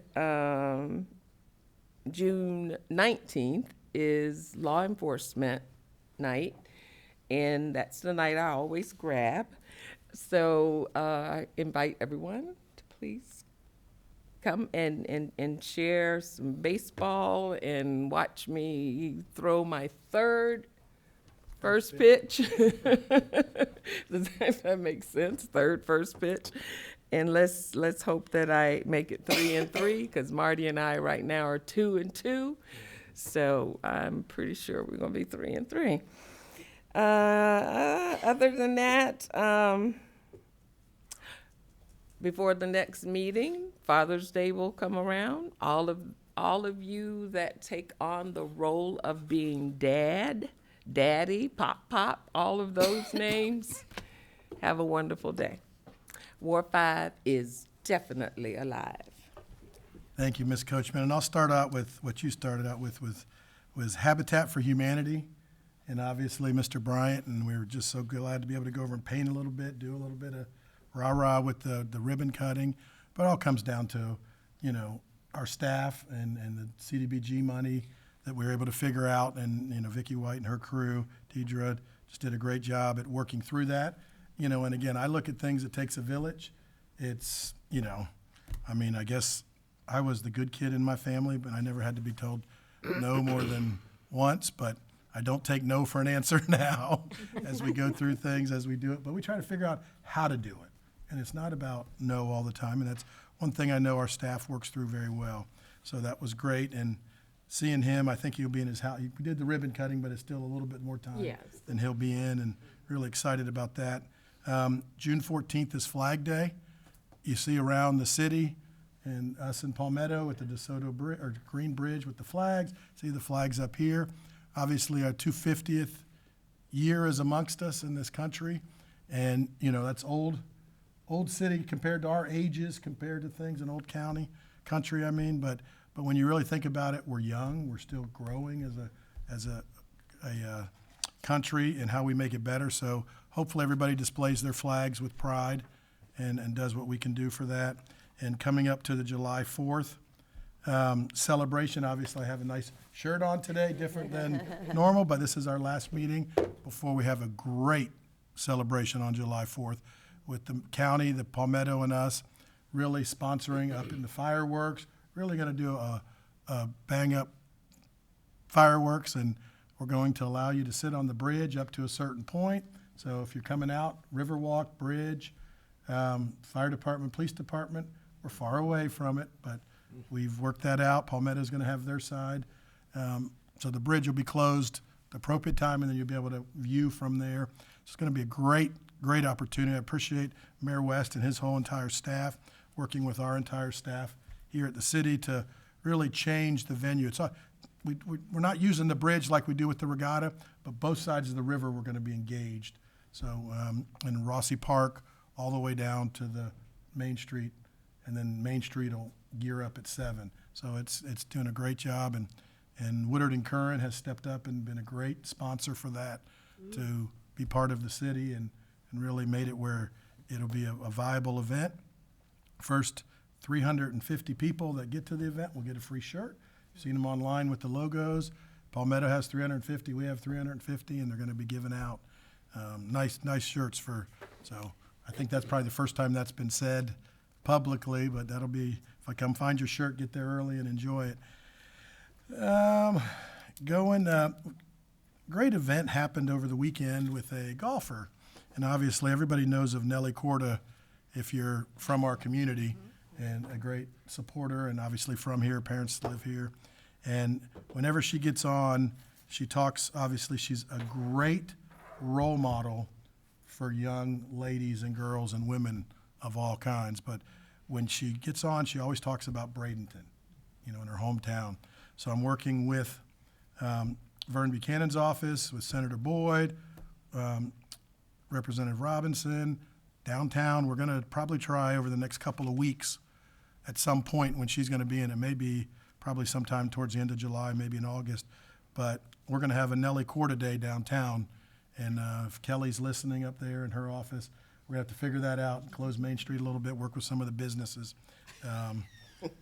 June 19th is law enforcement night, and that's the night I always grab. So I invite everyone to please come and share some baseball and watch me throw my first pitch. Does that make sense? First pitch. And let's hope that I make it 3-3, because Marty and I right now are 2-2. So I'm pretty sure we're gonna be 3-3. Other than that, before the next meeting, Father's Day will come around. All of you that take on the role of being dad, daddy, pop, all of those names, have a wonderful day. War 5 is definitely alive. Thank you, Ms. Coachman. And I'll start out with what you started out with was Habitat for Humanity, and obviously Mr. Bryant, and we were just so glad to be able to go over and paint a little bit, do a little bit of rah-rah with the ribbon cutting. But it all comes down to, our staff and the CDBG money that we were able to figure out, and, Vicki White and her crew, Deidre, just did a great job at working through that. And again, I look at things, it takes a village. It's, I guess I was the good kid in my family, but I never had to be told no more than once. But I don't take no for an answer now as we go through things, as we do it. But we try to figure out how to do it. And it's not about no all the time. And that's one thing I know our staff works through very well. So that was great. And seeing him, I think he'll be in his house. We did the ribbon cutting, but it's still a little bit more time than he'll be in, and really excited about that. June 14th is Flag Day. You see around the city, and us in Palmetto at the DeSoto Green Bridge with the flags. See the flags up here. Obviously, our 250th year is amongst us in this country, and that's old city compared to our ages, compared to things in old country. But when you really think about it, we're young. We're still growing as a country, and how we make it better. So hopefully everybody displays their flags with pride and does what we can do for that. And coming up to the July 4th celebration, obviously I have a nice shirt on today, different than normal, but this is our last meeting before we have a great celebration on July 4th with the county, the Palmetto, and us really sponsoring up in the fireworks. Really going to do a bang-up fireworks, and we're going to allow you to sit on the bridge up to a certain point. So if you're coming out, Riverwalk, bridge, fire department, police department, we're far away from it, but we've worked that out. Palmetto's going to have their side. So the bridge will be closed at the appropriate time, and then you'll be able to view from there. It's going to be a great opportunity. I appreciate Mayor West and his whole entire staff working with our entire staff here at the city to really change the venue. It's we're not using the bridge like we do with the regatta, but both sides of the river we're going to be engaged. So in Rossi Park all the way down to the Main Street, and then Main Street will gear up at 7. So it's doing a great job, and Woodard and Curran has stepped up and been a great sponsor for that, to be part of the city and really made it where it'll be a viable event. First 350 people that get to the event will get a free shirt. You've seen them online with the logos. Palmetto has 350, we have 350, and they're going to be giving out nice shirts so I think that's probably the first time that's been said publicly, but that'll be, if I come find your shirt, get there early and enjoy it. Great event happened over the weekend with a golfer, and obviously everybody knows of Nellie Corda if you're from our community, and a great supporter, and obviously from here, parents live here. And whenever she gets on, she talks, obviously she's a great role model for young ladies and girls and women of all kinds. But when she gets on, she always talks about Bradenton, in her hometown. So I'm working with Vern Buchanan's office with Senator Boyd, Representative Robinson, downtown. We're going to probably try over the next couple of weeks at some point when she's going to be in. It may be probably sometime towards the end of July, maybe in August. But we're going to have a Nelly Corda Day downtown. And if Kelly's listening up there in her office, we're going to have to figure that out and close Main Street a little bit, work with some of the businesses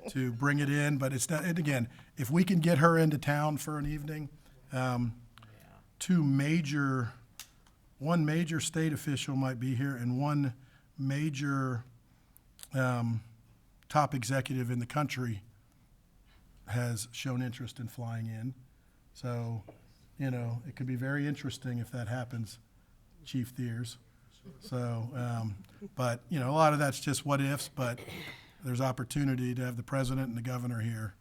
to bring it in. But it's not, and again, if we can get her into town for an evening, one major state official might be here, and one major top executive in the country has shown interest in flying in. So, you know, it could be very interesting if that happens, Chief Thiers. So, but, you know, a lot of that's just what ifs, but there's opportunity to have the president and the governor here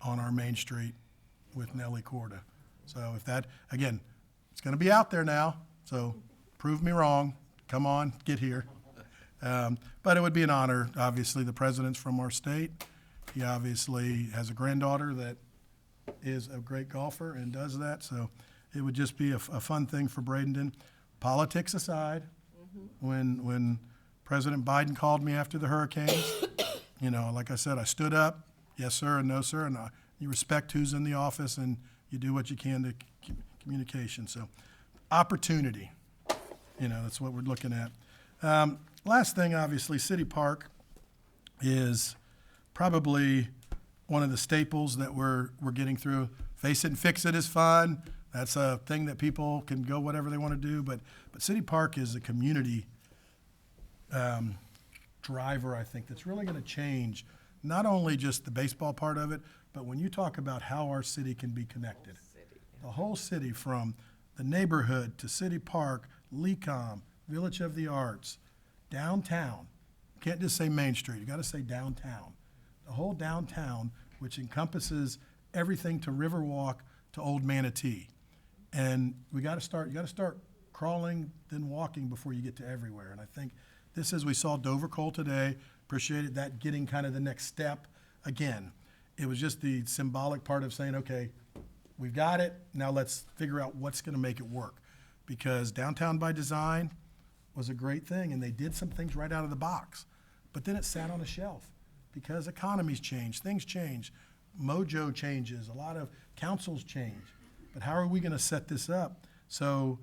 on our Main Street with Nelly Corda. So if that, again, it's going to be out there now, so prove me wrong. Come on, get here. But it would be an honor. Obviously, the president's from our state. He obviously has a granddaughter that is a great golfer and does that. So it would just be a fun thing for Bradenton. Politics aside, when President Biden called me after the hurricanes, you know, like I said, I stood up, yes, sir, and no, sir, and you respect who's in the office and you do what you can to communication. So opportunity, you know, that's what we're looking at. Last thing, obviously, City Park is probably one of the staples that we're getting through. Face it and fix it is fun. That's a thing that people can go whatever they want to do. But City Park is a community driver, I think, that's really going to change not only just the baseball part of it, but when you talk about how our city can be connected. The whole city, from the neighborhood to City Park, Lecom, Village of the Arts, downtown. You can't just say Main Street. You got to say downtown. The whole downtown, which encompasses everything to Riverwalk to Old Manatee. And you got to start crawling, then walking before you get to everywhere. And I think this, as we saw Dover Cole today, appreciated that getting kind of the next step. Again, it was just the symbolic part of saying, okay, we've got it, now let's figure out what's going to make it work. Because Downtown by Design was a great thing, and they did some things right out of the box. But then it sat on a shelf because economies change, things change, mojo changes, a lot of councils change. But how are we going to set this up so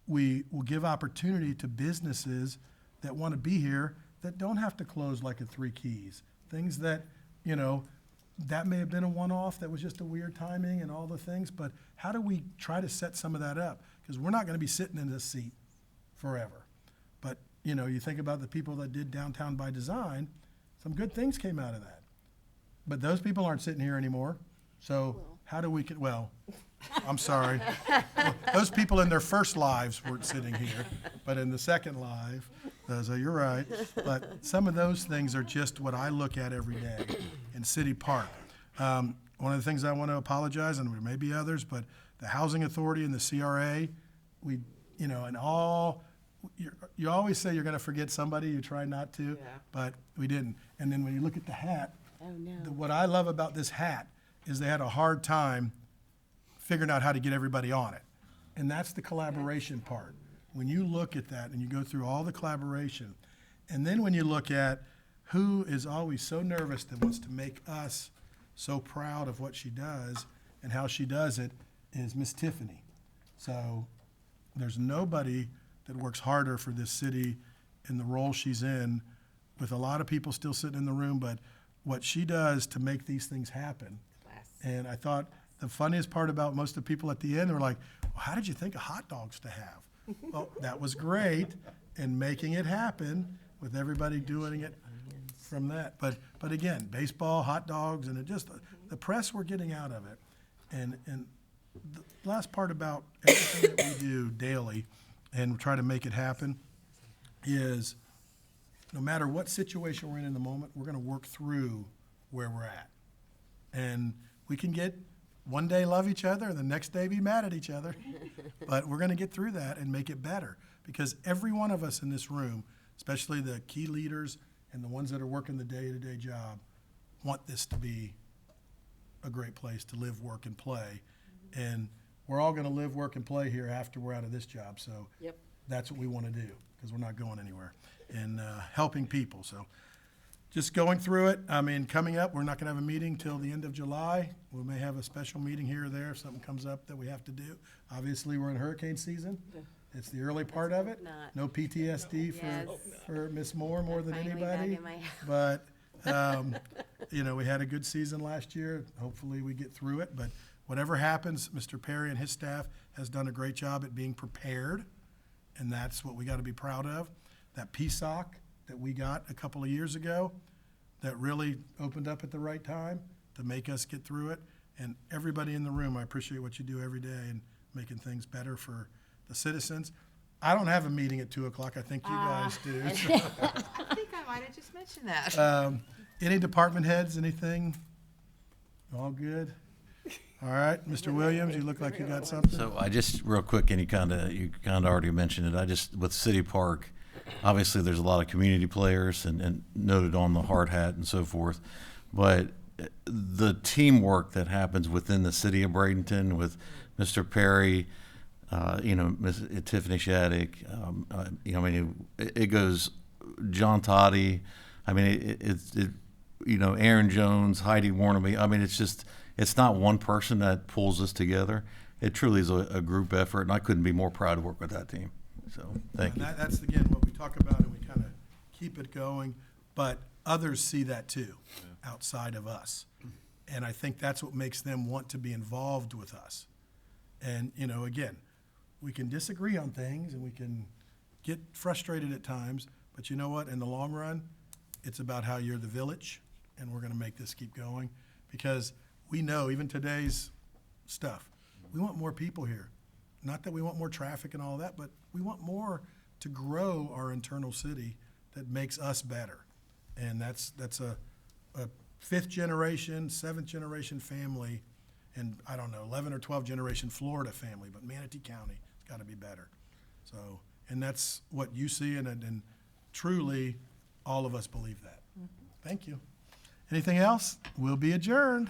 we will give opportunity to businesses that want to be here that don't have to close like a Three Keys? Things that, you know, that may have been a one-off, that was just a weird timing and all the things, but how do we try to set some of that up? Because we're not going to be sitting in this seat forever. But, you know, you think about the people that did Downtown by Design, some good things came out of that. But those people aren't sitting here anymore. So how do we, well, I'm sorry. Those people in their first lives weren't sitting here, but in the second life, so you're right. But some of those things are just what I look at every day in City Park. One of the things I want to apologize, and there may be others, but the Housing Authority and the CRA, we, you know, and all, you always say you're going to forget somebody, you try not to, but we didn't. And then when you look at the hat, what I love about this hat is they had a hard time figuring out how to get everybody on it. And that's the collaboration part. When you look at that and you go through all the collaboration, and then when you look at who is always so nervous that wants to make us so proud of what she does and how she does it, is Miss Tiffany. So there's nobody that works harder for this city in the role she's in, with a lot of people still sitting in the room, but what she does to make these things happen. And I thought the funniest part about most of the people at the end were like, well, how did you think of hot dogs to have? Well, that was great, and making it happen with everybody doing it from that. But again, baseball, hot dogs, and it just, the press we're getting out of it. And the last part about everything that we do daily and try to make it happen is no matter what situation we're in the moment, we're going to work through where we're at. And we can get one day love each other and the next day be mad at each other, but we're going to get through that and make it better, because every one of us in this room, especially the key leaders and the ones that are working the day-to-day job, want this to be a great place to live, work, and play. And we're all gonna live, work, and play here after we're out of this job, so. Yep. That's what we wanna do, because we're not going anywhere, and, helping people, so. Just going through it, I mean, coming up, we're not gonna have a meeting till the end of July. We may have a special meeting here or there if something comes up that we have to do. Obviously, we're in hurricane season. It's the early part of it. not. No PTSD Yes. for Miss Moore more than Finally back anybody. in my house. But, you know, we had a good season last year. Hopefully, we get through it. But whatever happens, Mr. Perry and his staff has done a great job at being prepared, and that's what we got to be proud of. That PSOC that we got a couple of years ago, that really opened up at the right time to make us get through it. And everybody in the room, I appreciate what you do every day and making things better for the citizens. I don't have a meeting at 2 o'clock. I think you guys do. I think I might have just mentioned that. Any department heads, anything? All good? All right, Mr. Williams, you look like you got something. So I just, real quick, and you kind of already mentioned it, with City Park, obviously there's a lot of community players and noted on the hard hat and so forth, but the teamwork that happens within the city of Bradenton with Mr. Perry, Miss Tiffany Shattuck, it goes John Toddy, Aaron Jones, Heidi Warnaby. It's not one person that pulls us together. It truly is a group effort, and I couldn't be more proud to work with that team. So, thank you. That's, again, what we talk about, and we kind of keep it going, but others see that too, outside of us. And I think that's what makes them want to be involved with us. And, again, we can disagree on things, and we can get frustrated at times, but you know what? In the long run, it's about how you're the village, and we're going to make this keep going, because we know, even today's stuff, we want more people here. Not that we want more traffic and all that, but we want more to grow our internal city that makes us better. And that's a fifth generation, seventh generation family, and I don't know, 11 or 12 generation Florida family, but Manatee County, it's got to be better. So, and that's what you see, and truly, all of us believe that. Thank you. Anything else? We'll be adjourned.